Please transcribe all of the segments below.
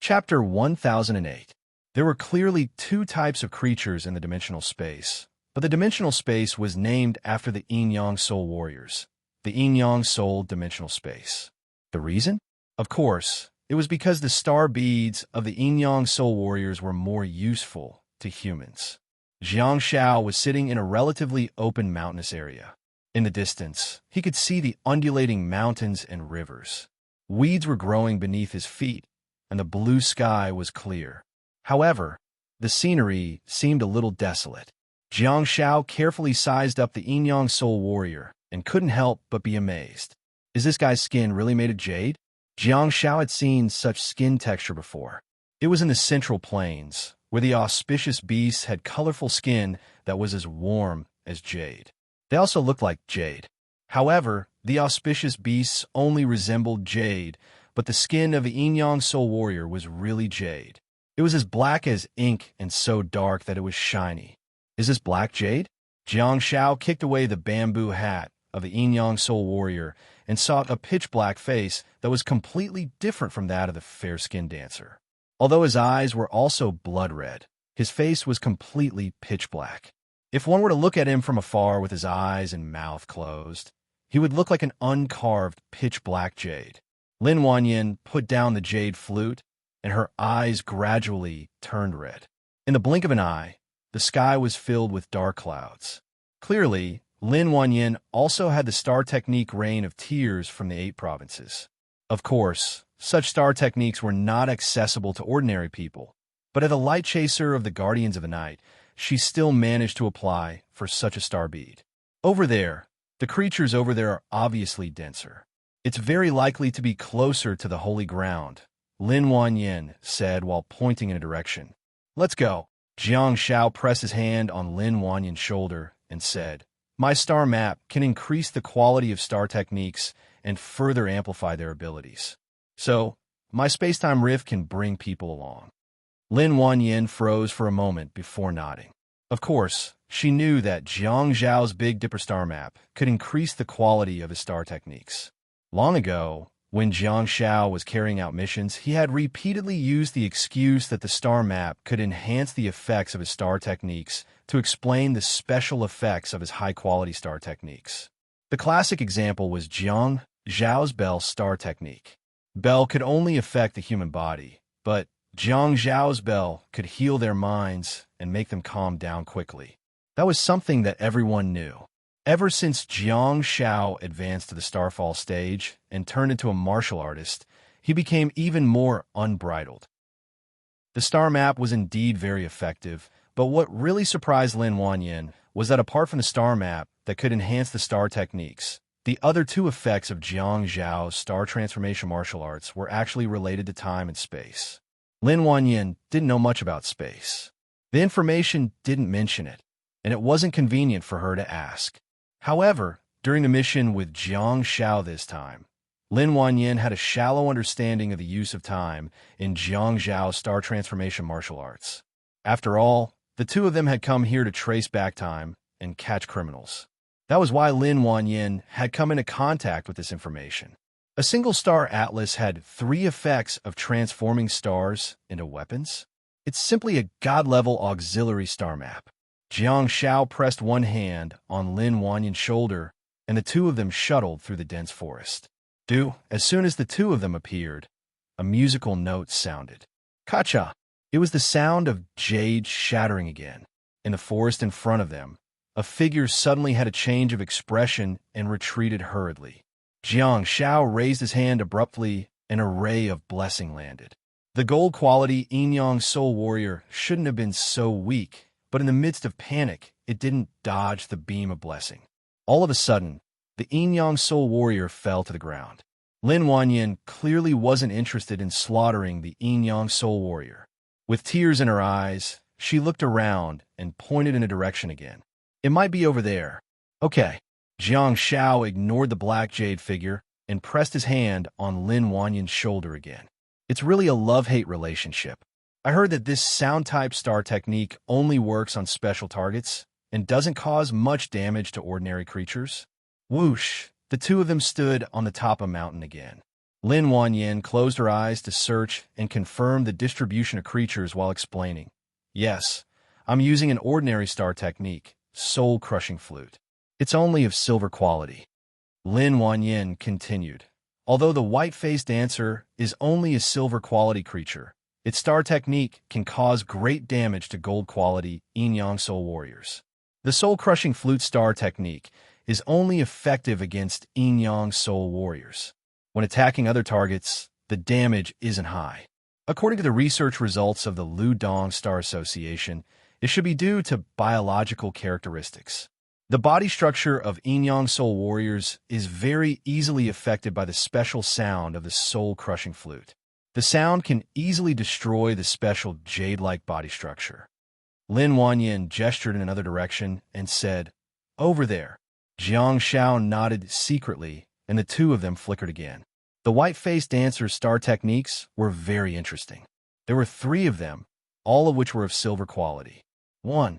Chapter 1008. There were clearly two types of creatures in the dimensional space, but the dimensional space was named after the Yin-Yang Soul Warriors, the Yin-Yang Soul dimensional space. The reason? Of course, it was because the star beads of the Yin-Yang Soul Warriors were more useful to humans. Jiang Xiao was sitting in a relatively open mountainous area. In the distance, he could see the undulating mountains and rivers. Weeds were growing beneath his feet, and the blue sky was clear. However, the scenery seemed a little desolate. Jiang Xiao carefully sized up the Yin-Yang Soul Warrior and couldn't help but be amazed. Is this guy's skin really made of jade? Jiang Xiao had seen such skin texture before. It was in the Central Plains, where the auspicious beasts had colorful skin that was as warm as jade. They also looked like jade. However, the auspicious beasts only resembled jade, but the skin of the Yin-Yang Soul Warrior was really jade. It was as black as ink and so dark that it was shiny. Is this black jade? Jiang Xiao kicked away the bamboo hat of the Yin-Yang Soul Warrior and saw a pitch-black face that was completely different from that of the fair-skinned dancer. Although his eyes were also blood-red, his face was completely pitch-black. If one were to look at him from afar with his eyes and mouth closed, he would look like an uncarved pitch-black jade. Lin Wanyin put down the jade flute, and her eyes gradually turned red. In the blink of an eye, the sky was filled with dark clouds. Clearly, Lin Wanyin also had the star technique Rain of Tears from the 8 provinces. Of course, such star techniques were not accessible to ordinary people, but as a light chaser of the Guardians of the Night, she still managed to apply for such a star bead. Over there, the creatures over there are obviously denser. It's very likely to be closer to the holy ground, Lin Wanyin said while pointing in a direction. Let's go. Jiang Xiao pressed his hand on Lin Wanyin's shoulder and said, My star map can increase the quality of star techniques and further amplify their abilities. So, my space-time rift can bring people along. Lin Wanyin froze for a moment before nodding. Of course, she knew that Jiang Zhao's Big Dipper star map could increase the quality of his star techniques. Long ago, when Jiang Xiao was carrying out missions, he had repeatedly used the excuse that the star map could enhance the effects of his star techniques to explain the special effects of his high-quality star techniques. The classic example was Jiang Zhao's Bell star technique. Bell could only affect the human body, but Jiang Zhao's Bell could heal their minds and make them calm down quickly. That was something that everyone knew. Ever since Jiang Xiao advanced to the Starfall stage and turned into a martial artist, he became even more unbridled. The star map was indeed very effective, but what really surprised Lin Wanyin was that apart from the star map that could enhance the star techniques, the other two effects of Jiang Zhao's star transformation martial arts were actually related to time and space. Lin Wanyin didn't know much about space. The information didn't mention it, and it wasn't convenient for her to ask. However, during the mission with Jiang Xiao this time, Lin Wanyin had a shallow understanding of the use of time in Jiang Zhao's star transformation martial arts. After all, the two of them had come here to trace back time and catch criminals. That was why Lin Wanyin had come into contact with this information. A single star atlas had 3 effects of transforming stars into weapons. It's simply a god-level auxiliary star map. Jiang Xiao pressed one hand on Lin Wanyin's shoulder, and the two of them shuttled through the dense forest. As soon as the two of them appeared, a musical note sounded. Kacha! It was the sound of jade shattering again. In the forest in front of them, a figure suddenly had a change of expression and retreated hurriedly. Jiang Xiao raised his hand abruptly, and a ray of blessing landed. The gold-quality Yin-Yang Soul Warrior shouldn't have been so weak, but in the midst of panic, it didn't dodge the beam of blessing. All of a sudden, the Yin-Yang Soul Warrior fell to the ground. Lin Wanyin clearly wasn't interested in slaughtering the Yin-Yang Soul Warrior. With tears in her eyes, she looked around and pointed in a direction again. It might be over there. Okay. Jiang Xiao ignored the black jade figure and pressed his hand on Lin Wanyin's shoulder again. It's really a love-hate relationship. I heard that this sound-type star technique only works on special targets and doesn't cause much damage to ordinary creatures. Whoosh! The two of them stood on the top of a mountain again. Lin Wanyin closed her eyes to search and confirm the distribution of creatures while explaining. Yes, I'm using an ordinary star technique, soul-crushing flute. It's only of silver quality. Lin Wanyin continued. Although the white-faced dancer is only a silver-quality creature, its star technique can cause great damage to gold-quality yin-yang soul warriors. The soul-crushing flute star technique is only effective against yin-yang soul warriors. When attacking other targets, the damage isn't high. According to the research results of the Ludong Star Association, it should be due to biological characteristics. The body structure of yin-yang soul warriors is very easily affected by the special sound of the soul-crushing flute. The sound can easily destroy the special jade-like body structure. Lin Wanyin gestured in another direction and said, "Over there." Jiang Shao nodded secretly, and the two of them flickered again. The white-faced dancer's star techniques were very interesting. There were 3 of them, all of which were of silver quality. 1.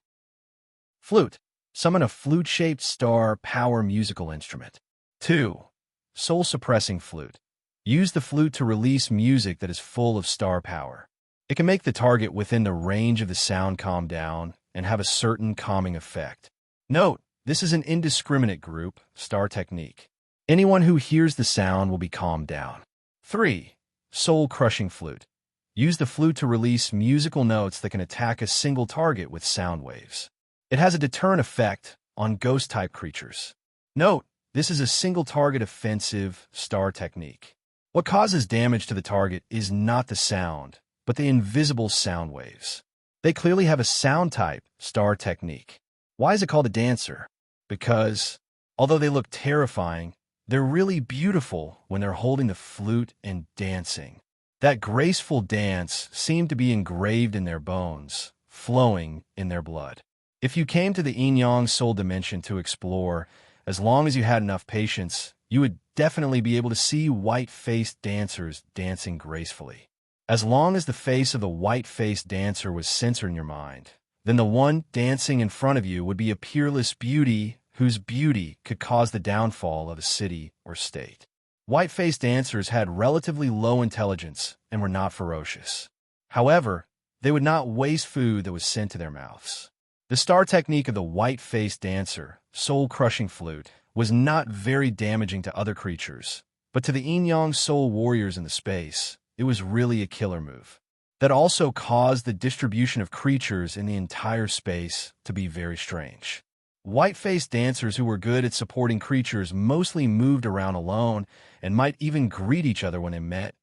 Flute. Summon a flute-shaped star power musical instrument. 2. Soul-suppressing flute. Use the flute to release music that is full of star power. It can make the target within the range of the sound calm down and have a certain calming effect. Note, this is an indiscriminate group, star technique. Anyone who hears the sound will be calmed down. 3. Soul-crushing flute. Use the flute to release musical notes that can attack a single target with sound waves. It has a deterrent effect on ghost-type creatures. Note, this is a single-target offensive star technique. What causes damage to the target is not the sound, but the invisible sound waves. They clearly have a sound-type star technique. Why is it called a dancer? Because, although they look terrifying, they're really beautiful when they're holding the flute and dancing. That graceful dance seemed to be engraved in their bones, flowing in their blood. If you came to the yin-yang soul dimension to explore, as long as you had enough patience, you would definitely be able to see white-faced dancers dancing gracefully. As long as the face of the white-faced dancer was censored in your mind, then the one dancing in front of you would be a peerless beauty whose beauty could cause the downfall of a city or state. White-faced dancers had relatively low intelligence and were not ferocious. However, they would not waste food that was sent to their mouths. The star technique of the white-faced dancer, soul-crushing flute, was not very damaging to other creatures, but to the yin-yang soul warriors in the space, it was really a killer move. That also caused the distribution of creatures in the entire space to be very strange. White-faced dancers who were good at supporting creatures mostly moved around alone and might even greet each other when they met.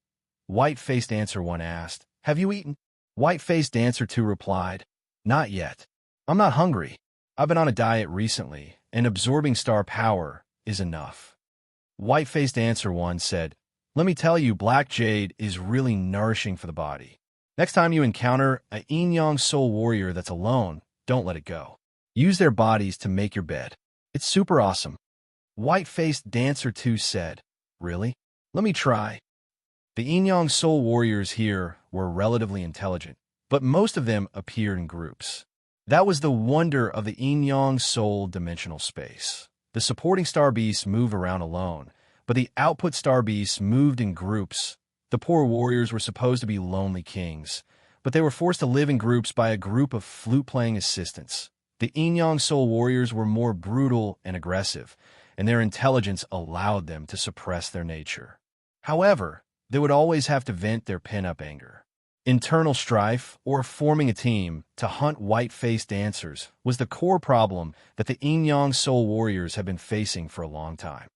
White-faced dancer 1 asked, "Have you eaten?" White-faced dancer 2 replied, "Not yet. I'm not hungry. I've been on a diet recently, and absorbing star power is enough." White-faced dancer 1 said, "Let me tell you, black jade is really nourishing for the body. Next time you encounter a yin-yang soul warrior that's alone, don't let it go. Use their bodies to make your bed. It's super awesome." White-faced dancer 2 said, "Really? Let me try." The yin-yang soul warriors here were relatively intelligent, but most of them appeared in groups. That was the wonder of the yin-yang soul dimensional space. The supporting star beasts moved around alone, but the output star beasts moved in groups. The poor warriors were supposed to be lonely kings, but they were forced to live in groups by a group of flute-playing assistants. The yin-yang soul warriors were more brutal and aggressive, and their intelligence allowed them to suppress their nature. However, they would always have to vent their pent-up anger. Internal strife, or forming a team to hunt white-faced dancers, was the core problem that the yin-yang soul warriors had been facing for a long time.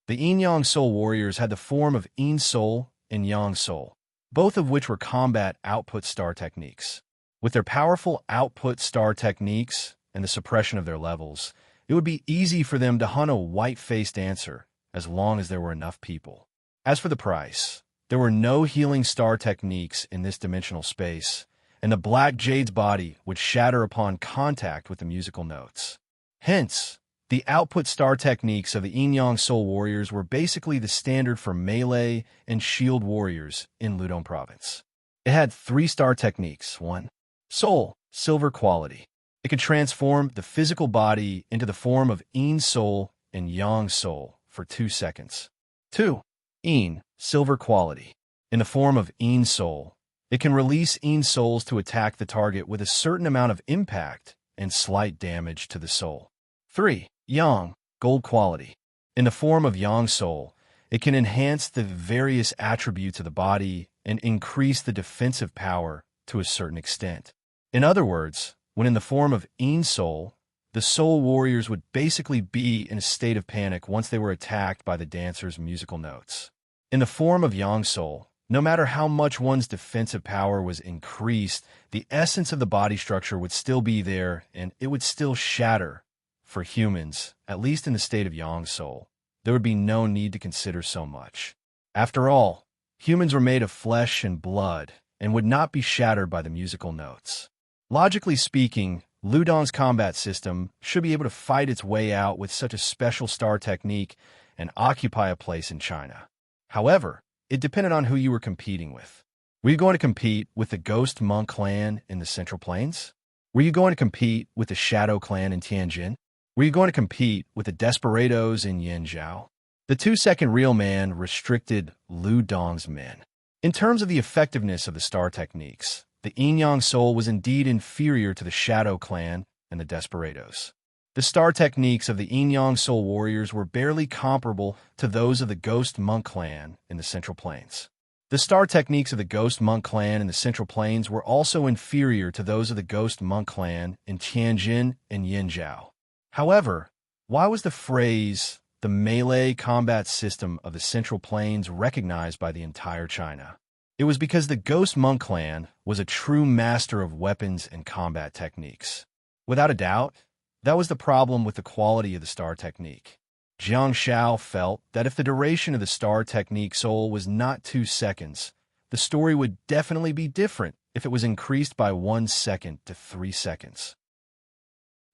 The yin-yang soul warriors had the form of yin soul and yang soul, both of which were combat output star techniques. With their powerful output star techniques and the suppression of their levels, it would be easy for them to hunt a white-faced dancer as long as there were enough people. As for the price, there were no healing star techniques in this dimensional space, and the black jade's body would shatter upon contact with the musical notes. Hence, the output star techniques of the yin-yang soul warriors were basically the standard for melee and shield warriors in Ludong province. It had 3 star techniques. 1. Soul, silver quality. It could transform the physical body into the form of yin soul and yang soul for 2 seconds. 2. Een, silver quality. In the form of Een soul, it can release Een souls to attack the target with a certain amount of impact and slight damage to the soul. 3. Yang, gold quality. In the form of Yang soul, it can enhance the various attributes of the body and increase the defensive power to a certain extent. In other words, when in the form of Een soul, the soul warriors would basically be in a state of panic once they were attacked by the dancer's musical notes. In the form of Yang soul, no matter how much one's defensive power was increased, the essence of the body structure would still be there and it would still shatter. For humans, at least in the state of Yang soul, there would be no need to consider so much. After all, humans were made of flesh and blood and would not be shattered by the musical notes. Logically speaking, Ludong's combat system should be able to fight its way out with such a special star technique and occupy a place in China. However, it depended on who you were competing with. Were you going to compete with the Ghost Monk clan in the Central Plains? Were you going to compete with the Shadow clan in Tianjin? Were you going to compete with the Desperados in Yanzhou? The 2-second reel man restricted Lu Dong's men. In terms of the effectiveness of the star techniques, the Yin Yang soul was indeed inferior to the Shadow clan and the Desperados. The star techniques of the Yin Yang soul warriors were barely comparable to those of the Ghost Monk clan in the Central Plains. The star techniques of the Ghost Monk clan in the Central Plains were also inferior to those of the Ghost Monk clan in Tianjin and Yanzhou. However, why was the phrase, the melee combat system of the Central Plains, recognized by the entire China? It was because the Ghost Monk clan was a true master of weapons and combat techniques. Without a doubt, that was the problem with the quality of the star technique. Jiang Shao felt that if the duration of the star technique soul was not 2 seconds, the story would definitely be different if it was increased by 1 second to 3 seconds.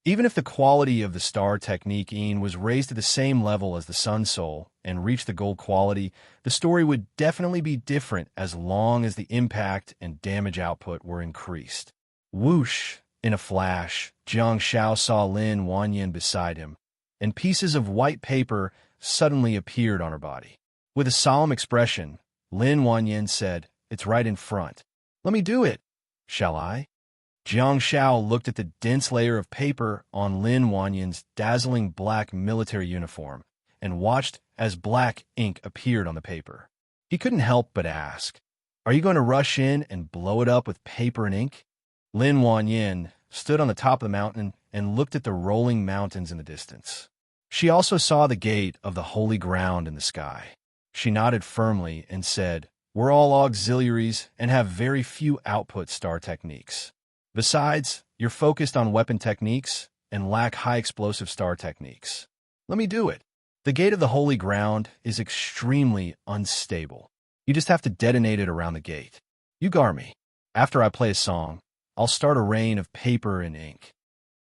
Even if the quality of the star technique Yin was raised to the same level as the Sun Soul and reached the gold quality, the story would definitely be different as long as the impact and damage output were increased. Whoosh! In a flash, Jiang Shao saw Lin Wanyan beside him, and pieces of white paper suddenly appeared on her body. With a solemn expression, Lin Wanyan said, "It's right in front. Let me do it. Shall I?" Jiang Shao looked at the dense layer of paper on Lin Wanyan's dazzling black military uniform and watched as black ink appeared on the paper. He couldn't help but ask, "Are you going to rush in and blow it up with paper and ink?" Lin Wanyan stood on the top of the mountain and looked at the rolling mountains in the distance. She also saw the gate of the holy ground in the sky. She nodded firmly and said, "We're all auxiliaries and have very few output star techniques. Besides, you're focused on weapon techniques and lack high explosive star techniques. Let me do it. The gate of the holy ground is extremely unstable. You just have to detonate it around the gate. You guard me. After I play a song, I'll start a rain of paper and ink."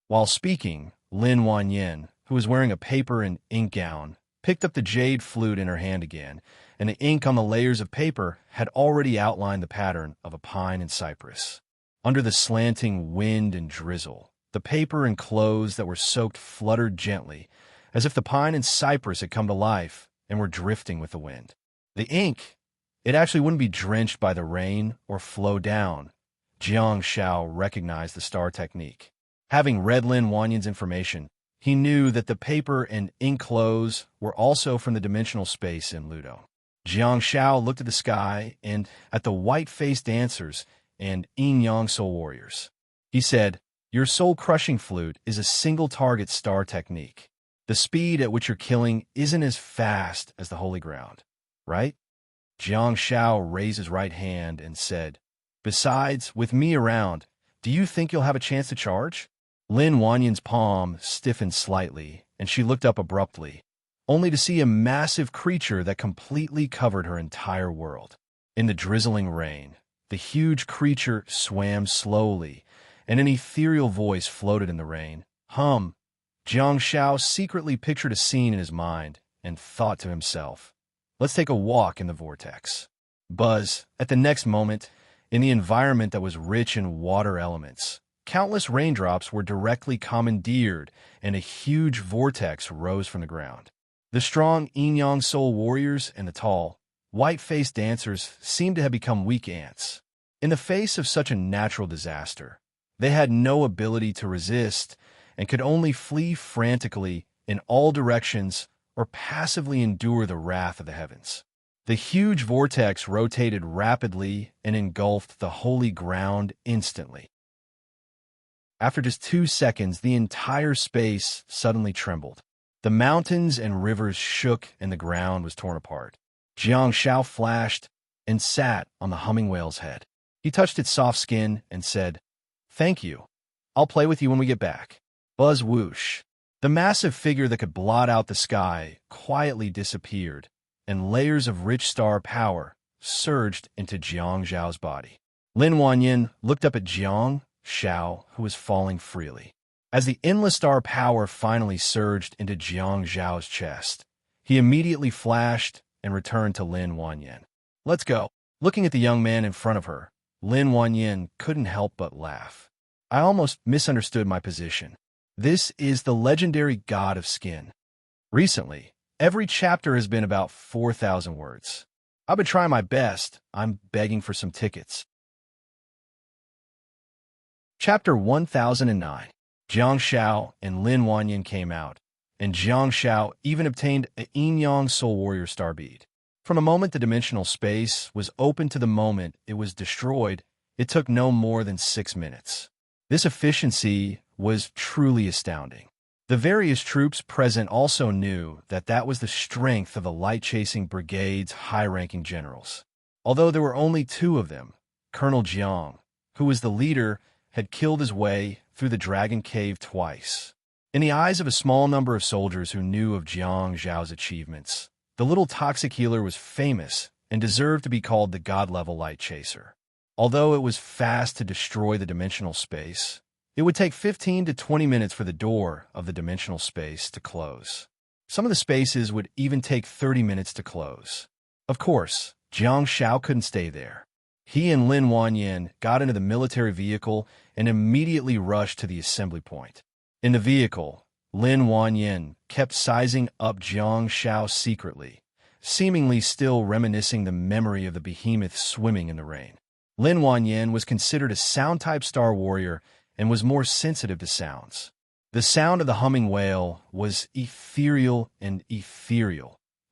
While speaking, Lin Wanyan, who was wearing a paper and ink gown, picked up the jade flute in her hand again, and the ink on the layers of paper had already outlined the pattern of a pine and cypress. Under the slanting wind and drizzle, the paper and clothes that were soaked fluttered gently, as if the pine and cypress had come to life and were drifting with the wind. The ink, it actually wouldn't be drenched by the rain or flow down. Jiang Shao recognized the star technique. Having read Lin Wanyan's information, he knew that the paper and ink clothes were also from the dimensional space in Ludo. Jiang Shao looked at the sky and at the white-faced dancers and Yin Yang soul warriors. He said, "Your soul-crushing flute is a single-target star technique. The speed at which you're killing isn't as fast as the holy ground, right?" Jiang Shao raised his right hand and said, "Besides, with me around, do you think you'll have a chance to charge?" Lin Wanyan's palm stiffened slightly, and she looked up abruptly, only to see a massive creature that completely covered her entire world. In the drizzling rain, the huge creature swam slowly, and an ethereal voice floated in the rain. Jiang Shao secretly pictured a scene in his mind and thought to himself, "Let's take a walk in the vortex." Buzz, at the next moment, in the environment that was rich in water elements, countless raindrops were directly commandeered, and a huge vortex rose from the ground. The strong Yin Yang soul warriors and the tall, white-faced dancers seemed to have become weak ants. In the face of such a natural disaster, they had no ability to resist and could only flee frantically in all directions or passively endure the wrath of the heavens. The huge vortex rotated rapidly and engulfed the holy ground instantly. After just 2 seconds, the entire space suddenly trembled. The mountains and rivers shook and the ground was torn apart. Jiang Shao flashed and sat on the humming whale's head. He touched its soft skin and said, "Thank you. I'll play with you when we get back." Buzz whoosh. The massive figure that could blot out the sky quietly disappeared, and layers of rich star power surged into Jiang Zhao's body. Lin Wanyin looked up at Jiang Shao, who was falling freely. As the endless star power finally surged into Jiang Zhao's chest, he immediately flashed and returned to Lin Wanyin. "Let's go." Looking at the young man in front of her, Lin Wanyin couldn't help but laugh. "I almost misunderstood my position. This is the legendary god of skin. Recently, every chapter has been about 4,000 words. I've been trying my best. I'm begging for some tickets." Chapter 1009. Jiang Shao and Lin Wanyin came out, and Jiang Shao even obtained a yin-yang soul warrior star bead. From the moment the dimensional space was open to the moment it was destroyed, it took no more than 6 minutes. This efficiency was truly astounding. The various troops present also knew that that was the strength of the light-chasing brigade's high-ranking generals. Although there were only 2 of them, Colonel Jiang, who was the leader, had killed his way through the Dragon Cave twice. In the eyes of a small number of soldiers who knew of Jiang Zhao's achievements, the little toxic healer was famous and deserved to be called the god-level light chaser. Although it was fast to destroy the dimensional space, it would take 15 to 20 minutes for the door of the dimensional space to close. Some of the spaces would even take 30 minutes to close. Of course, Jiang Shao couldn't stay there. He and Lin Wanyin got into the military vehicle and immediately rushed to the assembly point. In the vehicle, Lin Wanyin kept sizing up Jiang Shao secretly, seemingly still reminiscing the memory of the behemoth swimming in the rain. Lin Wanyin was considered a sound-type star warrior and was more sensitive to sounds. The sound of the humming whale was ethereal,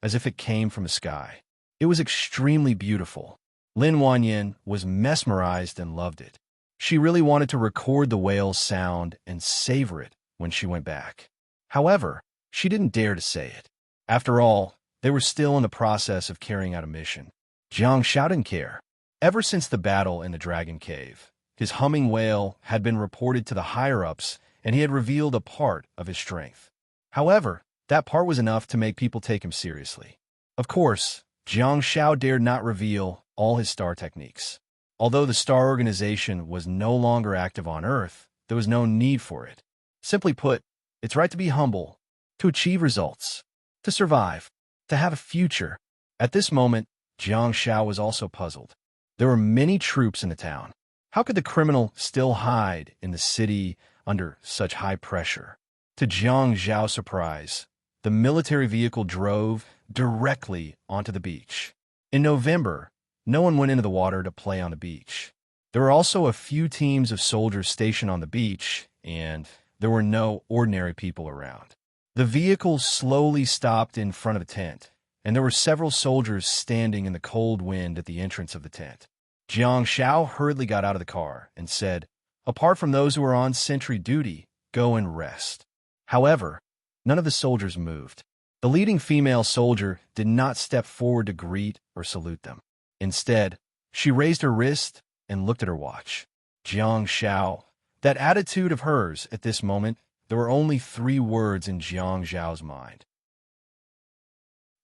as if it came from the sky. It was extremely beautiful. Lin Wanyin was mesmerized and loved it. She really wanted to record the whale's sound and savor it when she went back. However, she didn't dare to say it. After all, they were still in the process of carrying out a mission. Jiang Shao didn't care. Ever since the battle in the Dragon Cave, his humming whale had been reported to the higher-ups, and he had revealed a part of his strength. However, that part was enough to make people take him seriously. Of course, Jiang Shao dared not reveal all his star techniques. Although the star organization was no longer active on Earth, there was no need for it. Simply put, it's right to be humble, to achieve results, to survive, to have a future. At this moment, Jiang Shao was also puzzled. There were many troops in the town. How could the criminal still hide in the city under such high pressure? To Jiang Zhao's surprise, the military vehicle drove directly onto the beach. In November, no one went into the water to play on the beach. There were also a few teams of soldiers stationed on the beach, and there were no ordinary people around. The vehicle slowly stopped in front of the tent, and there were several soldiers standing in the cold wind at the entrance of the tent. Jiang Shao hurriedly got out of the car and said, "Apart from those who are on sentry duty, go and rest." However, none of the soldiers moved. The leading female soldier did not step forward to greet or salute them. Instead, she raised her wrist and looked at her watch. Jiang Shao. That attitude of hers at this moment, there were only 3 words in Jiang Zhao's mind.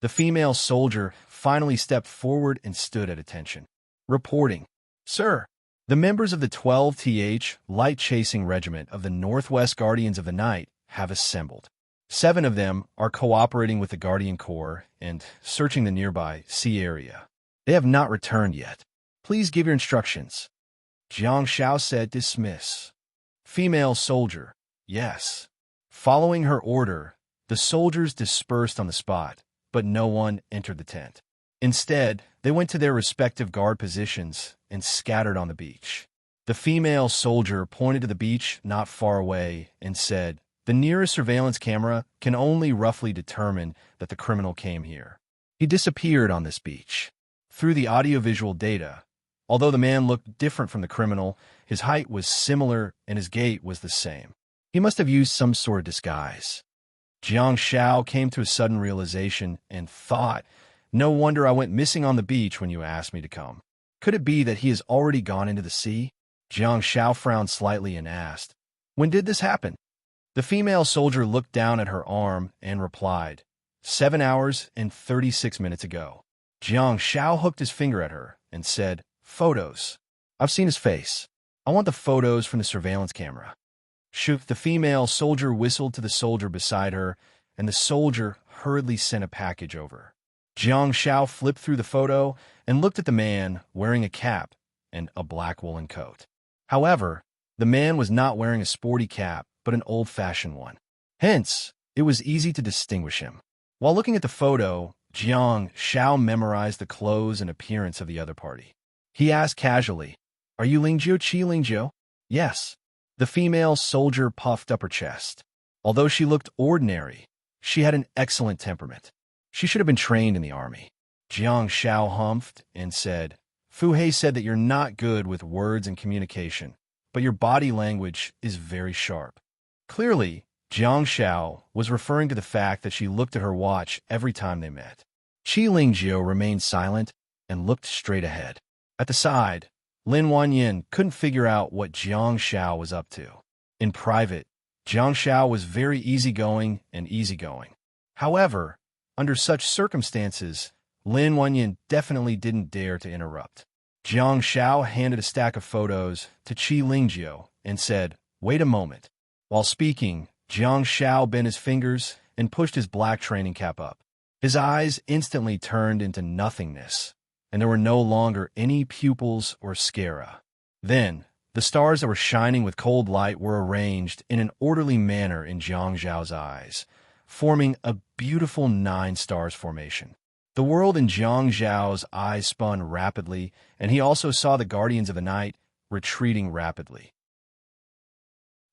The female soldier finally stepped forward and stood at attention. Reporting, "Sir, the members of the 12th Light Chasing Regiment of the Northwest Guardians of the Night have assembled. 7 of them are cooperating with the Guardian Corps and searching the nearby sea area. They have not returned yet. Please give your instructions." Jiang Shao said, "Dismiss." Female soldier, "Yes." Following her order, the soldiers dispersed on the spot, but no one entered the tent. Instead, they went to their respective guard positions and scattered on the beach. The female soldier pointed to the beach not far away and said, "The nearest surveillance camera can only roughly determine that the criminal came here. He disappeared on this beach." Through the audiovisual data, although the man looked different from the criminal, his height was similar and his gait was the same. He must have used some sort of disguise. Jiang Shao came to a sudden realization and thought, "No wonder I went missing on the beach when you asked me to come. Could it be that he has already gone into the sea?" Jiang Shao frowned slightly and asked, "When did this happen?" The female soldier looked down at her arm and replied, 7 hours and 36 minutes ago. Jiang Shao hooked his finger at her and said, "Photos. I've seen his face. I want the photos from the surveillance camera." Shoot, the female soldier whistled to the soldier beside her, and the soldier hurriedly sent a package over. Jiang Shao flipped through the photo and looked at the man wearing a cap and a black woolen coat. However, the man was not wearing a sporty cap, but an old-fashioned one. Hence, it was easy to distinguish him. While looking at the photo, Jiang Shao memorized the clothes and appearance of the other party. He asked casually, "Are you Lingjiu Qi Lingjiu?" "Yes." The female soldier puffed up her chest. Although she looked ordinary, she had an excellent temperament. She should have been trained in the army. Jiang Shao humphed and said, "Fu Hei said that you're not good with words and communication, but your body language is very sharp." Clearly, Jiang Shao was referring to the fact that she looked at her watch every time they met. Qi Lingjiu remained silent and looked straight ahead. At the side, Lin Wanyin couldn't figure out what Jiang Shao was up to. In private, Jiang Shao was very easygoing and easygoing. However, under such circumstances, Lin Wanyin definitely didn't dare to interrupt. Jiang Shao handed a stack of photos to Qi Lingjiu and said, "Wait a moment." While speaking, Jiang Shao bent his fingers and pushed his black training cap up. His eyes instantly turned into nothingness, and there were no longer any pupils or sclera. Then, the stars that were shining with cold light were arranged in an orderly manner in Jiang Zhao's eyes, forming a beautiful 9 stars formation. The world in Jiang Zhao's eyes spun rapidly, and he also saw the Guardians of the Night retreating rapidly.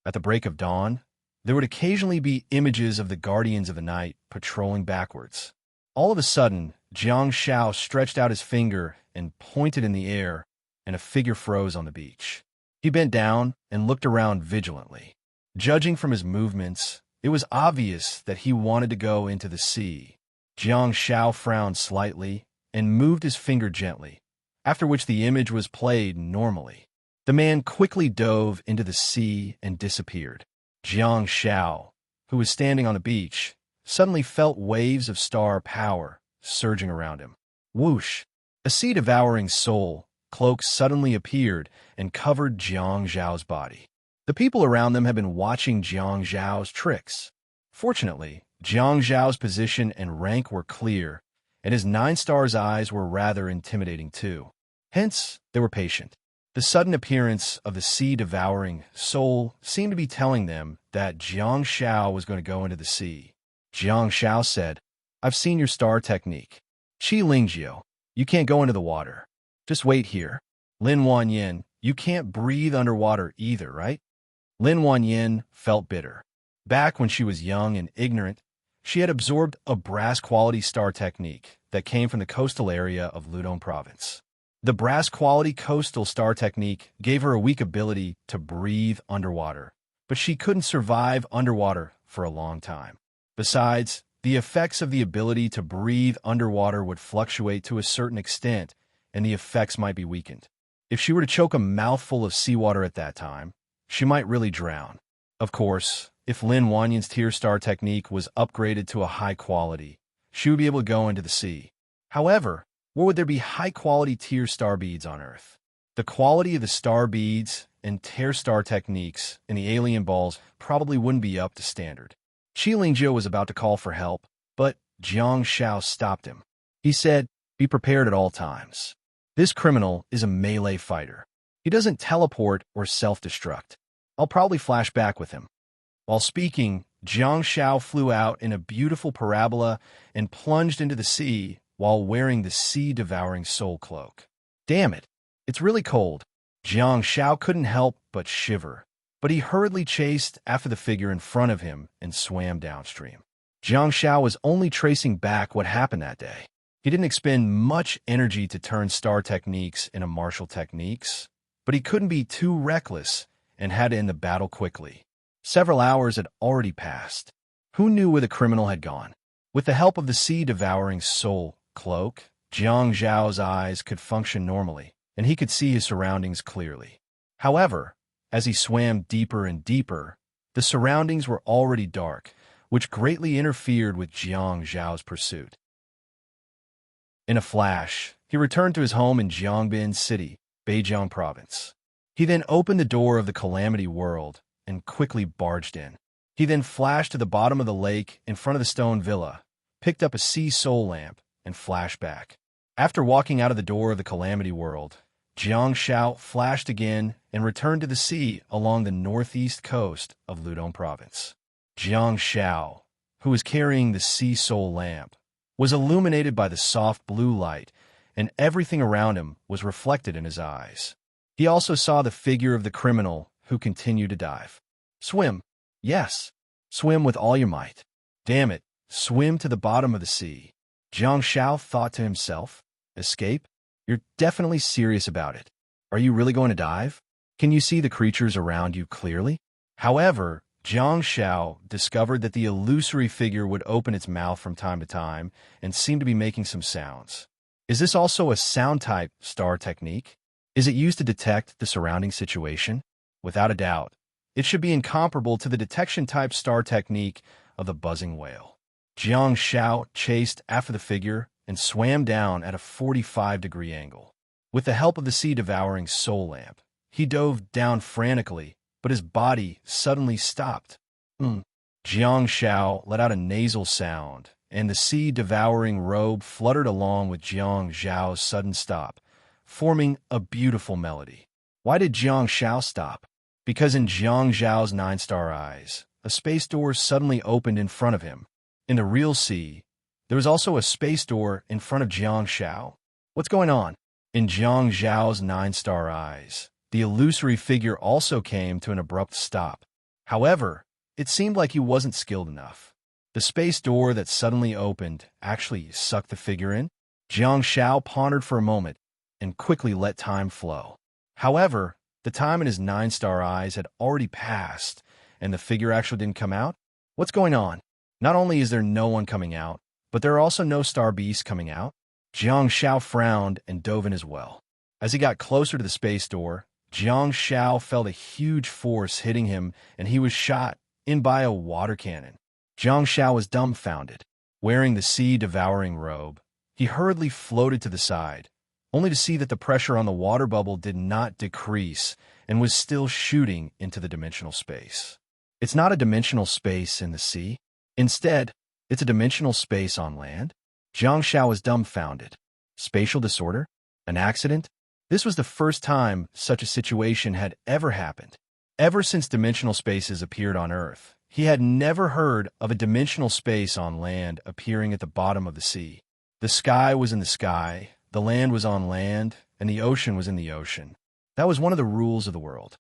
At the break of dawn, there would occasionally be images of the Guardians of the Night patrolling backwards. All of a sudden, Jiang Shao stretched out his finger and pointed in the air, and a figure froze on the beach. He bent down and looked around vigilantly. Judging from his movements, it was obvious that he wanted to go into the sea. Jiang Shao frowned slightly and moved his finger gently, after which the image was played normally. The man quickly dove into the sea and disappeared. Jiang Shao, who was standing on the beach, suddenly felt waves of star power surging around him. Whoosh! A sea-devouring soul cloak suddenly appeared and covered Jiang Zhao's body. The people around them had been watching Jiang Zhao's tricks. Fortunately, Jiang Zhao's position and rank were clear, and his 9 stars eyes were rather intimidating too. Hence, they were patient. The sudden appearance of the sea-devouring soul seemed to be telling them that Jiang Shao was going to go into the sea. Jiang Shao said, "I've seen your star technique. Qi Lingjiu, you can't go into the water. Just wait here. Lin Wanyin, you can't breathe underwater either, right?" Lin Wanyin felt bitter. Back when she was young and ignorant, she had absorbed a brass-quality star technique that came from the coastal area of Ludong Province. The brass-quality coastal star technique gave her a weak ability to breathe underwater, but she couldn't survive underwater for a long time. Besides, the effects of the ability to breathe underwater would fluctuate to a certain extent, and the effects might be weakened. If she were to choke a mouthful of seawater at that time, she might really drown. Of course, if Lin Wanyin's Tear Star technique was upgraded to a high quality, she would be able to go into the sea. However, where would there be high-quality Tear Star beads on Earth? The quality of the star beads and Tear Star techniques in the alien balls probably wouldn't be up to standard. Qi Lingjiu was about to call for help, but Jiang Shao stopped him. He said, "Be prepared at all times. This criminal is a melee fighter. He doesn't teleport or self-destruct. I'll probably flash back with him." While speaking, Jiang Shao flew out in a beautiful parabola and plunged into the sea, while wearing the sea-devouring soul cloak. Damn it, it's really cold. Jiang Shao couldn't help but shiver, but he hurriedly chased after the figure in front of him and swam downstream. Jiang Shao was only tracing back what happened that day. He didn't expend much energy to turn star techniques into martial techniques, but he couldn't be too reckless and had to end the battle quickly. Several hours had already passed. Who knew where the criminal had gone? With the help of the sea-devouring soul cloak, Jiang Zhao's eyes could function normally, and he could see his surroundings clearly. However, as he swam deeper and deeper, the surroundings were already dark, which greatly interfered with Jiang Zhao's pursuit. In a flash, he returned to his home in Jiangbin City, Beijiang Province. He then opened the door of the Calamity World and quickly barged in. He then flashed to the bottom of the lake in front of the stone villa, picked up a sea soul lamp, and flashed back. After walking out of the door of the Calamity World, Jiang Shao flashed again and returned to the sea along the northeast coast of Ludong Province. Jiang Shao, who was carrying the sea soul lamp, was illuminated by the soft blue light, and everything around him was reflected in his eyes. He also saw the figure of the criminal who continued to dive. Swim. Yes. Swim with all your might. Damn it. Swim to the bottom of the sea. Jiang Shao thought to himself. Escape? You're definitely serious about it. Are you really going to dive? Can you see the creatures around you clearly? However, Jiang Shao discovered that the illusory figure would open its mouth from time to time and seemed to be making some sounds. Is this also a sound-type star technique? Is it used to detect the surrounding situation? Without a doubt, it should be incomparable to the detection-type star technique of the buzzing whale. Jiang Shao chased after the figure and swam down at a 45-degree angle. With the help of the sea-devouring soul lamp, he dove down frantically, but his body suddenly stopped. Jiang Shao let out a nasal sound, and the sea-devouring robe fluttered along with Jiang Zhao's sudden stop, forming a beautiful melody. Why did Jiang Shao stop? Because in Jiang Zhao's 9-star eyes, a space door suddenly opened in front of him. In the real sea, there was also a space door in front of Jiang Shao. What's going on? In Jiang Zhao's 9-star eyes, the illusory figure also came to an abrupt stop. However, it seemed like he wasn't skilled enough. The space door that suddenly opened actually sucked the figure in. Jiang Shao pondered for a moment and quickly let time flow. However, the time in his 9-star eyes had already passed, and the figure actually didn't come out. What's going on? Not only is there no one coming out, but there are also no star beasts coming out. Jiang Shao frowned and dove in as well. As he got closer to the space door, Jiang Shao felt a huge force hitting him, and he was shot in by a water cannon. Jiang Shao was dumbfounded. Wearing the sea-devouring robe, he hurriedly floated to the side, only to see that the pressure on the water bubble did not decrease and was still shooting into the dimensional space. It's not a dimensional space in the sea. Instead, it's a dimensional space on land. Jiang Shao was dumbfounded. Spatial disorder? An accident? This was the first time such a situation had ever happened. Ever since dimensional spaces appeared on Earth, he had never heard of a dimensional space on land appearing at the bottom of the sea. The sky was in the sky, the land was on land, and the ocean was in the ocean. That was one of the rules of the world.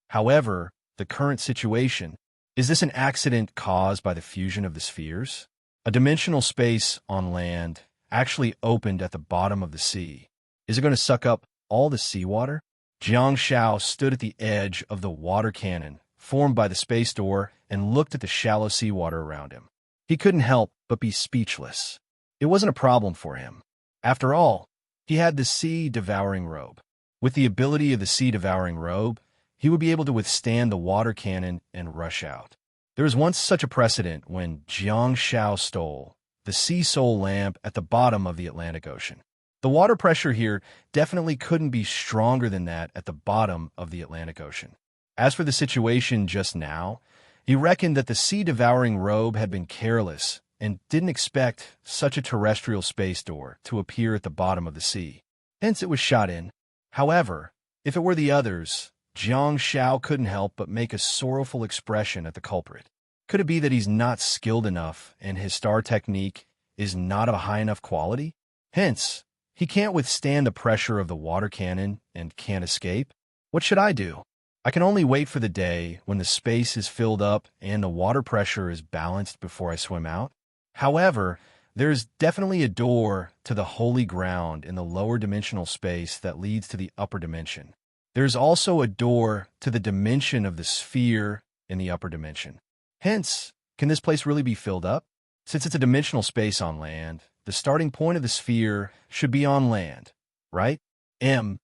However, the current situation, is this an accident caused by the fusion of the spheres? A dimensional space on land actually opened at the bottom of the sea. Is it going to suck up all the seawater? Jiang Shao stood at the edge of the water cannon formed by the space door and looked at the shallow seawater around him. He couldn't help but be speechless. It wasn't a problem for him. After all, he had the sea-devouring robe. With the ability of the sea-devouring robe, he would be able to withstand the water cannon and rush out. There was once such a precedent when Jiang Shao stole the sea soul lamp at the bottom of the Atlantic Ocean. The water pressure here definitely couldn't be stronger than that at the bottom of the Atlantic Ocean. As for the situation just now, he reckoned that the sea-devouring robe had been careless and didn't expect such a terrestrial space door to appear at the bottom of the sea. Hence it was shot in. However, if it were the others, Jiang Shao couldn't help but make a sorrowful expression at the culprit. Could it be that he's not skilled enough and his star technique is not of a high enough quality. Hence, he can't withstand the pressure of the water cannon and can't escape. What should I do? I can only wait for the day when the space is filled up and the water pressure is balanced before I swim out. However, there is definitely a door to the holy ground in the lower dimensional space that leads to the upper dimension. There's also a door to the dimension of the sphere in the upper dimension. Hence, can this place really be filled up? Since it's a dimensional space on land, the starting point of the sphere should be on land, right? In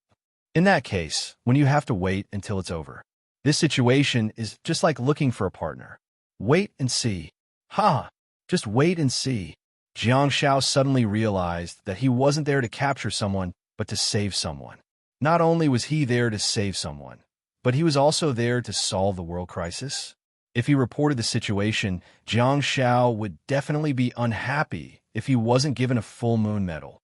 that case, when you have to wait until it's over. This situation is just like looking for a partner. Wait and see. Just wait and see. Jiang Shao suddenly realized that he wasn't there to capture someone, but to save someone. Not only was he there to save someone, but he was also there to solve the world crisis. If he reported the situation, Jiang Shao would definitely be unhappy if he wasn't given a full moon medal.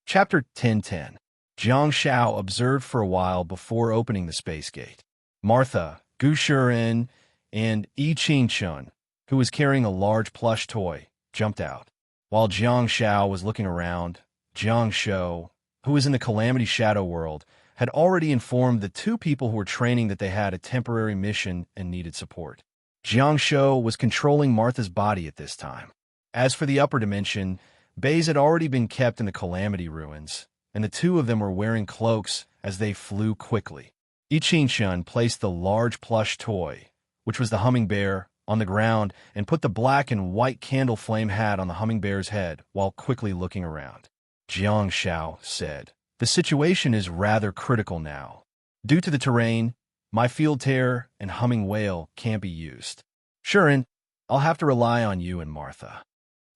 Chapter 10:10. Jiang Shao observed for a while before opening the space gate. Martha, Gu Shiren, and Yi Qingchun, who was carrying a large plush toy, jumped out. While Jiang Shao was looking around, Jiang Shou, who was in the Calamity Shadow world, had already informed the two people who were training that they had a temporary mission and needed support. Jiang Shou was controlling Martha's body at this time. As for the upper dimension, bays had already been kept in the Calamity ruins, and the two of them were wearing cloaks as they flew quickly. Yi Qingchun placed the large plush toy, which was the humming bear, on the ground and put the black and white candle flame hat on the humming bear's head while quickly looking around. Jiang Shao said, "The situation is rather critical now. Due to the terrain, my field terror and humming whale can't be used. Shiren, I'll have to rely on you and Martha."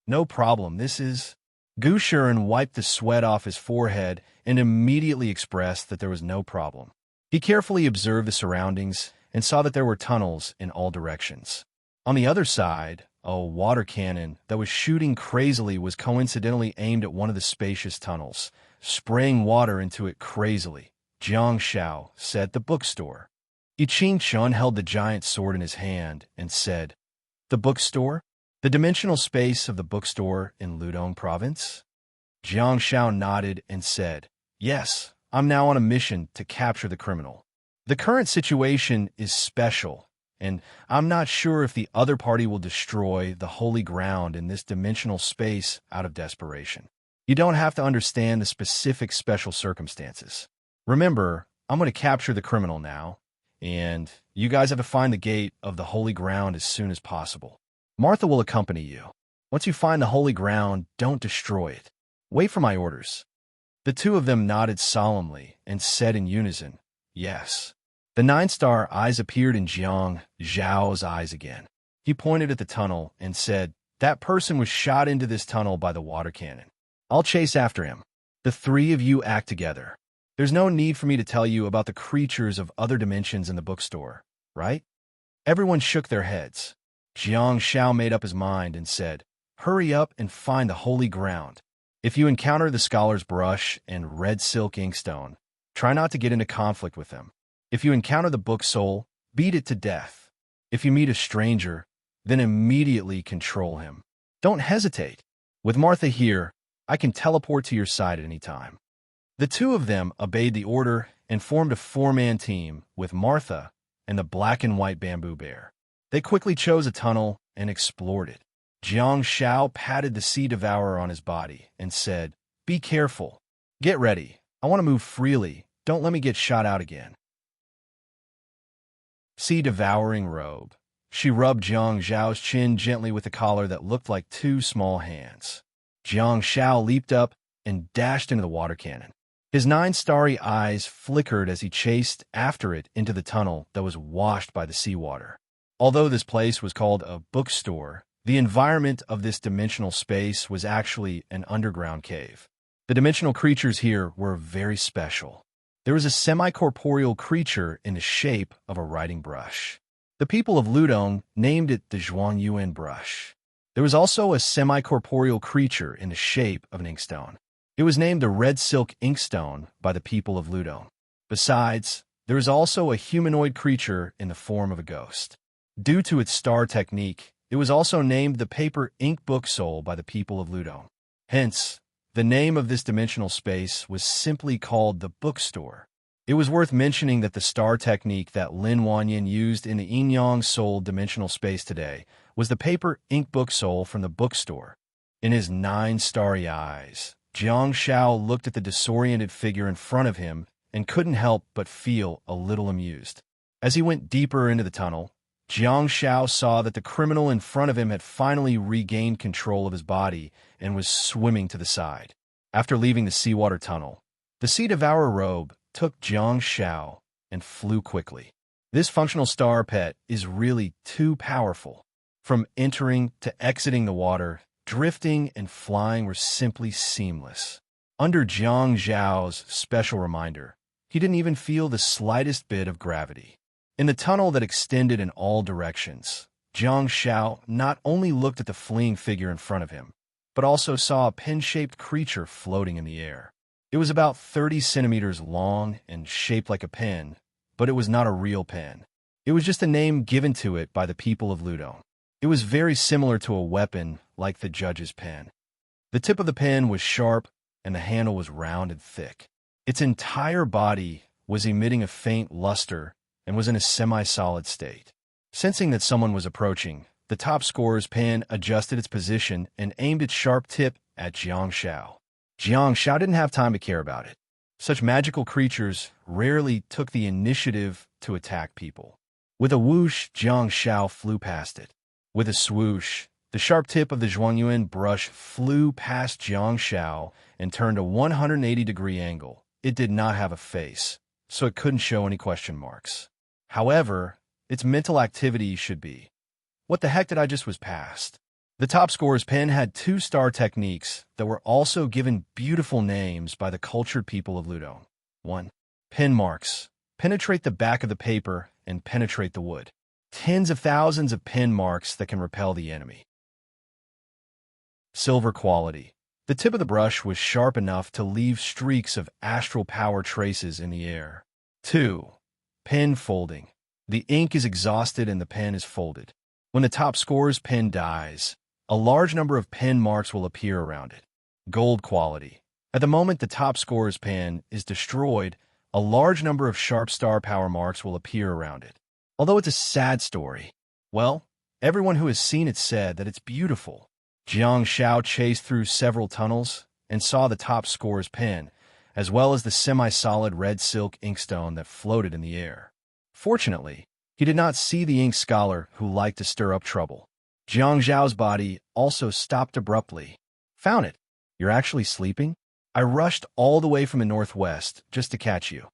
"No problem, this is—" Gu Shiren wiped the sweat off his forehead and immediately expressed that there was no problem. He carefully observed the surroundings and saw that there were tunnels in all directions. On the other side, a water cannon that was shooting crazily was coincidentally aimed at one of the spacious tunnels, spraying water into it crazily. Jiang Shao said, "The bookstore." Yi Qingchun held the giant sword in his hand and said, "The bookstore? The dimensional space of the bookstore in Ludong province?" Jiang Shao nodded and said, "Yes, I'm now on a mission to capture the criminal. The current situation is special, and I'm not sure if the other party will destroy the holy ground in this dimensional space out of desperation. You don't have to understand the specific special circumstances. Remember, I'm going to capture the criminal now, and you guys have to find the gate of the holy ground as soon as possible. Martha will accompany you. Once you find the holy ground, don't destroy it. Wait for my orders." The two of them nodded solemnly and said in unison, "Yes." The nine-star eyes appeared in Jiang Zhao's eyes again. He pointed at the tunnel and said, "That person was shot into this tunnel by the water cannon. I'll chase after him. The three of you act together. There's no need for me to tell you about the creatures of other dimensions in the bookstore, right?" Everyone shook their heads. Jiang Shao made up his mind and said, "Hurry up and find the holy ground. If you encounter the scholar's brush and red silk inkstone, try not to get into conflict with them. If you encounter the book soul, beat it to death. If you meet a stranger, then immediately control him. Don't hesitate. With Martha here, I can teleport to your side at any time." The two of them obeyed the order and formed a four-man team with Martha and the black and white bamboo bear. They quickly chose a tunnel and explored it. Jiang Shao patted the sea devourer on his body and said, "Be careful. Get ready. I want to move freely. Don't let me get shot out again." Sea devouring robe. She rubbed Jiang Zhao's chin gently with a collar that looked like two small hands. Jiang Shao leaped up and dashed into the water cannon. His nine-starry eyes flickered as he chased after it into the tunnel that was washed by the seawater. Although this place was called a bookstore, the environment of this dimensional space was actually an underground cave. The dimensional creatures here were very special. There was a semi-corporeal creature in the shape of a writing brush. The people of Ludong named it the Zhuangyuan brush. There was also a semi-corporeal creature in the shape of an inkstone. It was named the red silk inkstone by the people of Ludong. Besides, there is also a humanoid creature in the form of a ghost. Due to its star technique, It was also named the paper ink book soul by the people of Ludon. Hence, the name of this dimensional space was simply called the bookstore. It was worth mentioning that the star technique that Lin Wanyin used in the Yin-Yang Soul dimensional space today was the paper ink book soul from the bookstore. In his 9 starry eyes, Jiang Shao looked at the disoriented figure in front of him and couldn't help but feel a little amused. As he went deeper into the tunnel, Jiang Shao saw that the criminal in front of him had finally regained control of his body and was swimming to the side. After leaving the seawater tunnel, the Sea Devourer robe took Jiang Shao and flew quickly. This functional star pet is really too powerful. From entering to exiting the water, drifting and flying were simply seamless. Under Jiang Zhao's special reminder, he didn't even feel the slightest bit of gravity. In the tunnel that extended in all directions, Jiang Shao not only looked at the fleeing figure in front of him, but also saw a pen-shaped creature floating in the air. It was about 30 centimeters long and shaped like a pen, but it was not a real pen. It was just a name given to it by the people of Ludon. It was very similar to a weapon like the judge's pen. The tip of the pen was sharp and the handle was round and thick. Its entire body was emitting a faint luster and was in a semi-solid state. Sensing that someone was approaching, the top scorer's pen adjusted its position and aimed its sharp tip at Jiang Shao. Jiang Shao didn't have time to care about it. Such magical creatures rarely took the initiative to attack people. With a whoosh, Jiang Shao flew past it. With a swoosh, the sharp tip of the Zhuangyuan brush flew past Jiang Shao and turned a 180-degree angle. It did not have a face, so it couldn't show any question marks. However, its mental activity should be, what the heck did I just was past? The top scorer's pen had 2 star techniques that were also given beautiful names by the cultured people of Ludon. 1. Pen marks. Penetrate the back of the paper and penetrate the wood. Tens of thousands of pen marks that can repel the enemy. Silver quality. The tip of the brush was sharp enough to leave streaks of astral power traces in the air. 2. Pen folding. The ink is exhausted and the pen is folded. When the top scorer's pen dies, a large number of pen marks will appear around it. Gold quality. At the moment the top scorer's pen is destroyed, a large number of sharp star power marks will appear around it. Although it's a sad story, well, everyone who has seen it said that it's beautiful. Jiang Shao chased through several tunnels and saw the top scorer's pen, as well as the semi-solid red silk inkstone that floated in the air. Fortunately, he did not see the ink scholar who liked to stir up trouble. Jiang Zhao's body also stopped abruptly. Found it. You're actually sleeping? I rushed all the way from the northwest just to catch you.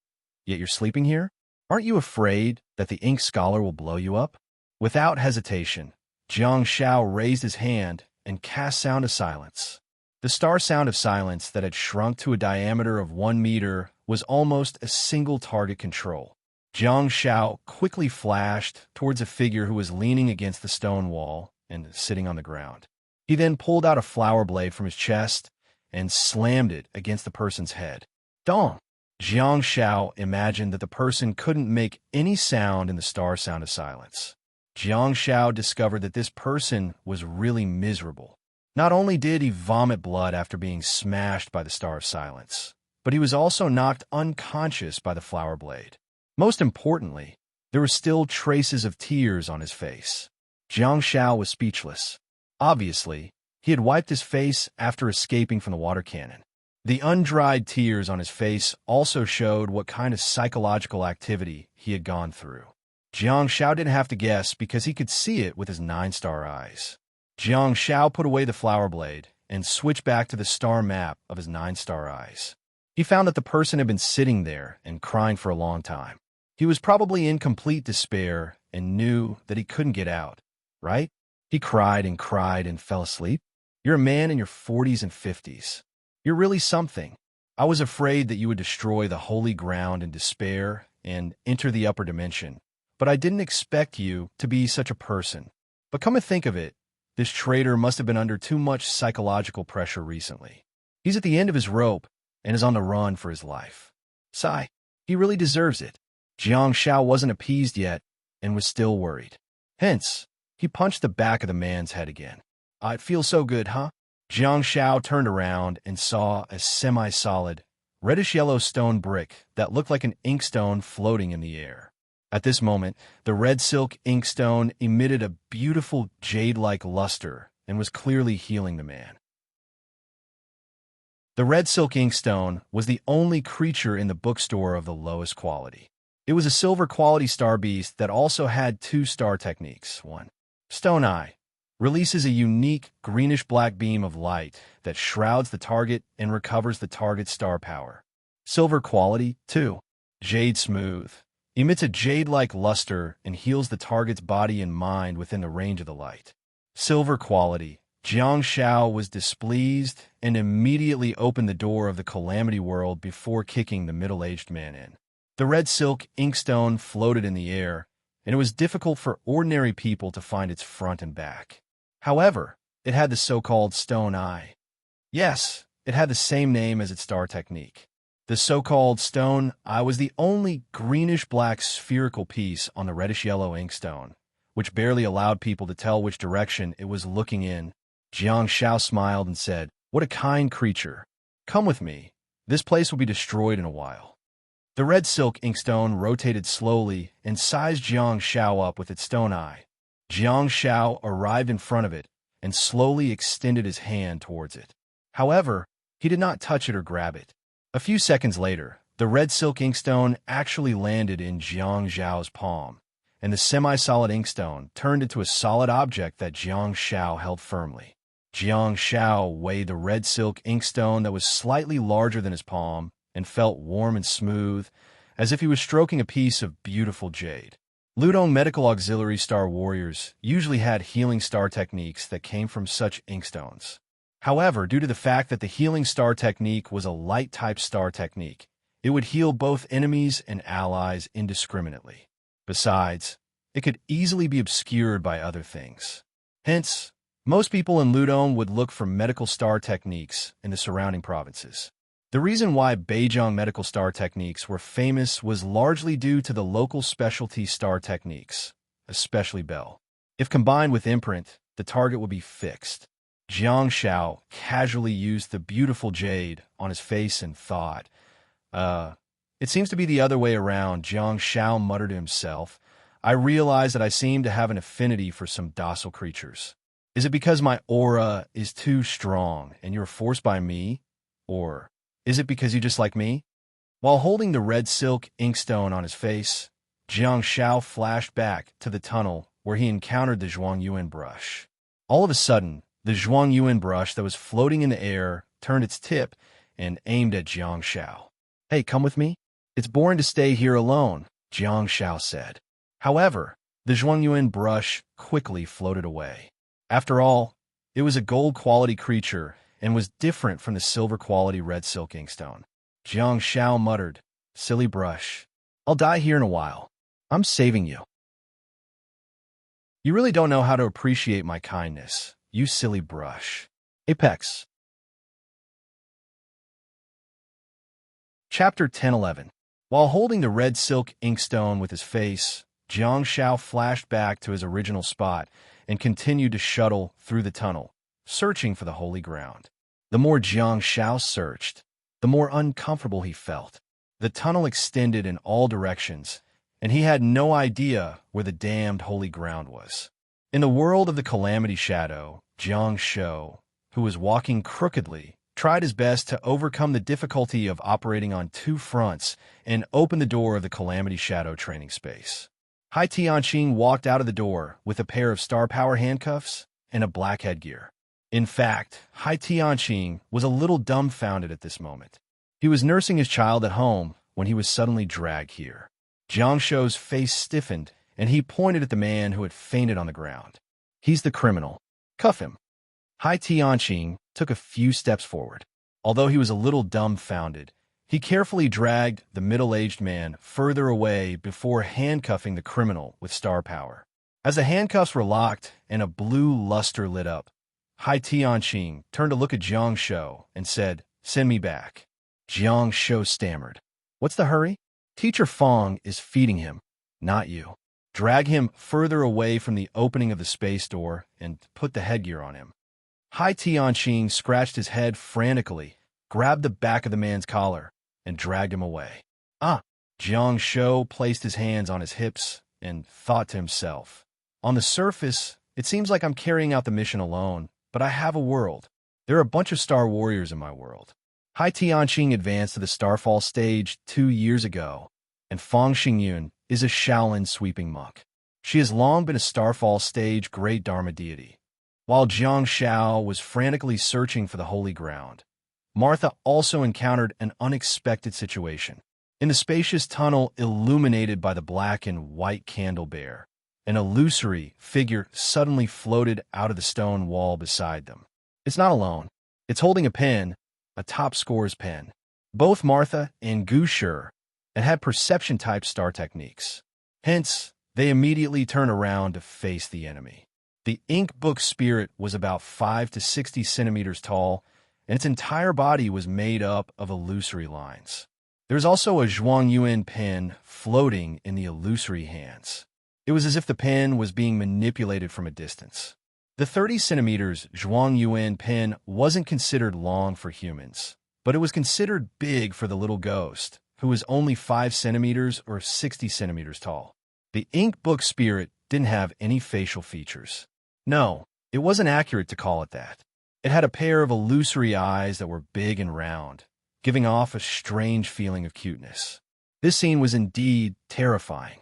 Yet you're sleeping here? Aren't you afraid that the ink scholar will blow you up? Without hesitation, Jiang Shao raised his hand and cast Sound of Silence. The star sound of silence that had shrunk to a diameter of 1 meter was almost a single target control. Jiang Shao quickly flashed towards a figure who was leaning against the stone wall and sitting on the ground. He then pulled out a flower blade from his chest and slammed it against the person's head. Dong! Jiang Shao imagined that the person couldn't make any sound in the star sound of silence. Jiang Shao discovered that this person was really miserable. Not only did he vomit blood after being smashed by the star of silence, but he was also knocked unconscious by the flower blade. Most importantly, there were still traces of tears on his face. Jiang Shao was speechless. Obviously, he had wiped his face after escaping from the water cannon. The undried tears on his face also showed what kind of psychological activity he had gone through. Jiang Shao didn't have to guess because he could see it with his 9-star eyes. Jiang Shao put away the flower blade and switched back to the star map of his 9-star eyes. He found that the person had been sitting there and crying for a long time. He was probably in complete despair and knew that he couldn't get out, right? He cried and fell asleep. You're a man in your 40s and 50s. You're really something. I was afraid that you would destroy the holy ground in despair and enter the upper dimension, but I didn't expect you to be such a person. But come to think of it, this traitor must have been under too much psychological pressure recently. He's at the end of his rope and is on the run for his life. Sigh, he really deserves it. Jiang Shao wasn't appeased yet and was still worried. Hence, He punched the back of the man's head again. It feels so good, huh? Jiang Shao turned around and saw a semi-solid, reddish-yellow stone brick that looked like an inkstone floating in the air. At this moment, the red silk inkstone emitted a beautiful jade-like luster and was clearly healing the man. The red silk inkstone was the only creature in the bookstore of the lowest quality. It was a silver quality star beast that also had 2 star techniques. 1. Stone Eye releases a unique greenish-black beam of light that shrouds the target and recovers the target's star power. Silver quality. 2. Jade Smooth emits a jade-like luster and heals the target's body and mind within the range of the light. Silver quality. Jiang Shao was displeased and immediately opened the door of the Calamity World before kicking the middle-aged man in. The red silk inkstone floated in the air, and it was difficult for ordinary people to find its front and back. However, it had the so-called Stone Eye. Yes, it had the same name as its star technique. The so-called Stone Eye was the only greenish-black spherical piece on the reddish-yellow inkstone, which barely allowed people to tell which direction it was looking in. Jiang Shao smiled and said, "What a kind creature. Come with me. This place will be destroyed in a while." The red silk inkstone rotated slowly and sized Jiang Shao up with its stone eye. Jiang Shao arrived in front of it and slowly extended his hand towards it. However, he did not touch it or grab it. A few seconds later, the red silk inkstone actually landed in Jiang Zhao's palm, and the semi-solid inkstone turned into a solid object that Jiang Shao held firmly. Jiang Shao weighed the red silk inkstone that was slightly larger than his palm and felt warm and smooth, as if he was stroking a piece of beautiful jade. Ludong Medical Auxiliary Star Warriors usually had healing star techniques that came from such inkstones. However, due to the fact that the healing star technique was a light-type star technique, it would heal both enemies and allies indiscriminately. Besides, it could easily be obscured by other things. Hence, most people in Ludong would look for medical star techniques in the surrounding provinces. The reason why Beijing medical star techniques were famous was largely due to the local specialty star techniques, especially Bell. If combined with imprint, the target would be fixed. Jiang Shao casually used the beautiful jade on his face and thought, it seems to be the other way around. Jiang Shao muttered to himself, I realize that I seem to have an affinity for some docile creatures. Is it because my aura is too strong and you're forced by me? Or is it because you just like me? While holding the red silk inkstone on his face, Jiang Shao flashed back to the tunnel where he encountered the Zhuangyuan brush. All of a sudden, the Zhuangyuan brush that was floating in the air turned its tip and aimed at Jiang Shao. Hey, come with me? It's boring to stay here alone, Jiang Shao said. However, the Zhuangyuan brush quickly floated away. After all, it was a gold-quality creature and was different from the silver-quality red silk inkstone. Jiang Shao muttered, Silly brush. I'll die here in a while. I'm saving you. You really don't know how to appreciate my kindness, you silly brush. Apex. Chapter 10-11. While holding the red silk inkstone with his face, Jiang Shao flashed back to his original spot and continued to shuttle through the tunnel, searching for the holy ground. The more Jiang Shao searched, the more uncomfortable he felt. The tunnel extended in all directions, and he had no idea where the damned holy ground was. In the world of the Calamity Shadow, Jiang Shao, who was walking crookedly, tried his best to overcome the difficulty of operating on 2 fronts and open the door of the Calamity Shadow training space. Hai Tianqing walked out of the door with a pair of star power handcuffs and a black headgear. In fact, Hai Tianqing was a little dumbfounded at this moment. He was nursing his child at home when he was suddenly dragged here. Jiang Shao's face stiffened, and he pointed at the man who had fainted on the ground. He's the criminal. Cuff him. Hai Tianqing took a few steps forward. Although he was a little dumbfounded, he carefully dragged the middle-aged man further away before handcuffing the criminal with star power. As the handcuffs were locked and a blue luster lit up, Hai Tianqing turned to look at Jiang Shao and said, Send me back. Jiang Shao stammered. What's the hurry? Teacher Fong is feeding him, not you. drag him further away from the opening of the space door, and put the headgear on him. Hai Tianqing scratched his head frantically, grabbed the back of the man's collar, and dragged him away. Jiang Shou placed his hands on his hips and thought to himself, on the surface, it seems like I'm carrying out the mission alone, but I have a world. There are a bunch of star warriors in my world. Hai Tianqing advanced to the Starfall stage 2 years ago, and Fang Xingyun is a Shaolin sweeping monk. She has long been a Starfall stage great Dharma deity. While Jiang Shao was frantically searching for the holy ground, Martha also encountered an unexpected situation. In the spacious tunnel illuminated by the black and white candle bear, an illusory figure suddenly floated out of the stone wall beside them. It's not alone. It's holding a pen, a top scores pen. Both Martha and Gu Shi had perception-type star techniques. Hence, they immediately turned around to face the enemy. The ink book spirit was about 5 to 60 centimeters tall, and its entire body was made up of illusory lines. There was also a Zhuangyuan pen floating in the illusory hands. It was as if the pen was being manipulated from a distance. The 30 centimeters Zhuangyuan pen wasn't considered long for humans, but it was considered big for the little ghost, who was only 5 centimeters or 60 centimeters tall. The ink book spirit didn't have any facial features. No, it wasn't accurate to call it that. It had a pair of illusory eyes that were big and round, giving off a strange feeling of cuteness. This scene was indeed terrifying.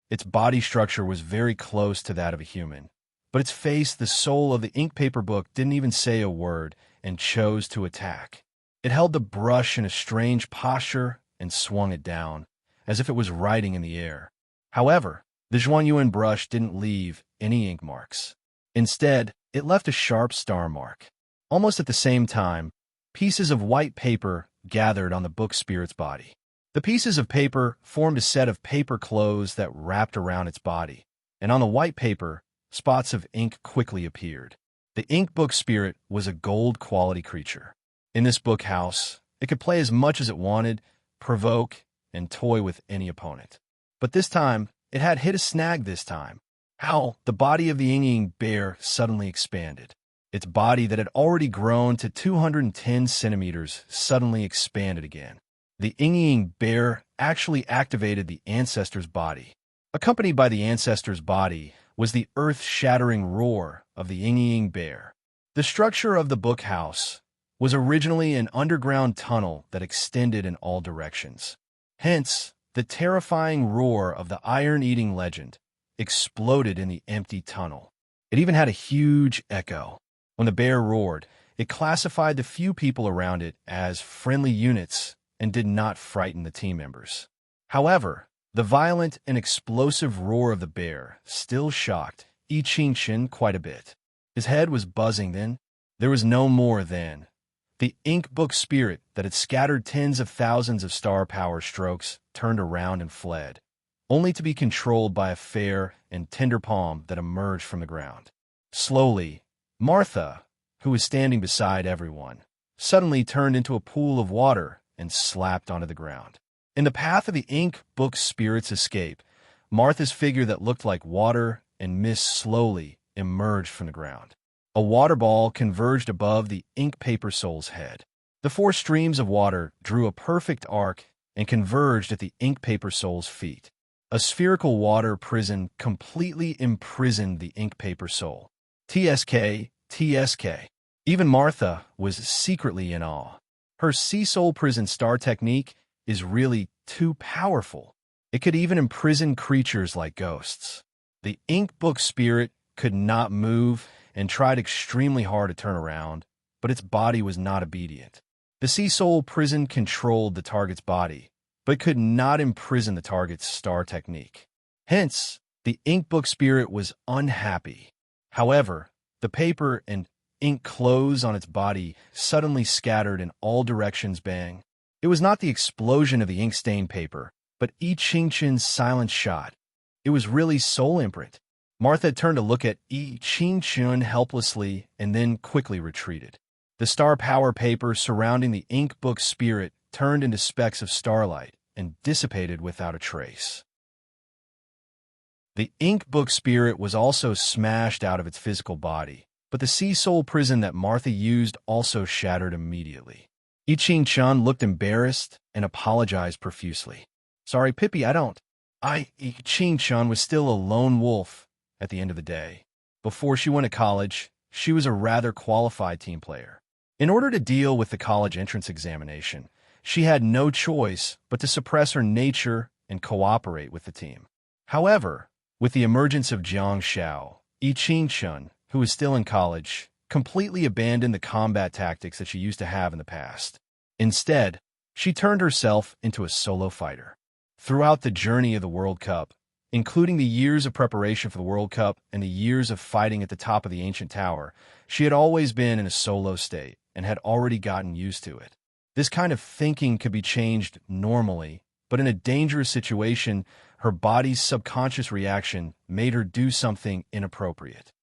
Its body structure was very close to that of a human, but its face, the soul of the ink paper book, didn't even say a word and chose to attack. It held the brush in a strange posture and swung it down, as if it was writing in the air. However, the Zhuangyuan brush didn't leave any ink marks. Instead, it left a sharp star mark. Almost at the same time, pieces of white paper gathered on the book spirit's body. The pieces of paper formed a set of paper clothes that wrapped around its body, and on the white paper, spots of ink quickly appeared. The ink book spirit was a gold-quality creature. In this book house, it could play as much as it wanted, provoke, and toy with any opponent. But this time, it had hit a snag this time. How the body of the Ying bear suddenly expanded. Its body that had already grown to 210 centimeters suddenly expanded again. The Ying bear actually activated the ancestor's body. Accompanied by the ancestor's body was the earth-shattering roar of the Ying bear. The structure of the book house was originally an underground tunnel that extended in all directions. Hence, the terrifying roar of the iron-eating legend exploded in the empty tunnel. It even had a huge echo. When the bear roared, it classified the few people around it as friendly units and did not frighten the team members. However, the violent and explosive roar of the bear still shocked Yi Qingchen quite a bit. His head was buzzing then. There was no more then. The ink book spirit that had scattered tens of thousands of star power strokes turned around and fled, only to be controlled by a fair and tender palm that emerged from the ground. Slowly, Martha, who was standing beside everyone, suddenly turned into a pool of water and slapped onto the ground. In the path of the ink book spirit's escape, Martha's figure that looked like water and mist slowly emerged from the ground. A water ball converged above the ink paper soul's head. The 4 streams of water drew a perfect arc and converged at the ink paper soul's feet. A spherical water prison completely imprisoned the ink paper soul. TSK, TSK. Even Martha was secretly in awe. Her sea soul prison star technique is really too powerful. It could even imprison creatures like ghosts. The ink book spirit could not move and tried extremely hard to turn around, but its body was not obedient. The sea soul prison controlled the target's body, but could not imprison the target's star technique. Hence, the ink book spirit was unhappy. However, the paper and ink clothes on its body suddenly scattered in all directions. Bang. It was not the explosion of the ink-stained paper, but Yi Qingchen's silent shot. It was really soul imprint. Martha turned to look at Yi Qingchen helplessly and then quickly retreated. The star power paper surrounding the ink book spirit turned into specks of starlight and dissipated without a trace. The ink book spirit was also smashed out of its physical body, but the sea soul prison that Martha used also shattered immediately. I Ching-chun looked embarrassed and apologized profusely. Sorry, Pippi, I Ching-chun was still a lone wolf at the end of the day. Before she went to college, she was a rather qualified team player. In order to deal with the college entrance examination, she had no choice but to suppress her nature and cooperate with the team. However, with the emergence of Jiang Xiao, I Ching-chun, who was still in college, completely abandoned the combat tactics that she used to have in the past. Instead, she turned herself into a solo fighter. Throughout the journey of the World Cup, including the years of preparation for the World Cup and the years of fighting at the top of the ancient tower, she had always been in a solo state and had already gotten used to it. This kind of thinking could be changed normally, but in a dangerous situation, her body's subconscious reaction made her do something inappropriate.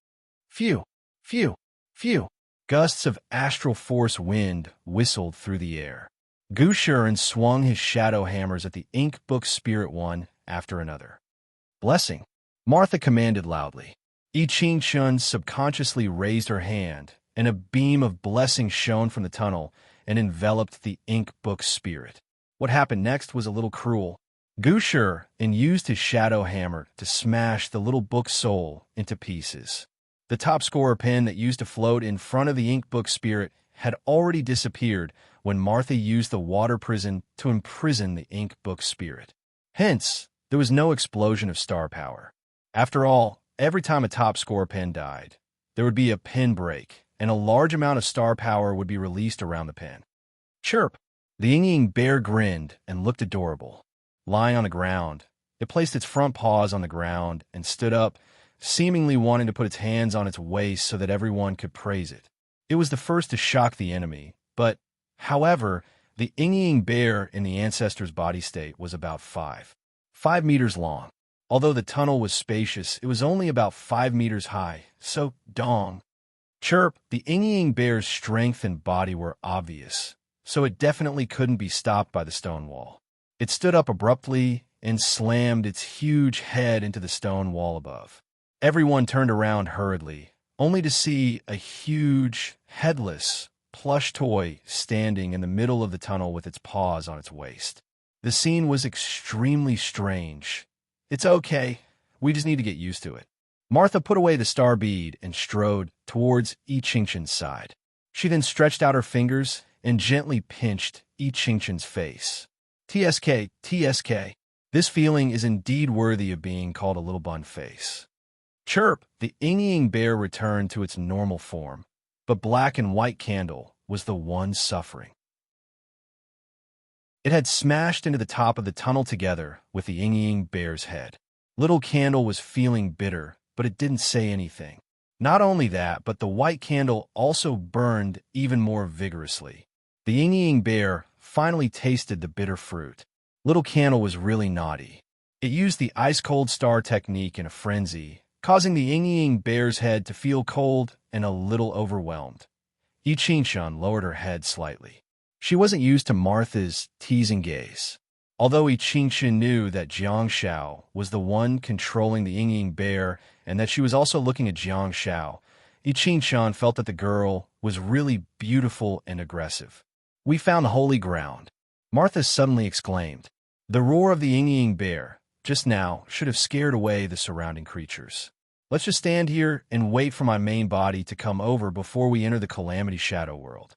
Phew, phew, phew. Gusts of astral force wind whistled through the air. Gu Shiren swung his shadow hammers at the ink book spirit one after another. Blessing, Martha commanded loudly. I Ching-chun subconsciously raised her hand, and a beam of blessing shone from the tunnel and enveloped the ink book spirit. What happened next was a little cruel. Gu Shiren used his shadow hammer to smash the little book soul into pieces. The top scorer pin that used to float in front of the ink book spirit had already disappeared when Martha used the water prison to imprison the ink book spirit. Hence, there was no explosion of star power. After all, every time a top scorer pin died, there would be a pin break, and a large amount of star power would be released around the pin. Chirp! The Ying bear grinned and looked adorable. Lying on the ground, it placed its front paws on the ground and stood up, seemingly wanting to put its hands on its waist so that everyone could praise it. It was the first to shock the enemy, but, however, the Ying bear in the ancestor's body state was about 5 meters long. Although the tunnel was spacious, it was only about 5 meters high, so dong. Chirp, the Ying bear's strength and body were obvious, so it definitely couldn't be stopped by the stone wall. It stood up abruptly and slammed its huge head into the stone wall above. Everyone turned around hurriedly, only to see a huge, headless, plush toy standing in the middle of the tunnel with its paws on its waist. The scene was extremely strange. It's okay. We just need to get used to it. Martha put away the star bead and strode towards I Ching-chun's side. She then stretched out her fingers and gently pinched I Ching-chun's face. TSK, TSK. This feeling is indeed worthy of being called a little bun face. Chirp, the Ying bear returned to its normal form, but Black and White Candle was the one suffering. It had smashed into the top of the tunnel together with the Ying bear's head. Little Candle was feeling bitter, but it didn't say anything. Not only that, but the White Candle also burned even more vigorously. The Ying bear finally tasted the bitter fruit. Little Candle was really naughty. It used the ice-cold star technique in a frenzy, causing the Ying bear's head to feel cold and a little overwhelmed. I Ching-chun lowered her head slightly. She wasn't used to Martha's teasing gaze. Although I Ching-chun knew that Jiang Xiao was the one controlling the Ying bear and that she was also looking at Jiang Xiao, I Ching-chun felt that the girl was really beautiful and aggressive. We found holy ground, Martha suddenly exclaimed. The roar of the Ying bear just now should have scared away the surrounding creatures. Let's just stand here and wait for my main body to come over before we enter the Calamity Shadow World.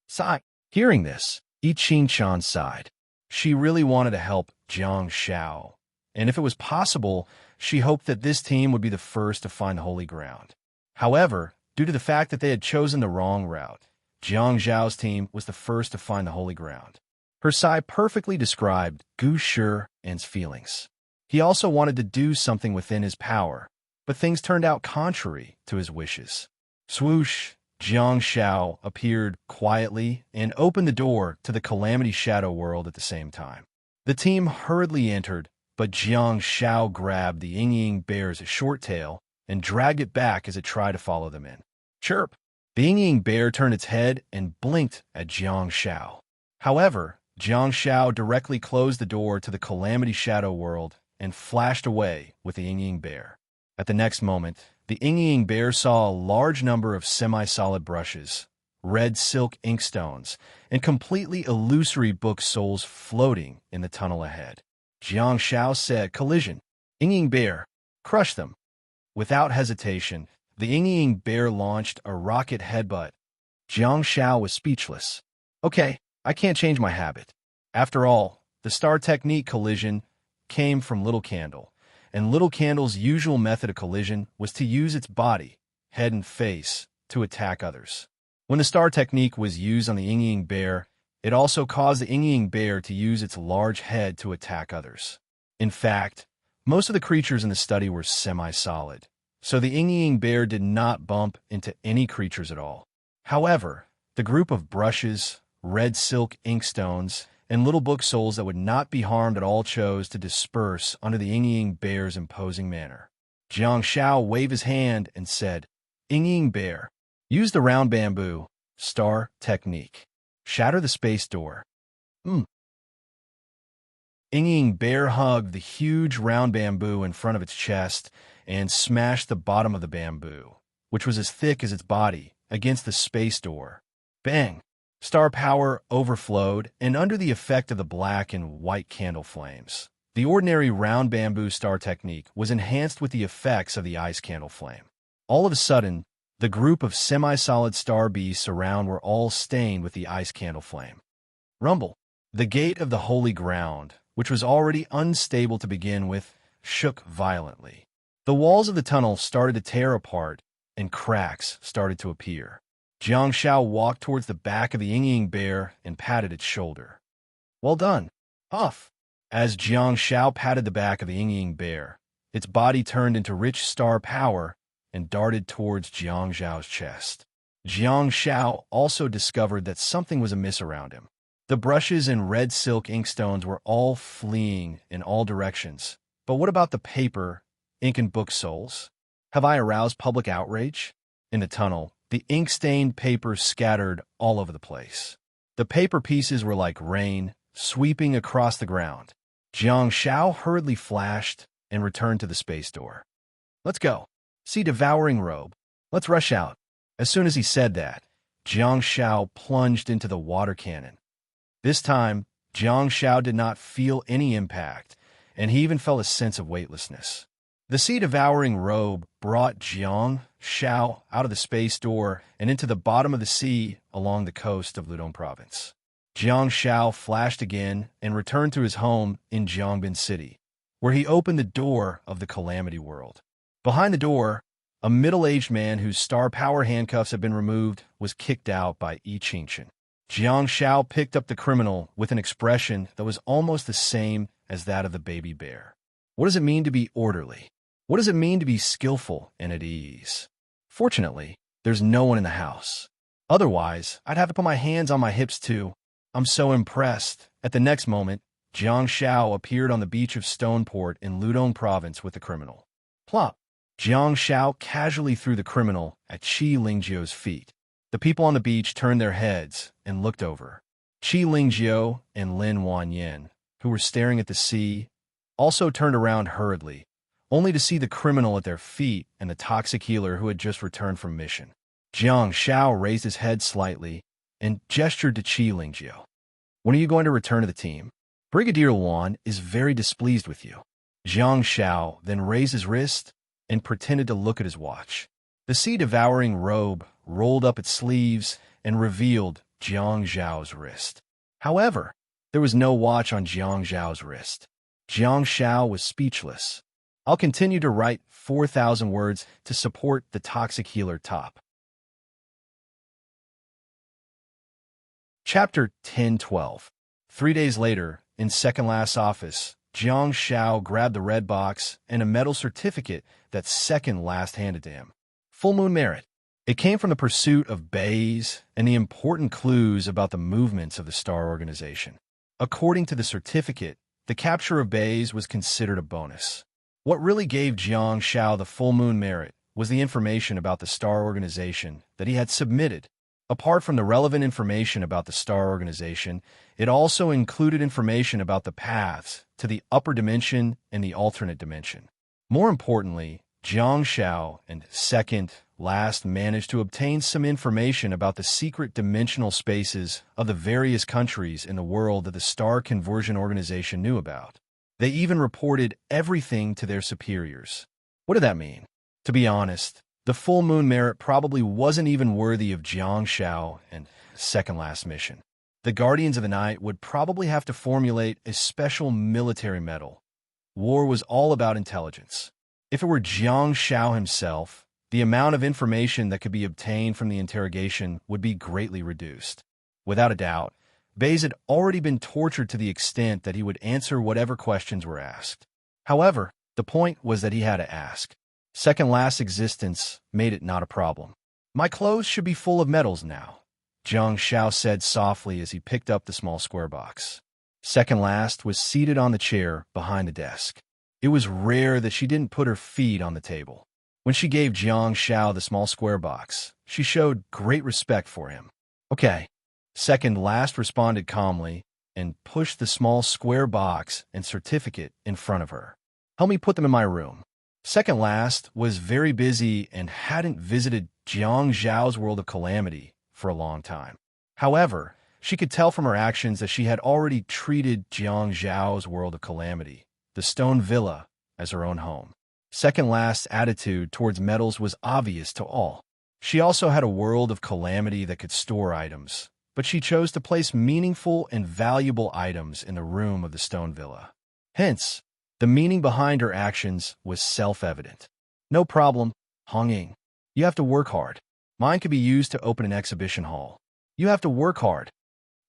Sigh. Hearing this, I Ching-chun sighed. She really wanted to help Jiang Xiao, and if it was possible, she hoped that this team would be the first to find holy ground. However, due to the fact that they had chosen the wrong route, Jiang Xiao's team was the first to find the holy ground. Her sigh perfectly described Gu Shiren's feelings. He also wanted to do something within his power, but things turned out contrary to his wishes. Swoosh! Jiang Xiao appeared quietly and opened the door to the Calamity Shadow World at the same time. The team hurriedly entered, but Jiang Xiao grabbed the Ying bear's short tail and dragged it back as it tried to follow them in. Chirp! The Ying bear turned its head and blinked at Jiang Xiao. However, Jiang Xiao directly closed the door to the Calamity Shadow World and flashed away with the Ying bear. At the next moment, the Ying bear saw a large number of semi-solid brushes, red silk inkstones, and completely illusory book souls floating in the tunnel ahead. Jiang Shao said, "Collision. Ying bear, crush them." Without hesitation, the Ying bear launched a rocket headbutt. Jiang Shao was speechless. Okay, I can't change my habit. After all, the star technique collision came from Little Candle, and Little Candle's usual method of collision was to use its body, head and face, to attack others. When the star technique was used on the Ying bear, it also caused the Ying bear to use its large head to attack others. In fact, most of the creatures in the study were semi-solid, so the Ying bear did not bump into any creatures at all. However, the group of brushes, red silk inkstones, and little book souls that would not be harmed at all chose to disperse under the Ying bear's imposing manner. Jiang Shao waved his hand and said, "Ying bear, use the round bamboo, star technique. Shatter the space door." Ying bear hugged the huge round bamboo in front of its chest and smashed the bottom of the bamboo, which was as thick as its body, against the space door. Bang! Star power overflowed, and under the effect of the black and white candle flames, the ordinary round bamboo star technique was enhanced with the effects of the ice candle flame. All of a sudden, the group of semi-solid star beasts around were all stained with the ice candle flame. Rumble! The gate of the holy ground, which was already unstable to begin with, shook violently. The walls of the tunnel started to tear apart, and cracks started to appear. Jiang Shao walked towards the back of the Ying bear and patted its shoulder. "Well done. Huff!" As Jiang Shao patted the back of the Ying bear, its body turned into rich star power and darted towards Jiang Zhao's chest. Jiang Shao also discovered that something was amiss around him. The brushes and red silk inkstones were all fleeing in all directions. But what about the paper, ink, and book souls? Have I aroused public outrage? In the tunnel, the ink-stained paper scattered all over the place. The paper pieces were like rain, sweeping across the ground. Jiang Shao hurriedly flashed and returned to the space door. "Let's go. See devouring robe. Let's rush out." As soon as he said that, Jiang Shao plunged into the water cannon. This time, Jiang Shao did not feel any impact, and he even felt a sense of weightlessness. The sea-devouring robe brought Jiang Shao out of the space door and into the bottom of the sea along the coast of Ludong Province. Jiang Shao flashed again and returned to his home in Jiangbin City, where he opened the door of the Calamity World. Behind the door, a middle-aged man whose star power handcuffs had been removed was kicked out by Yi Qingchen. Jiang Shao picked up the criminal with an expression that was almost the same as that of the baby bear. What does it mean to be orderly? What does it mean to be skillful and at ease? Fortunately, there's no one in the house. Otherwise, I'd have to put my hands on my hips too. I'm so impressed. At the next moment, Jiang Shao appeared on the beach of Stoneport in Ludong Province with the criminal. Plop! Jiang Shao casually threw the criminal at Qi Lingjiu's feet. The people on the beach turned their heads and looked over. Qi Lingjiu and Lin Wanyan, who were staring at the sea, also turned around hurriedly, only to see the criminal at their feet and the toxic healer who had just returned from mission. Jiang Shao raised his head slightly and gestured to Qi Lingjiu. "When are you going to return to the team? Brigadier Luan is very displeased with you." Jiang Shao then raised his wrist and pretended to look at his watch. The sea-devouring robe rolled up its sleeves and revealed Jiang Zhao's wrist. However, there was no watch on Jiang Zhao's wrist. Jiang Shao was speechless. I'll continue to write 4,000 words to support the toxic healer top. Chapter 10-12. 3 days later, in second last office, Jiang Shao grabbed the red box and a metal certificate that second last handed to him. Full moon merit. It came from the pursuit of bays and the important clues about the movements of the star organization. According to the certificate, the capture of bays was considered a bonus. What really gave Jiang Shao the full moon merit was the information about the star organization that he had submitted. Apart from the relevant information about the star organization, it also included information about the paths to the upper dimension and the alternate dimension. More importantly, Jiang Shao and second last managed to obtain some information about the secret dimensional spaces of the various countries in the world that the Star Conversion Organization knew about. They even reported everything to their superiors. What did that mean? To be honest, the full moon merit probably wasn't even worthy of Jiang Shao and second last mission. The Guardians of the Night would probably have to formulate a special military medal. War was all about intelligence. If it were Jiang Shao himself, the amount of information that could be obtained from the interrogation would be greatly reduced. Without a doubt, Baze had already been tortured to the extent that he would answer whatever questions were asked. However, the point was that he had to ask. Second last existence made it not a problem. My clothes should be full of medals now, Jiang Shao said softly as he picked up the small square box. Second last was seated on the chair behind the desk. It was rare that she didn't put her feet on the table. When she gave Jiang Shao the small square box, she showed great respect for him. Okay. Second last responded calmly and pushed the small square box and certificate in front of her. Help me put them in my room. Second last was very busy and hadn't visited Jiang Zhao's world of calamity for a long time. However, she could tell from her actions that she had already treated Jiang Zhao's world of calamity, the stone villa, as her own home. Second last's attitude towards metals was obvious to all. She also had a world of calamity that could store items, but she chose to place meaningful and valuable items in the room of the stone villa. Hence, the meaning behind her actions was self-evident. No problem, Hong Ying. You have to work hard. Mine could be used to open an exhibition hall. You have to work hard,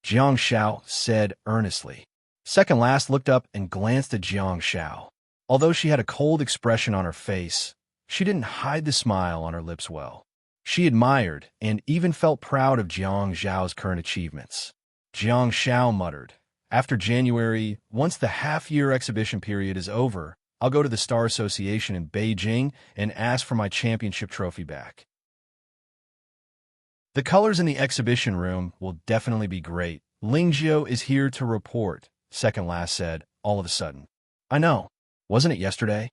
Jiang Shao said earnestly. Second last looked up and glanced at Jiang Shao. Although she had a cold expression on her face, she didn't hide the smile on her lips well. She admired and even felt proud of Jiang Zhao's current achievements. Jiang Shao muttered, "After January, once the half-year exhibition period is over, I'll go to the Star Association in Beijing and ask for my championship trophy back." The colors in the exhibition room will definitely be great. Lingjiu is here to report, second last said, all of a sudden. I know. Wasn't it yesterday?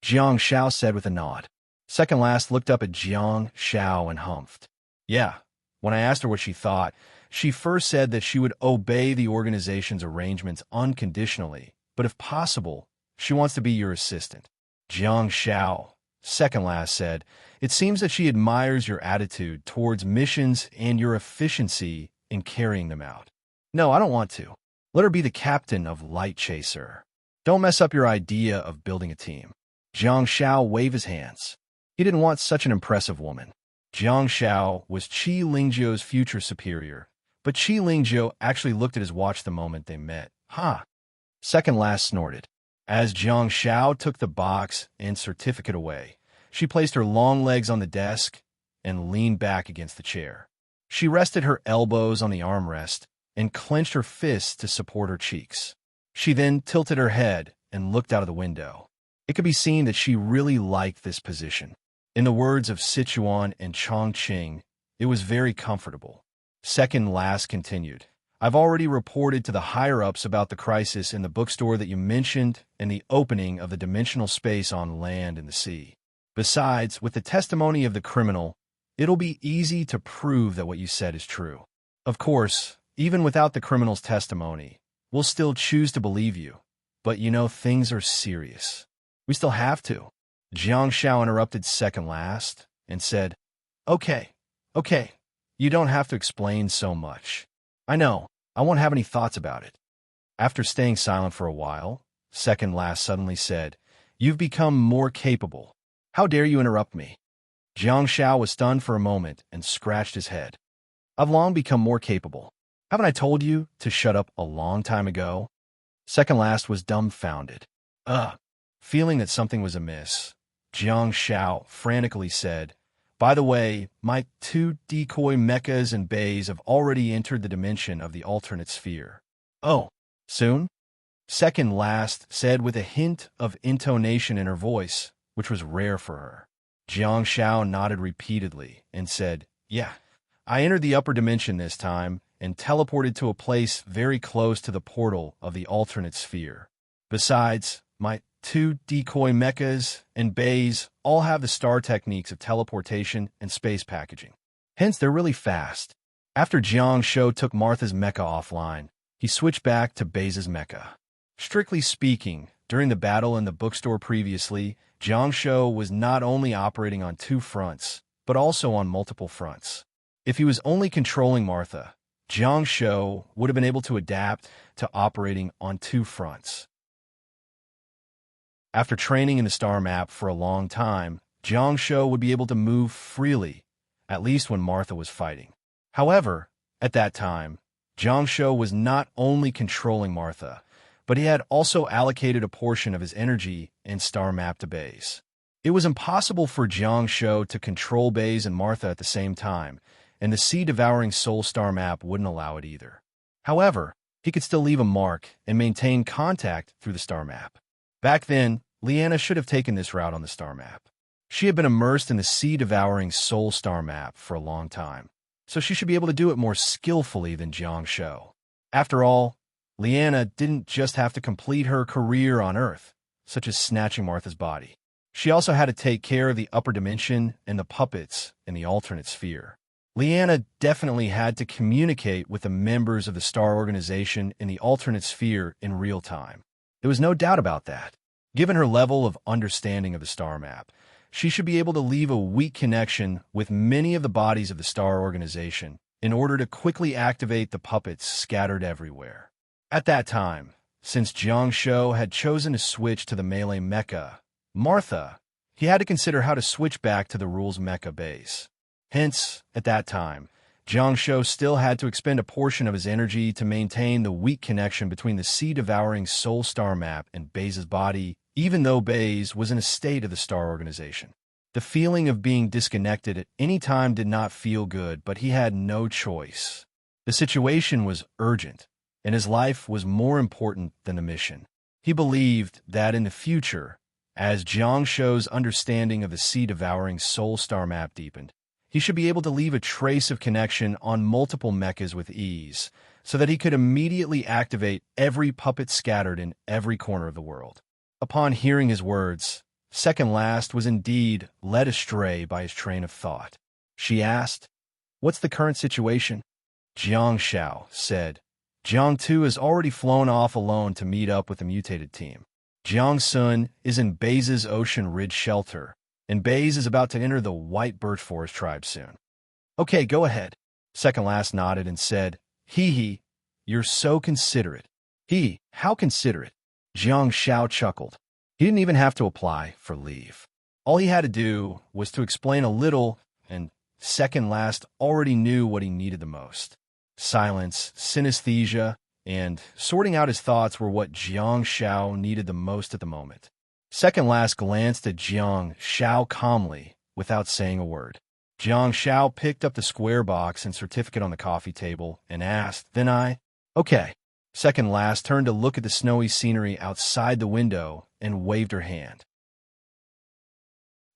Jiang Shao said with a nod. Second last looked up at Jiang Shao and humphed. Yeah. When I asked her what she thought, she first said that she would obey the organization's arrangements unconditionally, but if possible, she wants to be your assistant. Jiang Shao, second last said, it seems that she admires your attitude towards missions and your efficiency in carrying them out. No, I don't want to. Let her be the captain of Light Chaser. Don't mess up your idea of building a team. Jiang Shao waved his hands. He didn't want such an impressive woman. Jiang Shao was Qi Lingjiu's future superior, but Qi Lingjiu actually looked at his watch the moment they met. Ha! Second last snorted. As Jiang Shao took the box and certificate away, she placed her long legs on the desk and leaned back against the chair. She rested her elbows on the armrest and clenched her fists to support her cheeks. She then tilted her head and looked out of the window. It could be seen that she really liked this position. In the words of Sichuan and Chongqing, it was very comfortable. Second last continued. I've already reported to the higher-ups about the crisis in the bookstore that you mentioned and the opening of the dimensional space on land and the sea. Besides, with the testimony of the criminal, it'll be easy to prove that what you said is true. Of course, even without the criminal's testimony, we'll still choose to believe you. But you know, things are serious. We still have to. Jiang Shao interrupted second last and said, Okay, you don't have to explain so much. I know, I won't have any thoughts about it. After staying silent for a while, second last suddenly said, You've become more capable. How dare you interrupt me? Jiang Shao was stunned for a moment and scratched his head. I've long become more capable. Haven't I told you to shut up a long time ago? Second last was dumbfounded. Feeling that something was amiss, Jiang Shao frantically said, By the way, my 2 decoy mechas and bays have already entered the dimension of the alternate sphere. Oh, soon? Second last said with a hint of intonation in her voice, which was rare for her. Jiang Shao nodded repeatedly and said, Yeah, I entered the upper dimension this time and teleported to a place very close to the portal of the alternate sphere. Besides, my 2 decoy mechas and bays all have the star techniques of teleportation and space packaging. Hence, they're really fast. After Jiang Shou took Martha's mecha offline, he switched back to Baze's mecha. Strictly speaking, during the battle in the bookstore previously, Jiang Shou was not only operating on 2 fronts, but also on multiple fronts. If he was only controlling Martha, Jiang Shou would have been able to adapt to operating on 2 fronts. After training in the star map for a long time, Jiang Shou would be able to move freely, at least when Martha was fighting. However, at that time, Jiang Shou was not only controlling Martha, but he had also allocated a portion of his energy and star map to Baze. It was impossible for Jiang Shou to control Baze and Martha at the same time, and the sea-devouring soul star map wouldn't allow it either. However, he could still leave a mark and maintain contact through the star map. Back then, Liana should have taken this route on the star map. She had been immersed in the sea-devouring soul star map for a long time, so she should be able to do it more skillfully than Jiang Shou. After all, Liana didn't just have to complete her career on Earth, such as snatching Martha's body. She also had to take care of the upper dimension and the puppets in the alternate sphere. Liana definitely had to communicate with the members of the Star Organization in the alternate sphere in real time. There was no doubt about that. Given her level of understanding of the star map, she should be able to leave a weak connection with many of the bodies of the Star Organization in order to quickly activate the puppets scattered everywhere. At that time, since Jiang Shou had chosen to switch to the melee mecha, Martha, he had to consider how to switch back to the rules mecha base. Hence, at that time, Jiang Shou still had to expend a portion of his energy to maintain the weak connection between the sea-devouring soul star map and Baze's body, even though Baze was in a state of the Star Organization. The feeling of being disconnected at any time did not feel good, but he had no choice. The situation was urgent, and his life was more important than the mission. He believed that in the future, as Jiang Shou's understanding of the sea-devouring soul star map deepened, he should be able to leave a trace of connection on multiple mechas with ease, so that he could immediately activate every puppet scattered in every corner of the world. Upon hearing his words, Second Last was indeed led astray by his train of thought. She asked, "What's the current situation?" Jiang Shou said, "Jiang Tu has already flown off alone to meet up with the mutated team. Jiang Sun is in Baze's Ocean Ridge shelter, and Baze is about to enter the White Birch Forest tribe soon." "Okay, go ahead." Second Last nodded and said, Hee, you're so considerate." How considerate?" Jiang Shou chuckled. He didn't even have to apply for leave. All he had to do was to explain a little, and Second Last already knew what he needed the most. Silence, synesthesia, and sorting out his thoughts were what Jiang Shou needed the most at the moment. Second Last glanced at Jiang Shou calmly, without saying a word. Jiang Shou picked up the square box and certificate on the coffee table and asked, "Then Okay." Second Last turned to look at the snowy scenery outside the window and waved her hand.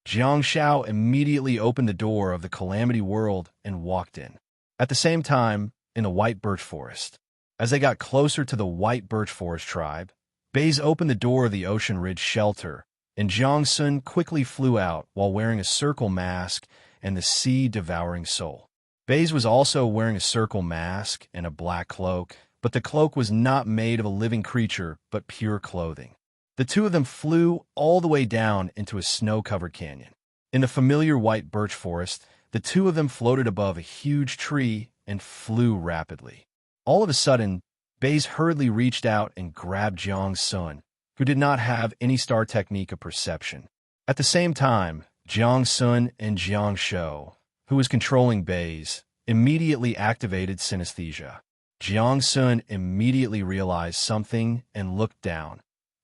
Jiang Shou immediately opened the door of the Calamity World and walked in. At the same time, in the White Birch Forest. As they got closer to the White Birch Forest tribe, Baze opened the door of the Ocean Ridge shelter, and Jiang Sun quickly flew out while wearing a circle mask and the sea-devouring soul. Baze was also wearing a circle mask and a black cloak, but the cloak was not made of a living creature, but pure clothing. The two of them flew all the way down into a snow-covered canyon. In the familiar White Birch Forest, the two of them floated above a huge tree and flew rapidly. All of a sudden, Baze hurriedly reached out and grabbed Jiang Sun, who did not have any star technique of perception. At the same time, Jiang Sun and Jiang Shou, who was controlling Baze, immediately activated synesthesia. Jiang Sun immediately realized something and looked down,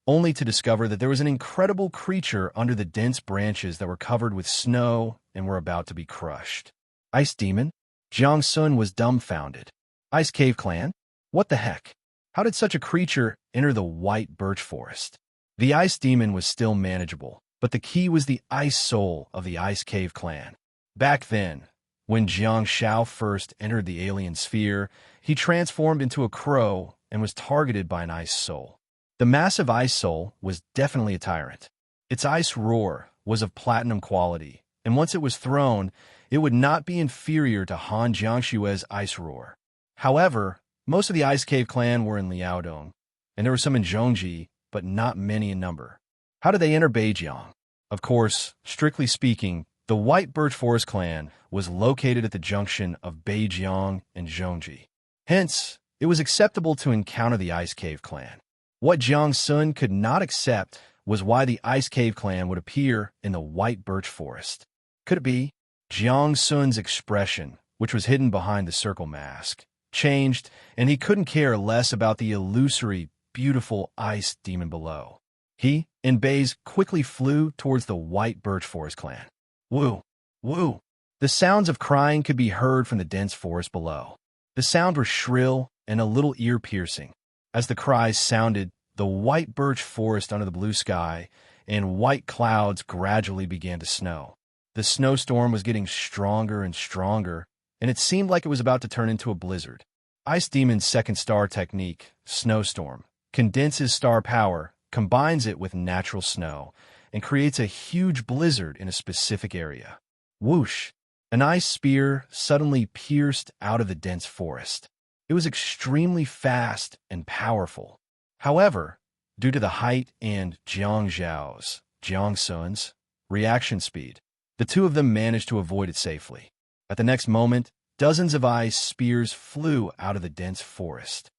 only to discover that there was an incredible creature under the dense branches that were covered with snow and were about to be crushed. Ice Demon? Jiang Sun was dumbfounded. Ice Cave Clan? What the heck? How did such a creature enter the White Birch Forest? The Ice Demon was still manageable, but the key was the Ice Soul of the Ice Cave Clan. Back then, When Jiang Shao first entered the alien sphere, he transformed into a crow and was targeted by an ice soul. The massive ice soul was definitely a tyrant. Its ice roar was of platinum quality, and once it was thrown, it would not be inferior to Han Jiangshue's ice roar. However, most of the Ice Cave clan were in Liaodong, and there were some in Zhongji, but not many in number. How did they enter Beijiang? Of course, strictly speaking, the White Birch Forest clan was located at the junction of Beijiang and Zhongji. Hence, it was acceptable to encounter the Ice Cave clan. What Jiang Sun could not accept was why the Ice Cave clan would appear in the White Birch Forest. Could it be? Jiang Sun's expression, which was hidden behind the circle mask, changed, and he couldn't care less about the illusory, beautiful ice demon below. He and Baze quickly flew towards the White Birch Forest clan. Woo! Woo! The sounds of crying could be heard from the dense forest below. The sounds were shrill and a little ear-piercing. As the cries sounded, the white birch forest under the blue sky and white clouds gradually began to snow. The snowstorm was getting stronger and stronger, and it seemed like it was about to turn into a blizzard. Ice Demon's second star technique, Snowstorm, condenses star power, combines it with natural snow, and creates a huge blizzard in a specific area. Whoosh! An ice spear suddenly pierced out of the dense forest. It was extremely fast and powerful. However, due to the height and Jiang Sun's reaction speed, the two of them managed to avoid it safely. At the next moment, dozens of ice spears flew out of the dense forest.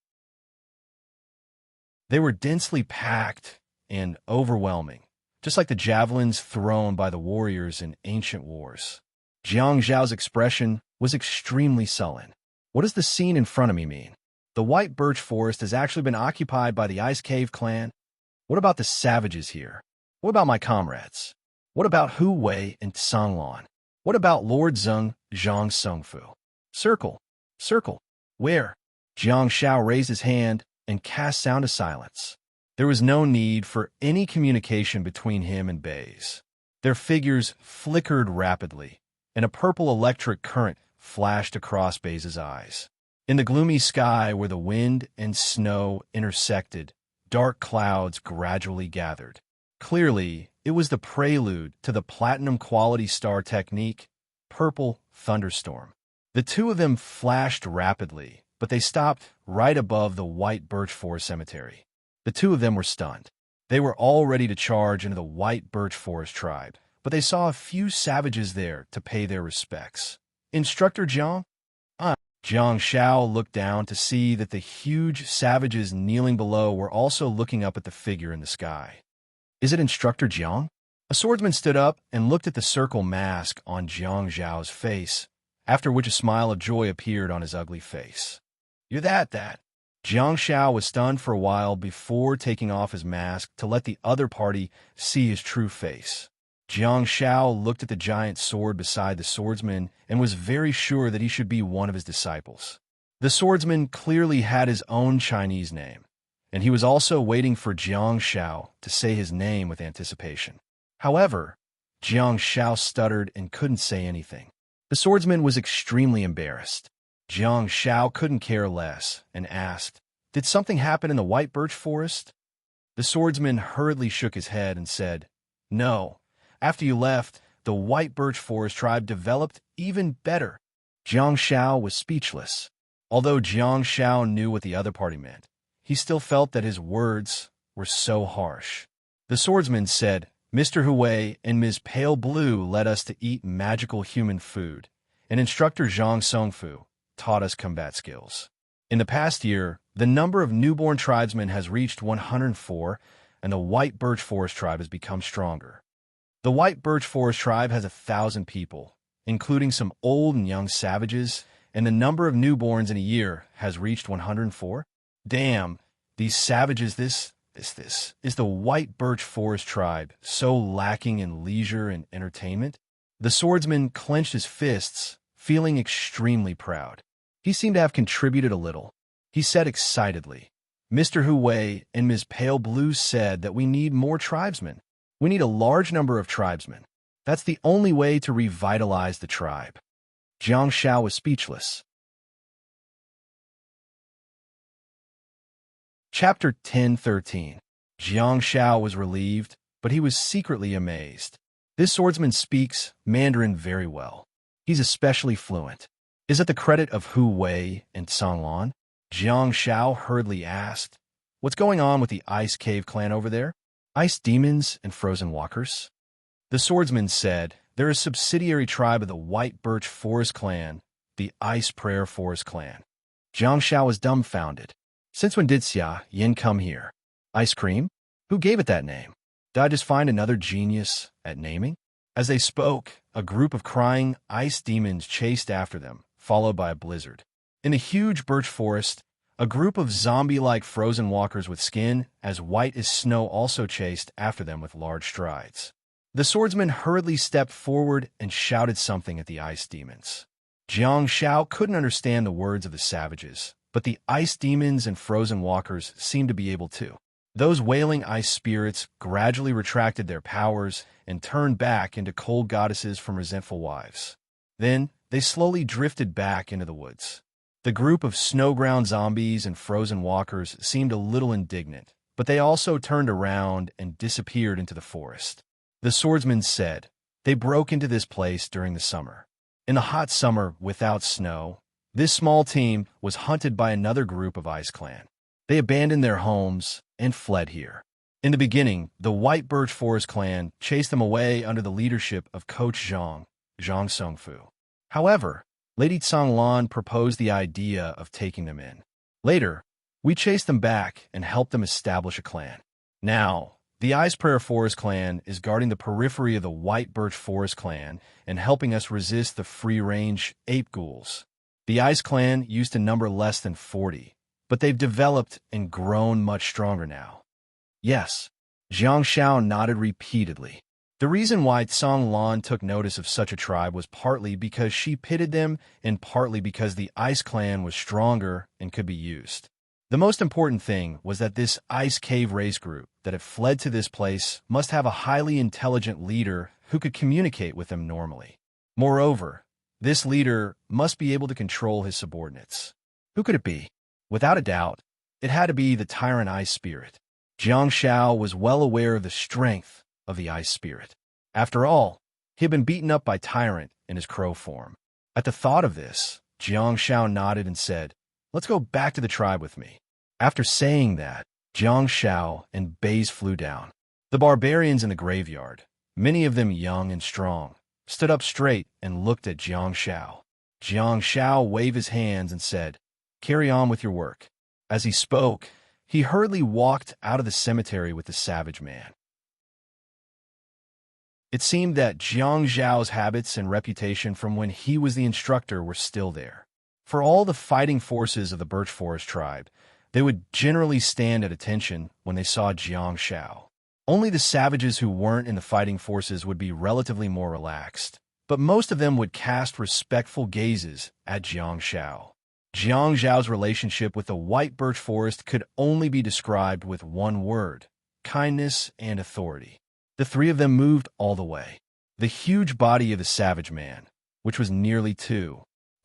They were densely packed and overwhelming, just like the javelins thrown by the warriors in ancient wars. Jiang Zhao's expression was extremely sullen. What does the scene in front of me mean? The White Birch Forest has actually been occupied by the Ice Cave clan? What about the savages here? What about my comrades? What about Hu Wei and Songlan? What about Lord Zheng Zhang Songfu? Circle. Circle. Where? Jiang Shao raised his hand and cast sound of silence. There was no need for any communication between him and Baze. Their figures flickered rapidly, and a purple electric current flashed across Baze's eyes. In the gloomy sky where the wind and snow intersected, dark clouds gradually gathered. Clearly, it was the prelude to the platinum quality star technique, Purple Thunderstorm. The two of them flashed rapidly, but they stopped right above the White Birch Forest cemetery. The two of them were stunned. They were all ready to charge into the White Birch Forest tribe, but they saw a few savages there to pay their respects. Instructor Jiang? Jiang Shao looked down to see that the huge savages kneeling below were also looking up at the figure in the sky. Is it Instructor Jiang? A swordsman stood up and looked at the circle mask on Jiang Zhao's face, after which a smile of joy appeared on his ugly face. You're that. Jiang Shao was stunned for a while before taking off his mask to let the other party see his true face. Jiang Shao looked at the giant sword beside the swordsman and was very sure that he should be one of his disciples. The swordsman clearly had his own Chinese name, and he was also waiting for Jiang Shao to say his name with anticipation. However, Jiang Shao stuttered and couldn't say anything. The swordsman was extremely embarrassed. Jiang Shao couldn't care less and asked, "Did something happen in the White Birch Forest?" The swordsman hurriedly shook his head and said, "No. After you left, the White Birch Forest tribe developed even better." Jiang Shao was speechless. Although Jiang Shao knew what the other party meant, he still felt that his words were so harsh. The swordsman said, "Mr. Huwei and Ms. Pale Blue led us to eat magical human food, and Instructor Zhang Songfu taught us combat skills. In the past year, the number of newborn tribesmen has reached 104, and the White Birch Forest tribe has become stronger. The White Birch Forest tribe has 1,000 people, including some old and young savages, and the number of newborns in a year has reached 104. Damn, these savages, this is the White Birch Forest tribe so lacking in leisure and entertainment?" The swordsman clenched his fists, feeling extremely proud. He seemed to have contributed a little. He said excitedly, "Mr. Huwei and Ms. Pale Blue said that we need more tribesmen. We need a large number of tribesmen. That's the only way to revitalize the tribe." Jiang Shao was speechless. Chapter 10:13. Jiang Shao was relieved, but he was secretly amazed. This swordsman speaks Mandarin very well. He's especially fluent. Is it the credit of Hu Wei and Song Lan? Jiang Shao hurriedly asked. What's going on with the Ice Cave clan over there? Ice demons and frozen walkers? The swordsman said, there is a subsidiary tribe of the White Birch Forest clan, the Ice Prayer Forest clan. Jiang Shao was dumbfounded. Since when did Xia Yin come here? Ice cream? Who gave it that name? Did I just find another genius at naming? As they spoke, a group of crying ice demons chased after them, followed by a blizzard. In a huge birch forest, a group of zombie-like frozen walkers with skin as white as snow also chased after them with large strides. The swordsman hurriedly stepped forward and shouted something at the ice demons. Jiang Shao couldn't understand the words of the savages, but the ice demons and frozen walkers seemed to be able to. Those wailing ice spirits gradually retracted their powers and turned back into cold goddesses from resentful wives. Then, they slowly drifted back into the woods. The group of snow-ground zombies and frozen walkers seemed a little indignant, but they also turned around and disappeared into the forest. The swordsman said, they broke into this place during the summer. In the hot summer without snow, this small team was hunted by another group of Ice Clan. They abandoned their homes and fled here. In the beginning, the White Birch Forest clan chased them away under the leadership of Coach Zhang Songfu. However, Lady Canglan proposed the idea of taking them in. Later, we chased them back and helped them establish a clan. Now, the Ice Prayer Forest clan is guarding the periphery of the White Birch Forest clan and helping us resist the free-range ape ghouls. The Ice clan used to number less than 40, but they've developed and grown much stronger now. Yes, Jiang Shao nodded repeatedly. The reason why Song Lan took notice of such a tribe was partly because she pitted them and partly because the Ice Clan was stronger and could be used. The most important thing was that this Ice Cave race group that had fled to this place must have a highly intelligent leader who could communicate with them normally. Moreover, this leader must be able to control his subordinates. Who could it be? Without a doubt, it had to be the Tyrant Ice Spirit. Jiang Shao was well aware of the strength of the Ice Spirit. After all, he had been beaten up by Tyrant in his crow form. At the thought of this, Jiang Shao nodded and said, let's go back to the tribe with me. After saying that, Jiang Shao and Baze flew down. The barbarians in the graveyard, many of them young and strong, stood up straight and looked at Jiang Shao. Jiang Shao waved his hands and said, carry on with your work. As he spoke, he hurriedly walked out of the cemetery with the savage man. It seemed that Jiang Zhao's habits and reputation from when he was the instructor were still there. For all the fighting forces of the Birch Forest tribe, they would generally stand at attention when they saw Jiang Shao. Only the savages who weren't in the fighting forces would be relatively more relaxed, but most of them would cast respectful gazes at Jiang Shao. Jiang Zhao's relationship with the White Birch Forest could only be described with one word: kindness and authority. The three of them moved all the way. The huge body of the savage man, which was nearly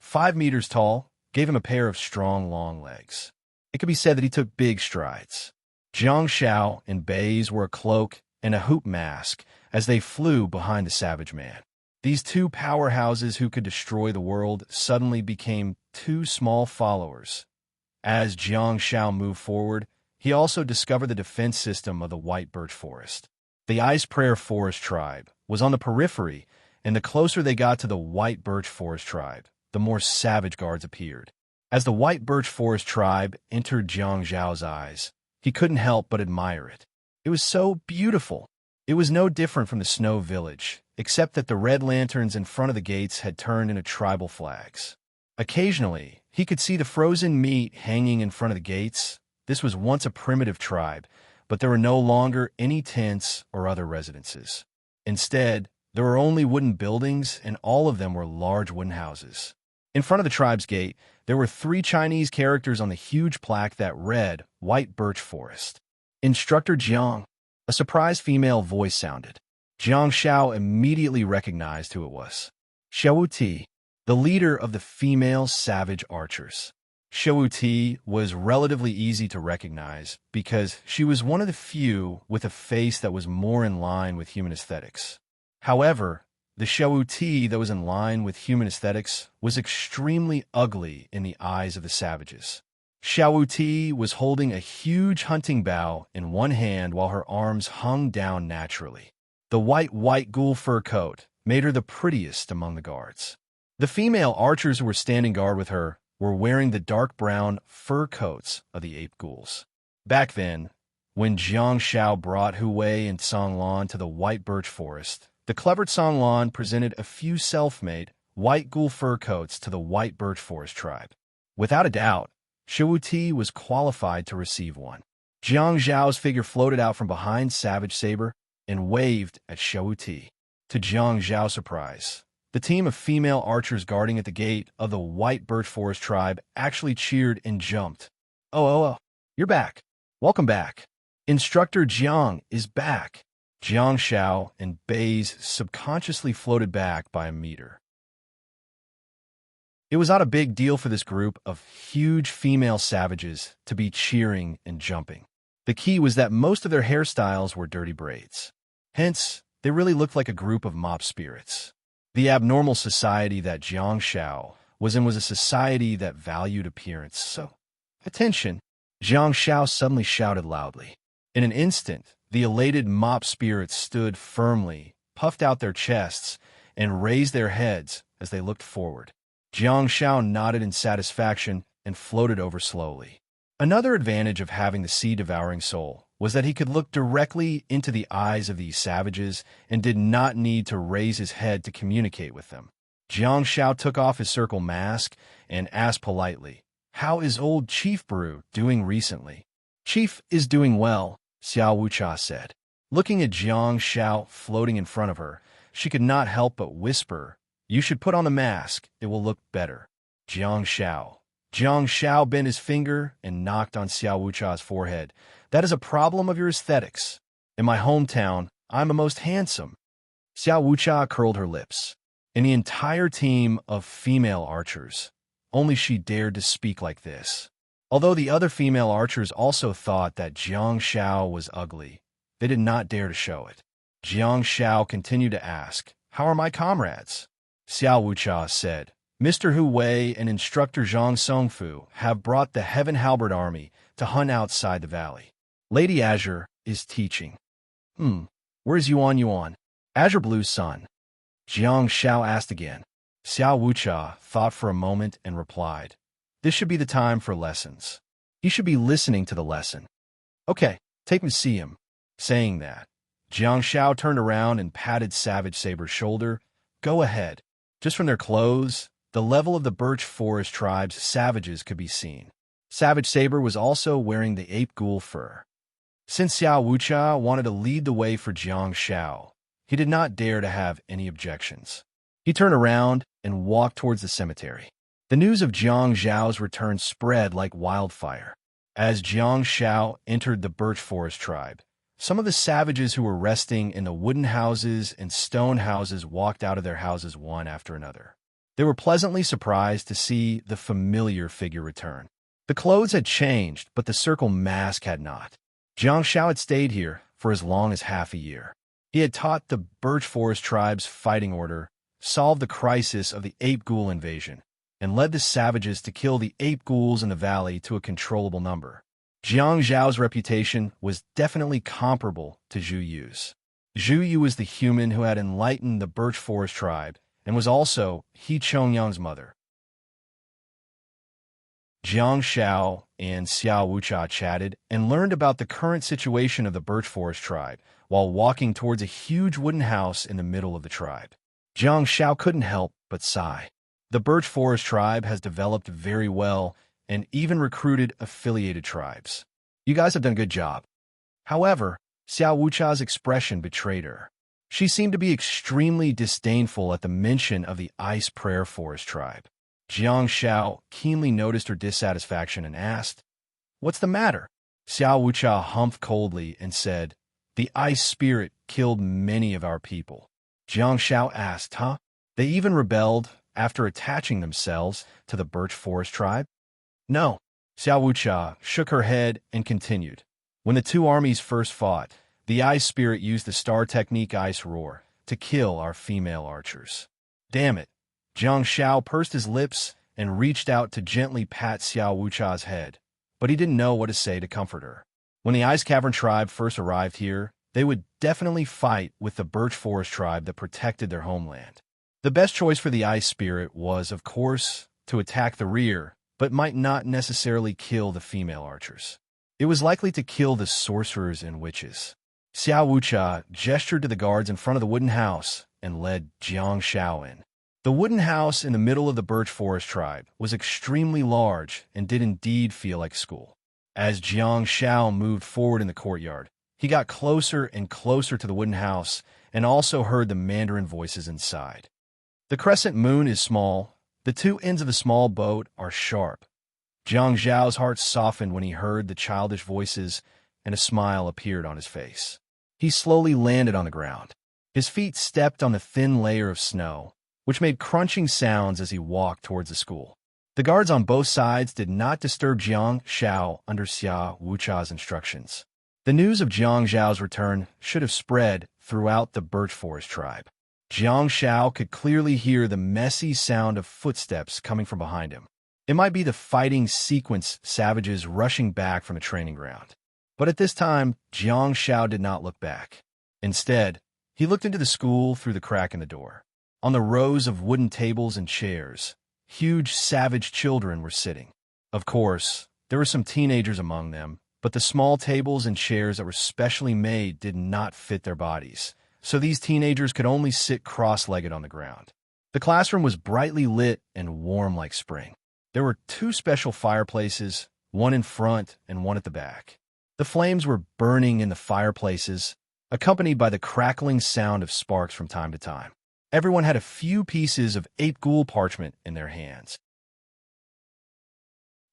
5 meters tall, gave him a pair of strong, long legs. It could be said that he took big strides. Jiang Shao and Baze wore a cloak and a hoop mask as they flew behind the savage man. These two powerhouses who could destroy the world suddenly became two small followers. As Jiang Shao moved forward, he also discovered the defense system of the White Birch Forest. The Ice Prayer Forest tribe was on the periphery, and the closer they got to the White Birch Forest tribe, the more savage guards appeared. As the White Birch Forest tribe entered Jiang Zhao's eyes, he couldn't help but admire it. It was so beautiful. It was no different from the Snow Village, except that the red lanterns in front of the gates had turned into tribal flags. Occasionally, he could see the frozen meat hanging in front of the gates. This was once a primitive tribe, but there were no longer any tents or other residences. Instead, there were only wooden buildings, and all of them were large wooden houses. In front of the tribe's gate, there were 3 Chinese characters on the huge plaque that read, White Birch Forest. Instructor Jiang. A surprised female voice sounded. Jiang Shao immediately recognized who it was. Xiao Ti. The the leader of the female savage archers. Xiaowu was relatively easy to recognize because she was one of the few with a face that was more in line with human aesthetics. However, the Xiaowu that was in line with human aesthetics was extremely ugly in the eyes of the savages. Xiaowu was holding a huge hunting bow in one hand while her arms hung down naturally. The white ghoul fur coat made her the prettiest among the guards. The female archers who were standing guard with her were wearing the dark brown fur coats of the ape ghouls. Back then, when Jiang Xiao brought Hu Wei and Song Lan to the white birch forest, the clever Song Lan presented a few self-made white ghoul fur coats to the white birch forest tribe. Without a doubt, Xiaowu was qualified to receive one. Jiang Zhao's figure floated out from behind Savage Saber and waved at Xiaowu. To Jiang Zhao's surprise, the team of female archers guarding at the gate of the white birch forest tribe actually cheered and jumped. Oh, you're back. Welcome back. Instructor Jiang is back. Jiang Xiao and Bei's subconsciously floated back by a meter. It was not a big deal for this group of huge female savages to be cheering and jumping. The key was that most of their hairstyles were dirty braids. Hence, they really looked like a group of mob spirits. The abnormal society that Jiang Xiao was in was a society that valued appearance. So, attention! Jiang Xiao suddenly shouted loudly. In an instant, the elated mop spirits stood firmly, puffed out their chests, and raised their heads as they looked forward. Jiang Xiao nodded in satisfaction and floated over slowly. Another advantage of having the sea-devouring soul was that he could look directly into the eyes of these savages and did not need to raise his head to communicate with them. Jiang Xiao took off his circle mask and asked politely, "How is old Chief Brew doing recently?" "Chief is doing well," Xiao Wucha said. Looking at Jiang Xiao floating in front of her, she could not help but whisper, "You should put on the mask. It will look better." Jiang Xiao bent his finger and knocked on Xiao Wucha's forehead. "That is a problem of your aesthetics. In my hometown, I'm the most handsome." Xiao Wucha curled her lips. In the entire team of female archers, only she dared to speak like this. Although the other female archers also thought that Jiang Xiao was ugly, they did not dare to show it. Jiang Xiao continued to ask, "How are my comrades?" Xiao Wucha said, "Mr. Hu Wei and Instructor Zhang Songfu have brought the Heaven Halberd Army to hunt outside the valley. Lady Azure is teaching." Where's Yuan? Azure Blue's son. Jiang Xiao asked again. Xiao Wucha thought for a moment and replied, "This should be the time for lessons. He should be listening to the lesson." "Okay, take me to see him." Saying that, Jiang Xiao turned around and patted Savage Saber's shoulder. "Go ahead." Just from their clothes, the level of the birch forest tribe's savages could be seen. Savage Saber was also wearing the ape ghoul fur. Since Xiao Wucha wanted to lead the way for Jiang Xiao, he did not dare to have any objections. He turned around and walked towards the cemetery. The news of Jiang Zhao's return spread like wildfire. As Jiang Xiao entered the birch forest tribe, some of the savages who were resting in the wooden houses and stone houses walked out of their houses one after another. They were pleasantly surprised to see the familiar figure return. The clothes had changed, but the circle mask had not. Jiang Xiao had stayed here for as long as half a year. He had taught the birch forest tribe's fighting order, solved the crisis of the ape ghoul invasion, and led the savages to kill the ape ghouls in the valley to a controllable number. Jiang Zhao's reputation was definitely comparable to Zhu Yu's. Zhu Yu was the human who had enlightened the birch forest tribe and was also He Chongyang's mother. Jiang Xiao and Xiao Wucha chatted and learned about the current situation of the birch forest tribe while walking towards a huge wooden house in the middle of the tribe. Jiang Xiao couldn't help but sigh. The birch forest tribe has developed very well and even recruited affiliated tribes. You guys have done a good job. However, Xiao Wucha's expression betrayed her. She seemed to be extremely disdainful at the mention of the Ice Prayer Forest tribe. Jiang Xiao keenly noticed her dissatisfaction and asked, "What's the matter?" Xiao Wucha humphed coldly and said, "The ice spirit killed many of our people." Jiang Xiao asked, "Huh? They even rebelled after attaching themselves to the birch forest tribe? No. Xiao Wucha shook her head and continued. When the two armies first fought, the ice spirit used the star technique Ice Roar to kill our female archers. Damn it. Jiang Xiao pursed his lips and reached out to gently pat Xiao Wucha's head, but he didn't know what to say to comfort her. When the Ice Cavern tribe first arrived here, they would definitely fight with the birch forest tribe that protected their homeland. The best choice for the ice spirit was, of course, to attack the rear, but might not necessarily kill the female archers. It was likely to kill the sorcerers and witches. Xiao Wucha gestured to the guards in front of the wooden house and led Jiang Xiao in. The wooden house in the middle of the birch forest tribe was extremely large and did indeed feel like school. As Jiang Xiao moved forward in the courtyard, he got closer and closer to the wooden house and also heard the Mandarin voices inside. The crescent moon is small. The two ends of the small boat are sharp. Jiang Xiao's heart softened when he heard the childish voices, and a smile appeared on his face. He slowly landed on the ground. His feet stepped on the thin layer of snow, which made crunching sounds as he walked towards the school. The guards on both sides did not disturb Jiang Xiao under Xiao Wucha's instructions. The news of Jiang Xiao's return should have spread throughout the birch forest tribe. Jiang Xiao could clearly hear the messy sound of footsteps coming from behind him. It might be the fighting sequence savages rushing back from the training ground. But at this time, Jiang Xiao did not look back. Instead, he looked into the school through the crack in the door. On the rows of wooden tables and chairs, huge savage children were sitting. Of course, there were some teenagers among them, but the small tables and chairs that were specially made did not fit their bodies, so these teenagers could only sit cross-legged on the ground. The classroom was brightly lit and warm like spring. There were two special fireplaces, one in front and one at the back. The flames were burning in the fireplaces, accompanied by the crackling sound of sparks from time to time. Everyone had a few pieces of ape ghoul parchment in their hands.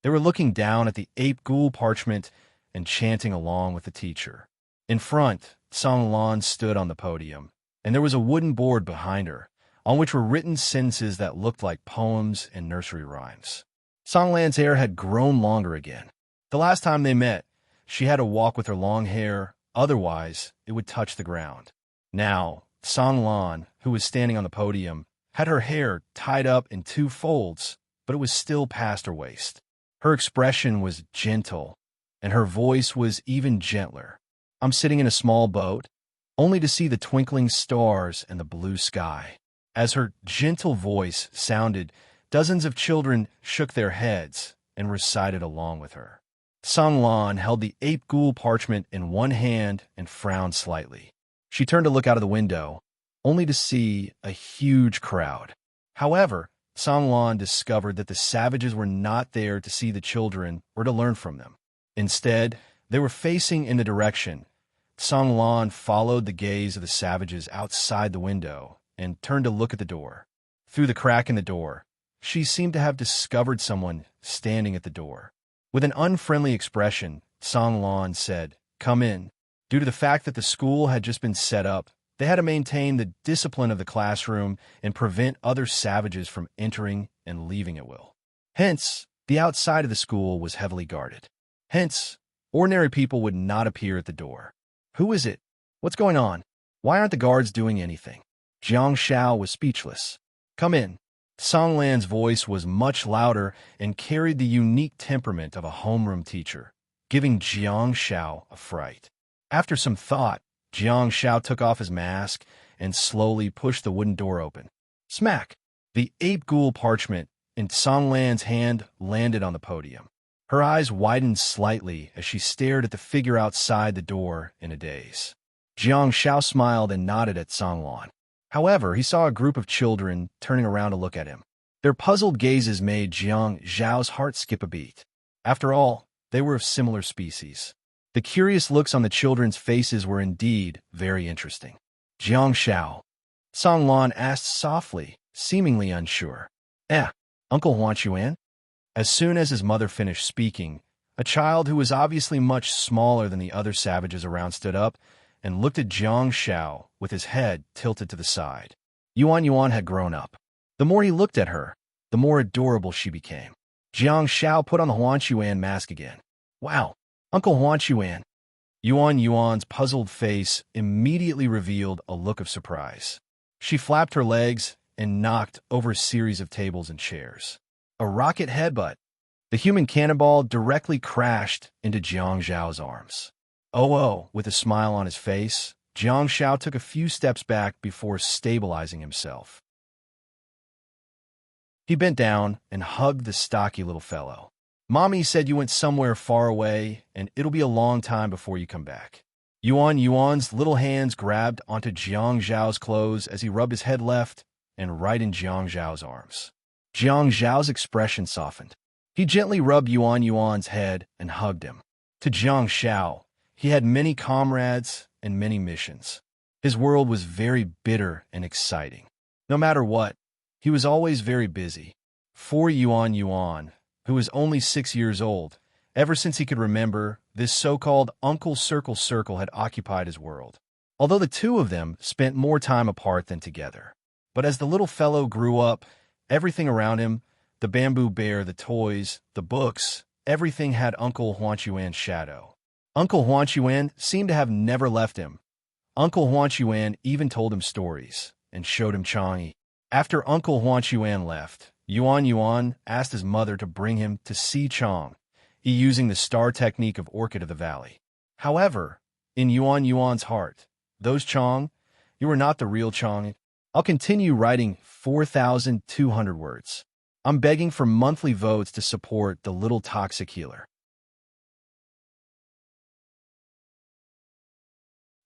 They were looking down at the ape ghoul parchment and chanting along with the teacher. In front, Song Lan stood on the podium, and there was a wooden board behind her, on which were written sentences that looked like poems and nursery rhymes. Song Lan's hair had grown longer again. The last time they met, she had to walk with her long hair, otherwise it would touch the ground. Now, Song Lan, who was standing on the podium, had her hair tied up in two folds, but it was still past her waist. Her expression was gentle, and her voice was even gentler. I'm sitting in a small boat, only to see the twinkling stars and the blue sky. As her gentle voice sounded, dozens of children shook their heads and recited along with her. Song Lan held the ape ghoul parchment in one hand and frowned slightly. She turned to look out of the window, only to see a huge crowd. However, Song Lan discovered that the savages were not there to see the children or to learn from them. Instead, they were facing in the direction. Song Lan followed the gaze of the savages outside the window and turned to look at the door. Through the crack in the door, she seemed to have discovered someone standing at the door. With an unfriendly expression, Song Lan said, "Come in." Due to the fact that the school had just been set up, they had to maintain the discipline of the classroom and prevent other savages from entering and leaving at will. Hence, the outside of the school was heavily guarded. Hence, ordinary people would not appear at the door. Who is it? What's going on? Why aren't the guards doing anything? Jiang Xiao was speechless. Come in. Song Lan's voice was much louder and carried the unique temperament of a homeroom teacher, giving Jiang Xiao a fright. After some thought, Jiang Xiao took off his mask and slowly pushed the wooden door open. Smack! The ape ghoul parchment in Song Lan's hand landed on the podium. Her eyes widened slightly as she stared at the figure outside the door in a daze. Jiang Xiao smiled and nodded at Song Lan. However, he saw a group of children turning around to look at him. Their puzzled gazes made Jiang Xiao's heart skip a beat. After all, they were of similar species. The curious looks on the children's faces were indeed very interesting. Jiang Xiao. Song Lan asked softly, seemingly unsure. Uncle wants you in? As soon as his mother finished speaking, a child who was obviously much smaller than the other savages around stood up and looked at Jiang Xiao with his head tilted to the side. Yuan Yuan had grown up. The more he looked at her, the more adorable she became. Jiang Xiao put on the Huan mask again. Wow, Uncle Huan. Yuan's puzzled face immediately revealed a look of surprise. She flapped her legs and knocked over a series of tables and chairs. A rocket headbutt. The human cannonball directly crashed into Jiang Xiao's arms. Oh, with a smile on his face, Jiang Xiao took a few steps back before stabilizing himself. He bent down and hugged the stocky little fellow. Mommy said you went somewhere far away, and it'll be a long time before you come back. Yuan's little hands grabbed onto Jiang Zhao's clothes as he rubbed his head left and right in Jiang Zhao's arms. Jiang Zhao's expression softened. He gently rubbed Yuan's head and hugged him. To Jiang Xiao, he had many comrades and many missions. His world was very bitter and exciting. No matter what, he was always very busy. For Yuan, who was only 6 years old, ever since he could remember, this so-called Uncle Circle had occupied his world. Although the two of them spent more time apart than together. But as the little fellow grew up, everything around him, the bamboo bear, the toys, the books, everything had Uncle Huan's shadow. Uncle Huan seemed to have never left him. Uncle Huan even told him stories and showed him Chang'e. After Uncle Huan left, Yuan asked his mother to bring him to see Chang, using the star technique of Orchid of the Valley. However, in Yuan's heart, those Chang, you are not the real Chang. I'll continue writing 4,200 words. I'm begging for monthly votes to support the little toxic healer.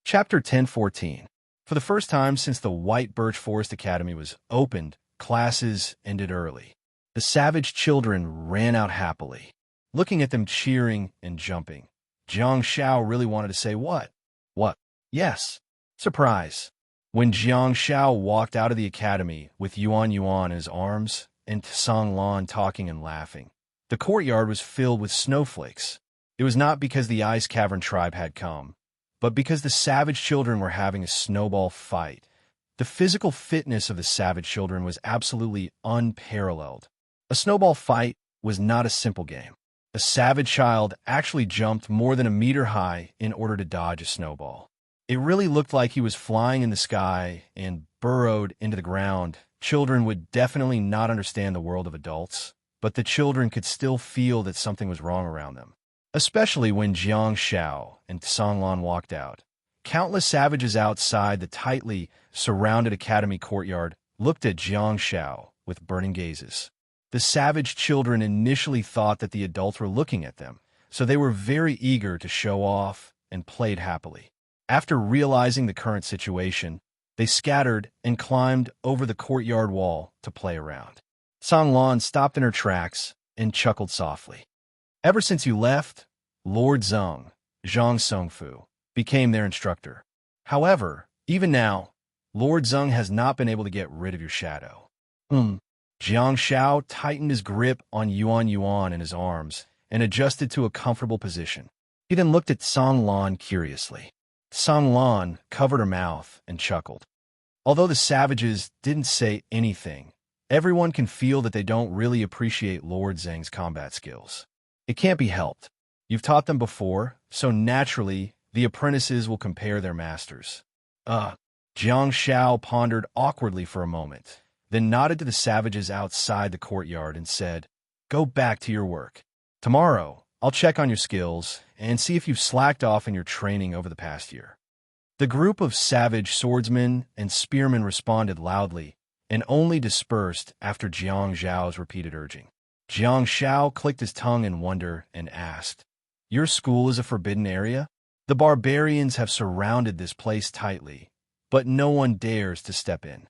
Chapter 10:14. For the first time since the White Birch Forest Academy was opened, classes ended early. The savage children ran out happily. Looking at them cheering and jumping, Jiang Xiao really wanted to say what? What? Yes. Surprise. When Jiang Xiao walked out of the academy with Yuan in his arms and Songlan talking and laughing, the courtyard was filled with snowflakes. It was not because the Ice Cavern tribe had come, but because the savage children were having a snowball fight. The physical fitness of the savage children was absolutely unparalleled. A snowball fight was not a simple game. A savage child actually jumped more than a meter high in order to dodge a snowball. It really looked like he was flying in the sky and burrowed into the ground. Children would definitely not understand the world of adults, but the children could still feel that something was wrong around them. Especially when Jiang Xiao and Songlan walked out. Countless savages outside the tightly surrounded academy courtyard looked at Jiang Xiao with burning gazes. The savage children initially thought that the adults were looking at them, so they were very eager to show off and played happily. After realizing the current situation, they scattered and climbed over the courtyard wall to play around. Songlan stopped in her tracks and chuckled softly. Ever since you left, Lord Zhang Songfu, became their instructor. However, even now, Lord Zhang has not been able to get rid of your shadow. Jiang Xiao tightened his grip on Yuan in his arms and adjusted to a comfortable position. He then looked at Songlan curiously. Songlan covered her mouth and chuckled. Although the savages didn't say anything, everyone can feel that they don't really appreciate Lord Zhang's combat skills. It can't be helped. You've taught them before, so naturally, the apprentices will compare their masters. Jiang Xiao pondered awkwardly for a moment, then nodded to the savages outside the courtyard and said, "Go back to your work. Tomorrow, I'll check on your skills and see if you've slacked off in your training over the past year." The group of savage swordsmen and spearmen responded loudly and only dispersed after Jiang Zhao's repeated urging. Jiang Xiao clicked his tongue in wonder and asked, "Your school is a forbidden area? The barbarians have surrounded this place tightly, but no one dares to step in.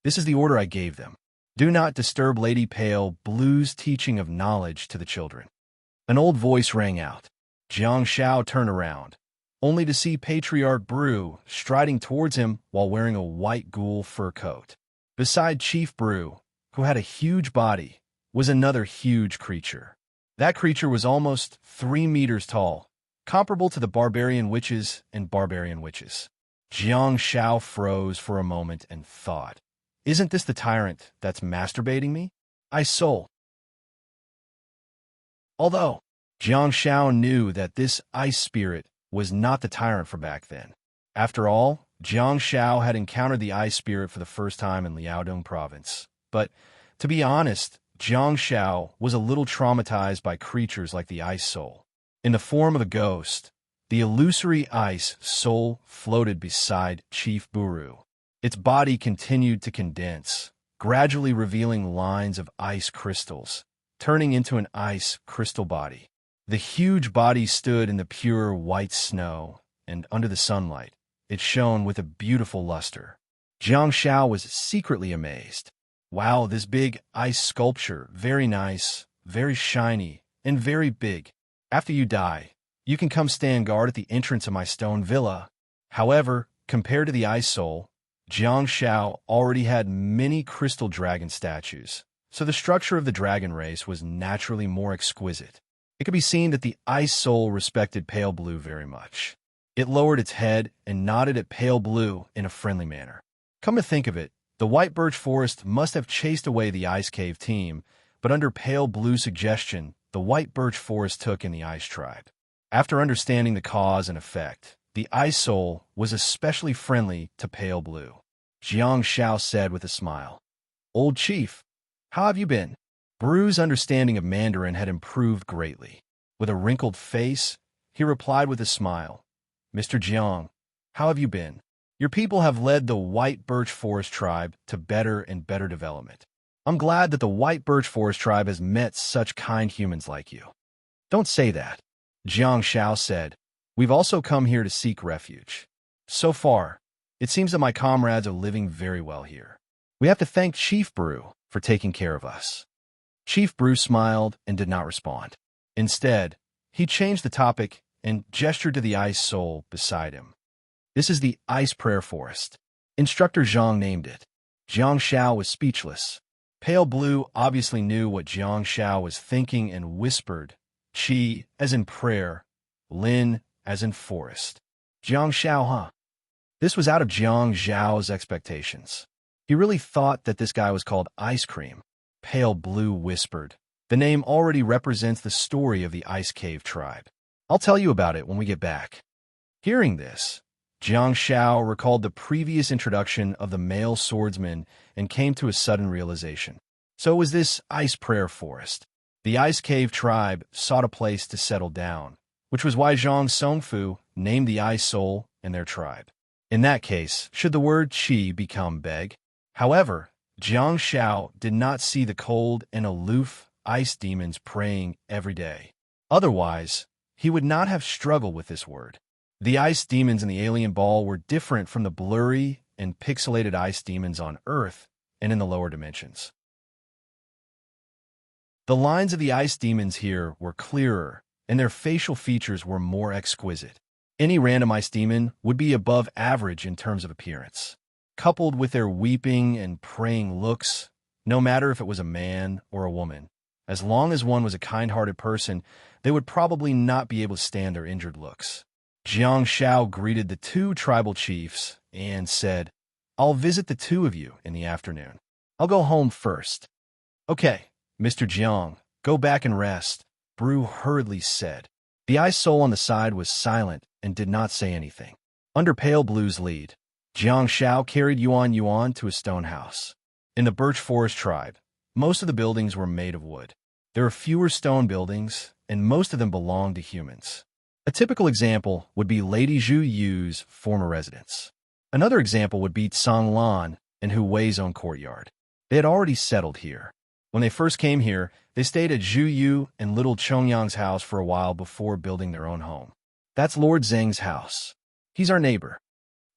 This is the order I gave them. Do not disturb Lady Pale Blue's teaching of knowledge to the children." An old voice rang out. Jiang Xiao turned around, only to see Patriarch Brew striding towards him while wearing a white ghoul fur coat. Beside Chief Brew, who had a huge body, was another huge creature. That creature was almost 3 meters tall, comparable to the barbarian witches and barbarian witches. Jiang Xiao froze for a moment and thought. Isn't this the tyrant that's masturbating me? Ice Soul. Although Jiang Shao knew that this ice spirit was not the tyrant for back then. After all, Jiang Shao had encountered the ice spirit for the first time in Liaodong province. But, to be honest, Jiang Shao was a little traumatized by creatures like the Ice Soul. In the form of a ghost, the illusory Ice Soul floated beside Chief Buru. Its body continued to condense, gradually revealing lines of ice crystals, turning into an ice crystal body. The huge body stood in the pure white snow, and under the sunlight, it shone with a beautiful luster. Jiang Shao was secretly amazed. Wow, this big ice sculpture, very nice, very shiny, and very big. After you die, you can come stand guard at the entrance of my stone villa. However, compared to the Ice Soul, Jiang Shao already had many crystal dragon statues, so the structure of the dragon race was naturally more exquisite. It could be seen that the Ice Soul respected Pale Blue very much. It lowered its head and nodded at Pale Blue in a friendly manner. Come to think of it, the White Birch Forest must have chased away the Ice Cave team, but under Pale Blue's suggestion, the White Birch Forest took in the Ice Tribe. After understanding the cause and effect, the Ice Soul was especially friendly to Pale Blue. Jiang Shao said with a smile, "Old Chief, how have you been?" Bru's understanding of Mandarin had improved greatly. With a wrinkled face, he replied with a smile, "Mr. Jiang, how have you been? Your people have led the White Birch Forest Tribe to better and better development. I'm glad that the White Birch Forest Tribe has met such kind humans like you." "Don't say that," Jiang Shao said. "We've also come here to seek refuge. So far, it seems that my comrades are living very well here. We have to thank Chief Bru for taking care of us." Chief Bru smiled and did not respond. Instead, he changed the topic and gestured to the Ice Soul beside him. "This is the Ice Prayer Forest. Instructor Zhang named it." Jiang Shao was speechless. Pale Blue obviously knew what Jiang Shao was thinking and whispered, "Qi as in prayer, Lin as in forest." Jiang Shao, huh? This was out of Jiang Zhao's expectations. He really thought that this guy was called Ice Cream. Pale Blue whispered, "The name already represents the story of the Ice Cave tribe. I'll tell you about it when we get back." Hearing this, Jiang Shao recalled the previous introduction of the male swordsman and came to a sudden realization. So it was this Ice Prayer Forest. The Ice Cave tribe sought a place to settle down, which was why Zhang Songfu named the Ice Soul in their tribe. In that case, should the word Qi become beg? However, Jiang Shao did not see the cold and aloof ice demons praying every day. Otherwise, he would not have struggled with this word. The ice demons in the alien ball were different from the blurry and pixelated ice demons on Earth and in the lower dimensions. The lines of the ice demons here were clearer, and their facial features were more exquisite. Any random ice demon would be above average in terms of appearance. Coupled with their weeping and praying looks, no matter if it was a man or a woman, as long as one was a kind-hearted person, they would probably not be able to stand their injured looks. Jiang Shao greeted the two tribal chiefs and said, "I'll visit the two of you in the afternoon. I'll go home first." "Okay, Mr. Jiang, go back and rest," Bru hurriedly said. The Ice Soul on the side was silent and did not say anything. Under Pale Blue's lead, Jiang Shao carried Yuan Yuan to a stone house. In the Birch Forest tribe, most of the buildings were made of wood. There are fewer stone buildings, and most of them belong to humans. A typical example would be Lady Zhu Yu's former residence. Another example would be Tsang Lan and Hu Wei's own courtyard. They had already settled here. When they first came here, they stayed at Zhu Yu and little Chongyang's house for a while before building their own home. "That's Lord Zheng's house. He's our neighbor,"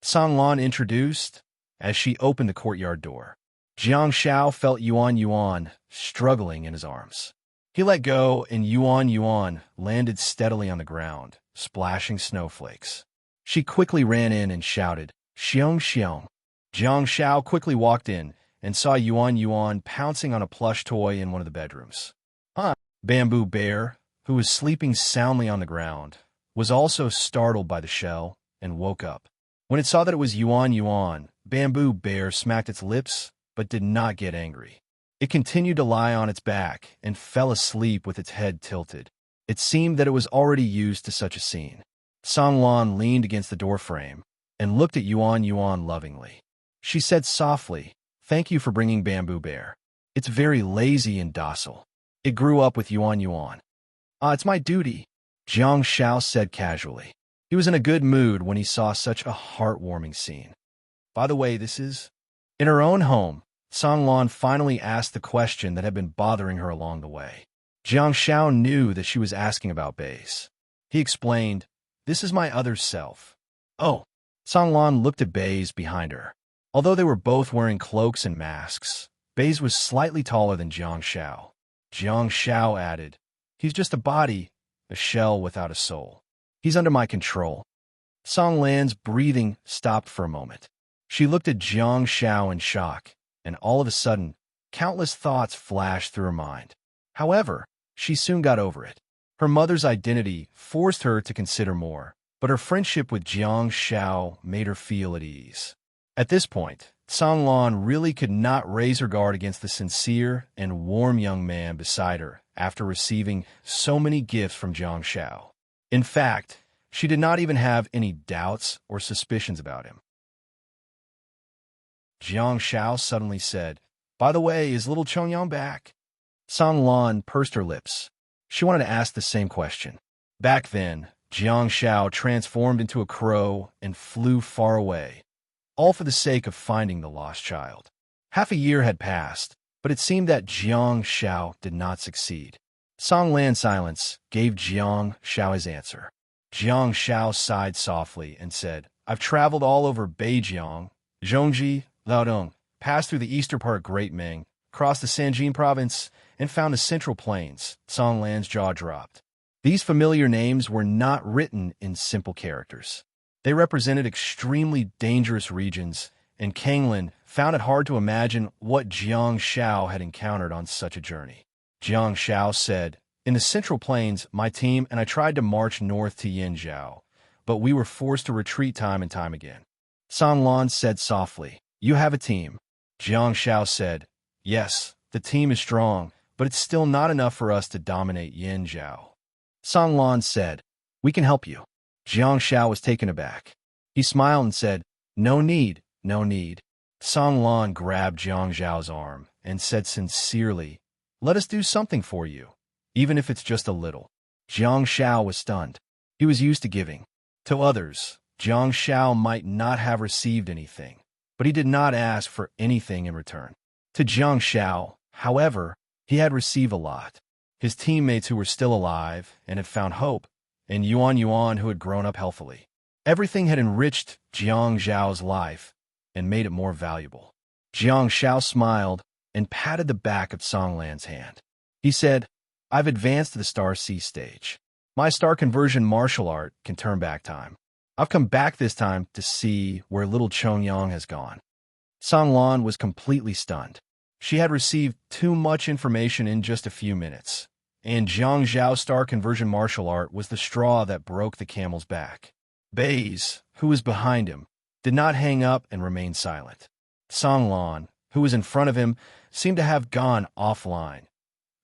Tsang Lan introduced as she opened the courtyard door. Jiang Shao felt Yuan Yuan struggling in his arms. He let go, and Yuan Yuan landed steadily on the ground, splashing snowflakes. She quickly ran in and shouted, "Xiong, Xiong." Jiang Shao quickly walked in and saw Yuan Yuan pouncing on a plush toy in one of the bedrooms. Bamboo Bear, who was sleeping soundly on the ground, was also startled by the shell and woke up. When it saw that it was Yuan Yuan, Bamboo Bear smacked its lips but did not get angry. It continued to lie on its back and fell asleep with its head tilted. It seemed that it was already used to such a scene. Songlan leaned against the doorframe and looked at Yuan Yuan lovingly. She said softly, "Thank you for bringing Bamboo Bear. It's very lazy and docile. It grew up with Yuan Yuan." It's my duty," Jiang Xiao said casually. He was in a good mood when he saw such a heartwarming scene. "By the way, this is—" In her own home, Songlan finally asked the question that had been bothering her along the way. Jiang Xiao knew that she was asking about Base. He explained, "This is my other self." "Oh." Songlan looked at Base behind her. Although they were both wearing cloaks and masks, Base was slightly taller than Jiang Xiao. Jiang Xiao added, "He's just a body, a shell without a soul. He's under my control." Songlan's breathing stopped for a moment. She looked at Jiang Xiao in shock, and all of a sudden, countless thoughts flashed through her mind. However, she soon got over it. Her mother's identity forced her to consider more, but her friendship with Jiang Xiao made her feel at ease. At this point, Songlan really could not raise her guard against the sincere and warm young man beside her after receiving so many gifts from Jiang Xiao. In fact, she did not even have any doubts or suspicions about him. Jiang Xiao suddenly said, "By the way, is little Chongyang back?" Songlan pursed her lips. She wanted to ask the same question. Back then, Jiang Xiao transformed into a crow and flew far away, all for the sake of finding the lost child. Half a year had passed, but it seemed that Jiang Xiao did not succeed. Songlan's silence gave Jiang Xiao his answer. Jiang Xiao sighed softly and said, "I've traveled all over Beijiang, Zhongji, Liaodong, passed through the eastern part of Great Ming, crossed the Sanjin province, and found the Central Plains." Songlan's jaw dropped. These familiar names were not written in simple characters. They represented extremely dangerous regions, and Kanglin found it hard to imagine what Jiang Xiao had encountered on such a journey. Jiang Xiao said, "In the Central Plains, my team and I tried to march north to Yinzhou, but we were forced to retreat time and time again." Songlan said softly, "You have a team." Jiang Xiao said, "Yes, the team is strong, but it's still not enough for us to dominate Yinzhou." Songlan said, "We can help you." Jiang Xiao was taken aback. He smiled and said, "No need, no need." Songlan grabbed Jiang Xiao's arm and said sincerely, "Let us do something for you, even if it's just a little." Jiang Xiao was stunned. He was used to giving. To others, Jiang Xiao might not have received anything, but he did not ask for anything in return. To Jiang Xiao, however, he had received a lot. His teammates who were still alive and had found hope, and Yuan Yuan who had grown up healthily. Everything had enriched Jiang Xiao's life and made it more valuable. Jiang Xiao smiled and patted the back of Songlan's hand. He said, "I've advanced to the Star C stage. My star conversion martial art can turn back time. I've come back this time to see where little Chongyang has gone." Songlan was completely stunned. She had received too much information in just a few minutes, and Jiang Zhao's star conversion martial art was the straw that broke the camel's back. Baze, who was behind him, did not hang up and remain silent. Songlan, who was in front of him, seemed to have gone offline.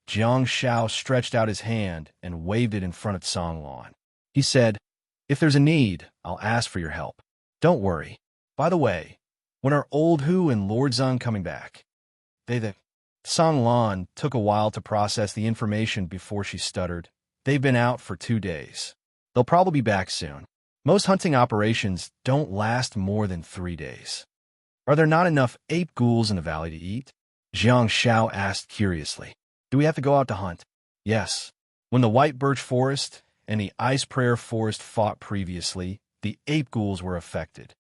Jiang Xiao stretched out his hand and waved it in front of Songlan. He said, "If there's a need, I'll ask for your help. Don't worry. By the way, when are Old Hu and Lord Zeng coming back?" Songlan took a while to process the information before she stuttered. "They've been out for 2 days. They'll probably be back soon. Most hunting operations don't last more than 3 days." "Are there not enough ape ghouls in the valley to eat?" Jiang Xiao asked curiously. "Do we have to go out to hunt?" "Yes. When the White Birch Forest and the Ice Prayer Forest fought previously, the ape ghouls were affected."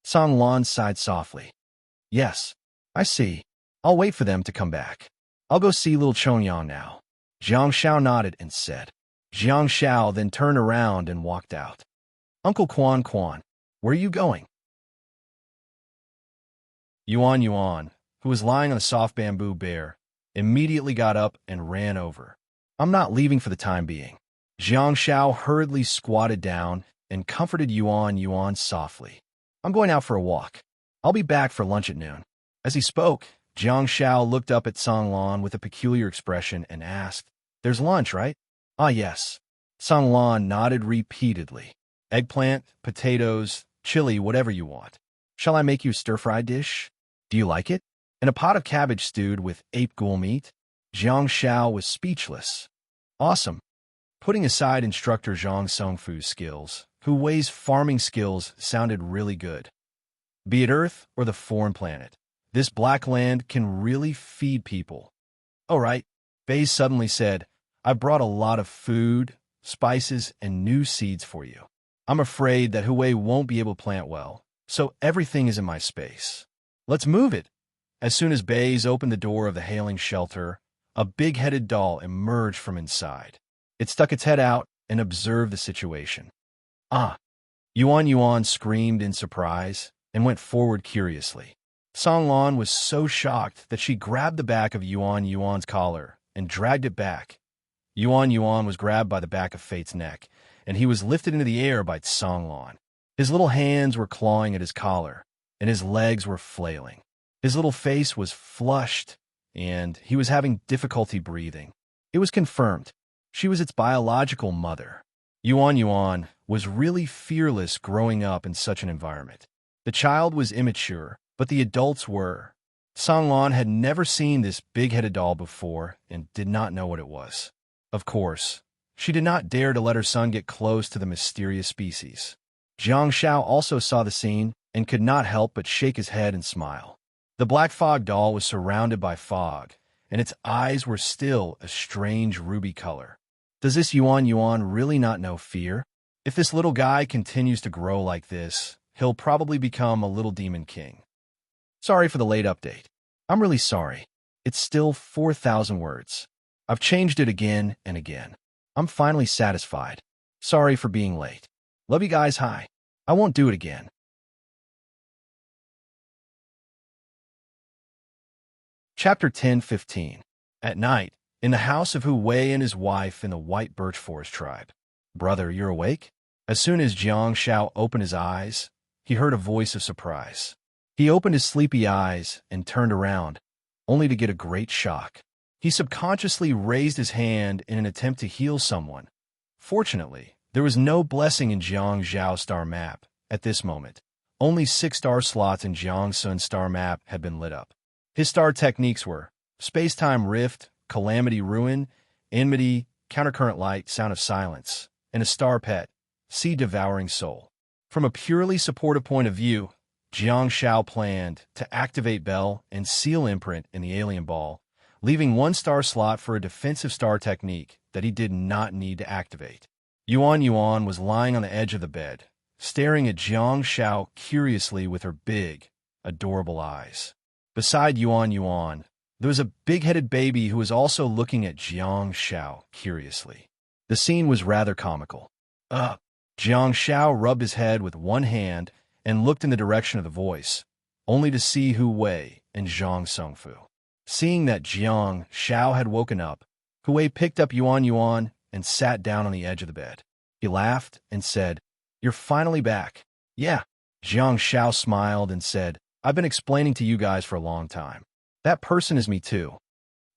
Songlan sighed softly. "Yes, I see. I'll wait for them to come back. I'll go see little Chongyang now." Jiang Xiao nodded and said. Jiang Xiao then turned around and walked out. "Uncle Quan Quan, where are you going?" Yuan Yuan, who was lying on a soft bamboo bear, immediately got up and ran over. "I'm not leaving for the time being." Jiang Xiao hurriedly squatted down and comforted Yuan Yuan softly. "I'm going out for a walk. I'll be back for lunch at noon." As he spoke, Jiang Shao looked up at Song Lan with a peculiar expression and asked, "There's lunch, right?" "Ah, yes." Song Lan nodded repeatedly. "Eggplant, potatoes, chili, whatever you want. Shall I make you a stir-fry dish? Do you like it? And a pot of cabbage stewed with ape ghoul meat?" Jiang Shao was speechless. Awesome. Putting aside instructor Zhang Songfu's skills, Hu Wei's farming skills sounded really good. Be it Earth or the foreign planet, this black land can really feed people. "All right," Bei suddenly said, "I brought a lot of food, spices, and new seeds for you. I'm afraid that Hu Wei won't be able to plant well, so everything is in my space. Let's move it." As soon as Bays opened the door of the hailing shelter, a big-headed doll emerged from inside. It stuck its head out and observed the situation. "Ah!" Yuan Yuan screamed in surprise and went forward curiously. Song Lan was so shocked that she grabbed the back of Yuan Yuan's collar and dragged it back. Yuan Yuan was grabbed by the back of Fate's neck, and he was lifted into the air by Song Lan. His little hands were clawing at his collar, and his legs were flailing. His little face was flushed, and he was having difficulty breathing. It was confirmed. She was its biological mother. Yuan Yuan was really fearless growing up in such an environment. The child was immature, but the adults were. Song Lan had never seen this big-headed doll before and did not know what it was. Of course, she did not dare to let her son get close to the mysterious species. Jiang Shao also saw the scene and could not help but shake his head and smile. The black fog doll was surrounded by fog, and its eyes were still a strange ruby color. Does this Yuan Yuan really not know fear? If this little guy continues to grow like this, he'll probably become a little demon king. Sorry for the late update. I'm really sorry. It's still 4,000 words. I've changed it again and again. I'm finally satisfied. Sorry for being late. Love you guys, hi. I won't do it again. Chapter 10:15. At night, in the house of Hu Wei and his wife in the White Birch Forest tribe. "Brother, you're awake?" As soon as Jiang Shao opened his eyes, he heard a voice of surprise. He opened his sleepy eyes and turned around, only to get a great shock. He subconsciously raised his hand in an attempt to heal someone. Fortunately, there was no blessing in Jiang Zhao's star map at this moment. Only 6 star slots in Jiang Sun's star map had been lit up. His star techniques were Space-Time Rift, Calamity Ruin, Enmity, Countercurrent Light, Sound of Silence, and a star pet, Sea Devouring Soul. From a purely supportive point of view, Jiang Shao planned to activate Bell and Seal Imprint in the Alien Ball, leaving 1 star slot for a defensive star technique that he did not need to activate. Yuan Yuan was lying on the edge of the bed, staring at Jiang Shao curiously with her big, adorable eyes. Beside Yuan Yuan, there was a big-headed baby who was also looking at Jiang Shao curiously. The scene was rather comical. Jiang Shao rubbed his head with one hand and looked in the direction of the voice, only to see Hu Wei and Zhang Songfu. Seeing that Jiang Shao had woken up, Hu Wei picked up Yuan Yuan and sat down on the edge of the bed. He laughed and said, "You're finally back." "Yeah." Jiang Shao smiled and said, "I've been explaining to you guys for a long time. That person is me too."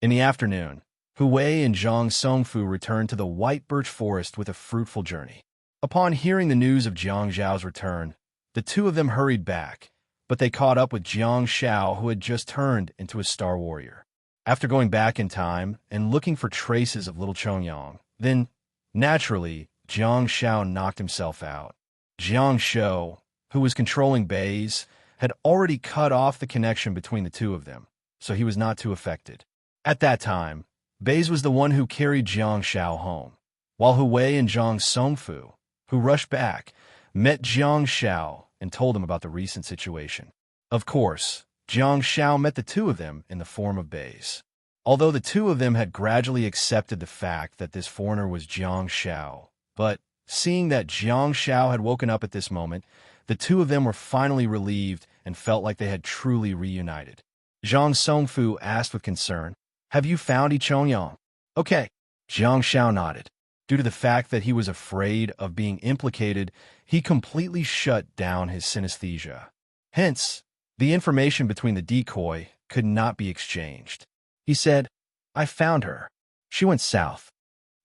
In the afternoon, Hu Wei and Zhang Songfu returned to the White Birch Forest with a fruitful journey. Upon hearing the news of Jiang Zhao's return, the two of them hurried back, but they caught up with Jiang Shao, who had just turned into a star warrior. After going back in time and looking for traces of little Chongyang, then, naturally, Jiang Shao knocked himself out. Jiang Shou, who was controlling Bei's, had already cut off the connection between the two of them, so he was not too affected. At that time, Bei's was the one who carried Jiang Shao home, while Hu Wei and Zhang Songfu, who rushed back, met Jiang Shao and told him about the recent situation. Of course, Jiang Shao met the two of them in the form of Bei's. Although the two of them had gradually accepted the fact that this foreigner was Jiang Shao, but seeing that Jiang Shao had woken up at this moment, the two of them were finally relieved and felt like they had truly reunited. Zhang Songfu asked with concern, "Have you found Chongyang?" "Okay." Jiang Shao nodded. Due to the fact that he was afraid of being implicated, he completely shut down his synesthesia. Hence, the information between the decoy could not be exchanged. He said, I found her. She went south.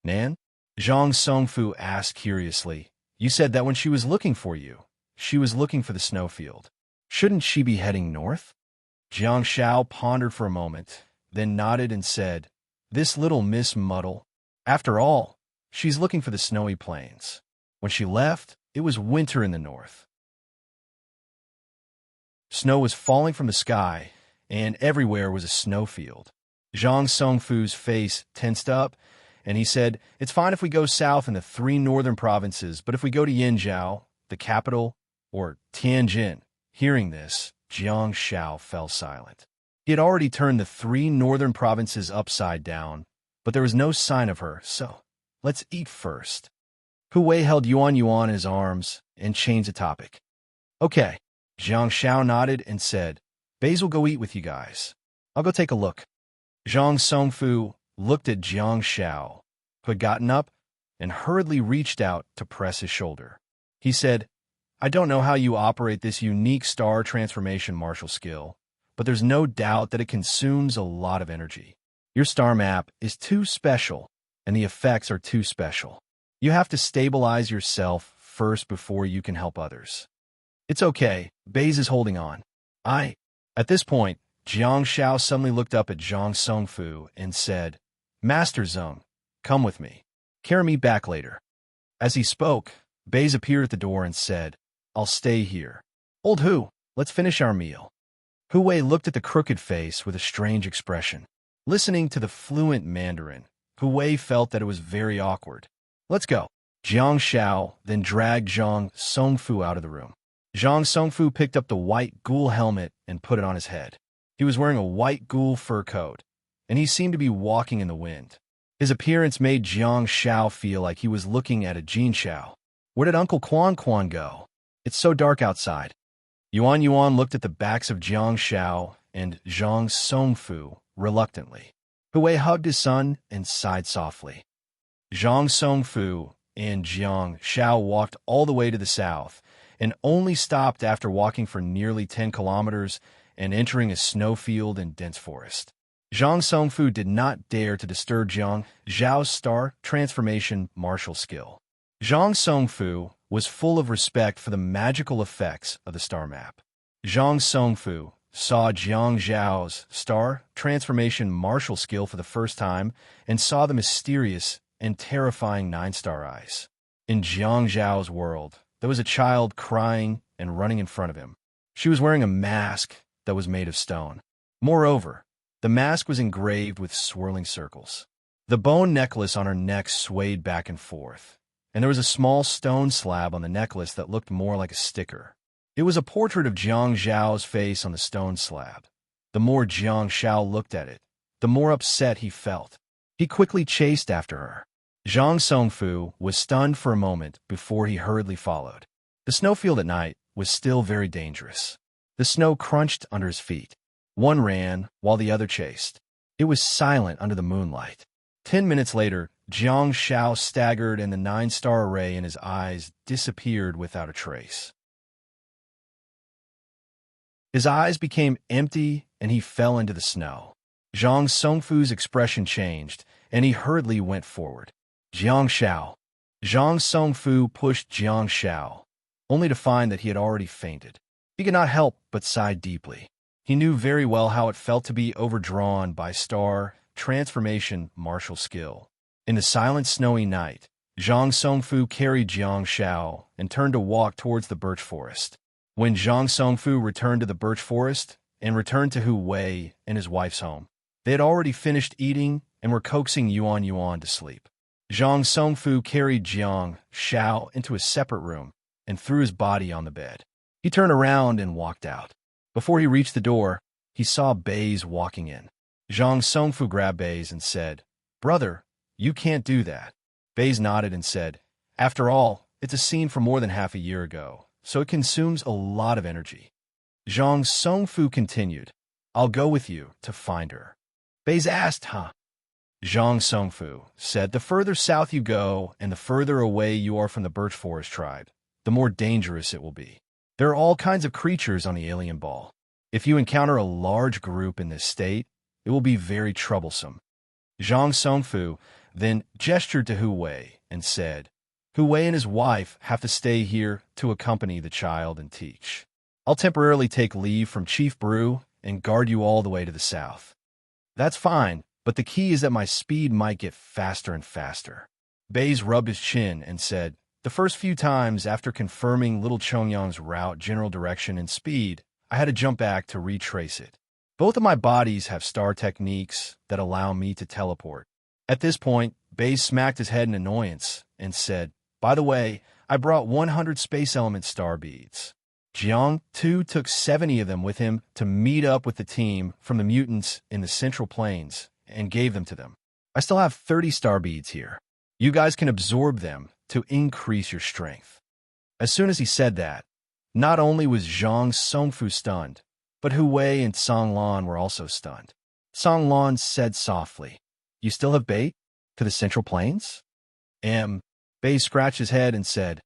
Nan? Zhang Songfu asked curiously. You said that when she was looking for you, she was looking for the snowfield. Shouldn't she be heading north? Jiang Shao pondered for a moment, then nodded and said, This little Miss Muddle. After all, she's looking for the snowy plains. When she left, it was winter in the north. Snow was falling from the sky, and everywhere was a snowfield. Zhang Songfu's face tensed up, and he said, It's fine if we go south in the 3 northern provinces, but if we go to Yinzhou, the capital, or Tianjin. Hearing this, Jiang Shao fell silent. He had already turned the 3 northern provinces upside down, but there was no sign of her, so let's eat first. Hu Wei held Yuan Yuan in his arms and changed the topic. Okay. Jiang Shao nodded and said, Baze will go eat with you guys. I'll go take a look. Zhang Songfu looked at Jiang Shao, who had gotten up and hurriedly reached out to press his shoulder. He said, I don't know how you operate this unique star transformation martial skill, but there's no doubt that it consumes a lot of energy. Your star map is too special, and the effects are too special. You have to stabilize yourself first before you can help others. It's okay, Baze is holding on. At this point, Jiang Shao suddenly looked up at Zhang Songfu and said, Master Zheng, come with me. Carry me back later. As he spoke, Baze appeared at the door and said, I'll stay here. Old Hu, let's finish our meal. Hu Wei looked at the crooked face with a strange expression. Listening to the fluent Mandarin, Hu Wei felt that it was very awkward. Let's go. Jiang Shao then dragged Zhang Songfu out of the room. Zhang Songfu picked up the white ghoul helmet and put it on his head. He was wearing a white ghoul fur coat, and he seemed to be walking in the wind. His appearance made Jiang Shao feel like he was looking at a Jin Shao. Where did Uncle Quan Quan go? It's so dark outside. Yuan Yuan looked at the backs of Jiang Shao and Zhang Songfu reluctantly. Hu Wei hugged his son and sighed softly. Zhang Songfu and Jiang Shao walked all the way to the south, and only stopped after walking for nearly 10 kilometers and entering a snowfield and dense forest. Zhang Songfu did not dare to disturb Jiang Zhao's star transformation martial skill. Zhang Songfu was full of respect for the magical effects of the star map. Zhang Songfu saw Jiang Zhao's star transformation martial skill for the first time and saw the mysterious and terrifying 9-star eyes. In Jiang Zhao's world, there was a child crying and running in front of him. She was wearing a mask that was made of stone. Moreover, the mask was engraved with swirling circles. The bone necklace on her neck swayed back and forth, and there was a small stone slab on the necklace that looked more like a sticker. It was a portrait of Jiang Zhao's face on the stone slab. The more Jiang Shao looked at it, the more upset he felt. He quickly chased after her. Zhang Songfu was stunned for a moment before he hurriedly followed. The snowfield at night was still very dangerous. The snow crunched under his feet. One ran while the other chased. It was silent under the moonlight. 10 minutes later, Jiang Shao staggered and the 9-star array in his eyes disappeared without a trace. His eyes became empty and he fell into the snow. Zhang Songfu's expression changed and he hurriedly went forward. Jiang Shao. Zhang Songfu pushed Jiang Shao, only to find that he had already fainted. He could not help but sigh deeply. He knew very well how it felt to be overdrawn by star transformation martial skill. In the silent snowy night, Zhang Songfu carried Jiang Shao and turned to walk towards the birch forest. When Zhang Songfu returned to the birch forest and returned to Hu Wei and his wife's home, they had already finished eating and were coaxing Yuan Yuan to sleep. Zhang Songfu carried Jiang Shao into a separate room and threw his body on the bed. He turned around and walked out. Before he reached the door, he saw Baze walking in. Zhang Songfu grabbed Baze and said, Brother, you can't do that. Baze nodded and said, After all, it's a scene from more than half a year ago, so it consumes a lot of energy. Zhang Songfu continued, I'll go with you to find her. Baze asked, Huh? Zhang Songfu said, The further south you go and the further away you are from the birch forest tribe, the more dangerous it will be. There are all kinds of creatures on the alien ball. If you encounter a large group in this state, it will be very troublesome. Zhang Songfu then gestured to Hu Wei and said, Hu Wei and his wife have to stay here to accompany the child and teach. I'll temporarily take leave from Chief Brew and guard you all the way to the south. That's fine, but the key is that my speed might get faster and faster. Baze rubbed his chin and said, the first few times after confirming little Chongyang's route, general direction, and speed, I had to jump back to retrace it. Both of my bodies have star techniques that allow me to teleport. At this point, Baze smacked his head in annoyance and said, by the way, I brought 100 space element star beads. Jiang, too, took 70 of them with him to meet up with the team from the mutants in the Central Plains and gave them to them. I still have 30 star beads here. You guys can absorb them to increase your strength. As soon as he said that, not only was Zhang Songfu stunned, but Hu Wei and Song Lan were also stunned. Song Lan said softly, you still have bait? To the Central Plains? Bei scratched his head and said,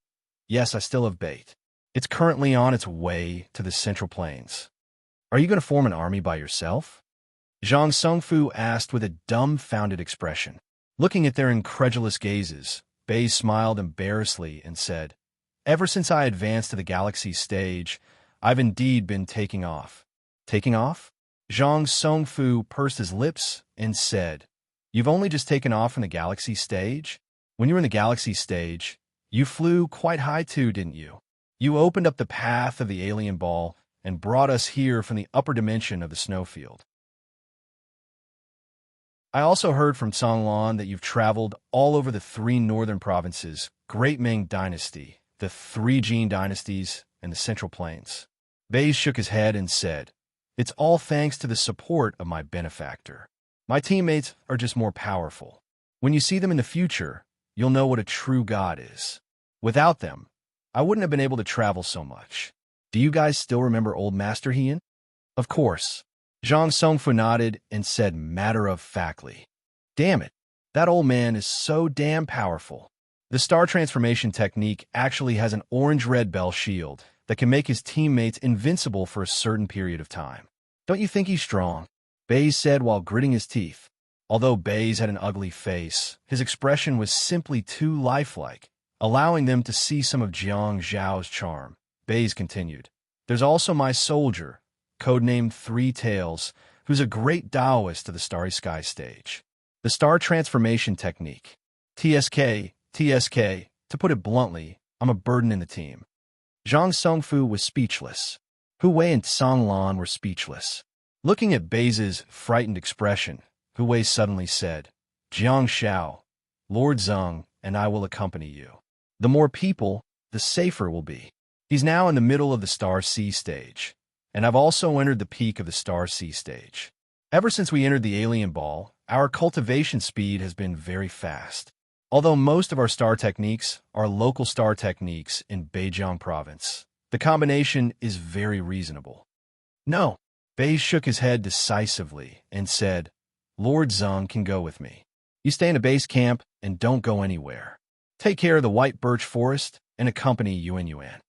yes, I still have bait. It's currently on its way to the Central Plains. Are you going to form an army by yourself? Zhang Songfu asked with a dumbfounded expression. Looking at their incredulous gazes, Bei smiled embarrassedly and said, ever since I advanced to the galaxy stage, I've indeed been taking off. Taking off? Zhang Songfu pursed his lips and said, you've only just taken off from the galaxy stage? When you were in the galaxy stage, you flew quite high too, didn't you? You opened up the path of the alien ball and brought us here from the upper dimension of the snowfield. I also heard from Song Lan that you've traveled all over the 3 northern provinces, Great Ming Dynasty, the 3 Jin dynasties, and the Central Plains. Bei shook his head and said, it's all thanks to the support of my benefactor. My teammates are just more powerful. When you see them in the future, you'll know what a true god is. Without them, I wouldn't have been able to travel so much. Do you guys still remember Old Master Hien? Of course. Zhang Songfu nodded and said matter-of-factly, damn it, that old man is so damn powerful. The star transformation technique actually has an orange-red bell shield that can make his teammates invincible for a certain period of time. Don't you think he's strong? Baze said while gritting his teeth. Although Baze had an ugly face, his expression was simply too lifelike, allowing them to see some of Jiang Zhao's charm. Baze continued, there's also my soldier, codenamed Three Tails, who's a great Taoist to the Starry Sky stage. The Star Transformation Technique. TSK, to put it bluntly, I'm a burden in the team. Zhang Songfu was speechless. Hu Wei and Song Lan were speechless. Looking at Baze's frightened expression, Hu Wei suddenly said, Jiang Xiao, Lord Zeng, and I will accompany you. The more people, the safer we'll be. He's now in the middle of the Star Sea stage, and I've also entered the peak of the Star Sea stage. Ever since we entered the alien ball, our cultivation speed has been very fast. Although most of our star techniques are local star techniques in Beijiang province, the combination is very reasonable. No, Bei shook his head decisively and said, Lord Zeng can go with me. You stay in a base camp and don't go anywhere. Take care of the White Birch Forest and accompany Yuan Yuan.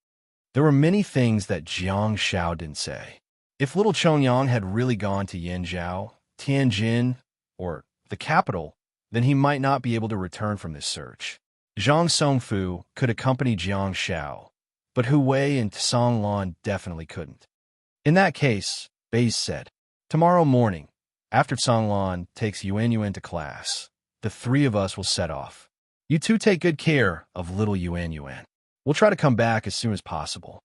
There were many things that Jiang Xiao didn't say. If little Chongyang had really gone to Yanzhou, Tianjin, or the capital, then he might not be able to return from this search. Zhang Songfu could accompany Jiang Xiao, but Hu Wei and Song Lan definitely couldn't. In that case, Bei said, tomorrow morning, after Song Lan takes Yuan Yuan to class, the 3 of us will set off. You 2 take good care of little Yuan Yuan. We'll try to come back as soon as possible.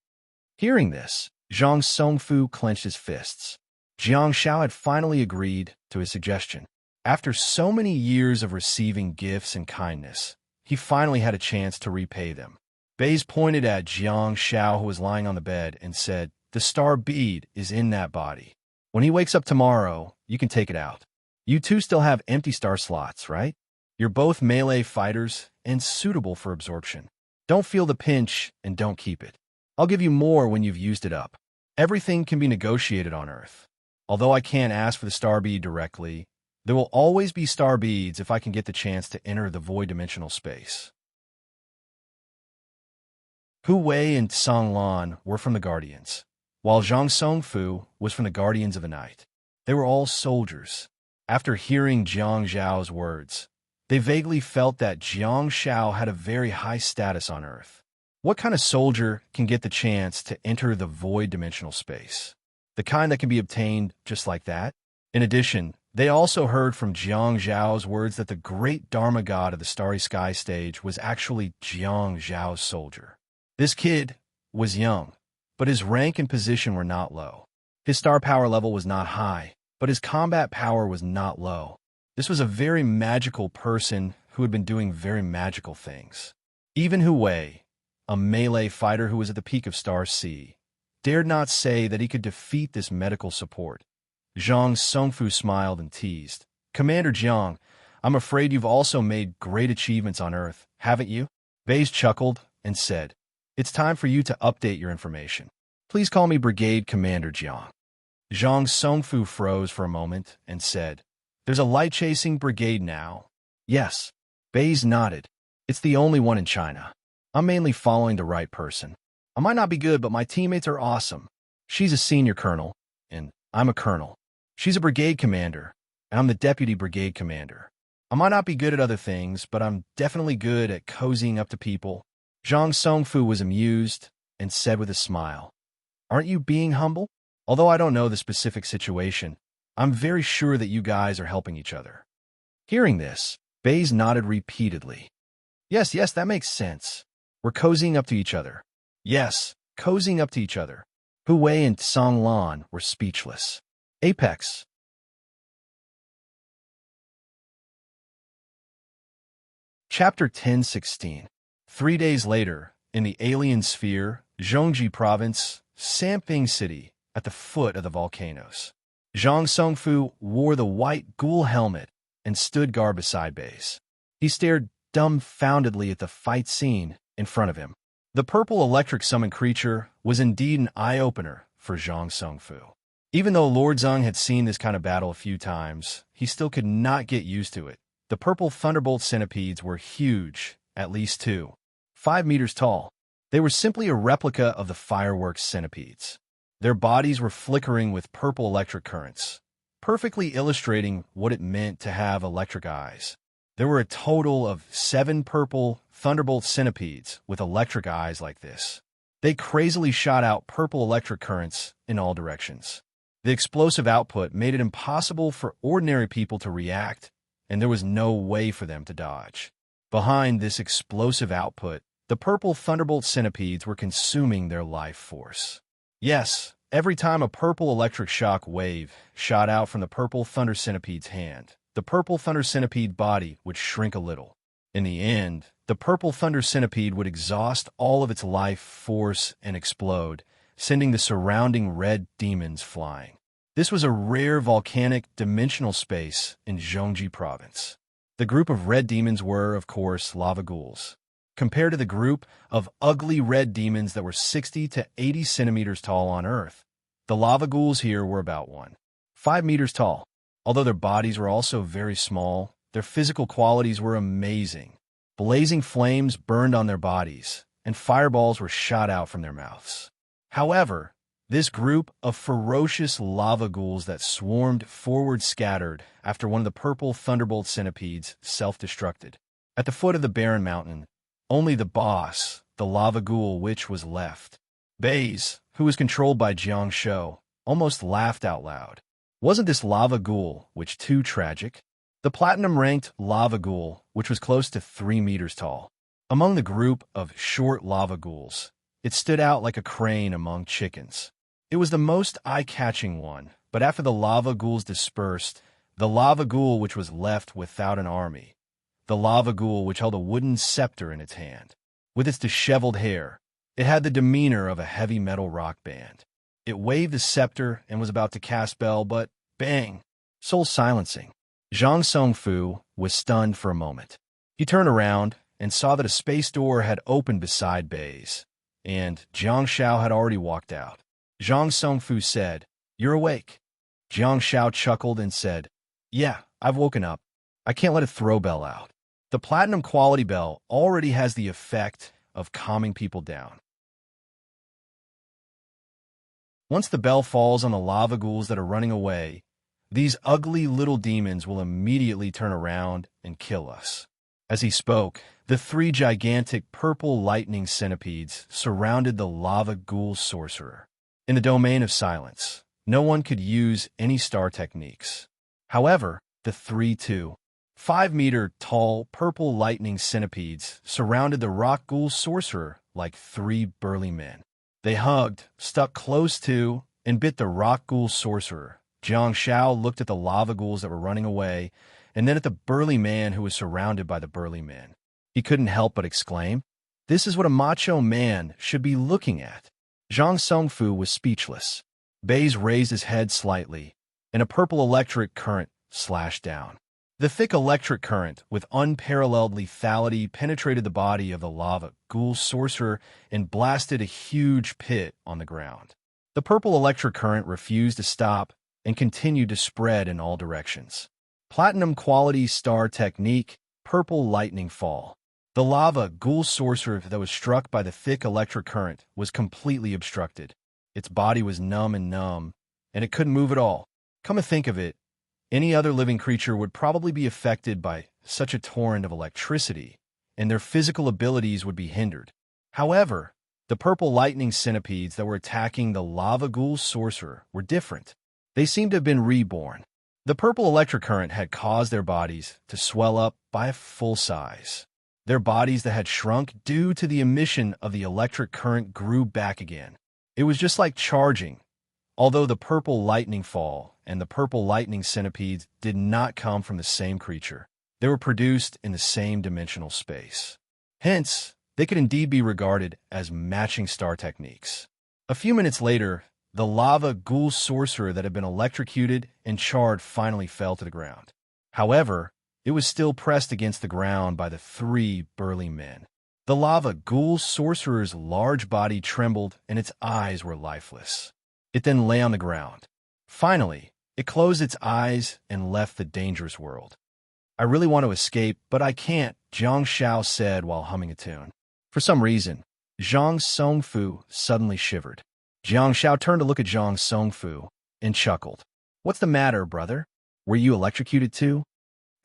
Hearing this, Zhang Songfu clenched his fists. Jiang Xiao had finally agreed to his suggestion. After so many years of receiving gifts and kindness, he finally had a chance to repay them. Baze pointed at Jiang Xiao, who was lying on the bed, and said, the star bead is in that body. When he wakes up tomorrow, you can take it out. You 2 still have empty star slots, right? You're both melee fighters and suitable for absorption. Don't feel the pinch and don't keep it. I'll give you more when you've used it up. Everything can be negotiated on Earth. Although I can't ask for the star bead directly, there will always be star beads if I can get the chance to enter the void dimensional space. Hu Wei and Song Lan were from the Guardians. while Zhang Songfu was from the Guardians of the Night. They were all soldiers. After hearing Jiang Zhao's words, they vaguely felt that Jiang Zhao had a very high status on Earth. What kind of soldier can get the chance to enter the void dimensional space? The kind that can be obtained just like that? In addition, they also heard from Jiang Zhao's words that the great Dharma god of the Starry Sky stage was actually Jiang Zhao's soldier. This kid was young, but his rank and position were not low. His star power level was not high, but his combat power was not low. This was a very magical person who had been doing very magical things. Even Hu Wei, a melee fighter who was at the peak of Star C, dared not say that he could defeat this medical support. Zhang Songfu smiled and teased. Commander Jiang, I'm afraid you've also made great achievements on Earth, haven't you? Baze chuckled and said, It's time for you to update your information. Please call me Brigade Commander Jiang. Zhang Songfu froze for a moment and said, There's a light-chasing brigade now. Yes. Baze nodded. It's the only one in China. I'm mainly following the right person. I might not be good, but my teammates are awesome. She's a senior colonel, and I'm a colonel. She's a brigade commander, and I'm the deputy brigade commander. I might not be good at other things, but I'm definitely good at cozying up to people. Zhang Songfu was amused and said with a smile, Aren't you being humble? Although I don't know the specific situation, I'm very sure that you guys are helping each other. Hearing this, Baze nodded repeatedly. Yes, that makes sense. We're cozying up to each other. Yes, cozying up to each other. Hu Wei and Song Lan were speechless. Apex. Chapter 1016. 3 days later, in the alien sphere, Zhongji Province, Samping City, at the foot of the volcanoes. Zhang Songfu wore the white ghoul helmet and stood guard beside Baze. He stared dumbfoundedly at the fight scene in front of him. The purple electric summon creature was indeed an eye-opener for Zhang Songfu. Even though Lord Zhang had seen this kind of battle a few times, he still could not get used to it. The purple thunderbolt centipedes were huge, at least 5 meters tall. They were simply a replica of the fireworks centipedes. Their bodies were flickering with purple electric currents, perfectly illustrating what it meant to have electric eyes. There were a total of 7 purple thunderbolt centipedes with electric eyes like this. They crazily shot out purple electric currents in all directions. The explosive output made it impossible for ordinary people to react, and there was no way for them to dodge. Behind this explosive output, the purple thunderbolt centipedes were consuming their life force. Yes, every time a purple electric shock wave shot out from the purple thunder centipede's hand, the purple thunder centipede body would shrink a little. In the end, the purple thunder centipede would exhaust all of its life force and explode, sending the surrounding red demons flying. This was a rare volcanic dimensional space in Zhongji Province. The group of red demons were, of course, lava ghouls. Compared to the group of ugly red demons that were 60 to 80 centimeters tall on Earth, the lava ghouls here were about 5 meters tall. Although their bodies were also very small, their physical qualities were amazing. Blazing flames burned on their bodies, and fireballs were shot out from their mouths. However, this group of ferocious lava ghouls that swarmed forward scattered after one of the purple thunderbolt centipedes self-destructed. At the foot of the barren mountain, only the boss, the lava ghoul witch, was left. Baze, who was controlled by Jiang Shou, almost laughed out loud. Wasn't this lava ghoul witch too tragic? The platinum-ranked lava ghoul, which was close to 3 meters tall. Among the group of short lava ghouls, it stood out like a crane among chickens. It was the most eye-catching one, but after the lava ghouls dispersed, the lava ghoul which was left without an army, the lava ghoul which held a wooden scepter in its hand. With its disheveled hair, it had the demeanor of a heavy metal rock band. It waved the scepter and was about to cast spell, but bang! Soul silencing. Zhang Songfu was stunned for a moment. He turned around and saw that a space door had opened beside Baze, and Jiang Shao had already walked out. Zhang Songfu said, You're awake. Jiang Shao chuckled and said, Yeah, I've woken up. I can't let a throw bell out. The platinum quality bell already has the effect of calming people down. Once the bell falls on the lava ghouls that are running away, these ugly little demons will immediately turn around and kill us." As he spoke, the three gigantic purple lightning centipedes surrounded the lava ghoul sorcerer. In the domain of silence, no one could use any star techniques. However, the 5-meter-tall purple lightning centipedes surrounded the rock ghoul sorcerer like three burly men. They hugged, stuck close to, and bit the rock ghoul sorcerer. Jiang Shao looked at the lava ghouls that were running away, and then at the burly man who was surrounded by the burly men. He couldn't help but exclaim, "This is what a macho man should be looking at." Zhang Songfu was speechless. Baze raised his head slightly, and a purple electric current slashed down. The thick electric current, with unparalleled lethality, penetrated the body of the lava ghoul sorcerer and blasted a huge pit on the ground. The purple electric current refused to stop and continued to spread in all directions. Platinum quality star technique, purple lightning fall. The lava ghoul sorcerer that was struck by the thick electric current was completely obstructed. Its body was numb, and it couldn't move at all. Come to think of it, any other living creature would probably be affected by such a torrent of electricity, and their physical abilities would be hindered. However, the purple lightning centipedes that were attacking the lava ghoul sorcerer were different. They seemed to have been reborn. The purple electric current had caused their bodies to swell up by a full size. Their bodies that had shrunk due to the emission of the electric current grew back again. It was just like charging. Although the purple lightning fall and the purple lightning centipedes did not come from the same creature, they were produced in the same dimensional space. Hence, they could indeed be regarded as matching star techniques. A few minutes later, the lava ghoul sorcerer that had been electrocuted and charred finally fell to the ground. However, it was still pressed against the ground by the three burly men. The lava ghoul sorcerer's large body trembled and its eyes were lifeless. It then lay on the ground. Finally, it closed its eyes and left the dangerous world. "I really want to escape, but I can't," Jiang Shao said while humming a tune. For some reason, Zhang Songfu suddenly shivered. Jiang Shao turned to look at Zhang Songfu and chuckled. "What's the matter, brother? Were you electrocuted too?"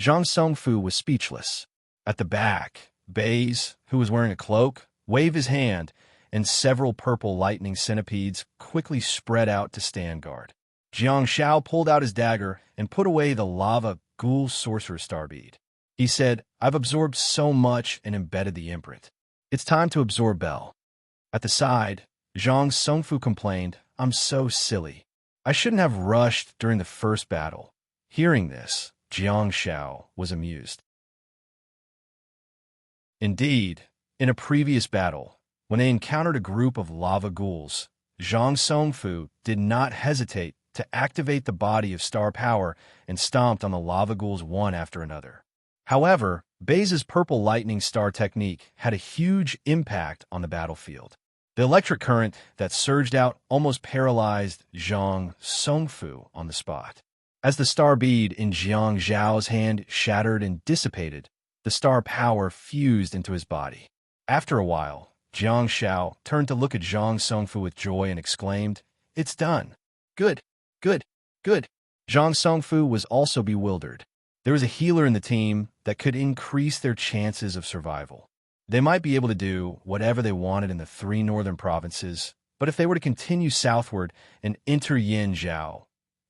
Zhang Songfu was speechless. At the back, Baze, who was wearing a cloak, waved his hand, and several purple lightning centipedes quickly spread out to stand guard. Jiang Shao pulled out his dagger and put away the lava ghoul sorcerer star bead. He said, "I've absorbed so much and embedded the imprint. It's time to absorb Bell." At the side, Zhang Songfu complained, "I'm so silly. I shouldn't have rushed during the first battle." Hearing this, Jiang Shao was amused. Indeed, in a previous battle, when they encountered a group of lava ghouls, Zhang Songfu did not hesitate to activate the body of star power and stomped on the lava ghouls one after another. However, Baze's purple lightning star technique had a huge impact on the battlefield. The electric current that surged out almost paralyzed Zhang Songfu on the spot. As the star bead in Jiang Zhao's hand shattered and dissipated, the star power fused into his body. After a while, Jiang Shao turned to look at Zhang Songfu with joy and exclaimed, "It's done. Good, good, good." Zhang Songfu was also bewildered. There was a healer in the team that could increase their chances of survival. They might be able to do whatever they wanted in the three northern provinces, but if they were to continue southward and enter Yanzhou,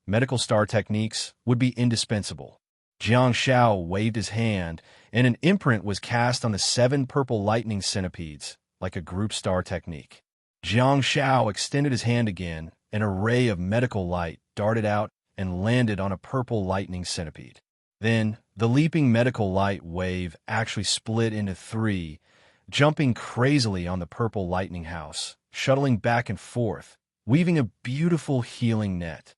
medical star techniques would be indispensable. Jiang Shao waved his hand, and an imprint was cast on the 7 purple lightning centipedes, like a group star technique. Jiang Shao extended his hand again, and a ray of medical light darted out and landed on a purple lightning centipede. Then, the leaping medical light wave actually split into 3, jumping crazily on the purple lightning house, shuttling back and forth, weaving a beautiful healing net.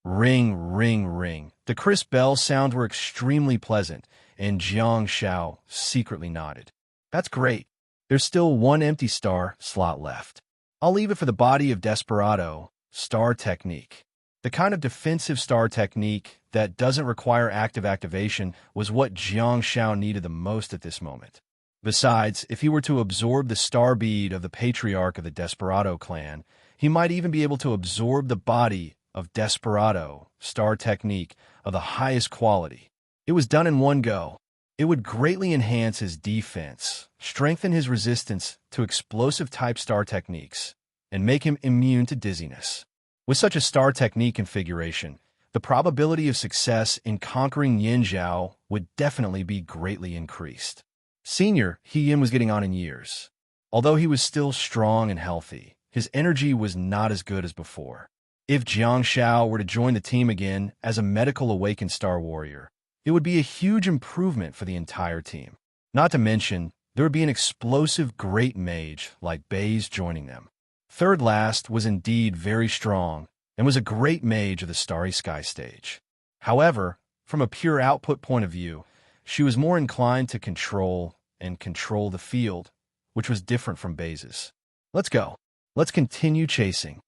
Ring, ring, ring. The crisp bell sounds were extremely pleasant, and Jiang Shao secretly nodded. "That's great. There's still 1 empty star slot left. I'll leave it for the body of Desperado, star technique." The kind of defensive star technique that doesn't require active activation was what Jiang Shao needed the most at this moment. Besides, if he were to absorb the star bead of the patriarch of the Desperado clan, He might even be able to absorb the body of Desperado, star technique of the highest quality. It was done in one go. It would greatly enhance his defense, strengthen his resistance to explosive-type star techniques, and make him immune to dizziness. With such a star technique configuration, the probability of success in conquering Yin Zhao would definitely be greatly increased. Senior He Yin was getting on in years. Although he was still strong and healthy, his energy was not as good as before. If Jiang Shao were to join the team again as a medical awakened star warrior, it would be a huge improvement for the entire team. Not to mention, there would be an explosive great mage like Baize joining them. Third last was indeed very strong and was a great mage of the Starry Sky stage. However, from a pure output point of view, she was more inclined to control the field, which was different from Baize's. Let's go. Let's continue chasing,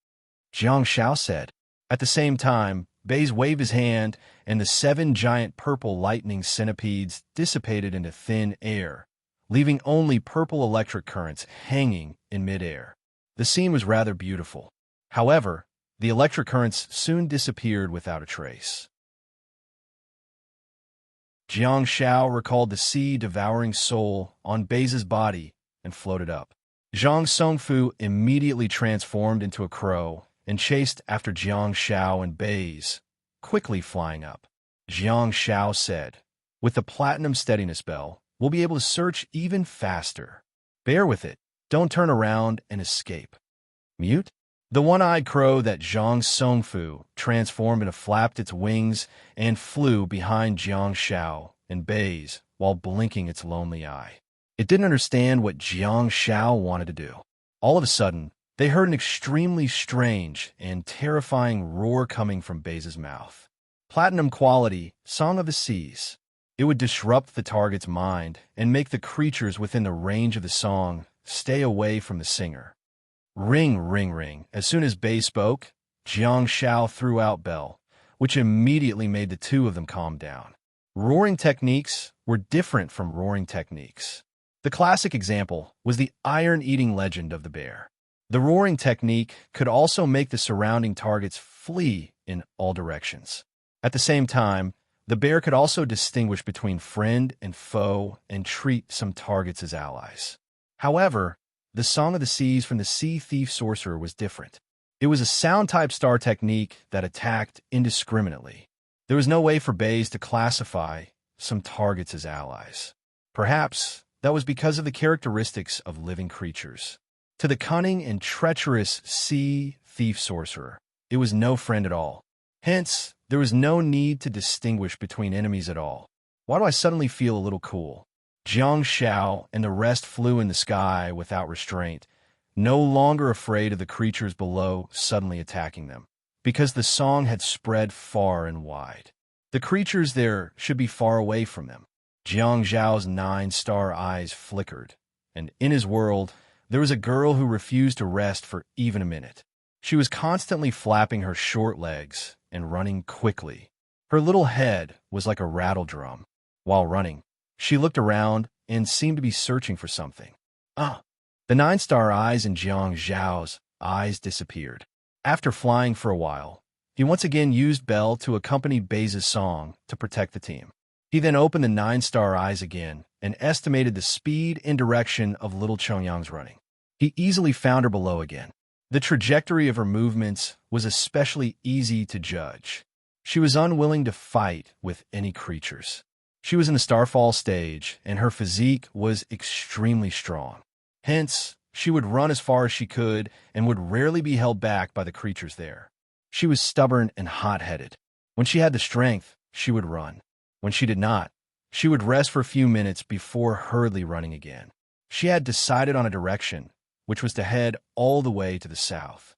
Jiang Shao said. At the same time, Baize waved his hand, and the 7 giant purple lightning centipedes dissipated into thin air, leaving only purple electric currents hanging in midair. The scene was rather beautiful. However, the electric currents soon disappeared without a trace. Jiang Shao recalled the sea-devouring soul on Baize's body and floated up. Zhang Songfu immediately transformed into a crow and chased after Jiang Shao and Baize, quickly flying up. Jiang Shao said, "With the platinum steadiness bell, we'll be able to search even faster. Bear with it. Don't turn around and escape." Mute? The one-eyed crow that Zhang Songfu transformed into flapped its wings and flew behind Jiang Shao and Baize while blinking its lonely eye. It didn't understand what Jiang Shao wanted to do. All of a sudden, they heard an extremely strange and terrifying roar coming from Baize's mouth. Platinum quality, Song of the Seas. It would disrupt the target's mind and make the creatures within the range of the song stay away from the singer. Ring, ring, ring. As soon as Baize spoke, Jiang Shao threw out bell, which immediately made the two of them calm down. Roaring techniques were different from roaring techniques. The classic example was the iron-eating legend of the bear. The roaring technique could also make the surrounding targets flee in all directions. At the same time, the bear could also distinguish between friend and foe and treat some targets as allies. However, the Song of the Seas from the Sea Thief Sorcerer was different. It was a sound-type star technique that attacked indiscriminately. There was no way for Baize to classify some targets as allies. Perhaps that was because of the characteristics of living creatures. To the cunning and treacherous Sea Thief Sorcerer, it was no friend at all. Hence, there was no need to distinguish between enemies at all. Why do I suddenly feel a little cool? Jiang Shao and the rest flew in the sky without restraint, no longer afraid of the creatures below suddenly attacking them, because the song had spread far and wide. The creatures there should be far away from them. Jiang Zhao's 9-star eyes flickered, and in his world, there was a girl who refused to rest for even a minute. She was constantly flapping her short legs and running quickly. Her little head was like a rattle drum. While running, she looked around and seemed to be searching for something. The 9-star eyes in Jiang Zhao's eyes disappeared. After flying for a while, he once again used Bell to accompany Baize's song to protect the team. He then opened the 9-star eyes again and estimated the speed and direction of little Chongyang's running. He easily found her below again. The trajectory of her movements was especially easy to judge. She was unwilling to fight with any creatures. She was in the Starfall stage, and her physique was extremely strong. Hence, she would run as far as she could and would rarely be held back by the creatures there. She was stubborn and hot-headed. When she had the strength, she would run. When she did not, she would rest for a few minutes before hurriedly running again. She had decided on a direction, which was to head all the way to the south.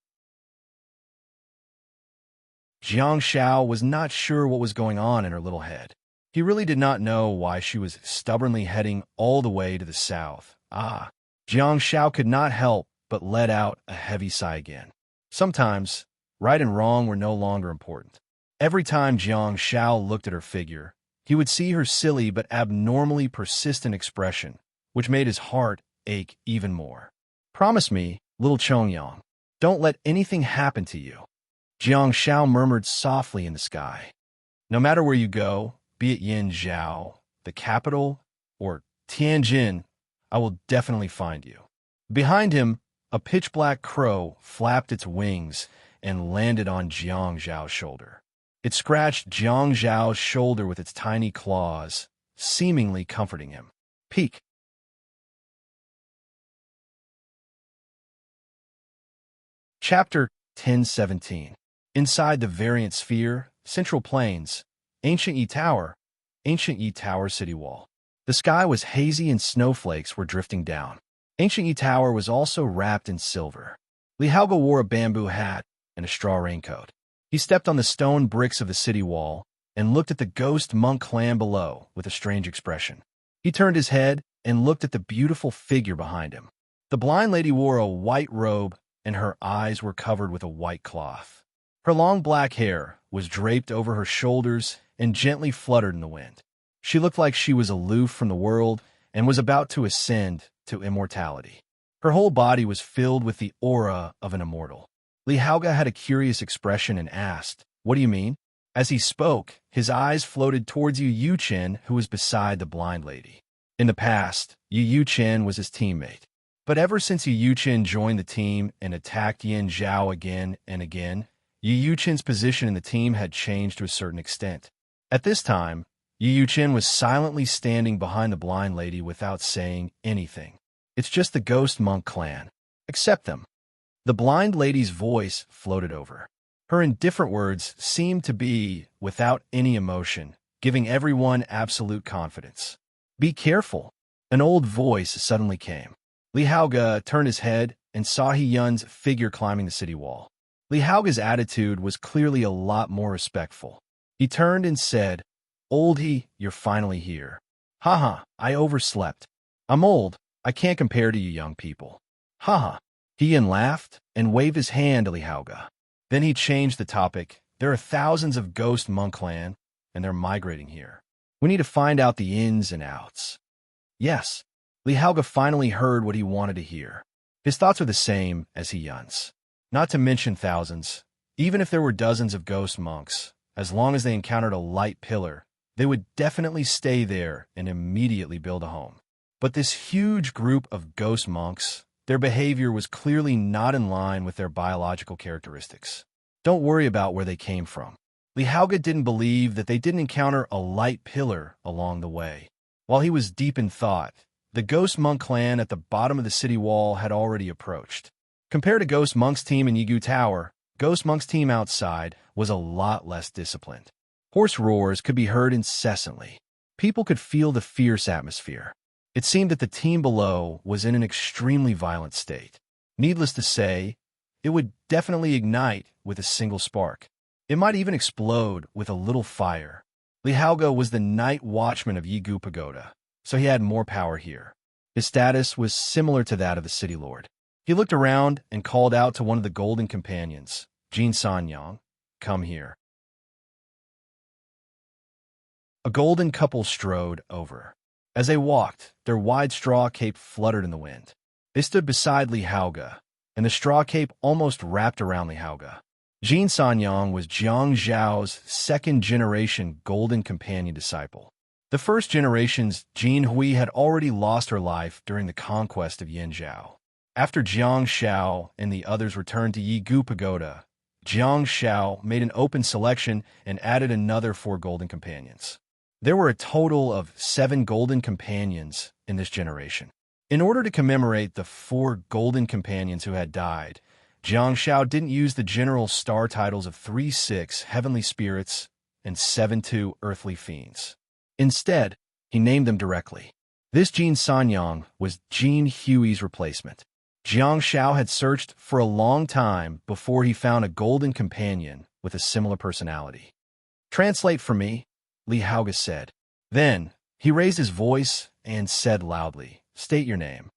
Jiang Shao was not sure what was going on in her little head. He really did not know why she was stubbornly heading all the way to the south. Jiang Shao could not help but let out a heavy sigh again. Sometimes, right and wrong were no longer important. Every time Jiang Shao looked at her figure, he would see her silly but abnormally persistent expression, which made his heart ache even more. "Promise me, little Chongyang," Don't let anything happen to you. Jiang Shao murmured softly in the sky. No matter where you go, be it Yinzhou, the capital, or Tianjin, I will definitely find you. Behind him, a pitch-black crow flapped its wings and landed on Jiang Zhao's shoulder. It scratched Jiang Zhao's shoulder with its tiny claws, seemingly comforting him. Peek. Chapter 1017. Inside the Variant Sphere, Central Plains, Ancient Yi Tower City Wall. The sky was hazy and snowflakes were drifting down. Ancient Yi Tower was also wrapped in silver. Li Haoge wore a bamboo hat and a straw raincoat. He stepped on the stone bricks of the city wall and looked at the ghost monk clan below with a strange expression. He turned his head and looked at the beautiful figure behind him. The blind lady wore a white robe and her eyes were covered with a white cloth. Her long black hair was draped over her shoulders and gently fluttered in the wind. She looked like she was aloof from the world and was about to ascend to immortality. Her whole body was filled with the aura of an immortal. Li Haoge had a curious expression and asked, "What do you mean?" As he spoke, his eyes floated towards Yu Yuchen, who was beside the blind lady. In the past, Yu Yuchen was his teammate. But ever since Yu Yuchen joined the team and attacked Yin Zhao again and again, Yu Yuchen's position in the team had changed to a certain extent. At this time, Yu Yuchen was silently standing behind the blind lady without saying anything. "It's just the Ghost Monk clan. Accept them." The blind lady's voice floated over. Her indifferent words seemed to be without any emotion, giving everyone absolute confidence. "Be careful." An old voice suddenly came. Li Haoge turned his head and saw He Yun's figure climbing the city wall. Li Haoge's attitude was clearly a lot more respectful. He turned and said, "Old He, you're finally here." "Haha, I overslept. I'm old. I can't compare to you young people." "Haha." He Yun laughed and waved his hand to Li Haoge. Then he changed the topic. "There are thousands of Ghost Monk clan, and they're migrating here. We need to find out the ins and outs." Yes. Li Haoge finally heard what he wanted to hear. His thoughts were the same as He Yun's. Not to mention thousands. Even if there were dozens of ghost monks, as long as they encountered a light pillar, they would definitely stay there and immediately build a home. But this huge group of ghost monks, their behavior was clearly not in line with their biological characteristics. Don't worry about where they came from. Li Haoge didn't believe that they didn't encounter a light pillar along the way. While he was deep in thought, the Ghost Monk clan at the bottom of the city wall had already approached. Compared to Ghost Monk's team in Yigu Tower, Ghost Monk's team outside was a lot less disciplined. Hoarse roars could be heard incessantly. People could feel the fierce atmosphere. It seemed that the team below was in an extremely violent state. Needless to say, it would definitely ignite with a single spark. It might even explode with a little fire. Li Haoge was the night watchman of Yigu Pagoda, so he had more power here. His status was similar to that of the city lord. He looked around and called out to one of the golden companions, Jin Sanyang, "Come here." A golden couple strode over. As they walked, their wide straw cape fluttered in the wind. They stood beside Li Haoge, and the straw cape almost wrapped around Li Haoge. Jin Sanyang was Jiang Zhao's second-generation golden companion disciple. The first generation's Jin Hui had already lost her life during the conquest of Yinzhou. After Jiang Shao and the others returned to Yigu Pagoda, Jiang Shao made an open selection and added another 4 golden companions. There were a total of 7 golden companions in this generation. In order to commemorate the 4 golden companions who had died, Jiang Shao didn't use the general star titles of 3-6 heavenly spirits and 7-2 earthly fiends. Instead, he named them directly. This Jin Sanyang was Jin Hui's replacement. Jiang Shao had searched for a long time before he found a golden companion with a similar personality. "Translate for me," Li Haoge said. Then, he raised his voice and said loudly, "State your name."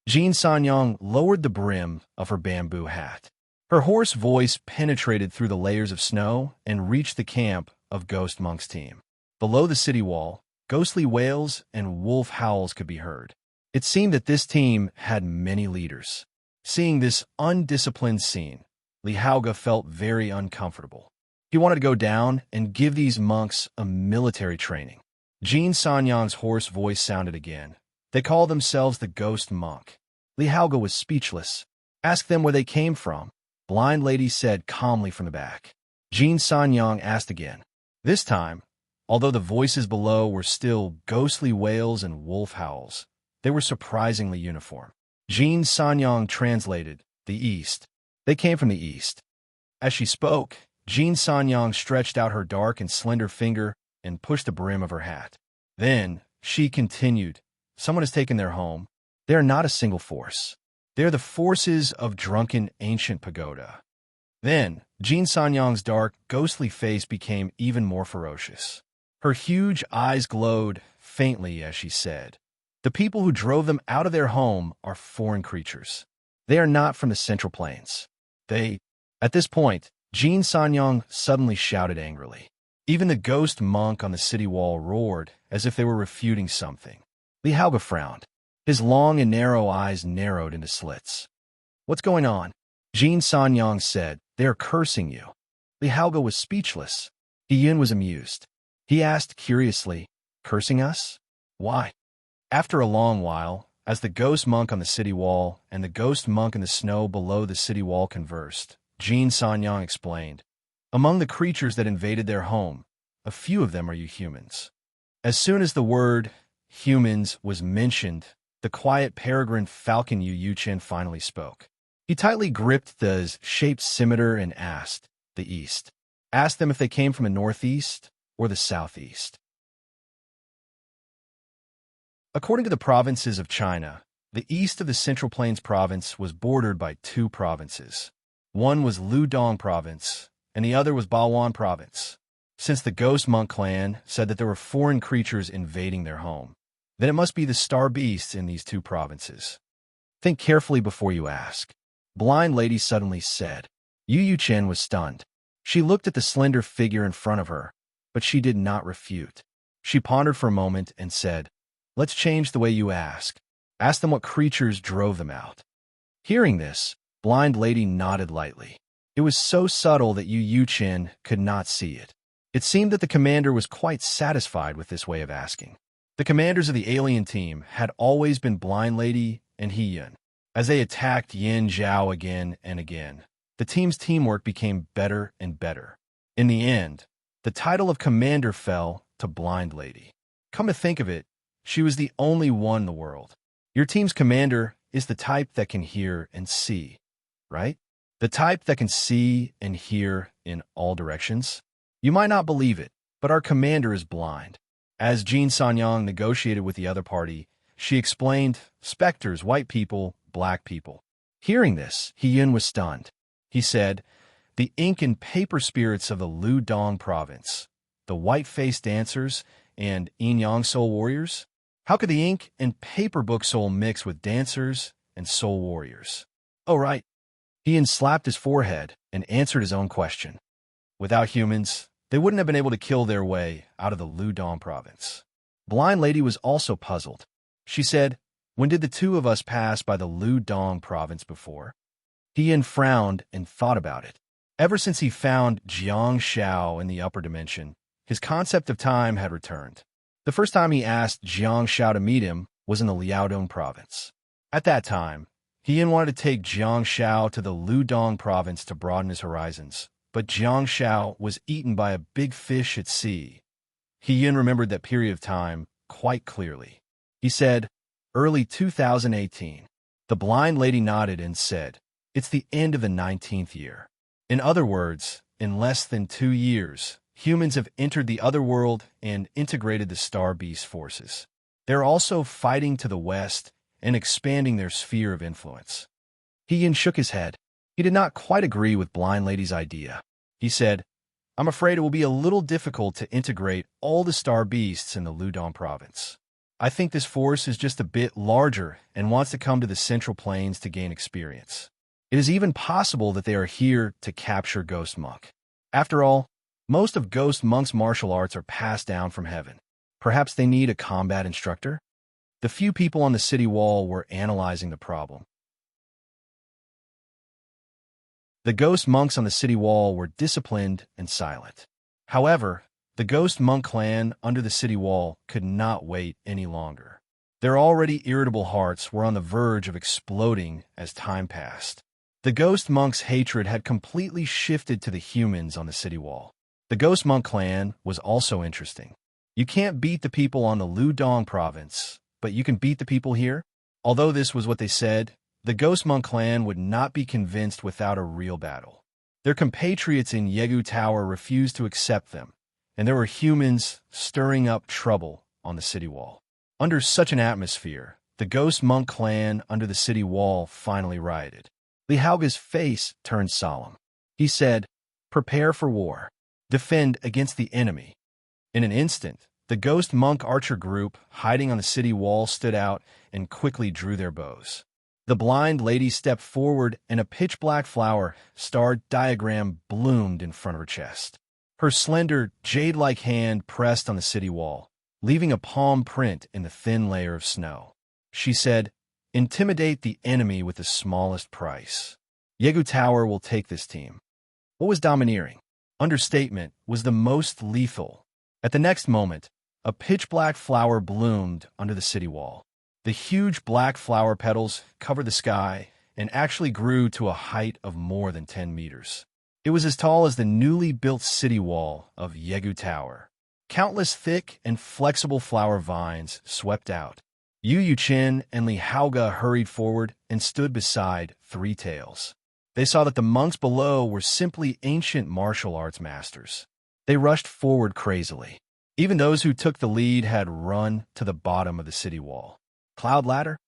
Jin Sanyang lowered the brim of her bamboo hat. Her hoarse voice penetrated through the layers of snow and reached the camp of Ghost Monk's team. Below the city wall, ghostly wails and wolf howls could be heard. It seemed that this team had many leaders. Seeing this undisciplined scene, Li Haoge felt very uncomfortable. He wanted to go down and give these monks a military training. Jin Sanyang's hoarse voice sounded again. They call themselves the Ghost Monk. Li Haoge was speechless. Ask them where they came from, Blind Lady said calmly from the back. Jin Sanyang asked again. This time, although the voices below were still ghostly wails and wolf howls, they were surprisingly uniform. Jin Sanyang translated, the east. They came from the east. As she spoke, Jin Sanyang stretched out her dark and slender finger and pushed the brim of her hat. Then, she continued, someone has taken their home. They are not a single force. They are the forces of drunken ancient pagoda. Then, Jin Sanyang's dark, ghostly face became even more ferocious. Her huge eyes glowed faintly as she said, the people who drove them out of their home are foreign creatures. They are not from the Central Plains. At this point, Jin Sanyang suddenly shouted angrily. Even the ghost monk on the city wall roared as if they were refuting something. Li Haoge frowned. His long and narrow eyes narrowed into slits. What's going on? Jin Sanyang said, they are cursing you. Li Haoge was speechless. He Yun was amused. He asked curiously, cursing us? Why? After a long while, as the ghost monk on the city wall and the ghost monk in the snow below the city wall conversed, Jin Sanyang explained, among the creatures that invaded their home, a few of them are you humans. As soon as the word humans was mentioned, the quiet peregrine falcon Yu Chen finally spoke. He tightly gripped the shaped scimitar and asked, the east. Asked them if they came from the northeast or the southeast. According to the provinces of China, the east of the Central Plains province was bordered by two provinces. One was Ludong province, and the other was Baoan province. Since the ghost monk clan said that there were foreign creatures invading their home, then it must be the star beasts in these two provinces. Think carefully before you ask. Blind Lady suddenly said. Yu Chen was stunned. She looked at the slender figure in front of her, but she did not refute. She pondered for a moment and said, let's change the way you ask. Ask them what creatures drove them out. Hearing this, Blind Lady nodded lightly. It was so subtle that Yu Chen could not see it. It seemed that the commander was quite satisfied with this way of asking. The commanders of the alien team had always been Blind Lady and He Yun. As they attacked Yin Zhao again and again, the team's teamwork became better and better. In the end, the title of commander fell to Blind Lady. Come to think of it, she was the only one in the world. Your team's commander is the type that can hear and see, right? The type that can see and hear in all directions. You might not believe it, but our commander is blind. As Jin Sanyang negotiated with the other party, she explained, specters, white people, black people. Hearing this, He Yun was stunned. He said, the ink and paper spirits of the Ludong province, the white-faced dancers, and yin yang soul warriors? How could the ink and paper book soul mix with dancers and soul warriors? Oh, right. He Yun slapped his forehead and answered his own question. Without humans, they wouldn't have been able to kill their way out of the Ludong province. Blind Lady was also puzzled. She said, when did the two of us pass by the Ludong province before? He Yun frowned and thought about it. Ever since he found Jiang Shao in the upper dimension, his concept of time had returned. The first time he asked Jiang Shao to meet him was in the Liaodong province. At that time, He Yun wanted to take Jiang Shao to the Ludong province to broaden his horizons, but Jiang Shao was eaten by a big fish at sea. He Yun remembered that period of time quite clearly. He said, early 2018. The Blind Lady nodded and said, it's the end of the 19th year. In other words, in less than 2 years, humans have entered the other world and integrated the Star Beast forces. They're also fighting to the west and expanding their sphere of influence. He Yun shook his head. He did not quite agree with Blind Lady's idea. He said, I'm afraid it will be a little difficult to integrate all the Star Beasts in the Ludong province. I think this force is just a bit larger and wants to come to the Central Plains to gain experience. It is even possible that they are here to capture Ghost Monk. After all, most of Ghost Monk's martial arts are passed down from heaven. Perhaps they need a combat instructor? The few people on the city wall were analyzing the problem. The ghost monks on the city wall were disciplined and silent. However, the ghost monk clan under the city wall could not wait any longer. Their already irritable hearts were on the verge of exploding as time passed. The ghost monks' hatred had completely shifted to the humans on the city wall. The ghost monk clan was also interesting. You can't beat the people on the Ludong province, but you can beat the people here? Although this was what they said, the ghost monk clan would not be convinced without a real battle. Their compatriots in Yegu Tower refused to accept them, and there were humans stirring up trouble on the city wall. Under such an atmosphere, the ghost monk clan under the city wall finally rioted. Li Haoga's face turned solemn. He said, "Prepare for war. Defend against the enemy." In an instant, the ghost monk archer group hiding on the city wall stood out and quickly drew their bows. The blind lady stepped forward and a pitch-black flower star diagram bloomed in front of her chest. Her slender, jade-like hand pressed on the city wall, leaving a palm print in the thin layer of snow. She said, "Intimidate the enemy with the smallest price. Yegu Tower will take this team." What was domineering? Understatement was the most lethal. At the next moment, a pitch-black flower bloomed under the city wall. The huge black flower petals covered the sky and actually grew to a height of more than 10 meters. It was as tall as the newly built city wall of Yegu Tower. Countless thick and flexible flower vines swept out. Yu Yuqin and Li Haoga hurried forward and stood beside Three Tails. They saw that the monks below were simply ancient martial arts masters. They rushed forward crazily. Even those who took the lead had run to the bottom of the city wall. Cloud ladder?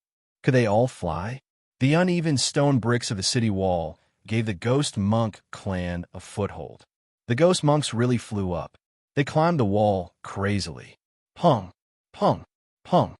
Could they all fly? The uneven stone bricks of the city wall gave the ghost monk clan a foothold. The ghost monks really flew up. They climbed the wall crazily. Pung, pung, pung.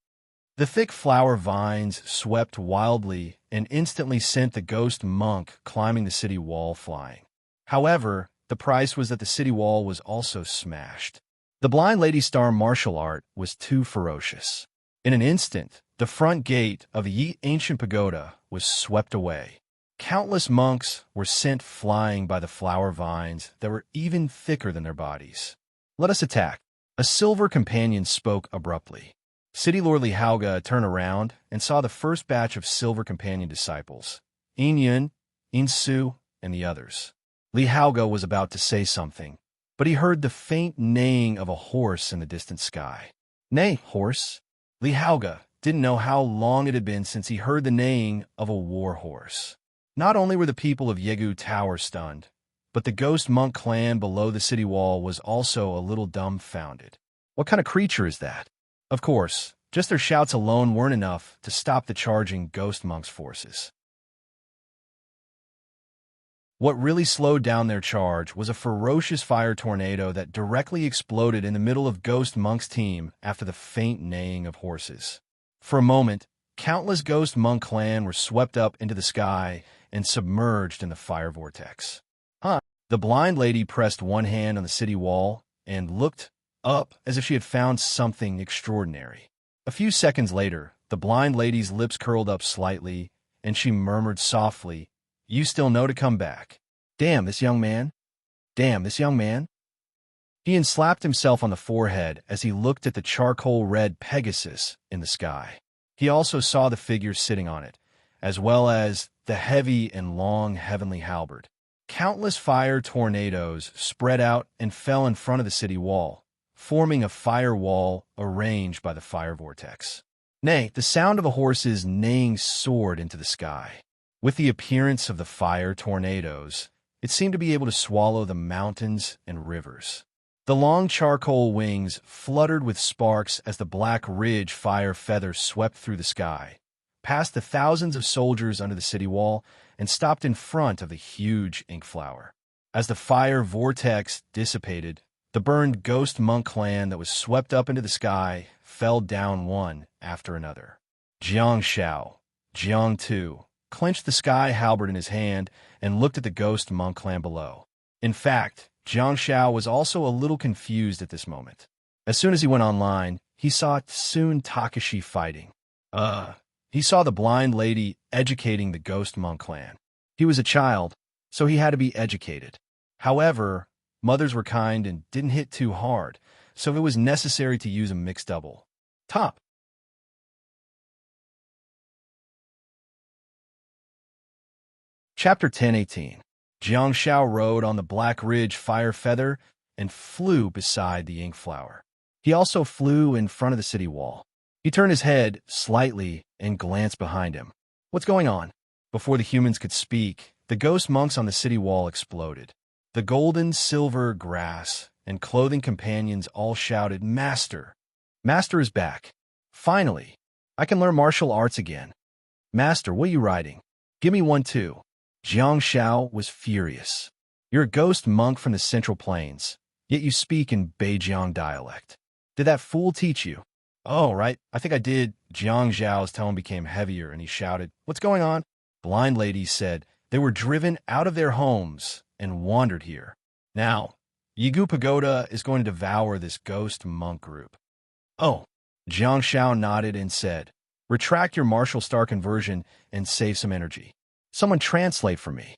The thick flower vines swept wildly and instantly sent the ghost monk climbing the city wall flying. However, the price was that the city wall was also smashed. The blind lady star martial art was too ferocious. In an instant, the front gate of the Yi ancient pagoda was swept away. Countless monks were sent flying by the flower vines that were even thicker than their bodies. "Let us attack." A silver companion spoke abruptly. City Lord Li Haoga turned around and saw the first batch of silver companion disciples, Yin Yun, Yin Su, and the others. Li Haoga was about to say something, but he heard the faint neighing of a horse in the distant sky. "Nay, horse." Li Haoga didn't know how long it had been since he heard the neighing of a war horse. Not only were the people of Yegu Tower stunned, but the ghost monk clan below the city wall was also a little dumbfounded. What kind of creature is that? Of course, just their shouts alone weren't enough to stop the charging ghost monks' forces. What really slowed down their charge was a ferocious fire tornado that directly exploded in the middle of Ghost Monk's team after the faint neighing of horses. For a moment, countless Ghost Monk clan were swept up into the sky and submerged in the fire vortex. The blind lady pressed one hand on the city wall and looked up as if she had found something extraordinary. A few seconds later, the blind lady's lips curled up slightly, and she murmured softly, "You still know to come back. Damn this young man. Damn this young man." Ian slapped himself on the forehead as he looked at the charcoal-red Pegasus in the sky. He also saw the figure sitting on it, as well as the heavy and long heavenly halberd. Countless fire tornadoes spread out and fell in front of the city wall, forming a fire wall arranged by the fire vortex. Nay, the sound of a horse's neighing soared into the sky. With the appearance of the fire tornadoes, it seemed to be able to swallow the mountains and rivers. The long charcoal wings fluttered with sparks as the Black Ridge fire feather swept through the sky, past the thousands of soldiers under the city wall, and stopped in front of the huge ink flower. As the fire vortex dissipated, the burned ghost monk clan that was swept up into the sky fell down one after another. Jiang Shao, Jiang Tu, clenched the sky halberd in his hand and looked at the ghost monk clan below. In fact, Jiang Shao was also a little confused at this moment. As soon as he went online, he saw Tsun Takashi fighting. He saw the blind lady educating the ghost monk clan. He was a child, so he had to be educated. However, mothers were kind and didn't hit too hard, so it was necessary to use a mixed double. Top. Chapter 10:18. Jiang Shao rode on the Black Ridge fire feather and flew beside the ink flower. He also flew in front of the city wall. He turned his head slightly and glanced behind him. What's going on? Before the humans could speak, the ghost monks on the city wall exploded. The golden, silver, grass, and clothing companions all shouted, "Master! Master is back! Finally! I can learn martial arts again! Master, what are you riding? Give me one too!" Jiang Shao was furious. "You're a ghost monk from the Central Plains, yet you speak in Beijiang dialect. Did that fool teach you?" "Oh, right, I think I did." Jiang Zhao's tone became heavier, and he shouted, "What's going on?" Blind ladies said they were driven out of their homes and wandered here. Now, Yigu Pagoda is going to devour this ghost monk group. "Oh." Jiang Shao nodded and said, "Retract your martial star conversion and save some energy. Someone translate for me."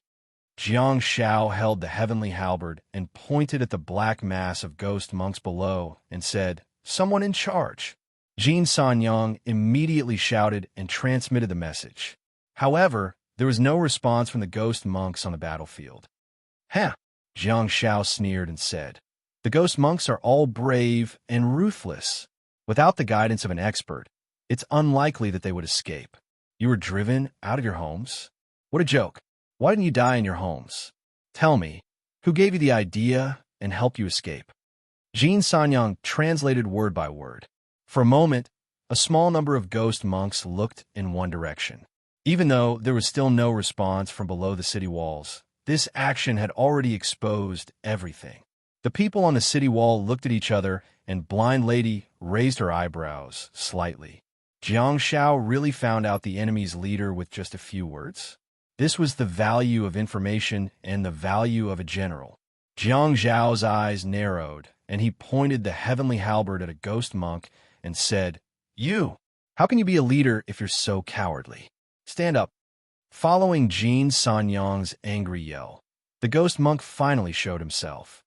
Jiang Shao held the heavenly halberd and pointed at the black mass of ghost monks below and said, "Someone in charge." Jin Sanyang immediately shouted and transmitted the message. However, there was no response from the ghost monks on the battlefield. "Huh," Jiang Shao sneered and said, "the ghost monks are all brave and ruthless. Without the guidance of an expert, it's unlikely that they would escape. You were driven out of your homes? What a joke. Why didn't you die in your homes? Tell me, who gave you the idea and helped you escape?" Jin Sanyang translated word by word. For a moment, a small number of ghost monks looked in one direction. Even though there was still no response from below the city walls, this action had already exposed everything. The people on the city wall looked at each other, and Blind Lady raised her eyebrows slightly. Jiang Shao really found out the enemy's leader with just a few words? This was the value of information and the value of a general. Jiang Zhao's eyes narrowed, and he pointed the heavenly halberd at a ghost monk and said, "You! How can you be a leader if you're so cowardly? Stand up." Following Jin Sanyang's angry yell, the ghost monk finally showed himself.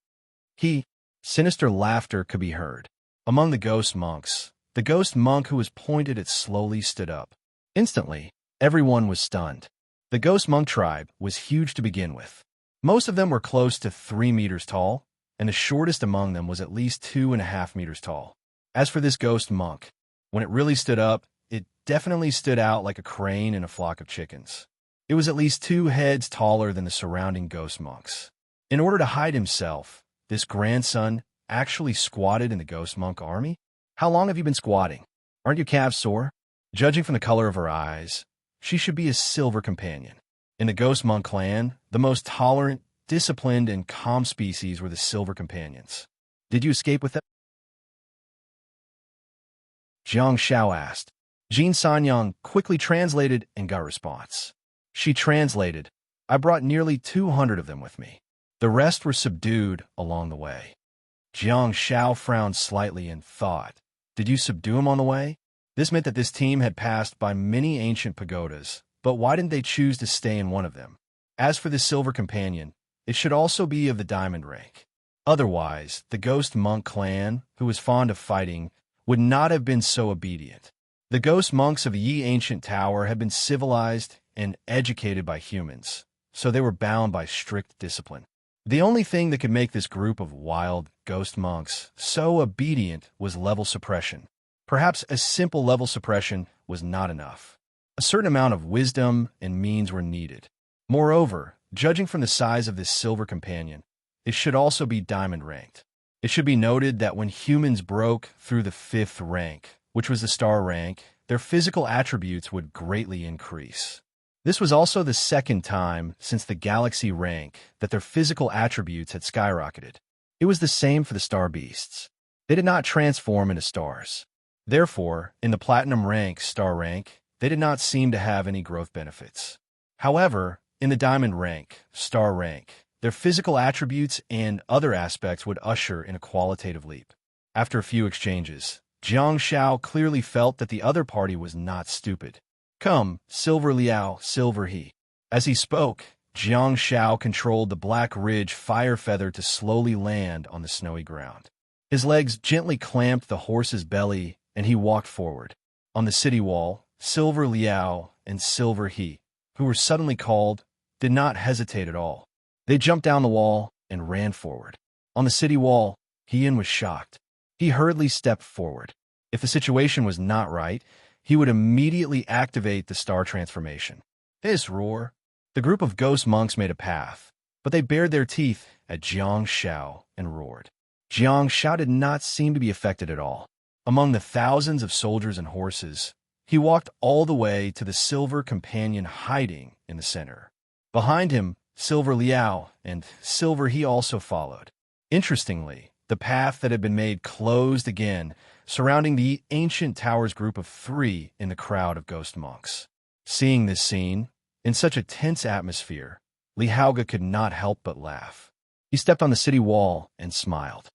Sinister laughter could be heard. Among the ghost monks, the ghost monk who was pointed at slowly stood up. Instantly, everyone was stunned. The ghost monk tribe was huge to begin with. Most of them were close to 3 meters tall, and the shortest among them was at least 2.5 meters tall. As for this ghost monk, when it really stood up, it definitely stood out like a crane in a flock of chickens. It was at least 2 heads taller than the surrounding ghost monks. In order to hide himself, this grandson actually squatted in the ghost monk army? "How long have you been squatting? Aren't your calves sore?" Judging from the color of her eyes, she should be a silver companion. In the ghost monk clan, the most tolerant, disciplined, and calm species were the silver companions. "Did you escape with them?" Jiang Shao asked. Jin Sanyang quickly translated and got a response. She translated, "I brought nearly 200 of them with me. The rest were subdued along the way." Jiang Shao frowned slightly and thought, "Did you subdue him on the way?" This meant that this team had passed by many ancient pagodas, but why didn't they choose to stay in one of them? As for the silver companion, it should also be of the diamond rank. Otherwise, the ghost monk clan, who was fond of fighting, would not have been so obedient. The ghost monks of Yi Ancient Tower had been civilized and educated by humans, so they were bound by strict discipline. The only thing that could make this group of wild ghost monks so obedient was level suppression. Perhaps a simple level suppression was not enough. A certain amount of wisdom and means were needed. Moreover, judging from the size of this silver companion, it should also be diamond ranked. It should be noted that when humans broke through the 5th rank, which was the star rank, their physical attributes would greatly increase. This was also the second time since the galaxy rank that their physical attributes had skyrocketed. It was the same for the star beasts. They did not transform into stars. Therefore, in the platinum rank, star rank, they did not seem to have any growth benefits. However, in the diamond rank, star rank, their physical attributes and other aspects would usher in a qualitative leap. After a few exchanges, Jiang Shao clearly felt that the other party was not stupid. "Come, Silver Liao, Silver He." As he spoke, Jiang Shao controlled the Black Ridge fire feather to slowly land on the snowy ground. His legs gently clamped the horse's belly, and he walked forward. On the city wall, Silver Liao and Silver He, who were suddenly called, did not hesitate at all. They jumped down the wall and ran forward. On the city wall, Heian was shocked. He hurriedly stepped forward. If the situation was not right, he would immediately activate the star transformation. This roar! The group of ghost monks made a path, but they bared their teeth at Jiang Shao and roared. Jiang Shao did not seem to be affected at all. Among the thousands of soldiers and horses, he walked all the way to the Silver Companion hiding in the center. Behind him, Silver Liao and Silver He also followed. Interestingly, the path that had been made closed again, surrounding the ancient tower's group of 3 in the crowd of ghost monks. Seeing this scene, in such a tense atmosphere, Li Haoge could not help but laugh. He stepped on the city wall and smiled.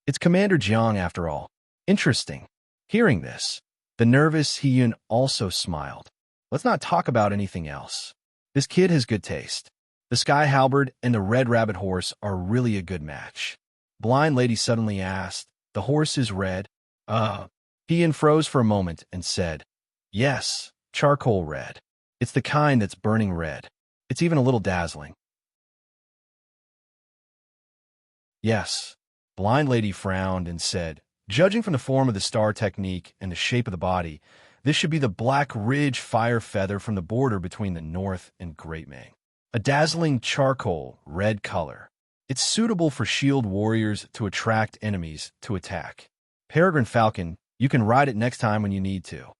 It's Commander Jiang after all. Interesting. Hearing this, the nervous Heian also smiled. Let's not talk about anything else. This kid has good taste. The Sky Halberd and the Red Rabbit horse are really a good match. Blind Lady suddenly asked, the horse is red? Heian froze for a moment and said, yes, charcoal red. It's the kind that's burning red. It's even a little dazzling. Yes. Blind Lady frowned and said, judging from the form of the star technique and the shape of the body, this should be the Black Ridge fire feather from the border between the North and Great Ming. A dazzling charcoal red color. It's suitable for shield warriors to attract enemies to attack. Peregrine Falcon, you can ride it next time when you need to.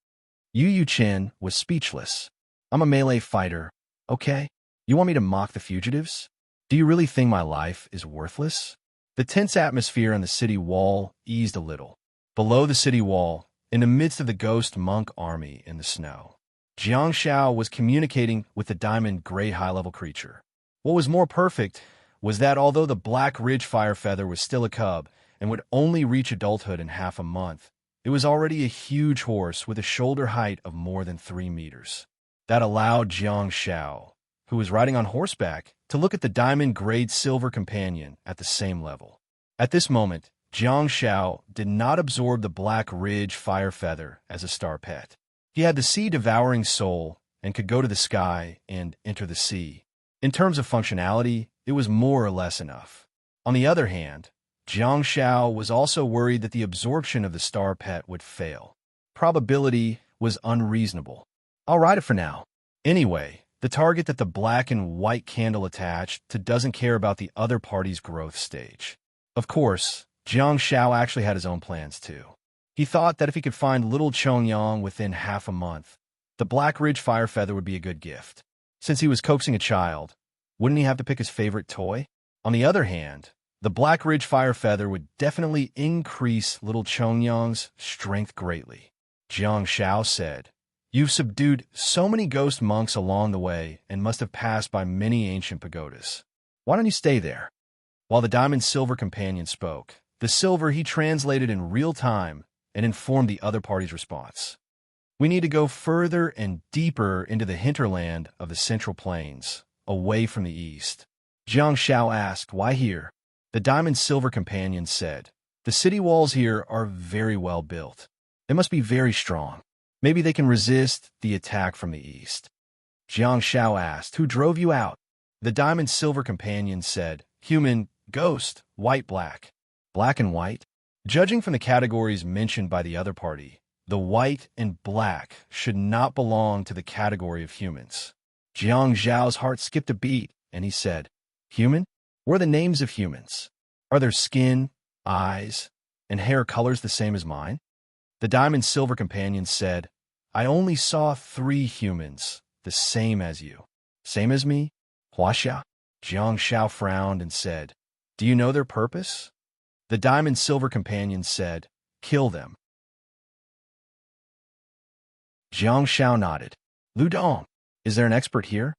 Yu Chen was speechless. I'm a melee fighter, okay? You want me to mock the fugitives? Do you really think my life is worthless? The tense atmosphere on the city wall eased a little. Below the city wall, in the midst of the ghost monk army in the snow, Jiang Shao was communicating with the diamond gray high-level creature. What was more perfect was that although the Black Ridge fire feather was still a cub and would only reach adulthood in half a month, it was already a huge horse with a shoulder height of more than 3 meters. That allowed Jiang Shao, who was riding on horseback, to look at the diamond-grade silver companion at the same level. At this moment, Jiang Shao did not absorb the Black Ridge fire feather as a star pet. He had the sea-devouring soul and could go to the sky and enter the sea. In terms of functionality, it was more or less enough. On the other hand, Jiang Shao was also worried that the absorption of the star pet would fail. Probability was unreasonable. I'll ride it for now. Anyway, the target that the black and white candle attached to doesn't care about the other party's growth stage. Of course, Jiang Shao actually had his own plans too. He thought that if he could find little Chongyang within half a month, the Black Ridge fire feather would be a good gift. Since he was coaxing a child, wouldn't he have to pick his favorite toy? On the other hand, the Black Ridge fire feather would definitely increase little Chongyang's strength greatly. Jiang Shao said, "You've subdued so many ghost monks along the way and must have passed by many ancient pagodas. Why don't you stay there?" While the Diamond Silver companion spoke, the Silver he translated in real time and informed the other party's response. "We need to go further and deeper into the hinterland of the Central Plains, away from the east." Jiang Shao asked, "Why here?" The Diamond Silver companion said, "The city walls here are very well built. They must be very strong. Maybe they can resist the attack from the east." Jiang Shao asked, "Who drove you out?" The Diamond Silver companion said, "Human, ghost, white, black." Black and white? Judging from the categories mentioned by the other party, the white and black should not belong to the category of humans. Jiang Zhao's heart skipped a beat, and he said, "Human? What are the names of humans? Are their skin, eyes, and hair colors the same as mine?" The Diamond Silver companion said, "I only saw 3 humans, the same as you." "Same as me? Huaxia?" Jiang Shao frowned and said, "Do you know their purpose?" The Diamond Silver companion said, "Kill them." Jiang Shao nodded. "Lu Dong, is there an expert here?"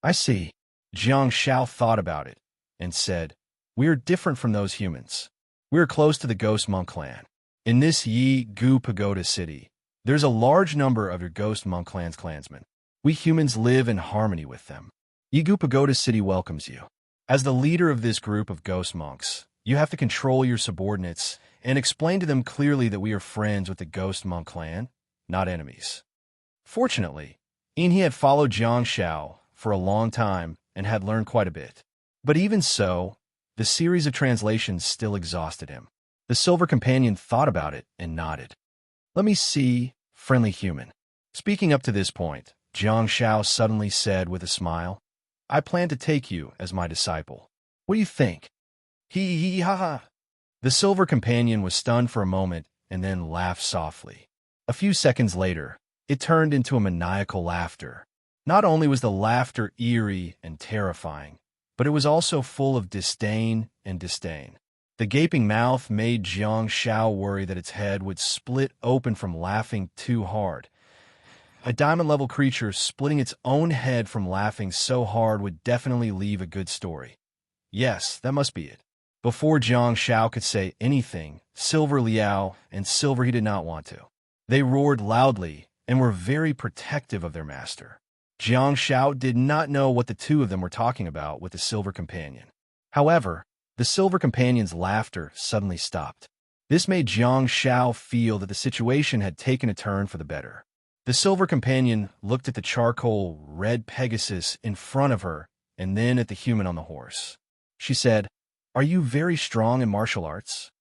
"I see." Jiang Shao thought about it and said, "We are different from those humans. We are close to the Ghost Monk clan. In this Yi Gu Pagoda city, there's a large number of your Ghost Monk clan's clansmen. We humans live in harmony with them. Yigu Pagoda City welcomes you. As the leader of this group of ghost monks, you have to control your subordinates and explain to them clearly that we are friends with the ghost monk clan, not enemies. Fortunately, Inhe had followed Jiang Shao for a long time and had learned quite a bit. But even so, the series of translations still exhausted him. The Silver Companion thought about it and nodded. Let me see, friendly human. Speaking up to this point, Jiang Shao suddenly said with a smile, I plan to take you as my disciple. What do you think? Hee ha ha. The Silver Companion was stunned for a moment and then laughed softly. A few seconds later, it turned into a maniacal laughter. Not only was the laughter eerie and terrifying, but it was also full of disdain and disdain. The gaping mouth made Jiang Shao worry that its head would split open from laughing too hard. A diamond-level creature splitting its own head from laughing so hard would definitely leave a good story. Yes, that must be it. Before Jiang Shao could say anything, Silver Liao and Silver he did not want to. They roared loudly and were very protective of their master. Jiang Shao did not know what the two of them were talking about with the Silver Companion. However, the Silver Companion's laughter suddenly stopped. This made Jiang Shao feel that the situation had taken a turn for the better. The Silver Companion looked at the charcoal red Pegasus in front of her and then at the human on the horse. She said, Are you very strong in martial arts?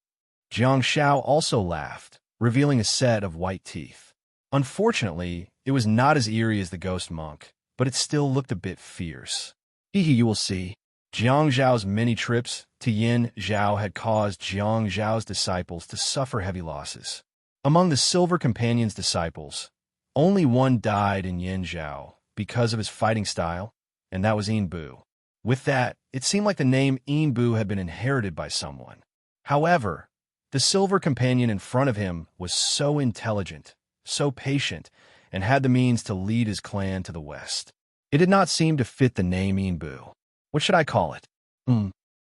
Jiang Shao also laughed, revealing a set of white teeth. Unfortunately, it was not as eerie as the ghost monk, but it still looked a bit fierce. You will see. Jiang Zhao's many trips to Yin Zhao had caused Jiang Zhao's disciples to suffer heavy losses. Among the Silver Companion's disciples, only one died in Yin Zhao because of his fighting style, and that was Yinbu. With that, it seemed like the name Yinbu had been inherited by someone. However, the Silver Companion in front of him was so intelligent, so patient, and had the means to lead his clan to the west. It did not seem to fit the name Yinbu. What should I call it?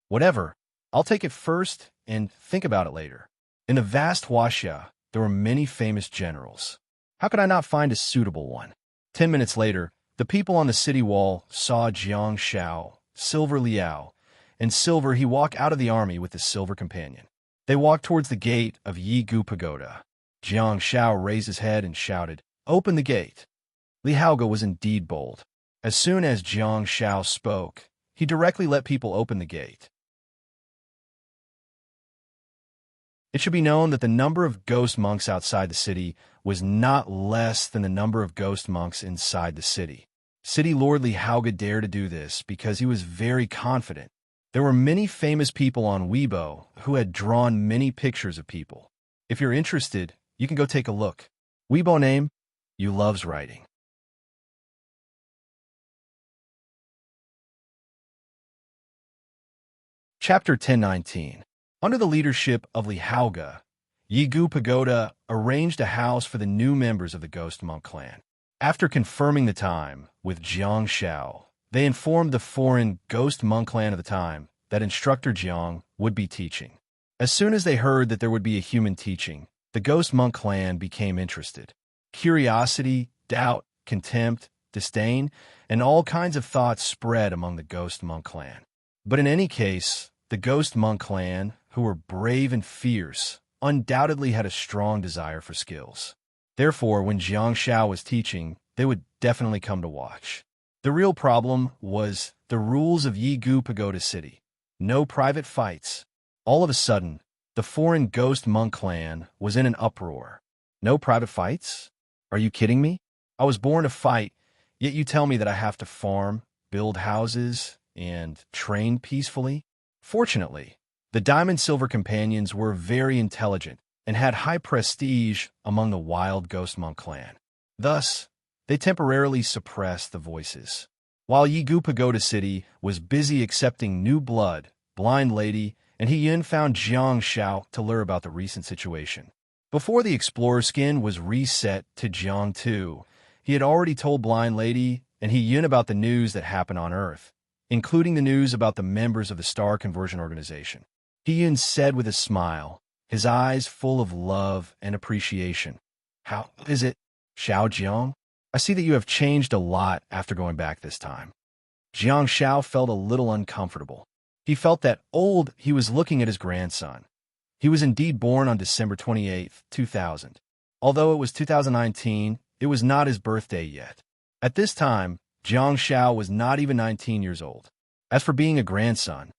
Whatever. I'll take it first and think about it later. In the vast Huaxia, there were many famous generals. How could I not find a suitable one? 10 minutes later, the people on the city wall saw Jiang Shao, Silver Liao, and Silver he walk out of the army with the Silver Companion. They walked towards the gate of Yigu Pagoda. Jiang Shao raised his head and shouted, Open the gate. Li Haoge was indeed bold. As soon as Jiang Shao spoke, he directly let people open the gate. It should be known that the number of ghost monks outside the city was not less than the number of ghost monks inside the city. City Lord Li Haoge dared to do this because he was very confident. There were many famous people on Weibo who had drawn many pictures of people. If you're interested, you can go take a look. Weibo name, You Loves Writing. Chapter 1019. Under the leadership of Li Haoge, Yigu Pagoda arranged a house for the new members of the Ghost Monk clan. After confirming the time with Jiang Shao, they informed the foreign Ghost Monk clan of the time that Instructor Jiang would be teaching. As soon as they heard that there would be a human teaching, the Ghost Monk clan became interested. Curiosity, doubt, contempt, disdain, and all kinds of thoughts spread among the Ghost Monk clan. But in any case, the Ghost Monk clan, who were brave and fierce, undoubtedly had a strong desire for skills. Therefore, when Jiang Shao was teaching, they would definitely come to watch. The real problem was the rules of Yigu Pagoda City. No private fights. All of a sudden, the foreign Ghost Monk clan was in an uproar. No private fights? Are you kidding me? I was born to fight, yet you tell me that I have to farm, build houses, and train peacefully? Fortunately, the Diamond Silver Companions were very intelligent and had high prestige among the wild Ghost Monk clan. Thus, they temporarily suppressed the voices. While Yigu Pagoda City was busy accepting new blood, Blind Lady and He-Yun found Jiang Shao to learn about the recent situation. Before the Explorer skin was reset to Jiang Tu, he had already told Blind Lady and He-Yun about the news that happened on Earth, including the news about the members of the Star Conversion Organization. He-Yun said with a smile, his eyes full of love and appreciation, How is it, Xiao Jiang? I see that you have changed a lot after going back this time. Jiang Shao felt a little uncomfortable. He felt that he was looking at his grandson. He was indeed born on December 28th, 2000. Although it was 2019, it was not his birthday yet. At this time, Jiang Shao was not even 19 years old. As for being a grandson,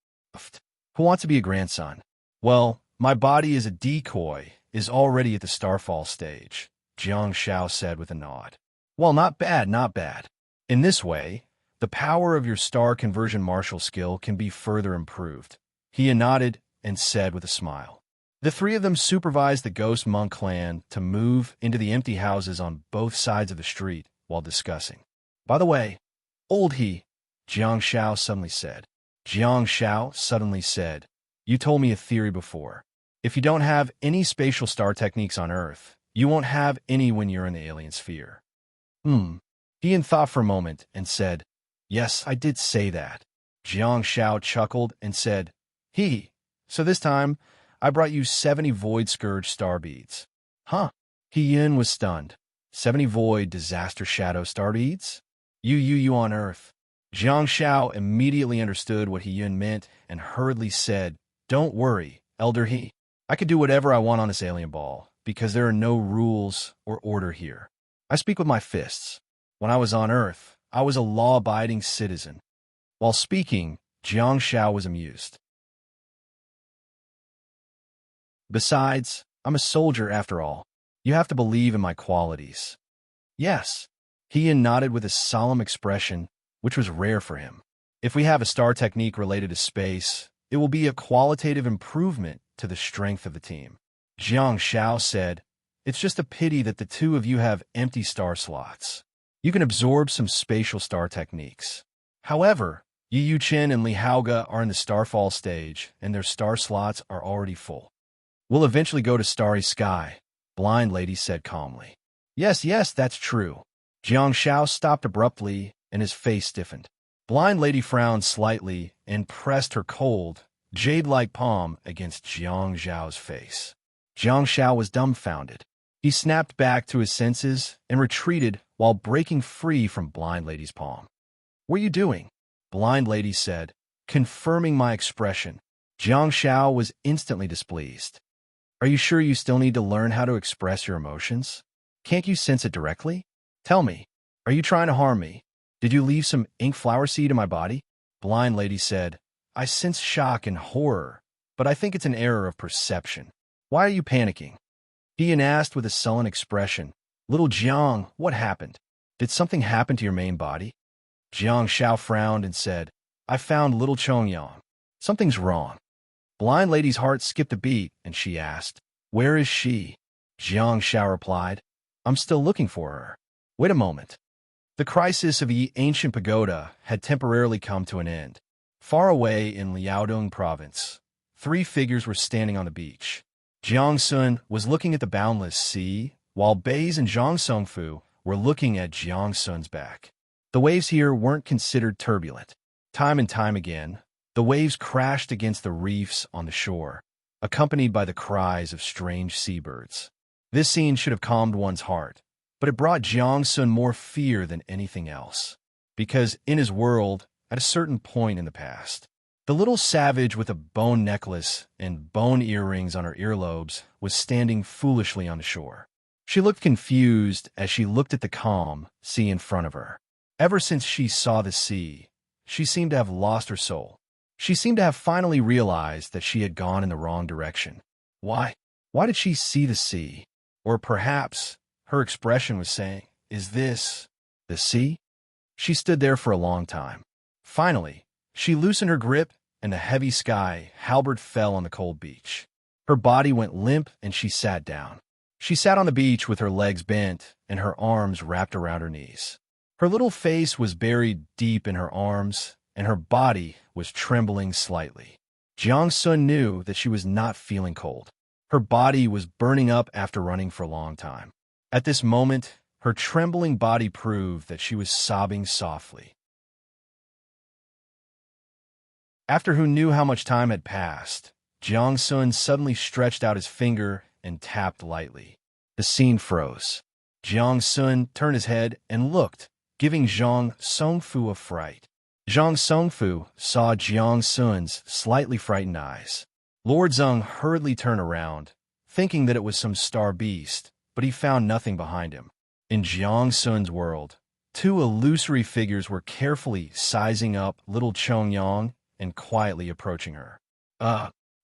who wants to be a grandson? Well, my body is a decoy, is already at the starfall stage, Jiang Shao said with a nod. Well, not bad, not bad. In this way, the power of your star conversion martial skill can be further improved. He nodded and said with a smile. The three of them supervised the ghost monk clan to move into the empty houses on both sides of the street while discussing. By the way, Jiang Shao suddenly said. Jiang Shao suddenly said, you told me a theory before. If you don't have any spatial star techniques on Earth, you won't have any when you're in the alien sphere. He thought for a moment and said, yes, I did say that. Jiang Shao chuckled and said, so this time, I brought you 70 Void Scourge star beads. Huh? Yin was stunned. 70 Void Disaster Shadow star beads? You on Earth. Jiang Shao immediately understood what Yin meant and hurriedly said, don't worry, Elder He. I could do whatever I want on this alien ball, because there are no rules or order here. I speak with my fists. When I was on Earth, I was a law-abiding citizen. While speaking, Jiang Shao was amused. Besides, I'm a soldier after all. You have to believe in my qualities. Yes. He nodded with a solemn expression, which was rare for him. If we have a star technique related to space, it will be a qualitative improvement to the strength of the team. Jiang Shao said, it's just a pity that the two of you have empty star slots. You can absorb some spatial star techniques. However, Yu Chen and Li Haoge are in the starfall stage, and their star slots are already full. We'll eventually go to Starry Sky, Blind Lady said calmly. Yes, that's true. Jiang Shao stopped abruptly, and his face stiffened. Blind Lady frowned slightly and pressed her cold, jade-like palm against Jiang Zhao's face. Jiang Shao was dumbfounded. He snapped back to his senses and retreated while breaking free from Blind Lady's palm. What are you doing? Blind Lady said, confirming my expression. Jiang Shao was instantly displeased. Are you sure you still need to learn how to express your emotions? Can't you sense it directly? Tell me, are you trying to harm me? Did you leave some ink flower seed in my body? Blind Lady said, I sense shock and horror, but I think it's an error of perception. Why are you panicking? Ian asked with a sullen expression. Little Jiang, what happened? Did something happen to your main body? Jiang Shao frowned and said, I found little Chongyang. Something's wrong. Blind Lady's heart skipped a beat, and she asked, where is she? Jiang Shao replied, I'm still looking for her. Wait a moment. The crisis of the ancient pagoda had temporarily come to an end. Far away in Liaodong province, three figures were standing on the beach. Jiang Sun was looking at the boundless sea, while Baze and Zhang Songfu were looking at Jiang Sun's back. The waves here weren't considered turbulent. Time and time again, the waves crashed against the reefs on the shore, accompanied by the cries of strange seabirds. This scene should have calmed one's heart, but it brought Jiang Sun more fear than anything else. Because in his world, at a certain point in the past, the little savage with a bone necklace and bone earrings on her earlobes was standing foolishly on the shore. She looked confused as she looked at the calm sea in front of her. Ever since she saw the sea, she seemed to have lost her soul. She seemed to have finally realized that she had gone in the wrong direction. Why? Why did she see the sea? Or perhaps her expression was saying, is this the sea? She stood there for a long time. Finally, she loosened her grip, and the heavy sky halberd fell on the cold beach. Her body went limp, and she sat down. She sat on the beach with her legs bent and her arms wrapped around her knees. Her little face was buried deep in her arms, and her body was trembling slightly. Jiang Sun knew that she was not feeling cold. Her body was burning up after running for a long time. At this moment, her trembling body proved that she was sobbing softly. After who knew how much time had passed, Jiang Sun suddenly stretched out his finger and tapped lightly. The scene froze. Jiang Sun turned his head and looked, giving Zhang Songfu a fright. Zhang Songfu saw Jiang Sun's slightly frightened eyes. Lord Zeng hurriedly turned around, thinking that it was some star beast, but he found nothing behind him. In Jiang Sun's world, two illusory figures were carefully sizing up little Chongyang and quietly approaching her.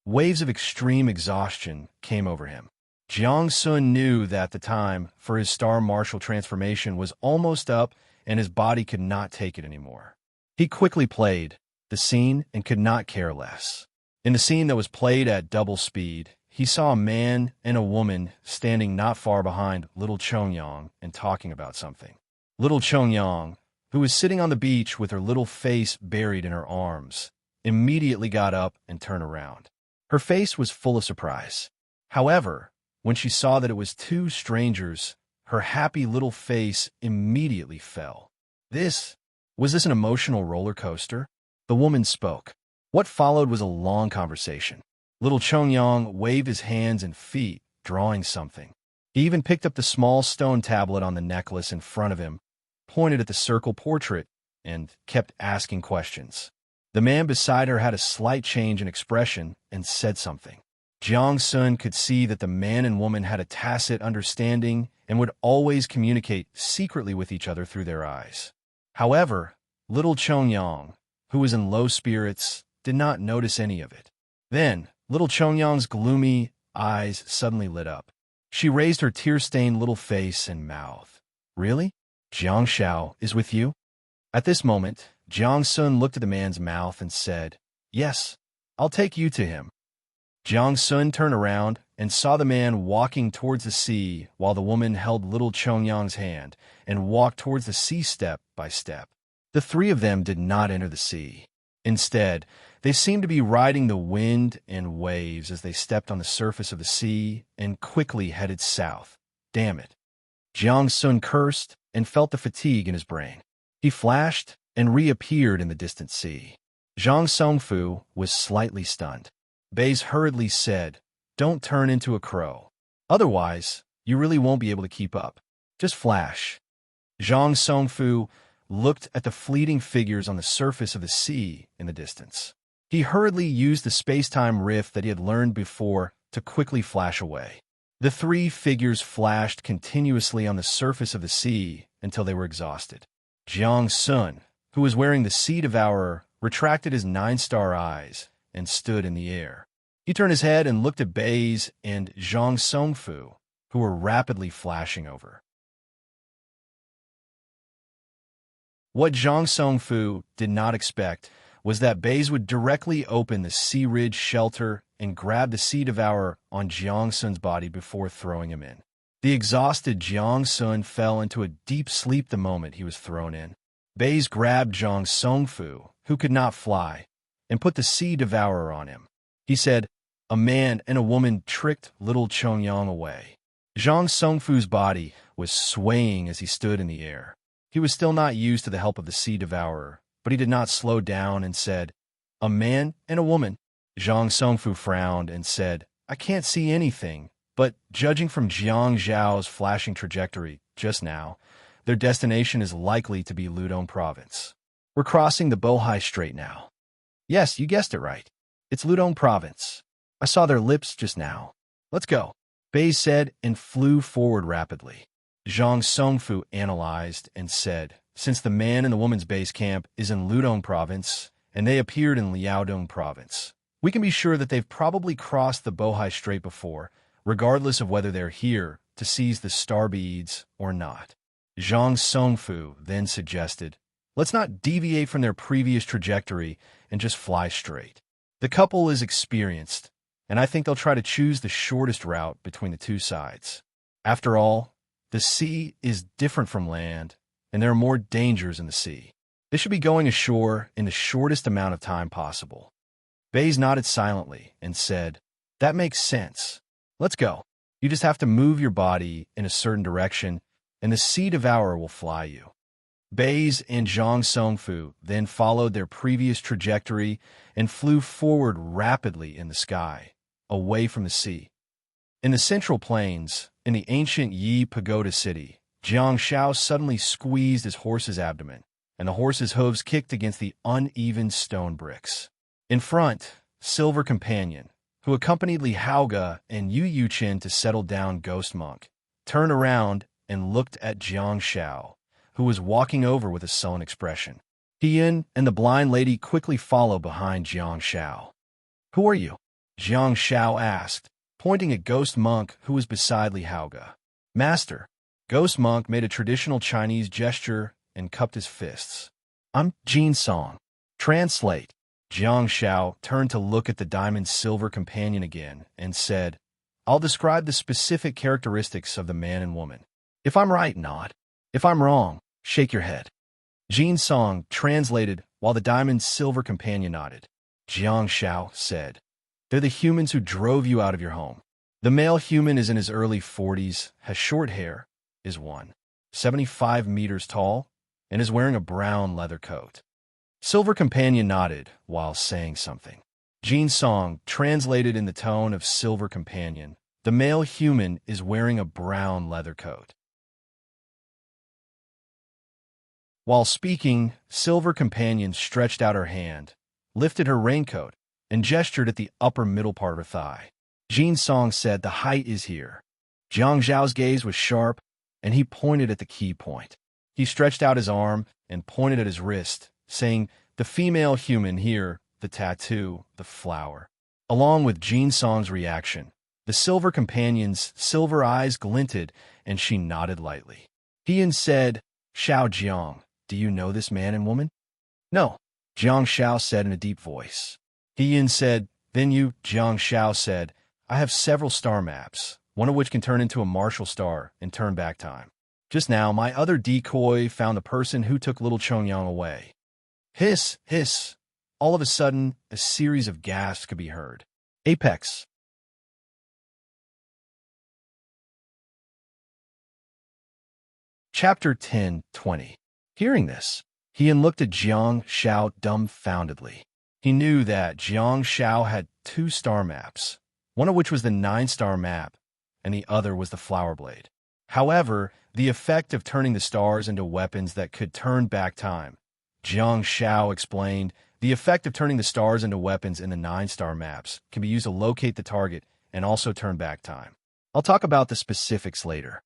Waves of extreme exhaustion came over him. Jiang Sun knew that the time for his star martial transformation was almost up and his body could not take it anymore. He quickly played the scene and could not care less. In the scene that was played at double speed, he saw a man and a woman standing not far behind little Chongyang and talking about something. Little Chongyang, who was sitting on the beach with her little face buried in her arms, immediately got up and turned around. Her face was full of surprise. However, when she saw that it was two strangers, her happy little face immediately fell. Was this an emotional roller coaster? The woman spoke. What followed was a long conversation. Little Chongyang waved his hands and feet, drawing something. He even picked up the small stone tablet on the necklace in front of him, pointed at the circle portrait, and kept asking questions. The man beside her had a slight change in expression and said something. Jiang Sun could see that the man and woman had a tacit understanding and would always communicate secretly with each other through their eyes. However, little Chongyang, who was in low spirits, did not notice any of it. Then, little Chongyang's gloomy eyes suddenly lit up. She raised her tear-stained little face and mouth. Really? Jiang Xiao is with you? At this moment, Jiang Sun looked at the man's mouth and said, Yes, I'll take you to him. Jiang Sun turned around and saw the man walking towards the sea while the woman held little Chongyang's hand and walked towards the sea step by step. The three of them did not enter the sea. Instead, they seemed to be riding the wind and waves as they stepped on the surface of the sea and quickly headed south. Damn it. Jiang Sun cursed and felt the fatigue in his brain. He flashed and reappeared in the distant sea. Zhang Songfu was slightly stunned. Baze hurriedly said, Don't turn into a crow. Otherwise, you really won't be able to keep up. Just flash. Zhang Songfu looked at the fleeting figures on the surface of the sea in the distance. He hurriedly used the space-time rift that he had learned before to quickly flash away. The three figures flashed continuously on the surface of the sea until they were exhausted. Jiang Sun, who was wearing the Sea Devourer, retracted his 9-star eyes and stood in the air. He turned his head and looked at Baze and Zhang Songfu, who were rapidly flashing over. What Zhang Songfu did not expect was that Baze would directly open the Sea Ridge shelter and grab the Sea Devourer on Jiang Sun's body before throwing him in. The exhausted Jiang Sun fell into a deep sleep the moment he was thrown in. Baze grabbed Zhang Songfu, who could not fly, and put the Sea Devourer on him. He said, A man and a woman tricked little Chongyang away. Zhang Songfu's body was swaying as he stood in the air. He was still not used to the help of the Sea Devourer, but he did not slow down and said, A man and a woman. Zhang Songfu frowned and said, I can't see anything, but judging from Jiang Zhao's flashing trajectory just now, their destination is likely to be Ludong Province. We're crossing the Bohai Strait now. Yes, you guessed it right. It's Ludong Province. I saw their lips just now. Let's go. Baze said and flew forward rapidly. Zhang Songfu analyzed and said, Since the man and the woman's base camp is in Ludong Province, and they appeared in Liaodong Province, we can be sure that they've probably crossed the Bohai Strait before, regardless of whether they're here to seize the star beads or not. Zhang Songfu then suggested, Let's not deviate from their previous trajectory and just fly straight. The couple is experienced, and I think they'll try to choose the shortest route between the two sides. After all, the sea is different from land, and there are more dangers in the sea. They should be going ashore in the shortest amount of time possible. Baze nodded silently and said, That makes sense. Let's go. You just have to move your body in a certain direction, and the Sea Devourer will fly you. Baze and Zhang Songfu then followed their previous trajectory and flew forward rapidly in the sky, away from the sea. In the Central Plains, in the ancient Yi Pagoda city, Jiang Xiao suddenly squeezed his horse's abdomen. and the horse's hooves kicked against the uneven stone bricks. In front, Silver Companion, who accompanied Li Haoge and Yu Yuchen to settle down Ghost Monk, turned around and looked at Jiang Shao, who was walking over with a sullen expression. Tian and the blind lady quickly followed behind Jiang Shao. "Who are you?" Jiang Shao asked, pointing at Ghost Monk, who was beside Li Haoge. "Master." Ghost Monk made a traditional Chinese gesture and cupped his fists. "I'm Jin Song." Translate. Jiang Shao turned to look at the diamond silver companion again and said, "I'll describe the specific characteristics of the man and woman. If I'm right, nod. If I'm wrong, shake your head." Jin Song translated while the diamond silver companion nodded. Jiang Shao said, "They're the humans who drove you out of your home. The male human is in his early 40s, has short hair, is 175 meters tall, and is wearing a brown leather coat." Silver Companion nodded while saying something. Jin Song translated in the tone of Silver Companion, "The male human is wearing a brown leather coat." While speaking, Silver Companion stretched out her hand, lifted her raincoat, and gestured at the upper middle part of her thigh. Jin Song said, "The height is here." Jiang Zhao's gaze was sharp, and he pointed at the key point. He stretched out his arm and pointed at his wrist, saying, "The female human here, the tattoo, the flower." Along with Jin Song's reaction, the Silver Companion's silver eyes glinted, and she nodded lightly. Tian said, "Shao Jiang, do you know this man and woman?" "No," Jiang Shao said in a deep voice. Tian said, "Then you," Jiang Shao said, "I have several star maps, one of which can turn into a martial star and turn back time. Just now, my other decoy found the person who took little Chongyang away." Hiss, hiss. All of a sudden, a series of gasps could be heard. Apex. Chapter 10:20. Hearing this, Tian looked at Jiang Shao dumbfoundedly. He knew that Jiang Shao had 2 star maps, one of which was the 9-star map, and the other was the flower blade. However, the effect of turning the stars into weapons that could turn back time. Jiang Shao explained, the effect of turning the stars into weapons in the 9-star maps can be used to locate the target and also turn back time. I'll talk about the specifics later.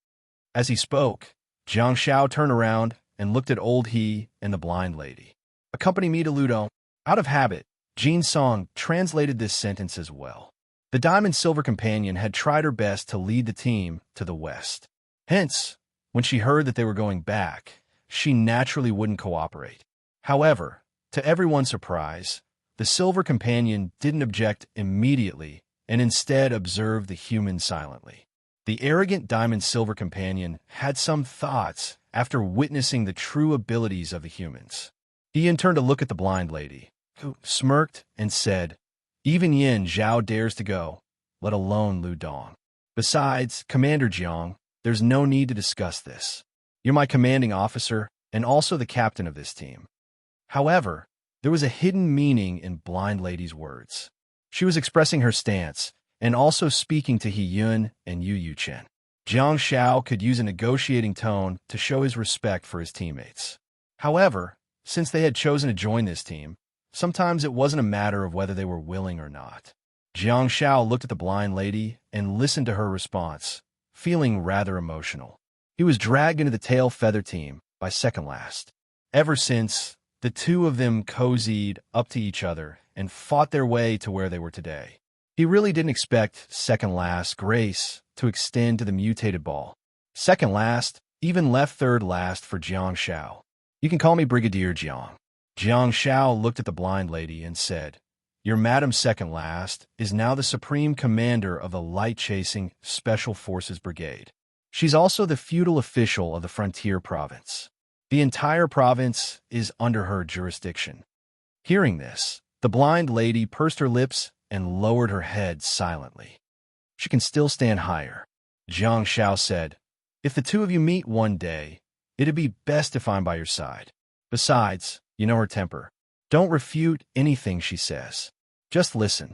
As he spoke, Jiang Shao turned around and looked at old He and the blind lady. "Accompany me to Ludo." Out of habit, Jin Song translated this sentence as well. The Diamond Silver Companion had tried her best to lead the team to the west. Hence, when she heard that they were going back, she naturally wouldn't cooperate. However, to everyone's surprise, the Silver Companion didn't object immediately and instead observed the human silently. The arrogant Diamond Silver Companion had some thoughts after witnessing the true abilities of the humans. Ian turned to look at the blind lady, who smirked and said, "Even Yin Zhao dares to go, let alone Lu Dong. Besides, Commander Jiang, there's no need to discuss this. You're my commanding officer and also the captain of this team." However, there was a hidden meaning in blind lady's words. She was expressing her stance and also speaking to He Yun and Yu Yuchen. Jiang Shao could use a negotiating tone to show his respect for his teammates. However, since they had chosen to join this team, sometimes it wasn't a matter of whether they were willing or not. Jiang Shao looked at the blind lady and listened to her response, feeling rather emotional. He was dragged into the tail feather team by second last. Ever since, the two of them cozied up to each other and fought their way to where they were today. He really didn't expect second last grace to extend to the mutated ball. Second last even left third last for Jiang Shao. "You can call me Brigadier Jiang." Jiang Shao looked at the blind lady and said, "Your Madam Second Last is now the Supreme Commander of the Light-Chasing Special Forces Brigade. She's also the feudal official of the Frontier Province. The entire province is under her jurisdiction." Hearing this, the blind lady pursed her lips and lowered her head silently. "She can still stand higher." Jiang Shao said, "If the two of you meet one day, it'd be best if I'm by your side. Besides, you know her temper. Don't refute anything she says. Just listen."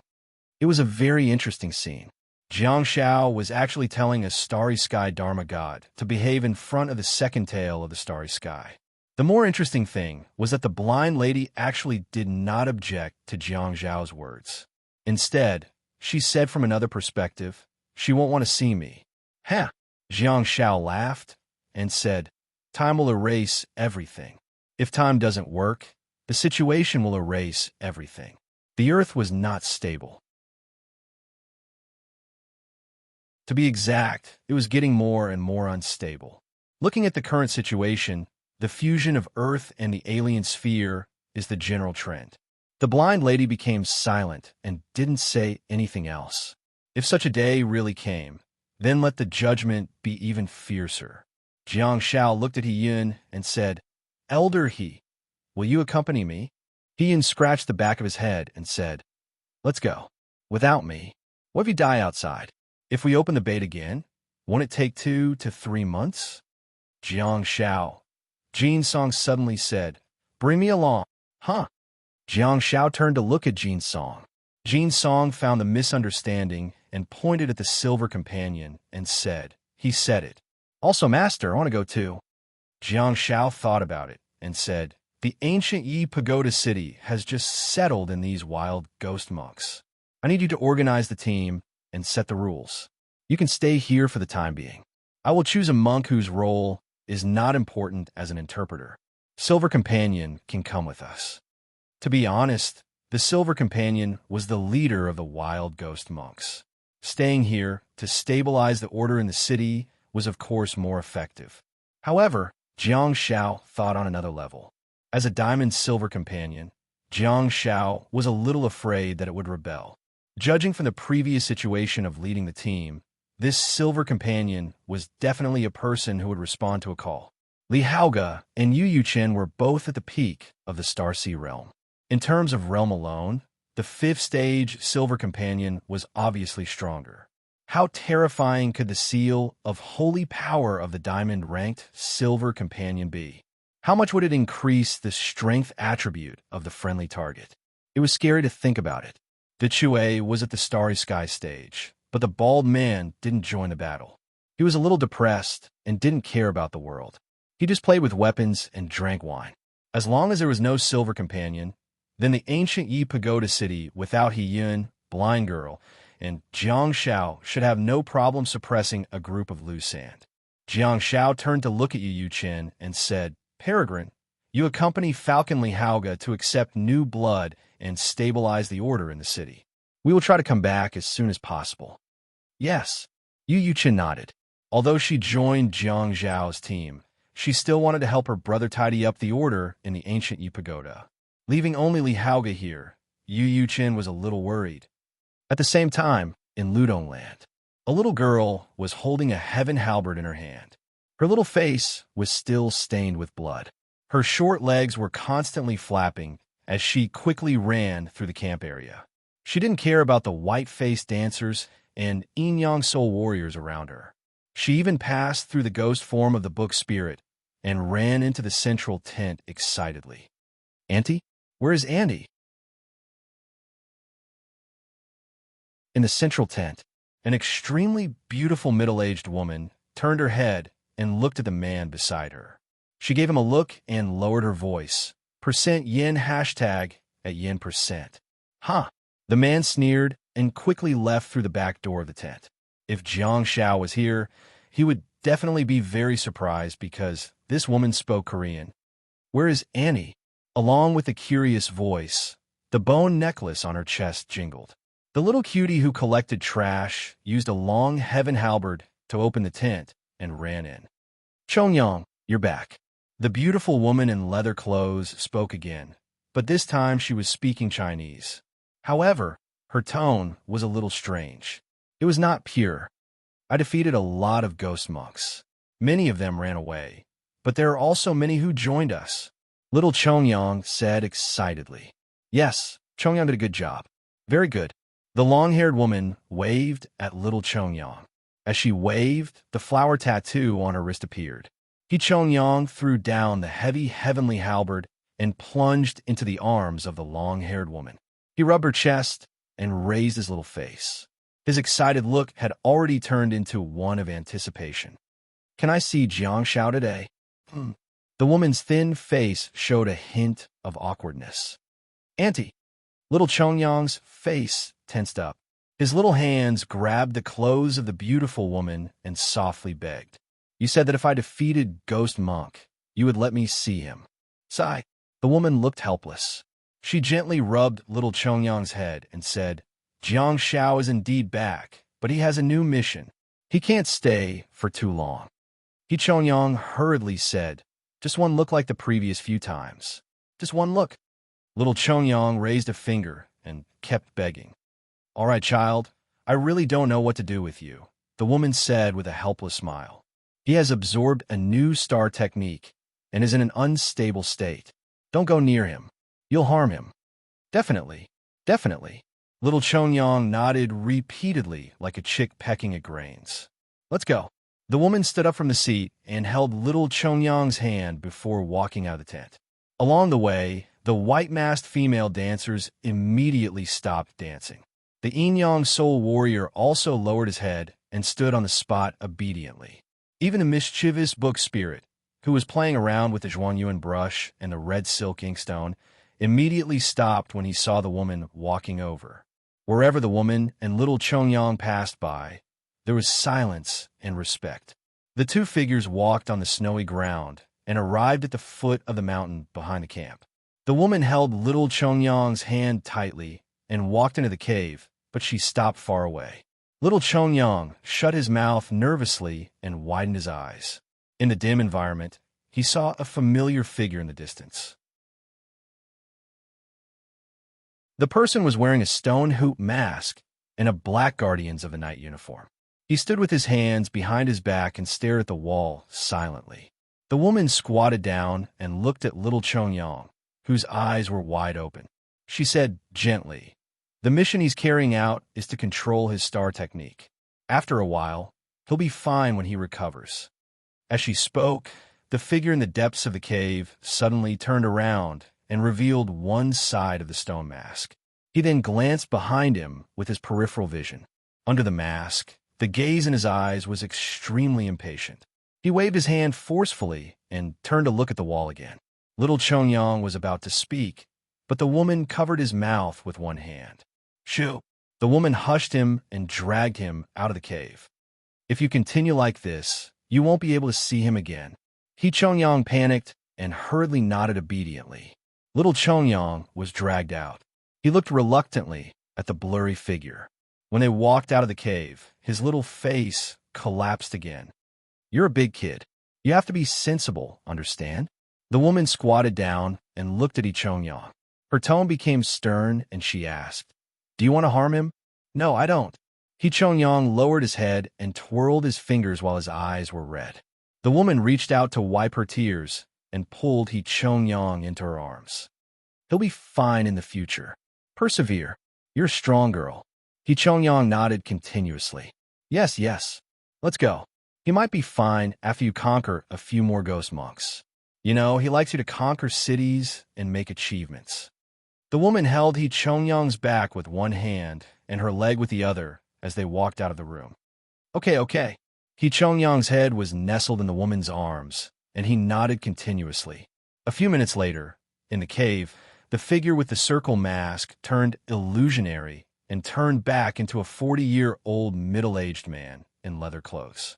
It was a very interesting scene. Jiang Shao was actually telling a starry sky Dharma god to behave in front of the second tail of the starry sky. The more interesting thing was that the blind lady actually did not object to Jiang Zhao's words. Instead, she said from another perspective, "She won't want to see me." "Huh." Jiang Zhao laughed and said, "Time will erase everything. If time doesn't work, the situation will erase everything." The earth was not stable. To be exact, it was getting more and more unstable. Looking at the current situation, the fusion of Earth and the alien sphere is the general trend. The blind lady became silent and didn't say anything else. If such a day really came, then let the judgment be even fiercer. Jiang Shao looked at He Yun and said, "Elder He, will you accompany me?" He Yun scratched the back of his head and said, "Let's go." "Without me? What if you die outside? If we open the bait again, won't it take 2 to 3 months?" Jiang Shao. Jin Song suddenly said, "Bring me along." "Huh?" Jiang Shao turned to look at Jin Song. Jin Song found the misunderstanding and pointed at the silver companion and said, "He said it. Also, Master, I want to go too." Jiang Shao thought about it and said, "The ancient Yi Pagoda City has just settled in these wild ghost monks. I need you to organize the team and set the rules. You can stay here for the time being. I will choose a monk whose role is not important as an interpreter. Silver Companion can come with us." To be honest, the Silver Companion was the leader of the wild ghost monks. Staying here to stabilize the order in the city was of course more effective. However, Jiang Shao thought on another level. As a Diamond Silver Companion, Jiang Shao was a little afraid that it would rebel. Judging from the previous situation of leading the team, this Silver Companion was definitely a person who would respond to a call. Li Haoge and Yu Yuchen were both at the peak of the Starsea realm. In terms of realm alone, the 5th stage Silver Companion was obviously stronger. How terrifying could the seal of holy power of the diamond-ranked Silver Companion be? How much would it increase the strength attribute of the friendly target? It was scary to think about it. De Chue was at the Starry Sky stage, but the bald man didn't join the battle. He was a little depressed and didn't care about the world. He just played with weapons and drank wine. As long as there was no Silver Companion, then the ancient Yi Pagoda City without He Yun, Blind Girl, and Jiang Shao should have no problem suppressing a group of loose sand. Jiang Shao turned to look at Yu Yuchen and said, "Peregrine, you accompany Falcon Li Haoge to accept new blood and stabilize the order in the city. We will try to come back as soon as possible." "Yes." Yu Yuchen nodded. Although she joined Jiang Zhao's team, she still wanted to help her brother tidy up the order in the ancient Yi Pagoda. Leaving only Li Haoge here, Yu Yuchen was a little worried. At the same time, in Ludong Land, a little girl was holding a heaven halberd in her hand. Her little face was still stained with blood. Her short legs were constantly flapping as she quickly ran through the camp area. She didn't care about the white-faced dancers and yin-yang soul warriors around her. She even passed through the ghost form of the book spirit and ran into the central tent excitedly. "Auntie? Where is Auntie?" In the central tent, an extremely beautiful middle-aged woman turned her head and looked at the man beside her. She gave him a look and lowered her voice. %yen hashtag at yen%. "Huh." The man sneered and quickly left through the back door of the tent. If Jiang Shao was here, he would definitely be very surprised because this woman spoke Korean. "Where is Annie?" Along with the curious voice, the bone necklace on her chest jingled. The little cutie who collected trash used a long heaven halberd to open the tent and ran in. "Chongyang, you're back." The beautiful woman in leather clothes spoke again, but this time she was speaking Chinese. However, her tone was a little strange. It was not pure. "I defeated a lot of ghost monks. Many of them ran away, but there are also many who joined us," little Chongyang said excitedly. "Yes, Chongyang did a good job. Very good." The long-haired woman waved at little Chongyang. As she waved, the flower tattoo on her wrist appeared. Chongyang threw down the heavy heavenly halberd and plunged into the arms of the long-haired woman. He rubbed her chest and raised his little face. His excited look had already turned into one of anticipation. "Can I see Jiang Shao today?" The woman's thin face showed a hint of awkwardness. "Auntie." Little Chongyang's face tensed up. His little hands grabbed the clothes of the beautiful woman and softly begged. "You said that if I defeated Ghost Monk, you would let me see him." Sigh. The woman looked helpless. She gently rubbed little Chongyang's head and said, "Jiang Shao is indeed back, but he has a new mission. He can't stay for too long." He Chongyang hurriedly said, "Just one look like the previous few times. Just one look." Little Chongyang raised a finger and kept begging. "All right, child, I really don't know what to do with you," the woman said with a helpless smile. "He has absorbed a new star technique and is in an unstable state. Don't go near him. You'll harm him." "Definitely, definitely." Little Chongyang nodded repeatedly like a chick pecking at grains. "Let's go." The woman stood up from the seat and held little Chongyang's hand before walking out of the tent. Along the way, the white-masked female dancers immediately stopped dancing. The Yin-Yang Soul Warrior also lowered his head and stood on the spot obediently. Even the mischievous book spirit, who was playing around with the Zhuanyuan brush and the red silk inkstone, immediately stopped when he saw the woman walking over. Wherever the woman and little Chongyang passed by, there was silence and respect. The two figures walked on the snowy ground and arrived at the foot of the mountain behind the camp. The woman held little Chongyang's hand tightly and walked into the cave, but she stopped far away. Little Chongyang shut his mouth nervously and widened his eyes. In the dim environment, he saw a familiar figure in the distance. The person was wearing a stone hoop mask and a black Guardians of the Night uniform. He stood with his hands behind his back and stared at the wall silently. The woman squatted down and looked at little Chongyang, whose eyes were wide open. She said gently, "The mission he's carrying out is to control his star technique. After a while, he'll be fine when he recovers." As she spoke, the figure in the depths of the cave suddenly turned around and revealed one side of the stone mask. He then glanced behind him with his peripheral vision. Under the mask, the gaze in his eyes was extremely impatient. He waved his hand forcefully and turned to look at the wall again. Little Chongyang was about to speak, but the woman covered his mouth with one hand. "Shoo!" The woman hushed him and dragged him out of the cave. "If you continue like this, you won't be able to see him again." He Chongyang panicked and hurriedly nodded obediently. Little Chongyang was dragged out. He looked reluctantly at the blurry figure. When they walked out of the cave, his little face collapsed again. "You're a big kid. You have to be sensible, understand?" The woman squatted down and looked at Chongyang. Her tone became stern and she asked, "Do you want to harm him?" "No, I don't." Chongyang lowered his head and twirled his fingers while his eyes were red. The woman reached out to wipe her tears and pulled Chongyang into her arms. "He'll be fine in the future. Persevere. You're a strong girl." Chongyang nodded continuously. Yes, yes. Let's go. He might be fine after you conquer a few more ghost monks. You know, he likes you to conquer cities and make achievements." The woman held Chongyang's back with one hand and her leg with the other as they walked out of the room. Okay. Chongyang's head was nestled in the woman's arms, and he nodded continuously. A few minutes later, in the cave, the figure with the circle mask turned illusionary and turned back into a 40-year-old middle-aged man in leather clothes.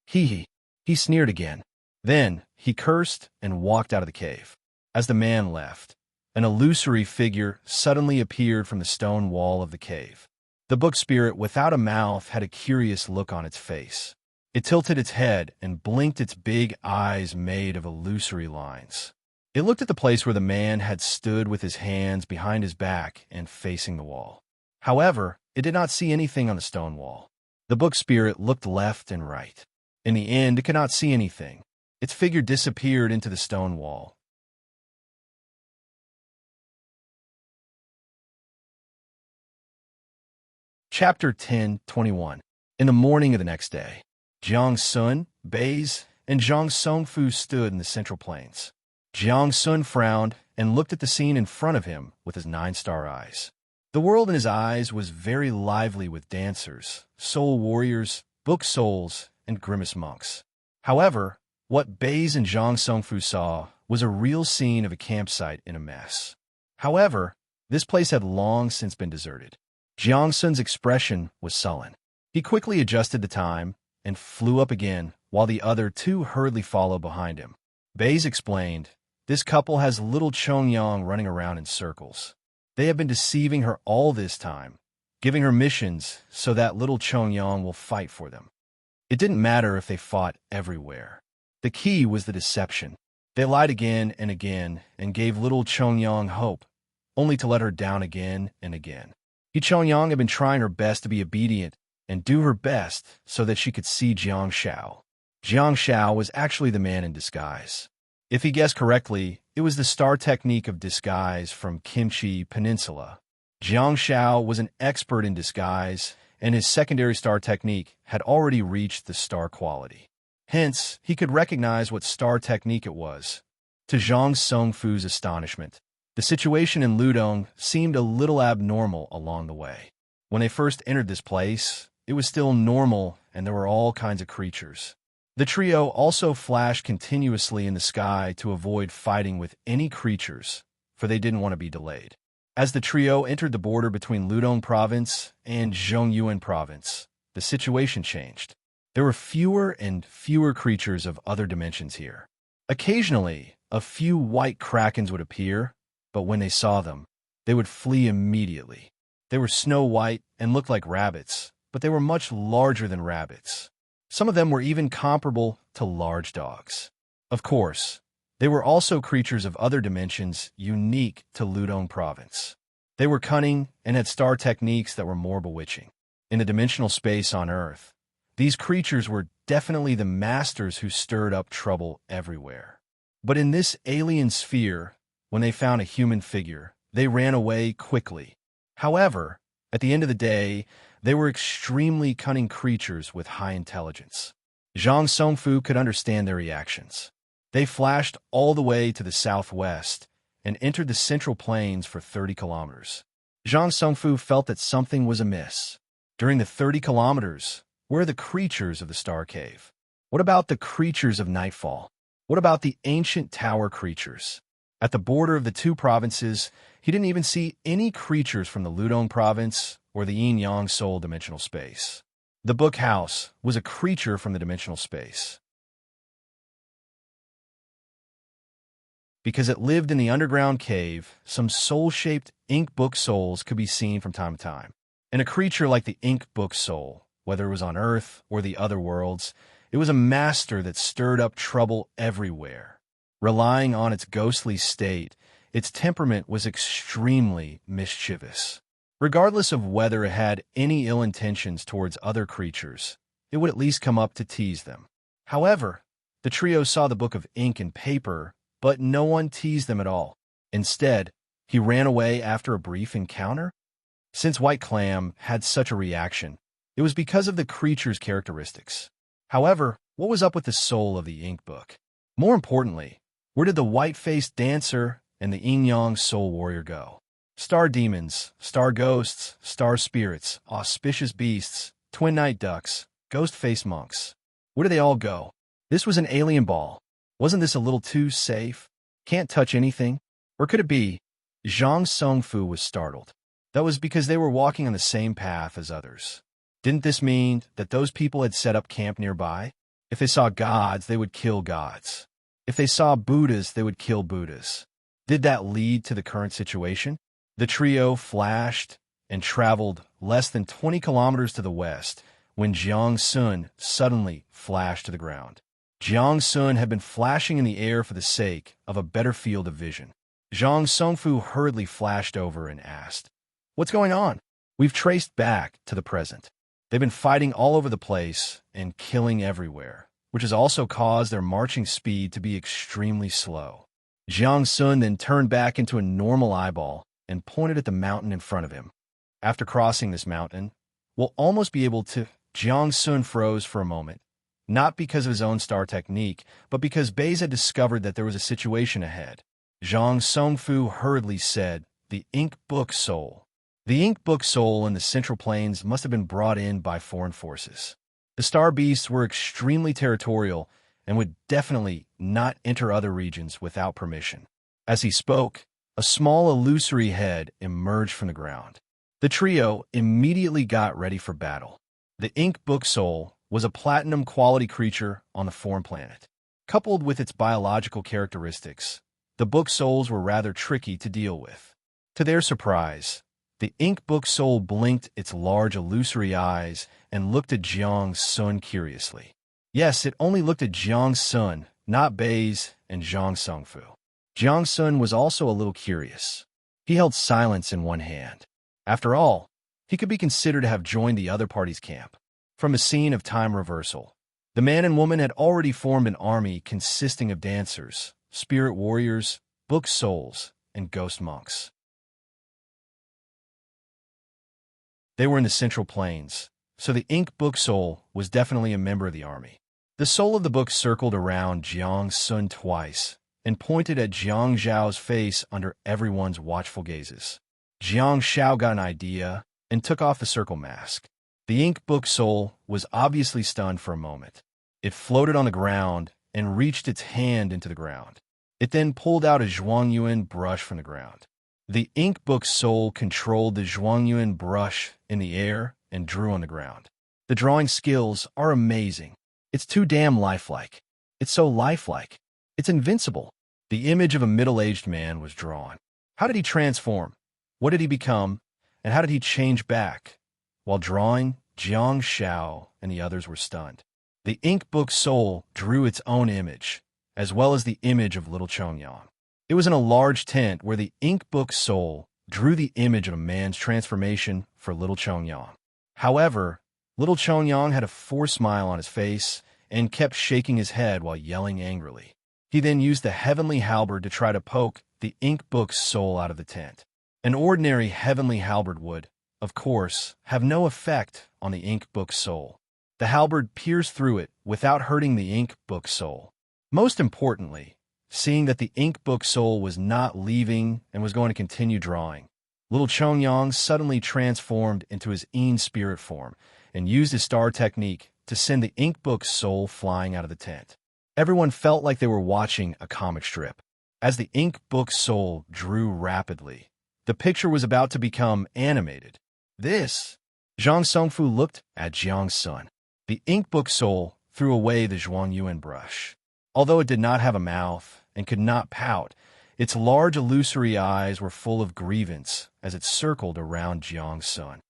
He sneered again. Then he cursed and walked out of the cave. As the man left, an illusory figure suddenly appeared from the stone wall of the cave. The book spirit without a mouth had a curious look on its face. It tilted its head and blinked its big eyes made of illusory lines. It looked at the place where the man had stood with his hands behind his back and facing the wall. However, it did not see anything on the stone wall. The book spirit looked left and right. In the end, it could not see anything. Its figure disappeared into the stone wall. Chapter 10:21. In the morning of the next day, Jiang Sun, Baze, and Zhang Songfu stood in the central plains. Jiang Sun frowned and looked at the scene in front of him with his 9-star eyes. The world in his eyes was very lively with dancers, soul warriors, book souls, and grimace monks. However, What Baze and Zhang Songfu saw was a real scene of a campsite in a mess. However, this place had long since been deserted. Jiang Sun's expression was sullen. He quickly adjusted the time and flew up again, while the other two hurriedly followed behind him. Baze explained, "This couple has little Chongyang running around in circles. They have been deceiving her all this time, giving her missions so that little Chongyang will fight for them. It didn't matter if they fought everywhere. The key was the deception. They lied again and gave little Chongyang hope, only to let her down again and again. Chongyang had been trying her best to be obedient and do her best so that she could see Jiang Shao. Jiang Shao was actually the man in disguise. If he guessed correctly, it was the star technique of disguise from Kimchi Peninsula. Jiang Shao was an expert in disguise, and his secondary star technique had already reached the star quality. Hence, he could recognize what star technique it was. To Zhang Songfu's astonishment, the situation in Ludong seemed a little abnormal along the way. When they first entered this place, it was still normal and there were all kinds of creatures. The trio also flashed continuously in the sky to avoid fighting with any creatures, for they didn't want to be delayed. As the trio entered the border between Ludong Province and Zhongyuan Province, the situation changed. There were fewer and fewer creatures of other dimensions here. Occasionally, a few white krakens would appear, but when they saw them, they would flee immediately. They were snow-white and looked like rabbits, but they were much larger than rabbits. Some of them were even comparable to large dogs. Of course, they were also creatures of other dimensions unique to Ludong Province. They were cunning and had star techniques that were more bewitching. In the dimensional space on Earth, these creatures were definitely the masters who stirred up trouble everywhere. But in this alien sphere, when they found a human figure, they ran away quickly. However, at the end of the day, they were extremely cunning creatures with high intelligence. Zhang Songfu could understand their reactions. They flashed all the way to the southwest and entered the central plains for 30 kilometers. Zhang Songfu felt that something was amiss. During the 30 kilometers, where are the creatures of the Star Cave? What about the creatures of Nightfall? What about the ancient tower creatures? At the border of the two provinces, he didn't even see any creatures from the Ludong province or the Yin-Yang Soul dimensional space. The book house was a creature from the dimensional space. Because it lived in the underground cave, some soul-shaped ink book souls could be seen from time to time. And a creature like the ink book soul, whether it was on Earth or the other worlds, it was a master that stirred up trouble everywhere. Relying on its ghostly state, its temperament was extremely mischievous. Regardless of whether it had any ill intentions towards other creatures, it would at least come up to tease them. However, the trio saw the book of ink and paper, but no one teased them at all. Instead, he ran away after a brief encounter. Since White Clam had such a reaction, it was because of the creature's characteristics. However, what was up with the soul of the ink book? More importantly, where did the white-faced dancer and the yin-yang soul warrior go? Star demons, star ghosts, star spirits, auspicious beasts, twin night ducks, ghost-faced monks. Where did they all go? This was an alien ball. Wasn't this a little too safe? Can't touch anything? Or could it be? Zhang Songfu was startled. That was because they were walking on the same path as others. Didn't this mean that those people had set up camp nearby? If they saw gods, they would kill gods. If they saw Buddhas, they would kill Buddhas. Did that lead to the current situation? The trio flashed and traveled less than 20 kilometers to the west when Jiang Sun suddenly flashed to the ground. Jiang Sun had been flashing in the air for the sake of a better field of vision. Zhang Songfu hurriedly flashed over and asked, "What's going on?" "We've traced back to the present. They've been fighting all over the place and killing everywhere, which has also caused their marching speed to be extremely slow." Jiang Sun then turned back into a normal eyeball and pointed at the mountain in front of him. After crossing this mountain, we'll almost be able to... Jiang Sun froze for a moment, not because of his own star technique, but because Baze had discovered that there was a situation ahead. Zhang Songfu hurriedly said, "The ink book soul." The ink book soul in the Central Plains must have been brought in by foreign forces. The star beasts were extremely territorial, and would definitely not enter other regions without permission. As he spoke, a small illusory head emerged from the ground. The trio immediately got ready for battle. The ink book soul was a platinum-quality creature on the foreign planet. Coupled with its biological characteristics, the book souls were rather tricky to deal with. To their surprise, the ink book soul blinked its large illusory eyes and looked at Jiang Sun curiously. Yes, it only looked at Jiang Sun, not Baze and Zhang Songfu. Jiang Sun was also a little curious. He held silence in one hand. After all, he could be considered to have joined the other party's camp. From a scene of time reversal, the man and woman had already formed an army consisting of dancers, spirit warriors, book souls, and ghost monks. They were in the Central Plains, so the ink book soul was definitely a member of the army. The soul of the book circled around Jiang Sun twice and pointed at Jiang Zhao's face under everyone's watchful gazes. Jiang Zhao got an idea and took off the circle mask. The ink book soul was obviously stunned for a moment. It floated on the ground and reached its hand into the ground. It then pulled out a Zhuangyuan brush from the ground. The ink book soul controlled the Zhuangyuan brush in the air and drew on the ground. The drawing skills are amazing. It's too damn lifelike. It's so lifelike. It's invincible. The image of a middle-aged man was drawn. How did he transform? What did he become? And how did he change back? While drawing, Jiang Xiao and the others were stunned. The ink book soul drew its own image, as well as the image of little Chongyang. It was in a large tent where the ink book soul drew the image of a man's transformation for little Chongyang. However, little Chongyang had a forced smile on his face and kept shaking his head while yelling angrily. He then used the heavenly halberd to try to poke the ink book soul out of the tent. An ordinary heavenly halberd would, of course, have no effect on the ink book soul. The halberd pierced through it without hurting the ink book soul. Most importantly, seeing that the ink book soul was not leaving and was going to continue drawing, little Chongyang suddenly transformed into his Yin spirit form and used his star technique to send the ink book soul flying out of the tent. Everyone felt like they were watching a comic strip. As the ink book soul drew rapidly, the picture was about to become animated. This! Zhang Songfu looked at Jiang Sun. The ink book soul threw away the Zhuangyuan brush. Although it did not have a mouth and could not pout, its large illusory eyes were full of grievance as it circled around Jiang Sun.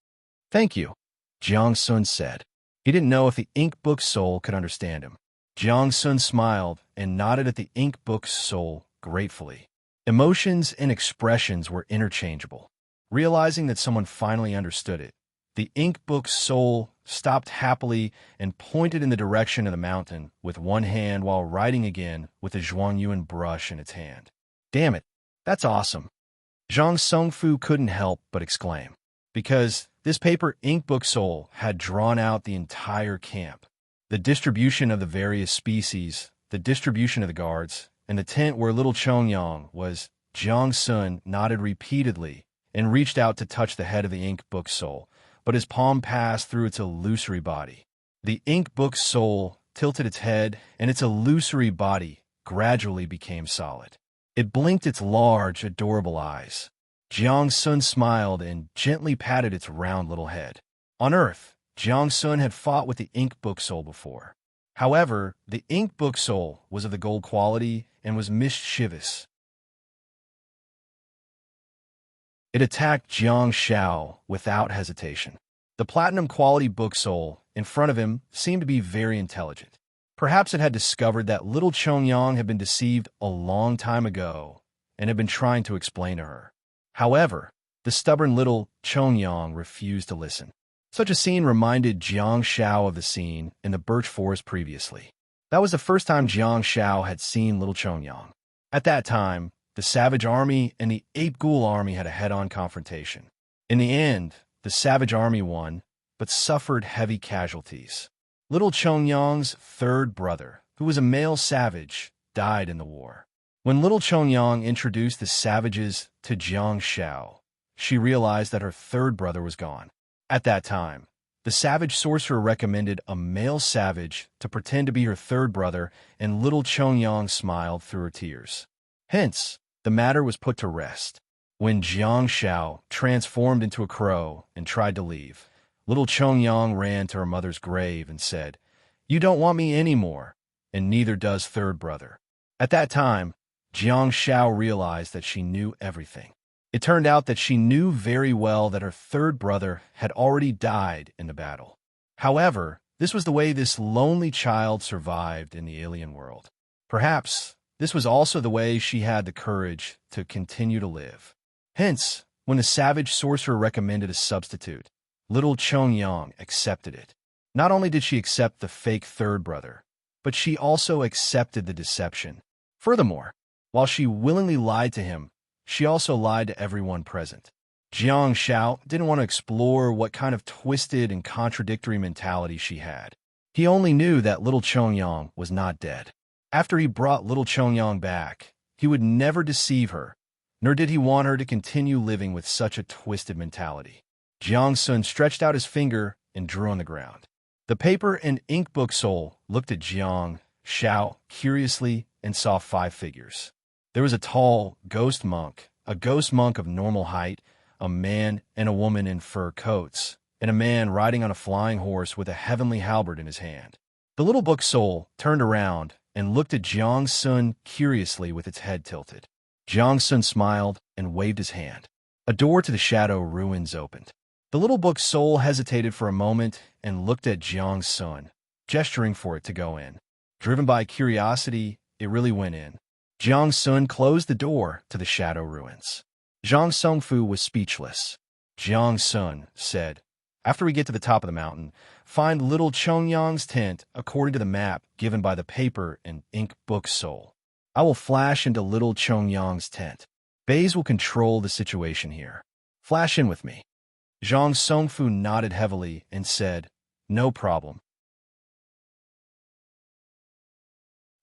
"Thank you," Jiang Sun said. He didn't know if the ink book soul could understand him. Jiang Sun smiled and nodded at the ink book soul gratefully. Emotions and expressions were interchangeable. Realizing that someone finally understood it, the ink book soul stopped happily and pointed in the direction of the mountain with one hand while writing again with the Zhuangyuan brush in its hand. "Damn it, that's awesome." Zhang Songfu couldn't help but exclaim, because this paper ink book soul had drawn out the entire camp. The distribution of the various species, the distribution of the guards, and the tent where little Chongyang was. Jiang Sun nodded repeatedly and reached out to touch the head of the ink book soul, but his palm passed through its illusory body. The ink book soul tilted its head, and its illusory body gradually became solid. It blinked its large, adorable eyes. Jiang Sun smiled and gently patted its round little head. On Earth, Jiang Sun had fought with the ink book soul before. However, the ink book soul was of the gold quality and was mischievous. It attacked Jiang Xiao without hesitation. The platinum-quality book soul in front of him seemed to be very intelligent. Perhaps it had discovered that little Chongyang had been deceived a long time ago and had been trying to explain to her. However, the stubborn little Chongyang refused to listen. Such a scene reminded Jiang Xiao of the scene in the birch forest previously. That was the first time Jiang Xiao had seen little Chongyang. At that time, the Savage Army and the Ape Ghoul Army had a head-on confrontation. In the end, the Savage Army won, but suffered heavy casualties. Little Chongyang's third brother, who was a male savage, died in the war. When little Chongyang introduced the savages to Jiang Xiao, she realized that her third brother was gone. At that time, The savage sorcerer recommended a male savage to pretend to be her third brother, and little Chongyang smiled through her tears. Hence, the matter was put to rest. When Jiang Shao transformed into a crow and tried to leave, little Chongyang ran to her mother's grave and said, "You don't want me anymore, and neither does third brother." At that time, Jiang Shao realized that she knew everything. It turned out that she knew very well that her third brother had already died in the battle. However, this was the way this lonely child survived in the alien world. Perhaps this was also the way she had the courage to continue to live. Hence, when the savage sorcerer recommended a substitute, little Chongyang accepted it. Not only did she accept the fake third brother, but she also accepted the deception. Furthermore, while she willingly lied to him, she also lied to everyone present. Jiang Shao didn't want to explore what kind of twisted and contradictory mentality she had. He only knew that little Chongyang was not dead. After he brought little Chongyang back, he would never deceive her, nor did he want her to continue living with such a twisted mentality. Jiang Sun stretched out his finger and drew on the ground. The paper and ink book soul looked at Jiang Shao curiously and saw 5 figures. There was a tall ghost monk, a ghost monk of normal height, a man and a woman in fur coats, and a man riding on a flying horse with a heavenly halberd in his hand. The little book soul turned around and looked at Jiang Sun curiously with its head tilted. Jiang Sun smiled and waved his hand. A door to the shadow ruins opened. The little book soul hesitated for a moment and looked at Jiang Sun, gesturing for it to go in. Driven by curiosity, it really went in. Jiang Sun closed the door to the shadow ruins. Zhang Songfu was speechless. Jiang Sun said, "After we get to the top of the mountain, find little Chongyang's tent according to the map given by the paper and ink book soul. I will flash into little Chongyang's tent. Bays will control the situation here. Flash in with me." Zhang Songfu nodded heavily and said, "No problem."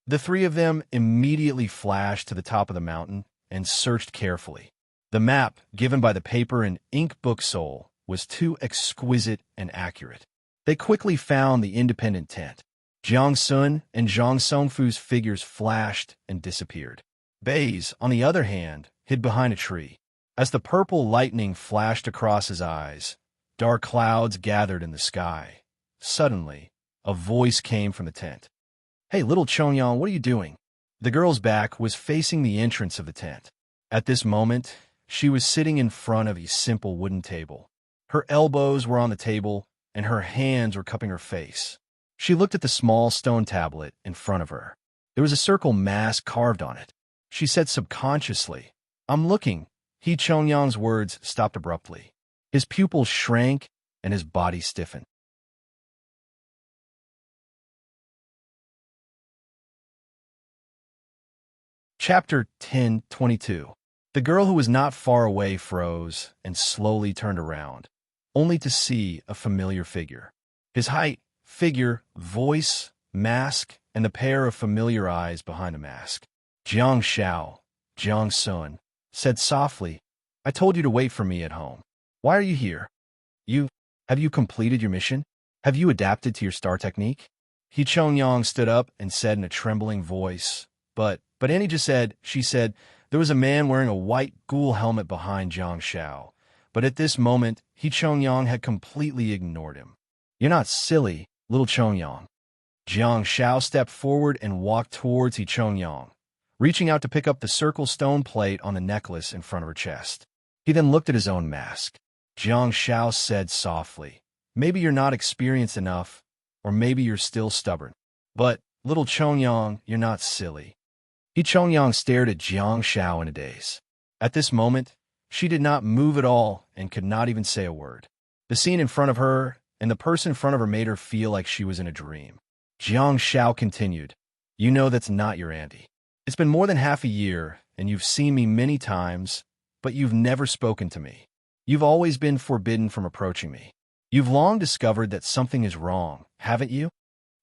The 3 of them immediately flashed to the top of the mountain and searched carefully. The map, given by the paper and ink book soul, was too exquisite and accurate. They quickly found the independent tent. Jiang Sun and Zhang Songfu's figures flashed and disappeared. Bays, on the other hand, hid behind a tree. As the purple lightning flashed across his eyes, dark clouds gathered in the sky. Suddenly, a voice came from the tent. "Hey, little Chongyang, what are you doing?" The girl's back was facing the entrance of the tent. At this moment, she was sitting in front of a simple wooden table. Her elbows were on the table, and her hands were cupping her face. She looked at the small stone tablet in front of her. There was a circle mask carved on it. She said subconsciously, "I'm looking." He Chongyang's words stopped abruptly. His pupils shrank, and his body stiffened. Chapter 10:22. The girl who was not far away froze and slowly turned around, only to see a familiar figure. His height, figure, voice, mask, and the pair of familiar eyes behind the mask. Jiang Shao, Jiang Sun, said softly, "I told you to wait for me at home. Why are you here? Have you completed your mission? Have you adapted to your star technique?" He Chongyang stood up and said in a trembling voice, But Annie just said, she said, there was a man wearing a white ghoul helmet behind Jiang Shao. But at this moment, He Chongyang had completely ignored him. "You're not silly, little Chongyang." Jiang Shao stepped forward and walked towards He Chongyang, reaching out to pick up the circle stone plate on the necklace in front of her chest. He then looked at his own mask. Jiang Shao said softly, "Maybe you're not experienced enough, or maybe you're still stubborn. But, little Chongyang, you're not silly." He Chongyang stared at Jiang Shao in a daze. At this moment, she did not move at all and could not even say a word. The scene in front of her and the person in front of her made her feel like she was in a dream. Jiang Shao continued, "You know that's not your auntie. It's been more than half a year, and you've seen me many times, but you've never spoken to me. You've always been forbidden from approaching me. You've long discovered that something is wrong, haven't you?"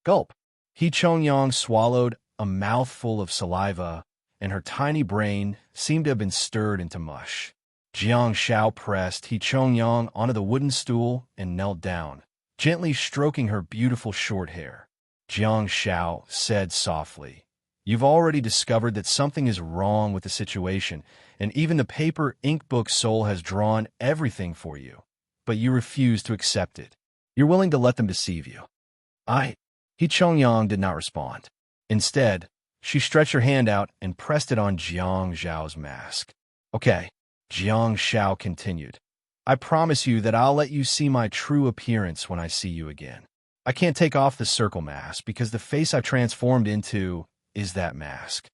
Gulp. He Chongyang swallowed a mouthful of saliva, and her tiny brain seemed to have been stirred into mush. Jiang Shao pressed He Chongyang onto the wooden stool and knelt down, gently stroking her beautiful short hair. Jiang Xiao said softly, "You've already discovered that something is wrong with the situation, and even the paper ink book soul has drawn everything for you. But you refuse to accept it. You're willing to let them deceive you." He Chongyang did not respond. Instead, she stretched her hand out and pressed it on Jiang Zhao's mask. "Okay," Jiang Xiao continued. "I promise you that I'll let you see my true appearance when I see you again. I can't take off the circle mask because the face I've transformed into is that mask."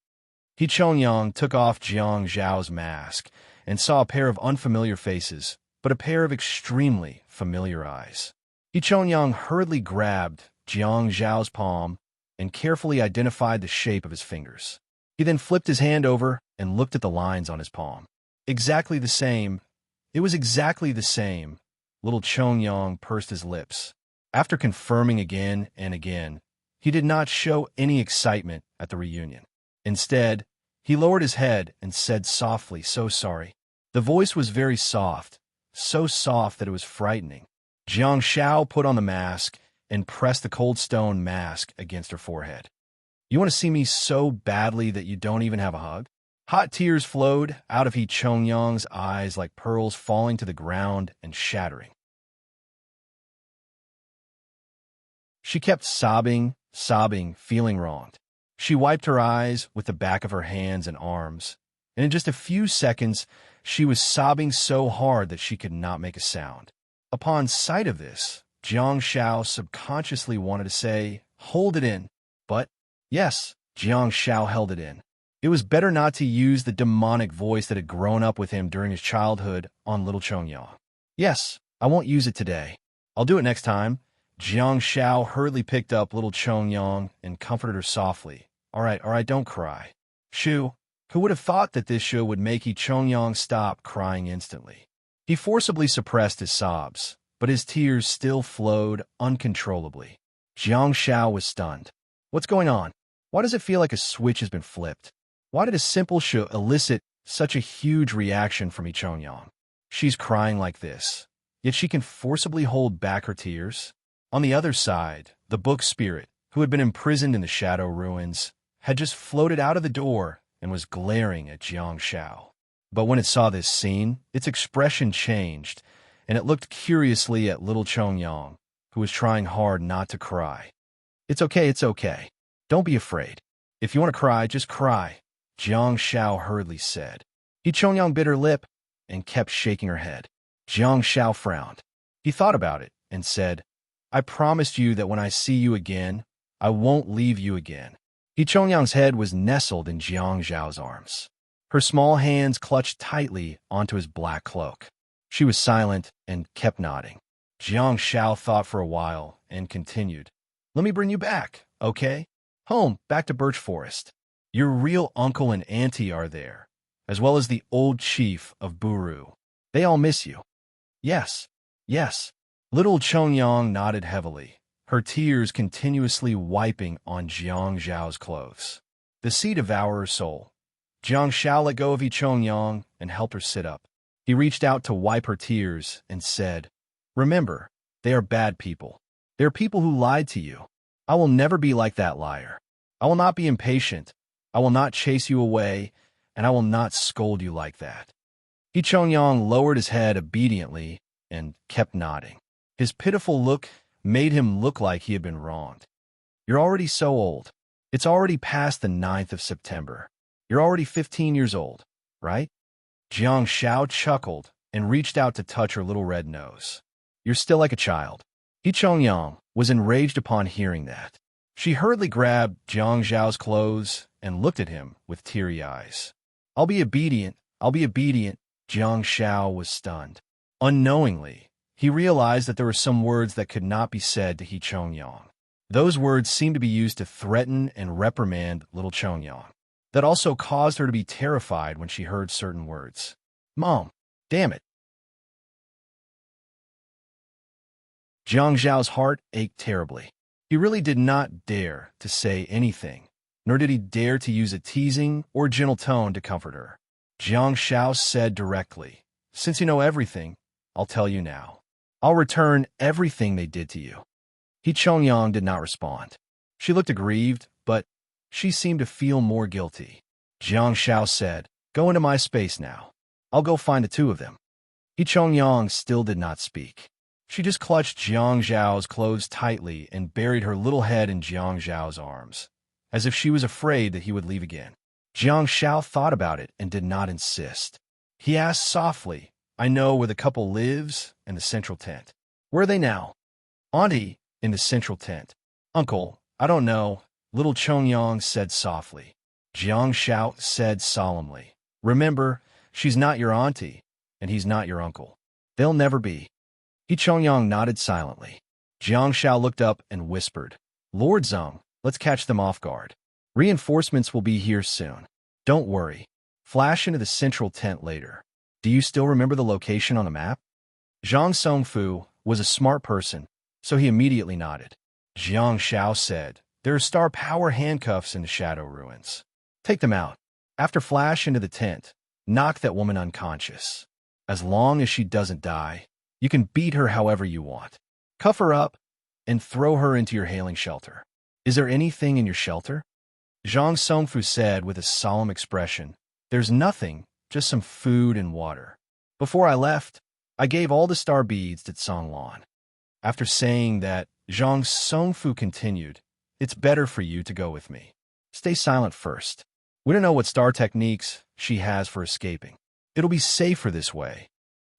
He Chongyang took off Jiang Zhao's mask and saw a pair of unfamiliar faces, but a pair of extremely familiar eyes. He Chongyang hurriedly grabbed Jiang Zhao's palm and carefully identified the shape of his fingers. He then flipped his hand over and looked at the lines on his palm. Exactly the same. It was exactly the same. Little Chongyang pursed his lips. After confirming again and again, he did not show any excitement at the reunion. Instead, he lowered his head and said softly, "So sorry." The voice was very soft, so soft that it was frightening. Jiang Xiao put on the mask and pressed the cold stone mask against her forehead. "You want to see me so badly that you don't even have a hug?" Hot tears flowed out of He Chongyang's eyes like pearls falling to the ground and shattering. She kept sobbing, feeling wronged. She wiped her eyes with the back of her hands and arms, and in just a few seconds, she was sobbing so hard that she could not make a sound. Upon sight of this, Jiang Xiao subconsciously wanted to say, "Hold it in." But, yes, Jiang Xiao held it in. It was better not to use the demonic voice that had grown up with him during his childhood on Little Chongyang. "Yes, I won't use it today. I'll do it next time." Jiang Xiao hurriedly picked up Little Chongyang and comforted her softly. All right, don't cry." Who would have thought that this show would make He Chongyang stop crying instantly? He forcibly suppressed his sobs, but his tears still flowed uncontrollably. Jiang Xiao was stunned. What's going on? Why does it feel like a switch has been flipped? Why did a simple show elicit such a huge reaction from He Chongyang? She's crying like this, yet she can forcibly hold back her tears? On the other side, the book spirit, who had been imprisoned in the shadow ruins, had just floated out of the door and was glaring at Jiang Xiao. But when it saw this scene, its expression changed, and it looked curiously at Little Chongyang, who was trying hard not to cry. It's okay. Don't be afraid. If you want to cry, just cry," Jiang Xiao hurriedly said. He Chongyang bit her lip and kept shaking her head. Jiang Xiao frowned. He thought about it and said, "I promised you that when I see you again, I won't leave you again." He Chongyang's head was nestled in Jiang Zhao's arms. Her small hands clutched tightly onto his black cloak. She was silent and kept nodding. Jiang Xiao thought for a while and continued, "Let me bring you back, okay? Home, back to Birch Forest. Your real uncle and auntie are there, as well as the old chief of Buru. They all miss you." Yes. Little Chongyang nodded heavily, her tears continuously wiping on Jiang Zhao's clothes. The sea devoured her soul. Jiang Xiao let go of He Chongyang and helped her sit up. He reached out to wipe her tears and said, "Remember, they are bad people. They are people who lied to you. I will never be like that liar. I will not be impatient. I will not chase you away, and I will not scold you like that." He Chongyang lowered his head obediently and kept nodding. His pitiful look made him look like he had been wronged. "You're already so old. It's already past the 9th of September. You're already 15 years old, right?" Jiang Xiao chuckled and reached out to touch her little red nose. "You're still like a child." He Chongyang was enraged upon hearing that. She hurriedly grabbed Jiang Zhao's clothes and looked at him with teary eyes. I'll be obedient. Jiang Xiao was stunned. Unknowingly, he realized that there were some words that could not be said to He Chongyang. Those words seemed to be used to threaten and reprimand Little Chongyang. That also caused her to be terrified when she heard certain words. "Mom, damn it." Jiang Zhao's heart ached terribly. He really did not dare to say anything, nor did he dare to use a teasing or gentle tone to comfort her. Jiang Xiao said directly, "Since you know everything, I'll tell you now. I'll return everything they did to you. He Chongyang did not respond. She looked aggrieved, but she seemed to feel more guilty. Jiang Shao said, "Go into my space now. I'll go find the two of them." He Chongyang still did not speak. She just clutched Jiang Zhao's clothes tightly and buried her little head in Jiang Zhao's arms, as if she was afraid that he would leave again. Jiang Shao thought about it and did not insist. He asked softly, "I know where the couple lives in the central tent. Where are they now?" "Auntie, in the central tent." "Uncle, I don't know," little Chongyang said softly. Jiang Shao said solemnly, "Remember, she's not your auntie, and he's not your uncle. They'll never be." He Chongyang nodded silently. Jiang Shao looked up and whispered, "Lord Zheng, let's catch them off guard. Reinforcements will be here soon. Don't worry. Flash into the central tent later. Do you still remember the location on the map?" Zhang Songfu was a smart person, so he immediately nodded. Jiang Shao said, "There are star power handcuffs in the Shadow Ruins. Take them out. After flash into the tent, knock that woman unconscious. As long as she doesn't die, you can beat her however you want. Cuff her up and throw her into your hailing shelter." "Is there anything in your shelter?" Zhang Songfu said with a solemn expression. "There's nothing, just some food and water. Before I left, I gave all the star beads to Songlan." After saying that, Zhang Songfu continued, "It's better for you to go with me. Stay silent first. We don't know what star techniques she has for escaping. It'll be safer this way."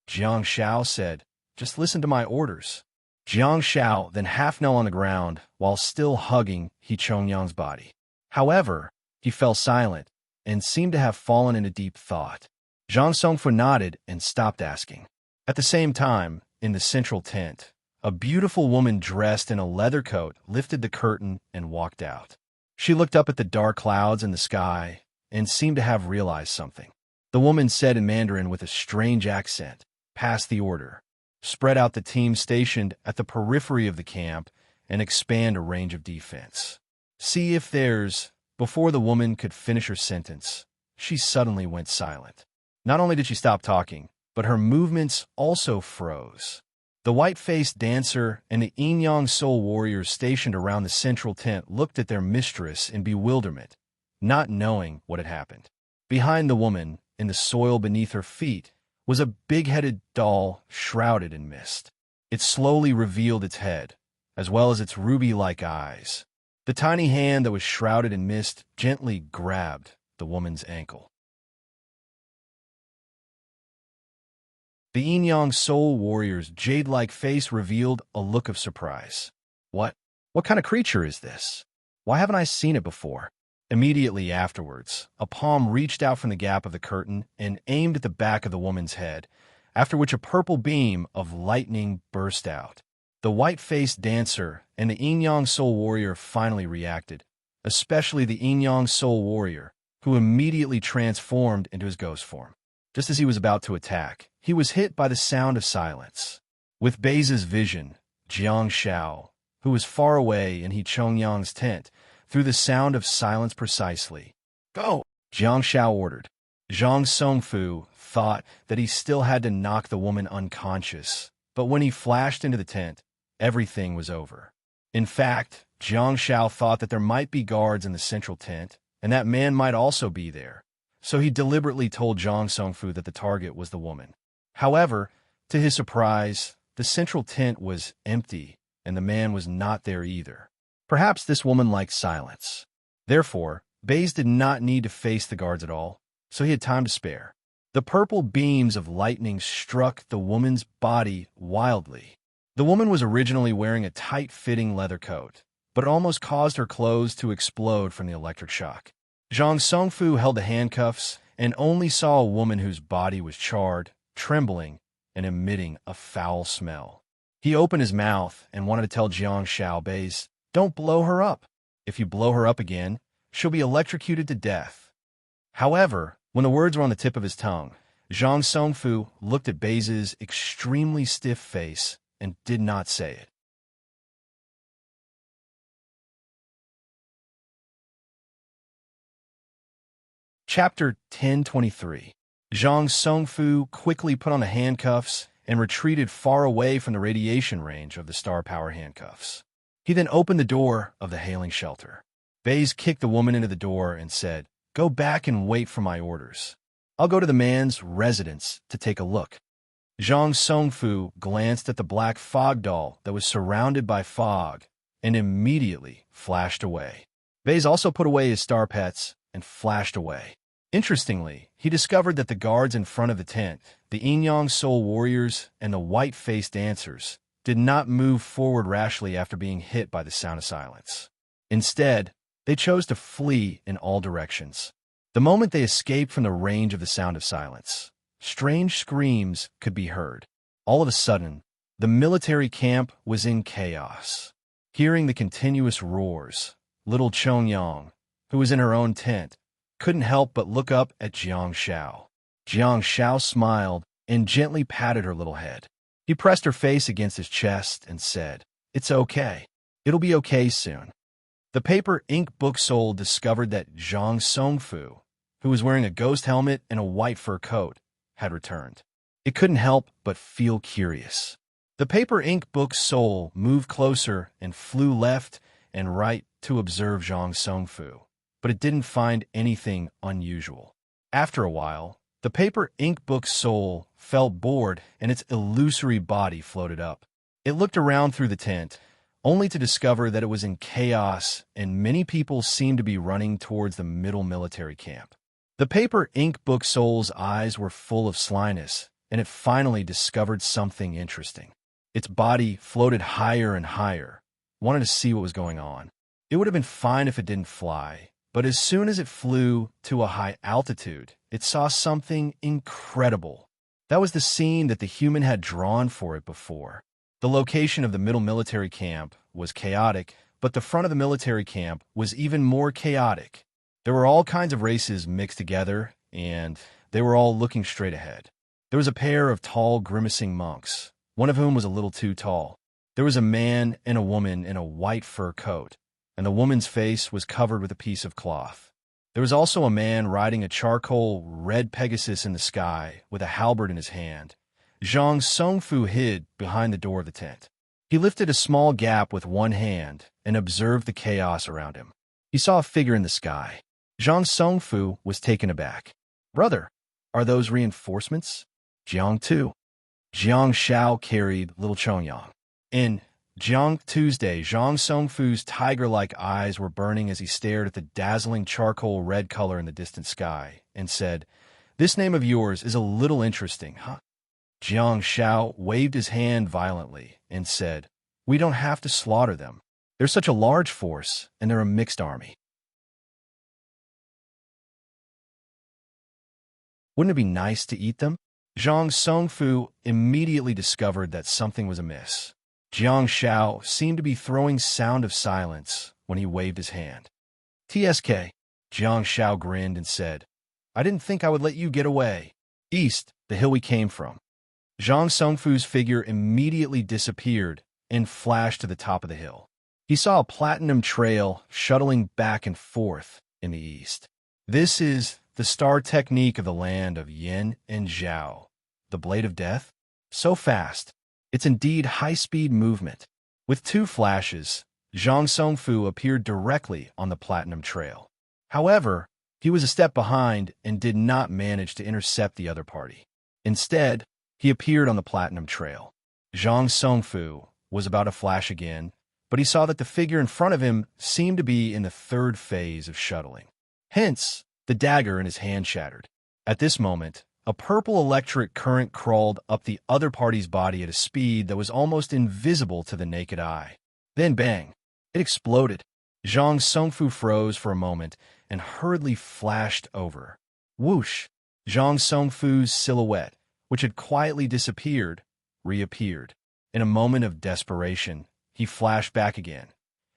Jiang Shao said, "Just listen to my orders." Jiang Shao then half knelt on the ground while still hugging He Chongyang's body. However, he fell silent and seemed to have fallen into deep thought. Zhang Songfu nodded and stopped asking. At the same time, in the central tent, a beautiful woman dressed in a leather coat lifted the curtain and walked out. She looked up at the dark clouds in the sky and seemed to have realized something. The woman said in Mandarin with a strange accent, "Pass the order. Spread out the team stationed at the periphery of the camp and expand a range of defense. See if there's..." Before the woman could finish her sentence, she suddenly went silent. Not only did she stop talking, but her movements also froze. The white-faced dancer and the Yin-Yang soul warriors stationed around the central tent looked at their mistress in bewilderment, not knowing what had happened. Behind the woman, in the soil beneath her feet, was a big-headed doll shrouded in mist. It slowly revealed its head, as well as its ruby-like eyes. The tiny hand that was shrouded in mist gently grabbed the woman's ankle. The Yin-Yang soul warrior's jade-like face revealed a look of surprise. What kind of creature is this? Why haven't I seen it before?" Immediately afterwards, a palm reached out from the gap of the curtain and aimed at the back of the woman's head, after which a purple beam of lightning burst out. The white-faced dancer and the Yin-Yang soul warrior finally reacted, especially the Yin-Yang soul warrior, who immediately transformed into his ghost form. Just as he was about to attack, he was hit by the sound of silence. With Bei's vision, Jiang Shao, who was far away in He Chongyang's tent, threw the sound of silence precisely. "Go!" Jiang Shao ordered. Zhang Songfu thought that he still had to knock the woman unconscious, but when he flashed into the tent, everything was over. In fact, Jiang Shao thought that there might be guards in the central tent, and that man might also be there, so he deliberately told Zhang Songfu that the target was the woman. However, to his surprise, the central tent was empty, and the man was not there either. Perhaps this woman liked silence. Therefore, Beis did not need to face the guards at all, so he had time to spare. The purple beams of lightning struck the woman's body wildly. The woman was originally wearing a tight-fitting leather coat, but it almost caused her clothes to explode from the electric shock. Zhang Songfu held the handcuffs and only saw a woman whose body was charred, trembling, and emitting a foul smell. He opened his mouth and wanted to tell Jiang Shao Beis, "Don't blow her up. If you blow her up again, she'll be electrocuted to death." However, when the words were on the tip of his tongue, Zhang Songfu looked at Beis' extremely stiff face and did not say it. Chapter 1023. Zhang Songfu quickly put on the handcuffs and retreated far away from the radiation range of the star power handcuffs. He then opened the door of the hailing shelter. Baze kicked the woman into the door and said, "Go back and wait for my orders. I'll go to the man's residence to take a look." Zhang Songfu glanced at the black fog doll that was surrounded by fog and immediately flashed away. Baze also put away his star pets and flashed away. Interestingly, he discovered that the guards in front of the tent, the Yin-Yang Soul Warriors and the white-faced dancers, did not move forward rashly after being hit by the sound of silence. Instead, they chose to flee in all directions. The moment they escaped from the range of the sound of silence, strange screams could be heard. All of a sudden, the military camp was in chaos. Hearing the continuous roars, little Chongyang, who was in her own tent, couldn't help but look up at Jiang Xiao. Jiang Xiao smiled and gently patted her little head. He pressed her face against his chest and said, "It's okay. It'll be okay soon." The paper ink book soul discovered that Zhang Songfu, who was wearing a ghost helmet and a white fur coat, had returned. It couldn't help but feel curious. The paper ink book soul moved closer and flew left and right to observe Zhang Songfu, but it didn't find anything unusual. After a while, the paper ink book soul felt bored and its illusory body floated up. It looked around through the tent, only to discover that it was in chaos and many people seemed to be running towards the middle military camp. The paper ink book soul's eyes were full of slyness, and it finally discovered something interesting. Its body floated higher and higher, wanted to see what was going on. It would have been fine if it didn't fly, but as soon as it flew to a high altitude, it saw something incredible. That was the scene that the human had drawn for it before. The location of the middle military camp was chaotic, but the front of the military camp was even more chaotic. There were all kinds of races mixed together, and they were all looking straight ahead. There was a pair of tall, grimacing monks, one of whom was a little too tall. There was a man and a woman in a white fur coat, and the woman's face was covered with a piece of cloth. There was also a man riding a charcoal red Pegasus in the sky with a halberd in his hand. Zhang Songfu hid behind the door of the tent. He lifted a small gap with one hand and observed the chaos around him. He saw a figure in the sky. Zhang Songfu was taken aback. "Brother, are those reinforcements?" "Jiang Tu." Jiang Xiao carried little Chongyang. In Jiang Tuesday, Zhang Songfu's tiger-like eyes were burning as he stared at the dazzling charcoal red color in the distant sky and said, "This name of yours is a little interesting, huh?" Jiang Xiao waved his hand violently and said, "We don't have to slaughter them. They're such a large force, and they're a mixed army. Wouldn't it be nice to eat them?" Zhang Songfu immediately discovered that something was amiss. Jiang Xiao seemed to be throwing sound of silence when he waved his hand. "TSK." Jiang Xiao grinned and said, "I didn't think I would let you get away. East, the hill we came from." Zhang Songfu's figure immediately disappeared and flashed to the top of the hill. He saw a platinum trail shuttling back and forth in the east. This is the star technique of the land of Yin and Zhao, the Blade of Death. So fast, it's indeed high-speed movement. With two flashes, Zhang Songfu appeared directly on the platinum trail. However, he was a step behind and did not manage to intercept the other party. Instead, he appeared on the platinum trail. Zhang Songfu was about to flash again, but he saw that the figure in front of him seemed to be in the third phase of shuttling. Hence, the dagger in his hand shattered. At this moment, a purple electric current crawled up the other party's body at a speed that was almost invisible to the naked eye. Then bang! It exploded. Zhang Songfu froze for a moment and hurriedly flashed over. Whoosh! Zhang Songfu's silhouette, which had quietly disappeared, reappeared. In a moment of desperation, he flashed back again.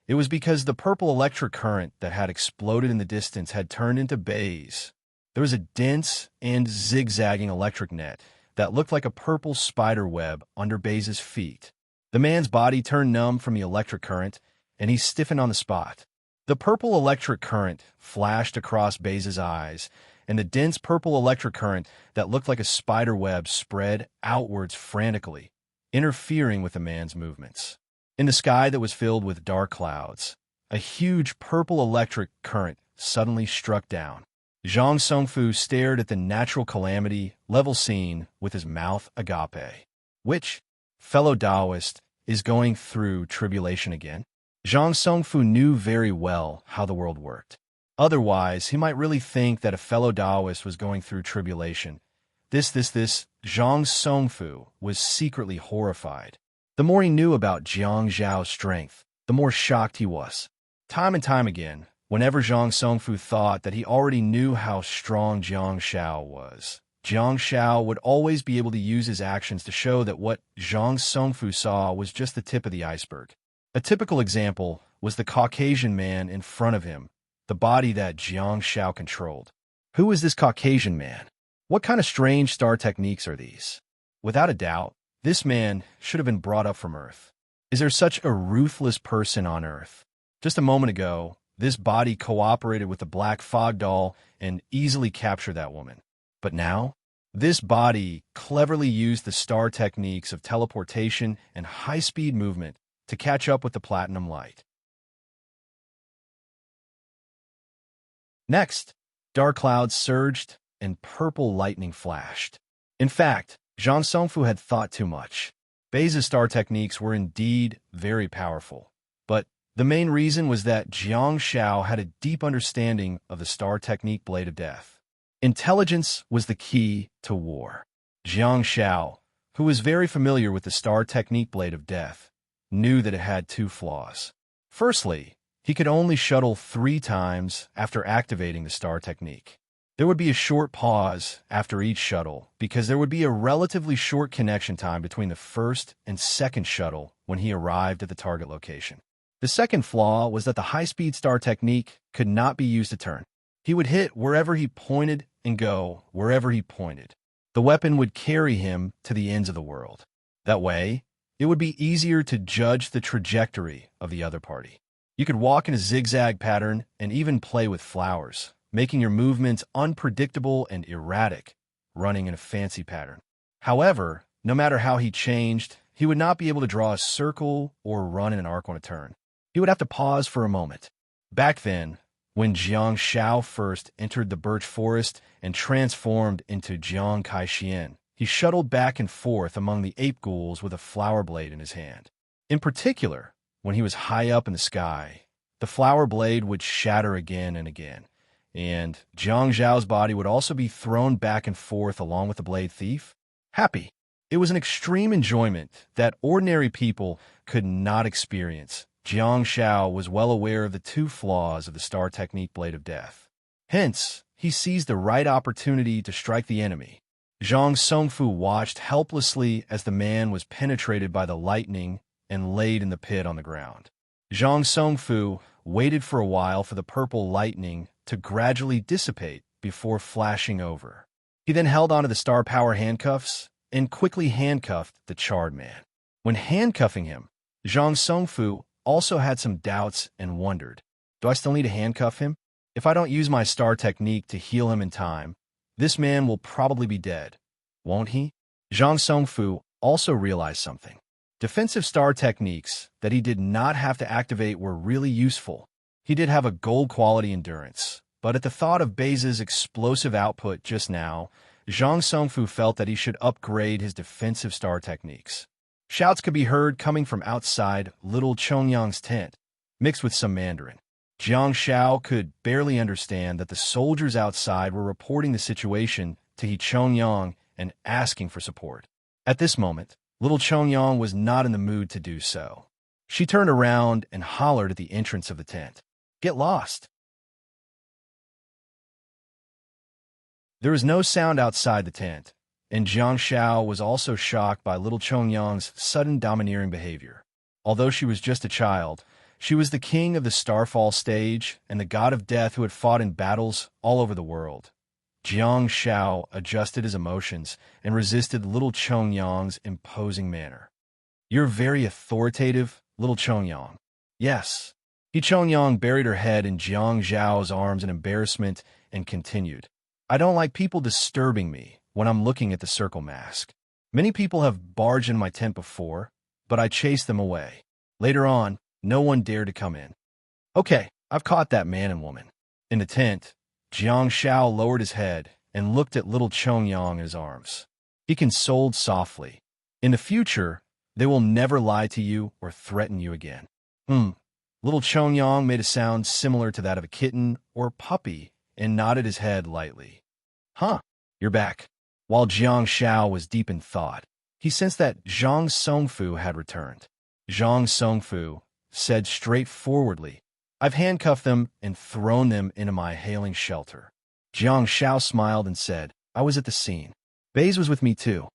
It was because the purple electric current that had exploded in the distance had turned into bays. There was a dense and zigzagging electric net that looked like a purple spider web under Baze's feet. The man's body turned numb from the electric current, and he stiffened on the spot. The purple electric current flashed across Baze's eyes, and the dense purple electric current that looked like a spider web spread outwards frantically, interfering with the man's movements. In the sky that was filled with dark clouds, a huge purple electric current suddenly struck down. Zhang Songfu stared at the natural calamity level scene with his mouth agape. Which, fellow Taoist, is going through tribulation again? Zhang Songfu knew very well how the world worked. Otherwise, he might really think that a fellow Taoist was going through tribulation. Zhang Songfu was secretly horrified. The more he knew about Jiang Zhao's strength, the more shocked he was. Time and time again, whenever Zhang Songfu thought that he already knew how strong Jiang Zhao was, Jiang Zhao would always be able to use his actions to show that what Zhang Songfu saw was just the tip of the iceberg. A typical example was the Caucasian man in front of him, the body that Jiang Zhao controlled. Who is this Caucasian man? What kind of strange star techniques are these? Without a doubt, this man should have been brought up from Earth. Is there such a ruthless person on Earth? Just a moment ago, this body cooperated with the Black Fog doll and easily captured that woman. But now, this body cleverly used the star techniques of teleportation and high-speed movement to catch up with the platinum light. Next, dark clouds surged and purple lightning flashed. In fact, Zhang Songfu had thought too much. Bei's star techniques were indeed very powerful, but the main reason was that Jiang Zhao had a deep understanding of the star technique Blade of Death. Intelligence was the key to war. Jiang Zhao, who was very familiar with the star technique Blade of Death, knew that it had two flaws. Firstly, he could only shuttle 3 times after activating the star technique. There would be a short pause after each shuttle because there would be a relatively short connection time between the first and second shuttle when he arrived at the target location. The second flaw was that the high-speed star technique could not be used to turn. He would hit wherever he pointed and go wherever he pointed. The weapon would carry him to the ends of the world. That way, it would be easier to judge the trajectory of the other party. You could walk in a zigzag pattern and even play with flowers, making your movements unpredictable and erratic, running in a fancy pattern. However, no matter how he changed, he would not be able to draw a circle or run in an arc on a turn. He would have to pause for a moment. Back then, when Jiang Zhao first entered the birch forest and transformed into Jiang Kaixian, he shuttled back and forth among the ape ghouls with a flower blade in his hand. In particular, when he was high up in the sky, the flower blade would shatter again and again, and Jiang Zhao's body would also be thrown back and forth along with the blade thief. Happy. It was an extreme enjoyment that ordinary people could not experience. Jiang Zhao was well aware of the 2 flaws of the star technique Blade of Death. Hence, he seized the right opportunity to strike the enemy. Zhang Songfu watched helplessly as the man was penetrated by the lightning and laid in the pit on the ground. Zhang Songfu waited for a while for the purple lightning to gradually dissipate before flashing over. He then held onto the star power handcuffs and quickly handcuffed the charred man. When handcuffing him, Zhang Songfu also had some doubts and wondered, do I still need to handcuff him? If I don't use my star technique to heal him in time, this man will probably be dead, won't he? Zhang Songfu also realized something. Defensive star techniques that he did not have to activate were really useful. He did have a gold quality endurance, but at the thought of Bei's explosive output just now, Zhang Songfu felt that he should upgrade his defensive star techniques. Shouts could be heard coming from outside little Chongyang's tent, mixed with some Mandarin. Jiang Zhao could barely understand that the soldiers outside were reporting the situation to He Chongyang and asking for support. At this moment, little Chongyang was not in the mood to do so. She turned around and hollered at the entrance of the tent. Get lost! There was no sound outside the tent, and Jiang Zhao was also shocked by little Chongyang's sudden domineering behavior. Although she was just a child, she was the king of the Starfall stage and the god of death who had fought in battles all over the world. Jiang Zhao adjusted his emotions and resisted little Chongyang's imposing manner. You're very authoritative, little Chongyang. Yes. He Chongyang buried her head in Jiang Zhao's arms in embarrassment and continued. I don't like people disturbing me when I'm looking at the circle mask. Many people have barged in my tent before, but I chased them away. Later on, no one dared to come in. Okay, I've caught that man and woman. In the tent, Jiang Shao lowered his head and looked at little Chongyang in his arms. He consoled softly. In the future, they will never lie to you or threaten you again. Little Chongyang made a sound similar to that of a kitten or puppy and nodded his head lightly. Huh, you're back. While Jiang Shao was deep in thought, he sensed that Zhang Songfu had returned. Zhang Songfu said straightforwardly, I've handcuffed them and thrown them into my hailing shelter. Jiang Shao smiled and said, I was at the scene. Baze was with me too.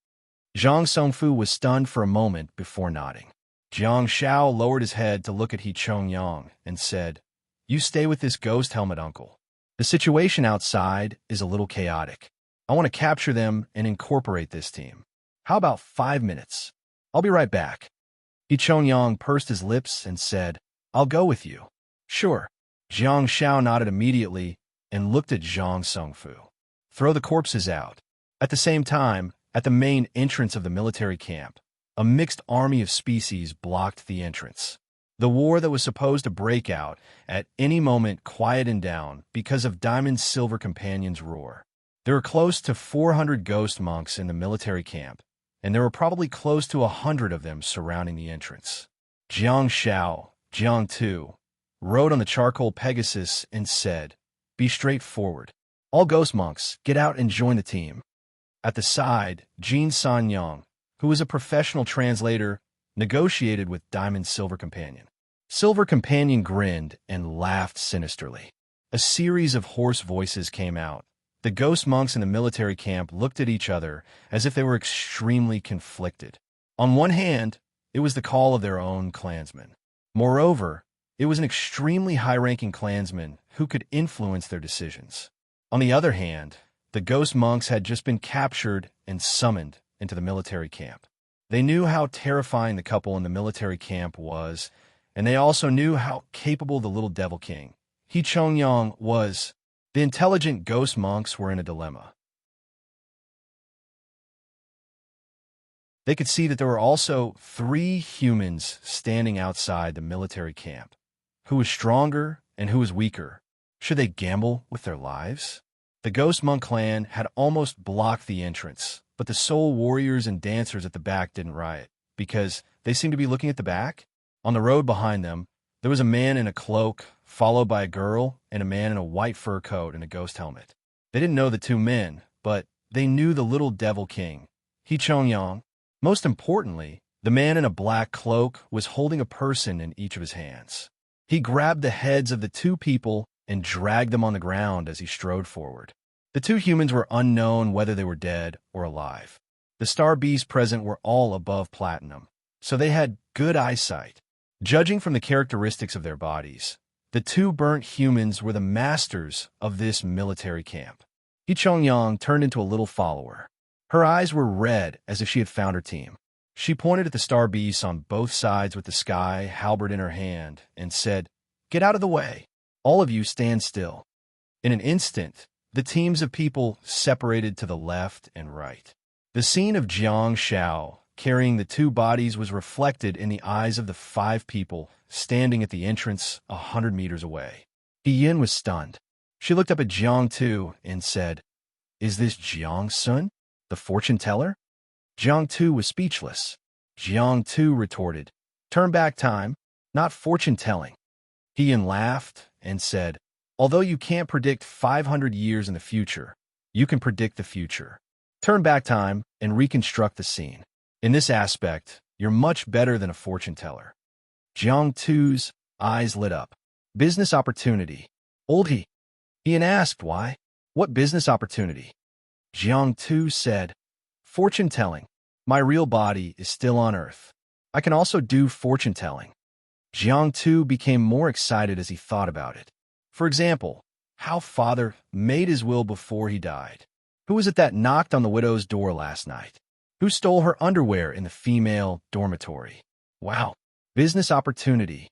Zhang Songfu was stunned for a moment before nodding. Jiang Shao lowered his head to look at He Chongyang and said, You stay with this ghost helmet, uncle. The situation outside is a little chaotic. I want to capture them and incorporate this team. How about 5 minutes? I'll be right back. He Chongyang pursed his lips and said, I'll go with you. Sure. Jiang Shao nodded immediately and looked at Zhang Songfu. Throw the corpses out. At the same time, at the main entrance of the military camp, a mixed army of species blocked the entrance. The war that was supposed to break out at any moment quieted down because of Diamond Silver Companion's roar. There were close to 400 ghost monks in the military camp, and there were probably close to 100 of them surrounding the entrance. Jiang Shao, Jiang Tu, rode on the charcoal Pegasus and said, Be straightforward. All ghost monks, get out and join the team. At the side, Jin Sanyang, who was a professional translator, negotiated with Diamond Silver Companion. Silver Companion grinned and laughed sinisterly. A series of hoarse voices came out. The ghost monks in the military camp looked at each other as if they were extremely conflicted. On one hand, it was the call of their own clansmen. Moreover, it was an extremely high-ranking clansman who could influence their decisions. On the other hand, the ghost monks had just been captured and summoned into the military camp. They knew how terrifying the couple in the military camp was, and they also knew how capable the little devil king, He Chongyang, was. The intelligent ghost monks were in a dilemma. They could see that there were also 3 humans standing outside the military camp. Who was stronger and who was weaker? Should they gamble with their lives? The Ghost Monk clan had almost blocked the entrance, but the soul warriors and dancers at the back didn't riot, because they seemed to be looking at the back. On the road behind them, there was a man in a cloak, followed by a girl and a man in a white fur coat and a ghost helmet. They didn't know the 2 men, but they knew the little devil king, He Chongyang. Most importantly, the man in a black cloak was holding a person in each of his hands. He grabbed the heads of the 2 people and dragged them on the ground as he strode forward. The 2 humans were unknown whether they were dead or alive. The star beasts present were all above platinum, so they had good eyesight. Judging from the characteristics of their bodies, the 2 burnt humans were the masters of this military camp. He Chongyang turned into a little follower. Her eyes were red as if she had found her team. She pointed at the star beasts on both sides with the sky halberd in her hand and said, Get out of the way. All of you stand still. In an instant, the teams of people separated to the left and right. The scene of Jiang Shao carrying the 2 bodies was reflected in the eyes of the 5 people standing at the entrance 100 meters away. He Yin was stunned. She looked up at Jiang Tu and said, Is this Jiang Sun, the fortune teller? Jiang Tu was speechless. Jiang Tu retorted, Turn back time, not fortune telling. He Yin laughed and said, Although you can't predict 500 years in the future, you can predict the future. Turn back time and reconstruct the scene. In this aspect, you're much better than a fortune teller. Jiang Tu's eyes lit up. Business opportunity. Old He Yin asked why. What business opportunity? Jiang Tu said, Fortune telling. My real body is still on Earth. I can also do fortune telling. Jiang Tu became more excited as he thought about it. For example, how father made his will before he died. Who was it that knocked on the widow's door last night? Who stole her underwear in the female dormitory? Wow, business opportunity.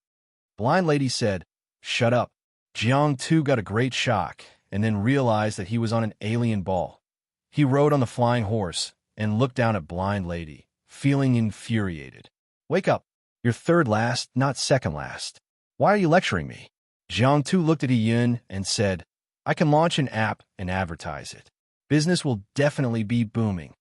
Blind lady said, Shut up. Jiang Tu got a great shock and then realized that he was on an alien ball. He rode on the flying horse and looked down at Blind Lady, feeling infuriated. "Wake up. You're third last, not second last. Why are you lecturing me?" Jiang Tu looked at Yun and said, "I can launch an app and advertise it. Business will definitely be booming."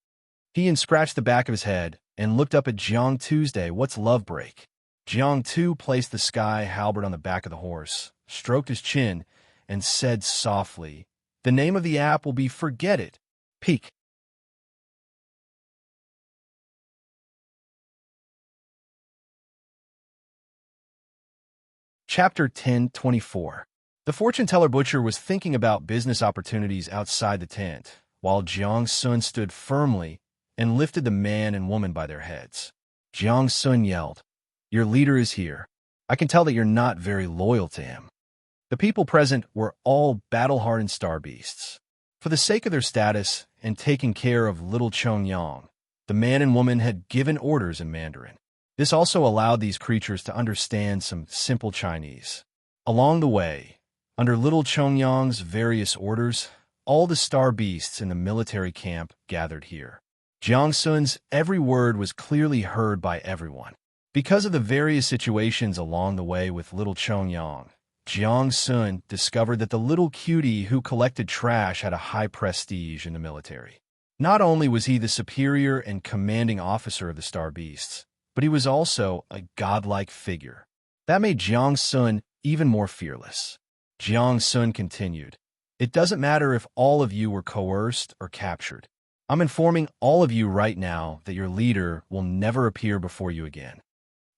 Yun scratched the back of his head and looked up at Jiang Tuesday. "What's love break?" Jiang Tu placed the sky halberd on the back of the horse, stroked his chin, and said softly, "The name of the app will be Forget It. Peak." Chapter 10:24. The fortune-teller butcher was thinking about business opportunities outside the tent, while Jiang Sun stood firmly and lifted the man and woman by their heads. Jiang Sun yelled, "Your leader is here. I can tell that you're not very loyal to him." The people present were all battle-hardened star beasts. For the sake of their status and taking care of little Chongyang, the man and woman had given orders in Mandarin. This also allowed these creatures to understand some simple Chinese. Along the way, under little Chongyang's various orders, all the star beasts in the military camp gathered here. Jiang Sun's every word was clearly heard by everyone. Because of the various situations along the way with little Chongyang, Jiang Sun discovered that the little cutie who collected trash had a high prestige in the military. Not only was he the superior and commanding officer of the star beasts, but he was also a godlike figure. That made Jiang Sun even more fearless. Jiang Sun continued, "It doesn't matter if all of you were coerced or captured. I'm informing all of you right now that your leader will never appear before you again."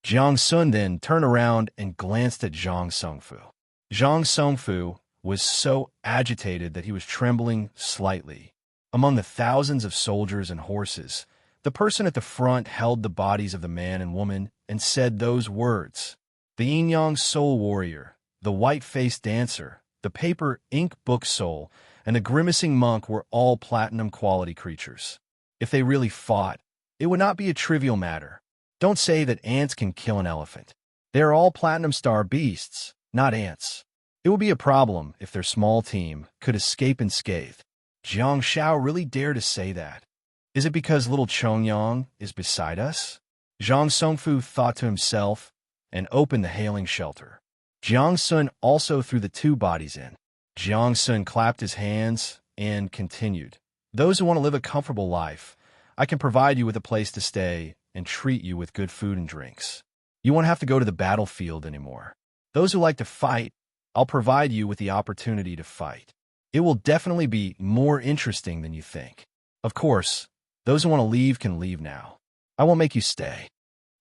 Jiang Sun then turned around and glanced at Zhang Songfu. Zhang Songfu was so agitated that he was trembling slightly. Among the thousands of soldiers and horses, the person at the front held the bodies of the man and woman and said those words. The yin-yang soul warrior, the white-faced dancer, the paper ink book soul, and the grimacing monk were all platinum-quality creatures. If they really fought, it would not be a trivial matter. Don't say that ants can kill an elephant. They are all platinum star beasts, not ants. It would be a problem if their small team could escape unscathed. Jiang Shao really dared to say that. Is it because little Chongyang is beside us? Zhang Songfu thought to himself and opened the hailing shelter. Jiang Sun also threw the two bodies in. Jiang Sun clapped his hands and continued. "Those who want to live a comfortable life, I can provide you with a place to stay and treat you with good food and drinks. You won't have to go to the battlefield anymore. Those who like to fight, I'll provide you with the opportunity to fight. It will definitely be more interesting than you think. Of course, those who want to leave can leave now. I won't make you stay."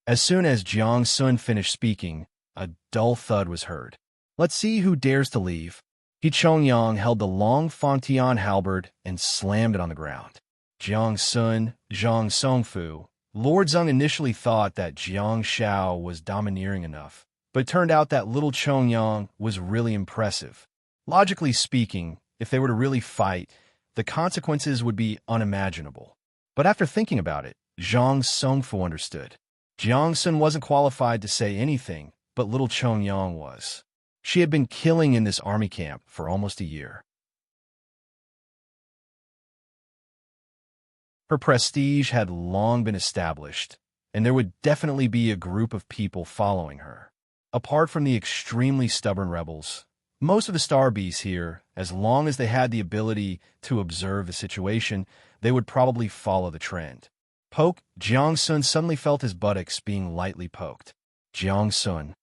As soon as Jiang Sun finished speaking, a dull thud was heard. "Let's see who dares to leave." He Chongyang held the long Fangtian halberd and slammed it on the ground. Jiang Sun, Zhang Songfu. Lord Zheng initially thought that Jiang Shao was domineering enough, but it turned out that little Chongyang was really impressive. Logically speaking, if they were to really fight, the consequences would be unimaginable. But after thinking about it, Zhang Songfu understood. Jiang Sun wasn't qualified to say anything, but little Chongyang was. She had been killing in this army camp for almost a year. Her prestige had long been established, and there would definitely be a group of people following her. Apart from the extremely stubborn rebels, most of the star beasts here, as long as they had the ability to observe the situation, they would probably follow the trend. Poke, Jiang Sun suddenly felt his buttocks being lightly poked. Jiang Sun.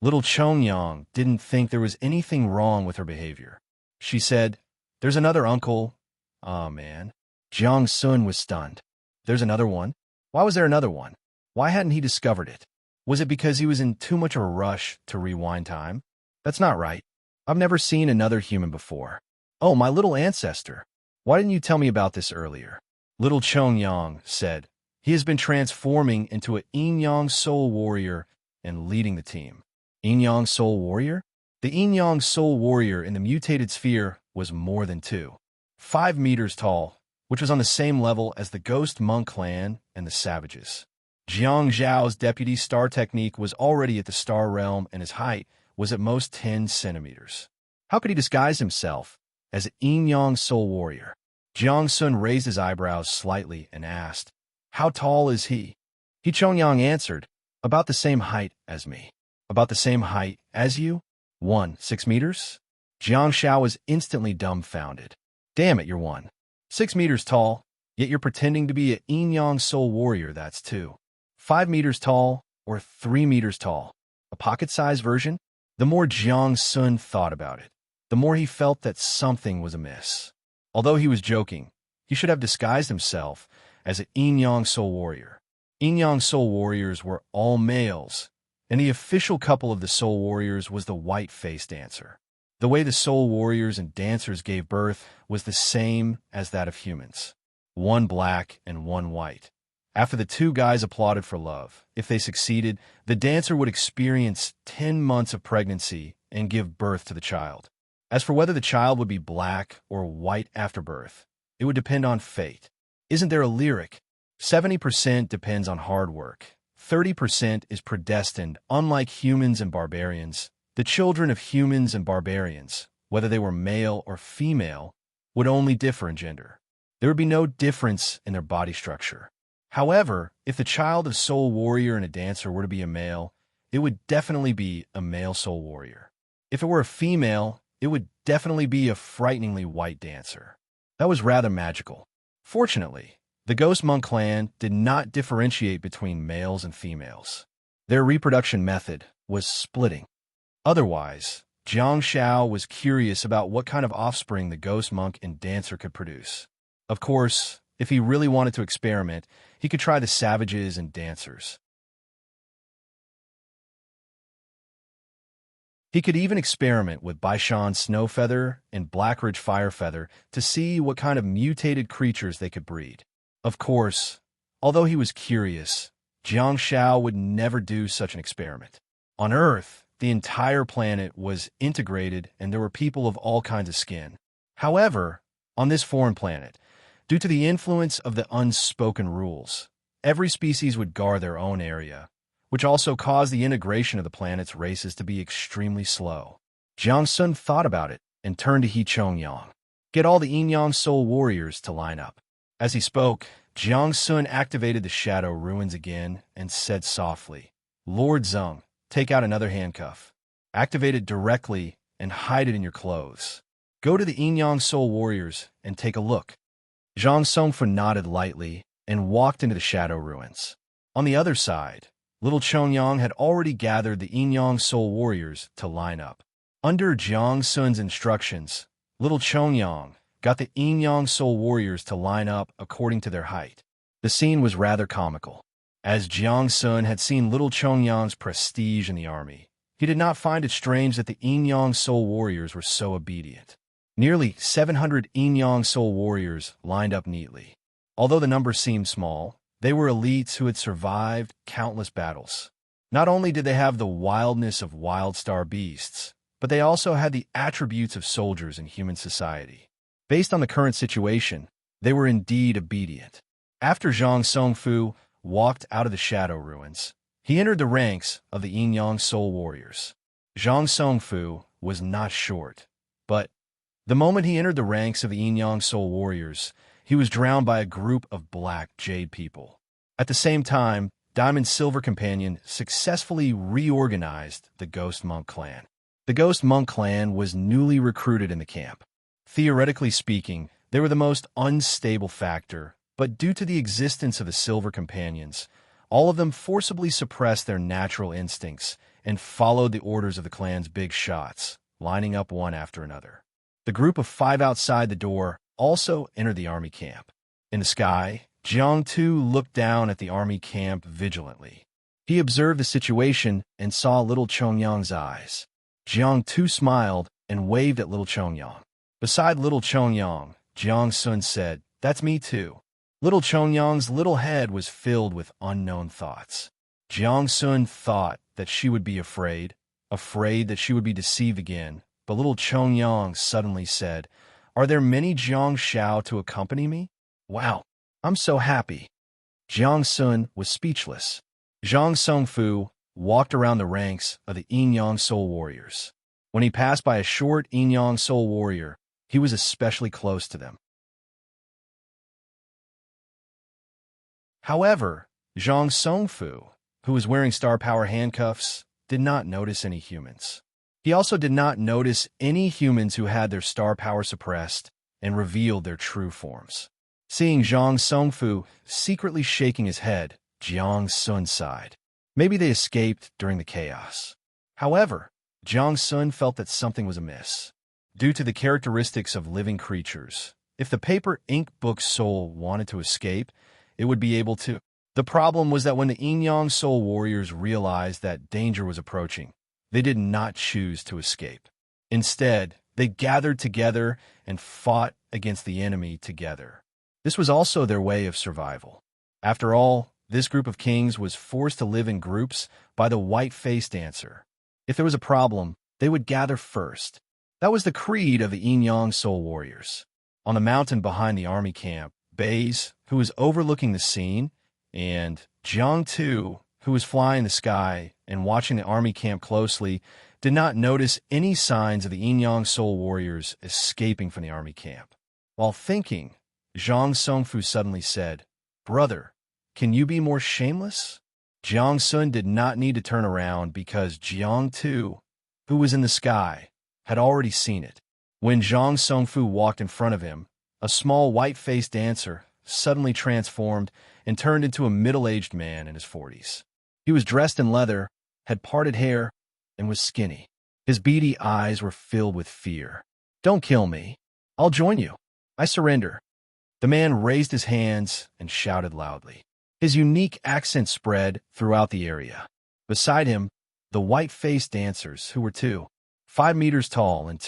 Little Chongyang didn't think there was anything wrong with her behavior. She said, "There's another uncle." "Aw, man." Jiang Sun was stunned. "There's another one? Why was there another one? Why hadn't he discovered it? Was it because he was in too much of a rush to rewind time? That's not right. I've never seen another human before. Oh, my little ancestor. Why didn't you tell me about this earlier?" Little Chongyang said, "He has been transforming into a yin-yang soul warrior and leading the team." Yin-yang soul warrior? The yin-yang soul warrior in the mutated sphere was more than 5 meters tall, which was on the same level as the Ghost Monk clan and the Savages. Jiang Zhao's deputy star technique was already at the star realm, and his height was at most 10 centimeters. How could he disguise himself as Yin-Yang Soul Warrior. Jiang Sun raised his eyebrows slightly and asked, "How tall is he?" He Chongyang answered, "About the same height as me." "About the same height as you? 6 meters?" Jiang Shao was instantly dumbfounded. "Damn it, you're 6 meters tall, yet you're pretending to be a Yin-Yang Soul Warrior that's 5 meters tall or 3 meters tall. A pocket-sized version?" The more Jiang Sun thought about it, the more he felt that something was amiss. Although he was joking, he should have disguised himself as a Yin-Yang Soul Warrior. Yin-Yang Soul Warriors were all males, and the official couple of the Soul Warriors was the white-faced dancer. The way the Soul Warriors and dancers gave birth was the same as that of humans. One black and one white. After the two guys applauded for love, if they succeeded, the dancer would experience 10 months of pregnancy and give birth to the child. As for whether the child would be black or white after birth, it would depend on fate. Isn't there a lyric? 70% depends on hard work. 30% is predestined. Unlike humans and barbarians, the children of humans and barbarians, whether they were male or female, would only differ in gender. There would be no difference in their body structure. However, if the child of Soul Warrior and a dancer were to be a male, it would definitely be a male Soul Warrior. If it were a female, it would definitely be a frighteningly white dancer. That was rather magical. Fortunately, the Ghost Monk clan did not differentiate between males and females. Their reproduction method was splitting. Otherwise, Jiang Shao was curious about what kind of offspring the Ghost Monk and dancer could produce. Of course, if he really wanted to experiment, he could try the savages and dancers. He could even experiment with Baishan Snowfeather and Blackridge Firefeather to see what kind of mutated creatures they could breed. Of course, although he was curious, Jiang Shao would never do such an experiment. On Earth, the entire planet was integrated and there were people of all kinds of skin. However, on this foreign planet, due to the influence of the unspoken rules, every species would guard their own area, which also caused the integration of the planet's races to be extremely slow. Jiang Sun thought about it and turned to He Chongyang. "Get all the Yin-Yang Soul Warriors to line up." As he spoke, Jiang Sun activated the Shadow Ruins again and said softly, "Lord Zeng, take out another handcuff. Activate it directly and hide it in your clothes. Go to the Yin-Yang Soul Warriors and take a look." Zhang Songfu nodded lightly and walked into the Shadow Ruins. On the other side, Little Chongyang had already gathered the Yin-Yang Soul Warriors to line up. Under Jiang Sun's instructions, Little Chongyang got the Yin-Yang Soul Warriors to line up according to their height. The scene was rather comical. As Jiang Sun had seen Little Chongyang's prestige in the army, he did not find it strange that the Yin-Yang Soul Warriors were so obedient. Nearly 700 Yin-Yang Soul Warriors lined up neatly. Although the number seemed small, they were elites who had survived countless battles. Not only did they have the wildness of wild star beasts, but they also had the attributes of soldiers in human society. Based on the current situation, they were indeed obedient. After Zhang Songfu walked out of the Shadow Ruins, he entered the ranks of the Yin-Yang Soul Warriors. Zhang Songfu was not short, but the moment he entered the ranks of the Yin-Yang Soul Warriors, he was drowned by a group of black jade people. At the same time, Diamond Silver Companion successfully reorganized the Ghost Monk clan. The Ghost Monk clan was newly recruited in the camp. Theoretically speaking, they were the most unstable factor, but due to the existence of the Silver Companions, all of them forcibly suppressed their natural instincts and followed the orders of the clan's big shots, lining up one after another. The group of 5 outside the door also entered the army camp. In the sky, Jiang Tu looked down at the army camp vigilantly. He observed the situation and saw Little Chongyang's eyes. Jiang Tu smiled and waved at Little Chongyang. Beside Little Chongyang, Jiang Sun said, "That's me too." Little Chongyang's little head was filled with unknown thoughts. Jiang Sun thought that she would be afraid that she would be deceived again, but Little Chongyang suddenly said, "Are there many Jiang Shao to accompany me? Wow, I'm so happy." Jiang Sun was speechless. Zhang Songfu walked around the ranks of the Yin-Yang Soul Warriors. When he passed by a short Yin-Yang Soul Warrior, He was especially close to them. However, Zhang Songfu, who was wearing star power handcuffs, did not notice any humans. He also did not notice any humans who had their star power suppressed and revealed their true forms. Seeing Zhang Songfu secretly shaking his head, Jiang Sun sighed. Maybe they escaped during the chaos. However, Jiang Sun felt that something was amiss. Due to the characteristics of living creatures, if the paper ink book soul wanted to escape, it would be able to. The problem was that when the Yin-Yang Soul Warriors realized that danger was approaching, they did not choose to escape. Instead, they gathered together and fought against the enemy together. This was also their way of survival. After all, this group of kings was forced to live in groups by the white-faced dancer. If there was a problem, they would gather first. That was the creed of the Yin-Yang Soul Warriors. On the mountain behind the army camp, Baze, who was overlooking the scene, and Jiang Tu, who was flying the sky and watching the army camp closely, did not notice any signs of the Yin-Yang Soul Warriors escaping from the army camp. While thinking, Zhang Songfu suddenly said, "Brother, can you be more shameless?" Jiang Sun did not need to turn around because Jiang Tu, who was in the sky, had already seen it. When Zhang Songfu walked in front of him, a small white-faced dancer suddenly transformed and turned into a middle-aged man in his 40s. He was dressed in leather, had parted hair, and was skinny. His beady eyes were filled with fear. "Don't kill me. I'll join you. I surrender." The man raised his hands and shouted loudly. His unique accent spread throughout the area. Beside him, the white-faced dancers, who were 5 meters tall and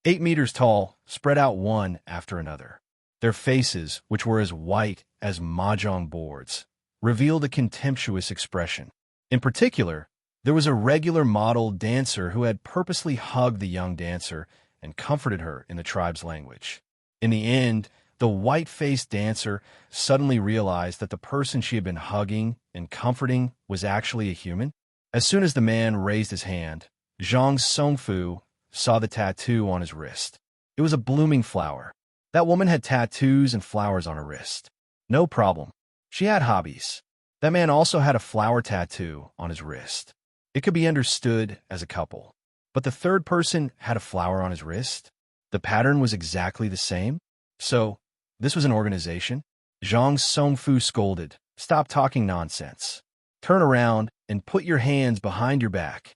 8 meters tall, spread out one after another. Their faces, which were as white as mahjong boards, revealed a contemptuous expression. In particular, there was a regular model dancer who had purposely hugged the young dancer and comforted her in the tribe's language. In the end, the white-faced dancer suddenly realized that the person she had been hugging and comforting was actually a human. As soon as the man raised his hand, Zhang Songfu saw the tattoo on his wrist. It was a blooming flower. That woman had tattoos and flowers on her wrist. No problem. She had hobbies. That man also had a flower tattoo on his wrist. It could be understood as a couple. But the third person had a flower on his wrist. The pattern was exactly the same. So, this was an organization? Zhang Songfu scolded. "Stop talking nonsense. Turn around and put your hands behind your back."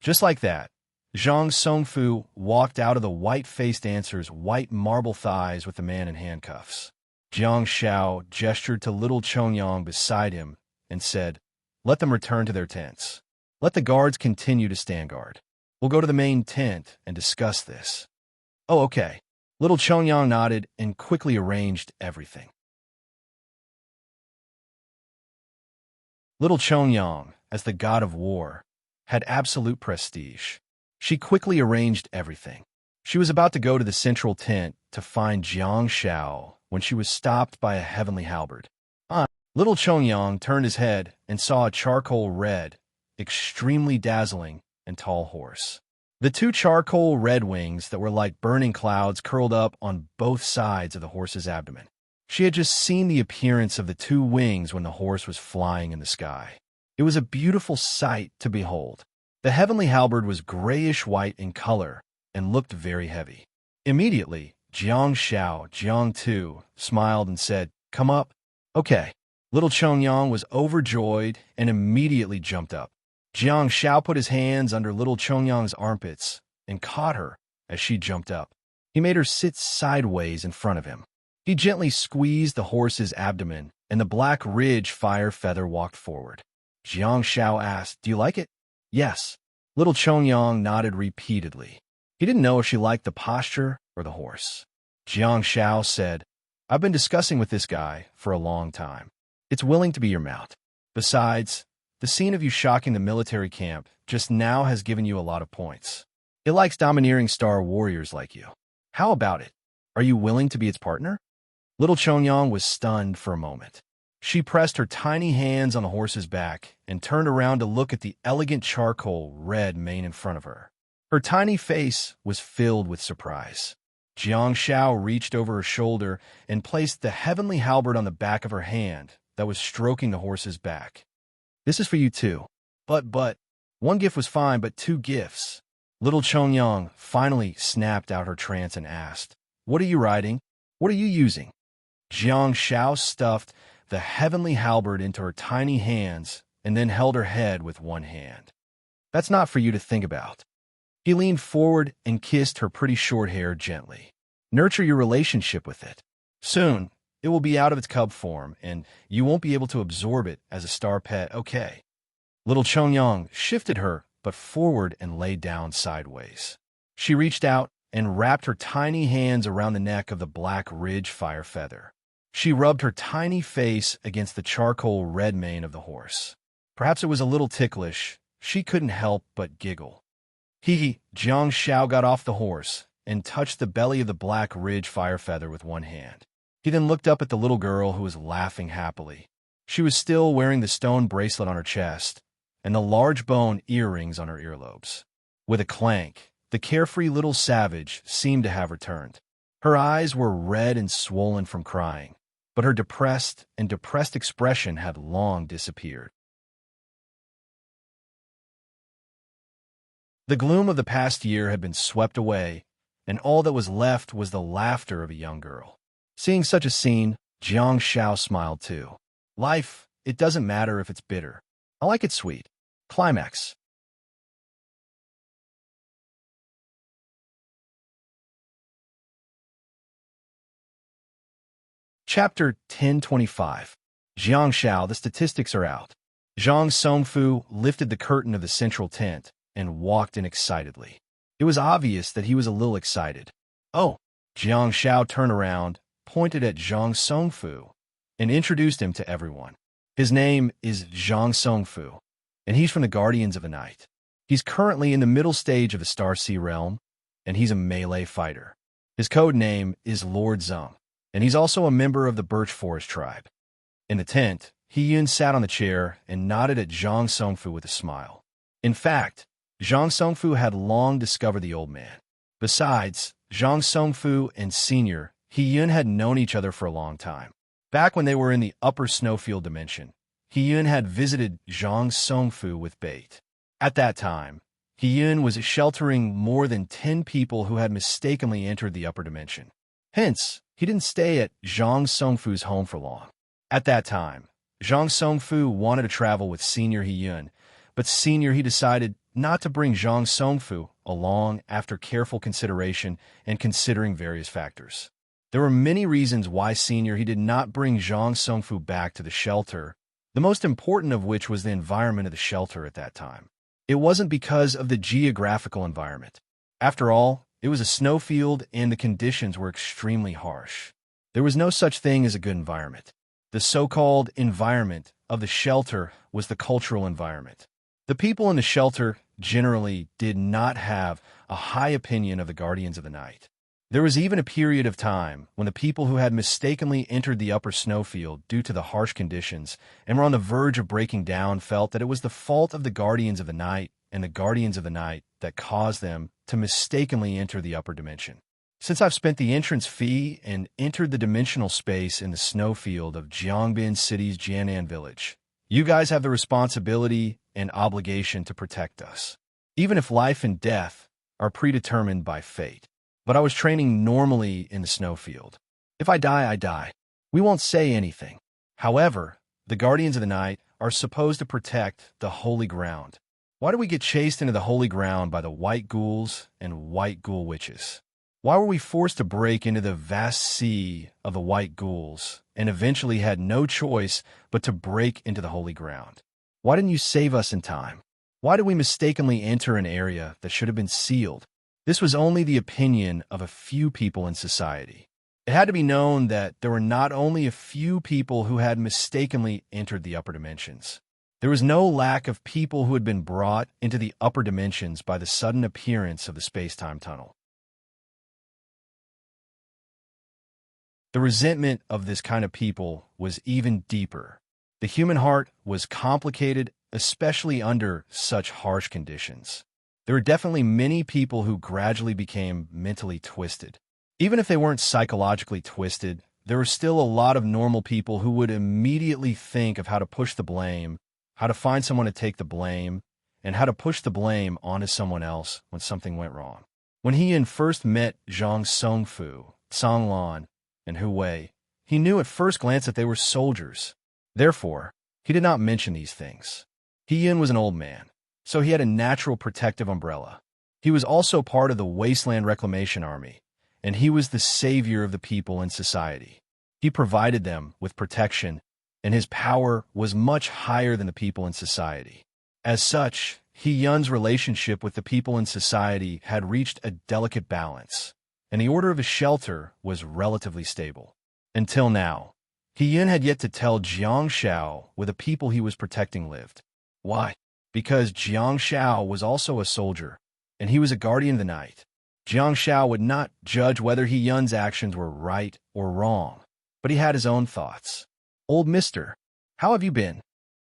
Just like that, Zhang Songfu walked out of the white-faced dancer's white marble thighs with the man in handcuffs. Jiang Xiao gestured to little Chongyang beside him and said, "Let them return to their tents. Let the guards continue to stand guard. We'll go to the main tent and discuss this." "Oh, okay." Little Chongyang nodded and quickly arranged everything. Little Chongyang, as the god of war, had absolute prestige. She quickly arranged everything. She was about to go to the central tent to find Jiang Xiao when she was stopped by a heavenly halberd. Little Chongyang turned his head and saw a charcoal red, extremely dazzling, and tall horse. The two charcoal red wings that were like burning clouds curled up on both sides of the horse's abdomen. She had just seen the appearance of the two wings when the horse was flying in the sky. It was a beautiful sight to behold. The heavenly halberd was grayish-white in color and looked very heavy. Immediately, Jiang Xiao, Jiang Tu, smiled and said, "Come up." "Okay." Little Chongyang was overjoyed and immediately jumped up. Jiang Xiao put his hands under little Chongyang's armpits and caught her as she jumped up. He made her sit sideways in front of him. He gently squeezed the horse's abdomen, and the black ridge fire feather walked forward. Jiang Xiao asked, "Do you like it?" "Yes." Little Chongyang nodded repeatedly. He didn't know if she liked the posture or the horse. Jiang Xiao said, "I've been discussing with this guy for a long time. It's willing to be your mount. Besides, the scene of you shocking the military camp just now has given you a lot of points. It likes domineering star warriors like you. How about it? Are you willing to be its partner?" Little Chongyang was stunned for a moment. She pressed her tiny hands on the horse's back and turned around to look at the elegant charcoal red mane in front of her. Her tiny face was filled with surprise. Jiang Shao reached over her shoulder and placed the heavenly halberd on the back of her hand that was stroking the horse's back. This is for you too. But, one gift was fine, but two gifts. Little Chongyang finally snapped out her trance and asked, "What are you riding? What are you using?" Jiang Shao stuffed the heavenly halberd into her tiny hands and then held her head with one hand. "That's not for you to think about." He leaned forward and kissed her pretty short hair gently. "Nurture your relationship with it. Soon, it will be out of its cub form, and you won't be able to absorb it as a star pet, okay?" Little Chongyang shifted her but forward and lay down sideways. She reached out and wrapped her tiny hands around the neck of the black ridge fire feather. She rubbed her tiny face against the charcoal red mane of the horse. Perhaps it was a little ticklish. She couldn't help but giggle. Jiang Shao got off the horse and touched the belly of the black ridge fire feather with one hand. He then looked up at the little girl who was laughing happily. She was still wearing the stone bracelet on her chest and the large bone earrings on her earlobes. With a clank, the carefree little savage seemed to have returned. Her eyes were red and swollen from crying, but her depressed expression had long disappeared. The gloom of the past year had been swept away, and all that was left was the laughter of a young girl. Seeing such a scene, Jiang Shao smiled too. Life, it doesn't matter if it's bitter. I like it sweet. Climax. Chapter 1025. Jiang Shao, the statistics are out. Zhang Songfu lifted the curtain of the central tent and walked in excitedly. It was obvious that he was a little excited. "Oh!" Jiang Shao turned around, pointed at Zhang Songfu, and introduced him to everyone. His name is Zhang Songfu, and he's from the Guardians of the Night. He's currently in the middle stage of the Star Sea realm, and he's a melee fighter. His code name is Lord Zeng, and he's also a member of the Birch Forest tribe. In the tent, He Yun sat on the chair and nodded at Zhang Songfu with a smile. In fact, Zhang Songfu had long discovered the old man. Besides, Zhang Songfu and Senior He Yun had known each other for a long time. Back when they were in the upper snowfield dimension, He Yun had visited Zhang Songfu with bait. At that time, He Yun was sheltering more than 10 people who had mistakenly entered the upper dimension. Hence, he didn't stay at Zhang Songfu's home for long. At that time, Zhang Songfu wanted to travel with Senior He Yun, but Senior He decided not to bring Zhang Songfu along after careful consideration and considering various factors. There were many reasons why Senior He did not bring Zhang Songfu back to the shelter, the most important of which was the environment of the shelter at that time. It wasn't because of the geographical environment. After all, it was a snowfield and the conditions were extremely harsh. There was no such thing as a good environment. The so-called environment of the shelter was the cultural environment. The people in the shelter generally did not have a high opinion of the Guardians of the Night. There was even a period of time when the people who had mistakenly entered the upper snowfield due to the harsh conditions and were on the verge of breaking down felt that it was the fault of the Guardians of the Night and the Guardians of the Night that caused them to mistakenly enter the upper dimension. Since I've spent the entrance fee and entered the dimensional space in the snowfield of Jiangbin City's Jianan village, you guys have the responsibility and obligation to protect us, even if life and death are predetermined by fate. But I was training normally in the snowfield. If I die, I die. We won't say anything. However, the Guardians of the Night are supposed to protect the holy ground. Why do we get chased into the holy ground by the white ghouls and white ghoul witches? Why were we forced to break into the vast sea of the white ghouls and eventually had no choice but to break into the holy ground? Why didn't you save us in time? Why did we mistakenly enter an area that should have been sealed? This was only the opinion of a few people in society. It had to be known that there were not only a few people who had mistakenly entered the upper dimensions. There was no lack of people who had been brought into the upper dimensions by the sudden appearance of the space-time tunnel. The resentment of this kind of people was even deeper. The human heart was complicated, especially under such harsh conditions. There were definitely many people who gradually became mentally twisted. Even if they weren't psychologically twisted, there were still a lot of normal people who would immediately think of how to push the blame, how to find someone to take the blame, and how to push the blame onto someone else when something went wrong. When He Yin first met Zhang Songfu, Song Lan, and Hu Wei, he knew at first glance that they were soldiers. Therefore, he did not mention these things. He Yin was an old man, so he had a natural protective umbrella. He was also part of the Wasteland Reclamation Army, and he was the savior of the people in society. He provided them with protection, and his power was much higher than the people in society. As such, He Yun's relationship with the people in society had reached a delicate balance, and the order of his shelter was relatively stable. Until now, He Yun had yet to tell Jiang Shao where the people he was protecting lived. Why? Because Jiang Shao was also a soldier, and he was a guardian of the night. Jiang Shao would not judge whether He Yun's actions were right or wrong, but he had his own thoughts. "Old mister, how have you been?"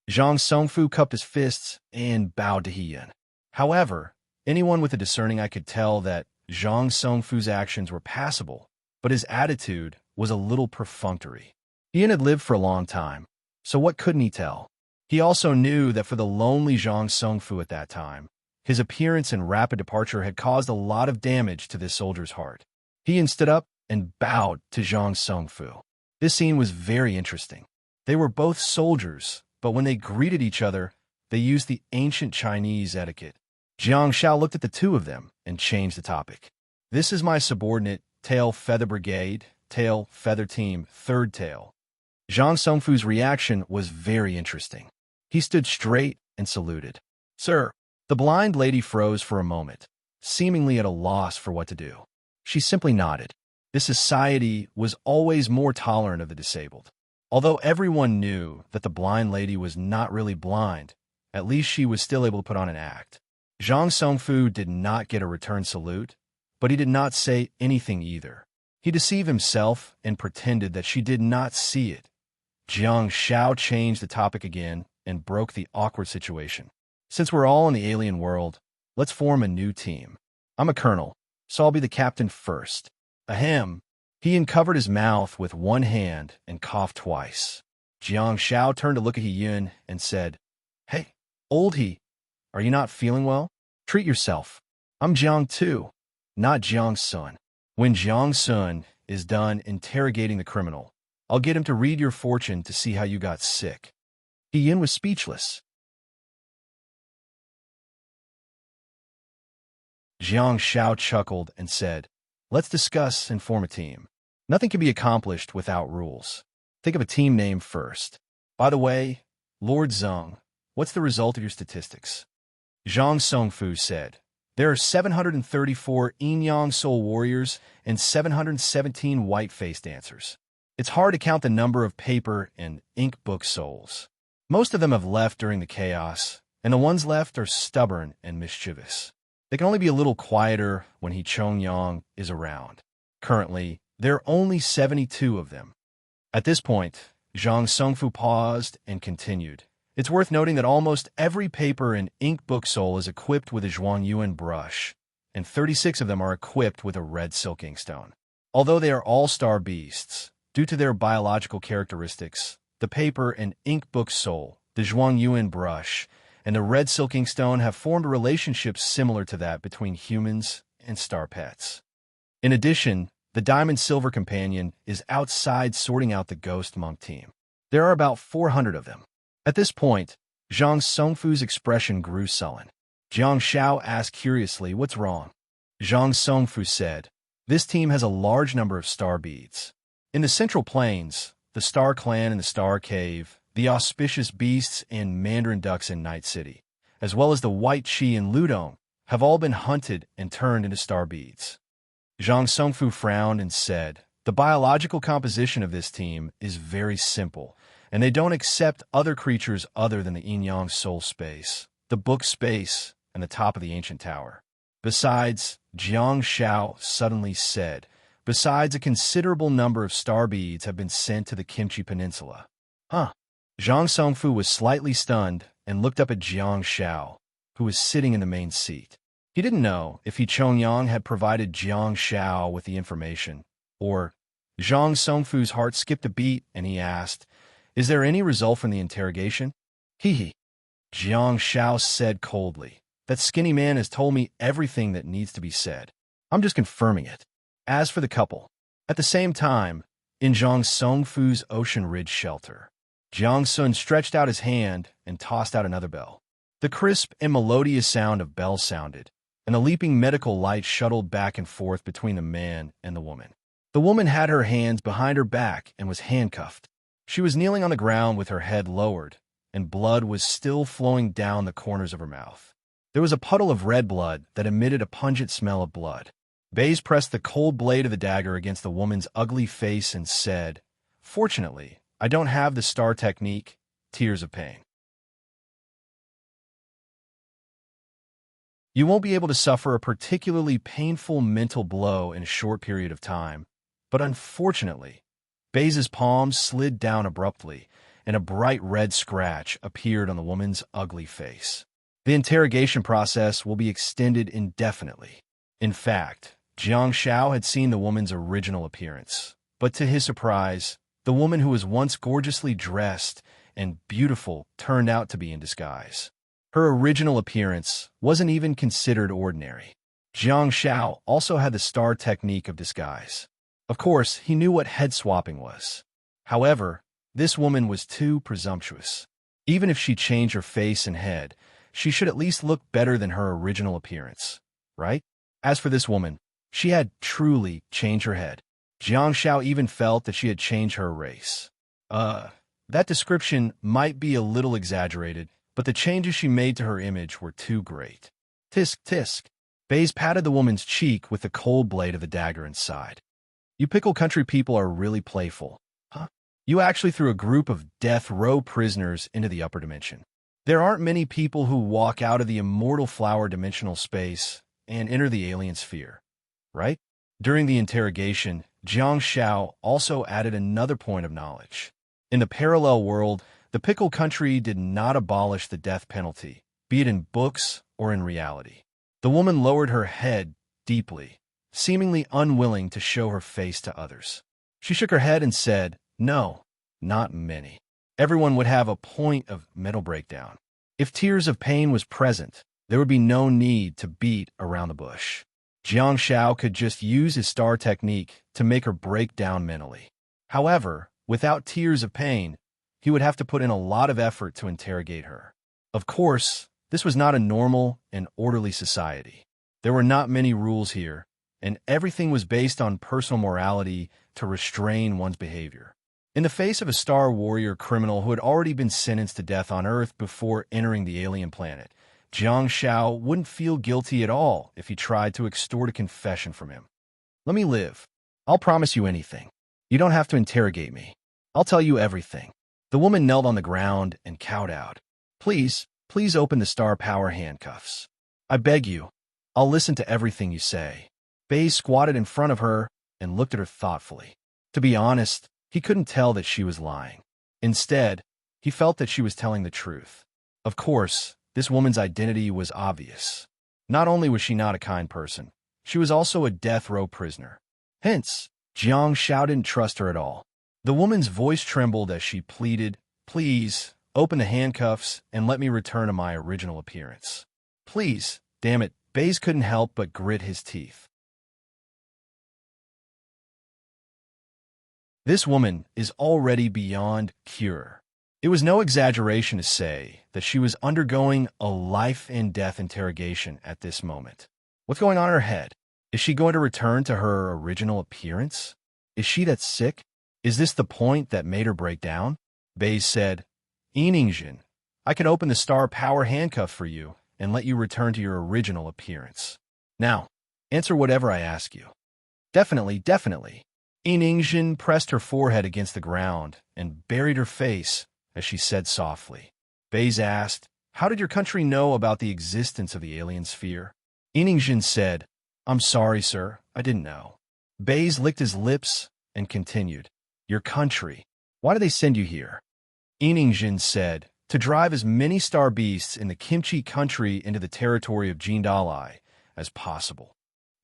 Zhang Songfu cupped his fists and bowed to He Yun. However, anyone with a discerning eye could tell that Zhang Songfu's actions were passable, but his attitude was a little perfunctory. He Yun had lived for a long time, so what couldn't he tell? He also knew that for the lonely Zhang Songfu at that time, his appearance and rapid departure had caused a lot of damage to this soldier's heart. He Yun stood up and bowed to Zhang Songfu. This scene was very interesting. They were both soldiers, but when they greeted each other, they used the ancient Chinese etiquette. Jiang Shao looked at the two of them and changed the topic. "This is my subordinate, Tail Feather Brigade, Tail Feather Team, Third Tail." Zhang Songfu's reaction was very interesting. He stood straight and saluted. "Sir." The blind lady froze for a moment, seemingly at a loss for what to do. She simply nodded. This society was always more tolerant of the disabled. Although everyone knew that the blind lady was not really blind, at least she was still able to put on an act. Zhang Songfu did not get a return salute, but he did not say anything either. He deceived himself and pretended that she did not see it. Jiang Shao changed the topic again and broke the awkward situation. "Since we're all in the alien world, let's form a new team. I'm a colonel, so I'll be the captain first." Ahem. He uncovered his mouth with one hand and coughed twice. Jiang Shao turned to look at He Yun and said, "Hey, old He, are you not feeling well? Treat yourself. I'm Jiang too, not Jiang Sun. When Jiang Sun is done interrogating the criminal, I'll get him to read your fortune to see how you got sick." He Yun was speechless. Jiang Shao chuckled and said, "Let's discuss and form a team. Nothing can be accomplished without rules. Think of a team name first. By the way, Lord Zheng, what's the result of your statistics?" Zhang Songfu said, "There are 734 Yin-Yang Soul Warriors and 717 white-faced dancers. It's hard to count the number of paper and ink book souls. Most of them have left during the chaos, and the ones left are stubborn and mischievous. They can only be a little quieter when He Chongyang is around. Currently, there are only 72 of them." At this point, Zhang Songfu paused and continued. "It's worth noting that almost every paper and ink book soul is equipped with a Zhuangyuan brush, and 36 of them are equipped with a red silk inkstone. Although they are all star beasts, due to their biological characteristics, the paper and ink book soul, the Zhuangyuan brush, and the red silk inkstone have formed a relationship similar to that between humans and star pets. In addition, the Diamond Silver Companion is outside sorting out the Ghost Monk team. There are about 400 of them." At this point, Zhang Songfu's expression grew sullen. Jiang Shao asked curiously, "What's wrong?" Zhang Songfu said, "This team has a large number of star beads. In the Central Plains, the Star Clan in the Star Cave, the Auspicious Beasts and Mandarin Ducks in Night City, as well as the White Chi in Ludong, have all been hunted and turned into star beads." Zhang Songfu frowned and said, "The biological composition of this team is very simple, and they don't accept other creatures other than the Yin-Yang soul space, the book space, and the top of the ancient tower. Besides," Jiang Shao suddenly said, "besides, a considerable number of star beads have been sent to the Kimchi Peninsula." "Huh." Zhang Songfu was slightly stunned and looked up at Jiang Shao, who was sitting in the main seat. He didn't know if Chongyang had provided Jiang Shao with the information, or Zhang Songfu's heart skipped a beat and he asked, "Is there any result from the interrogation?" Hee. Jiang Shao said coldly, "That skinny man has told me everything that needs to be said. I'm just confirming it." As for the couple, at the same time, in Zhang Songfu's Ocean Ridge shelter, Jiang Sun stretched out his hand and tossed out another bell. The crisp and melodious sound of bells sounded, and a leaping medical light shuttled back and forth between the man and the woman. The woman had her hands behind her back and was handcuffed. She was kneeling on the ground with her head lowered, and blood was still flowing down the corners of her mouth. There was a puddle of red blood that emitted a pungent smell of blood. Baze pressed the cold blade of the dagger against the woman's ugly face and said, "Fortunately, I don't have the star technique, tears of pain. You won't be able to suffer a particularly painful mental blow in a short period of time, but unfortunately, Baze's palm slid down abruptly, and a bright red scratch appeared on the woman's ugly face. The interrogation process will be extended indefinitely. In fact, Jiang Shao had seen the woman's original appearance, but to his surprise, the woman who was once gorgeously dressed and beautiful turned out to be in disguise. Her original appearance wasn't even considered ordinary. Jiang Shao also had the star technique of disguise. Of course, he knew what head swapping was. However, this woman was too presumptuous. Even if she changed her face and head, she should at least look better than her original appearance, right? As for this woman, she had truly changed her head. Jiang Shao even felt that she had changed her race. That description might be a little exaggerated, but the changes she made to her image were too great. Tisk, tisk. Baze patted the woman's cheek with the cold blade of the dagger and sighed. You Pickle Country people are really playful, huh? You actually threw a group of death row prisoners into the upper dimension. There aren't many people who walk out of the immortal flower dimensional space and enter the alien sphere, right? During the interrogation, Jiang Shao also added another point of knowledge. In the parallel world, the Pickle Country did not abolish the death penalty, be it in books or in reality. The woman lowered her head deeply, seemingly unwilling to show her face to others. She shook her head and said, "No, not many. Everyone would have a point of mental breakdown. If tears of pain was present, there would be no need to beat around the bush." Jiang Shao could just use his star technique to make her break down mentally. However, without tears of pain, he would have to put in a lot of effort to interrogate her. Of course, this was not a normal and orderly society. There were not many rules here, and everything was based on personal morality to restrain one's behavior. In the face of a Star Warrior criminal who had already been sentenced to death on Earth before entering the alien planet, Jiang Shao wouldn't feel guilty at all if he tried to extort a confession from him. "Let me live. I'll promise you anything. You don't have to interrogate me. I'll tell you everything." The woman knelt on the ground and cowed out. Please open the star power handcuffs. I beg you. I'll listen to everything you say." Baze squatted in front of her and looked at her thoughtfully. To be honest, he couldn't tell that she was lying. Instead, he felt that she was telling the truth. Of course, this woman's identity was obvious. Not only was she not a kind person, she was also a death row prisoner. Hence, Jiang Shao didn't trust her at all. The woman's voice trembled as she pleaded, "Please, open the handcuffs and let me return to my original appearance. Please." Damn it, Baze couldn't help but grit his teeth. This woman is already beyond cure. It was no exaggeration to say that she was undergoing a life-and-death interrogation at this moment. What's going on in her head? Is she going to return to her original appearance? Is she that sick? Is this the point that made her break down? Baze said, "Eningjin, I can open the star power handcuff for you and let you return to your original appearance. Now, answer whatever I ask you." Definitely, definitely." Eningjin pressed her forehead against the ground and buried her face as she said softly. Baze asked, "How did your country know about the existence of the alien sphere?" Eningjin said, "I'm sorry, sir, I didn't know." Baze licked his lips and continued, "Your country. Why did they send you here?" Eningjin said, "To drive as many star beasts in the Kimchi country into the territory of Jindalai, as possible.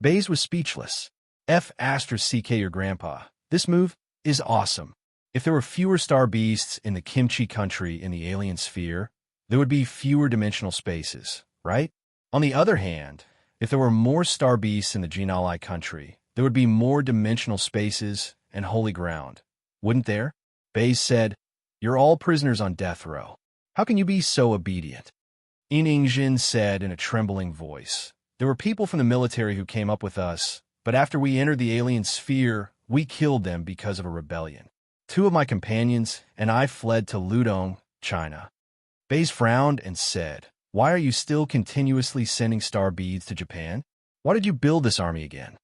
Baze was speechless. F asterisk CK your grandpa. This move is awesome. If there were fewer star beasts in the kimchi country in the alien sphere, there would be fewer dimensional spaces, right? On the other hand, if there were more star beasts in the Jinalai country, there would be more dimensional spaces and holy ground. Wouldn't there? Baze said, "You're all prisoners on death row. How can you be so obedient?" Jin said in a trembling voice, "There were people from the military who came up with us, but after we entered the alien sphere, we killed them because of a rebellion. 2 of my companions and I fled to Ludong, China." Baze frowned and said, "Why are you still continuously sending star beads to Japan? Why did you build this army again?"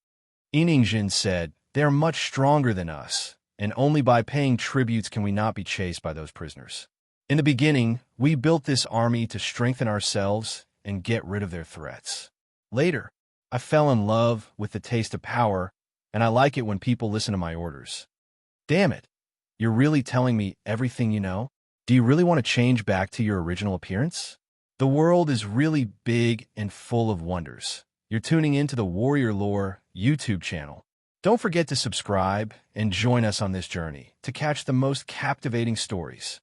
Jin said, "They are much stronger than us, and only by paying tributes can we not be chased by those prisoners. In the beginning, we built this army to strengthen ourselves and get rid of their threats. Later, I fell in love with the taste of power, and I like it when people listen to my orders." Damn it. You're really telling me everything you know? Do you really want to change back to your original appearance? The world is really big and full of wonders. You're tuning into the Warrior Lore YouTube channel. Don't forget to subscribe and join us on this journey to catch the most captivating stories.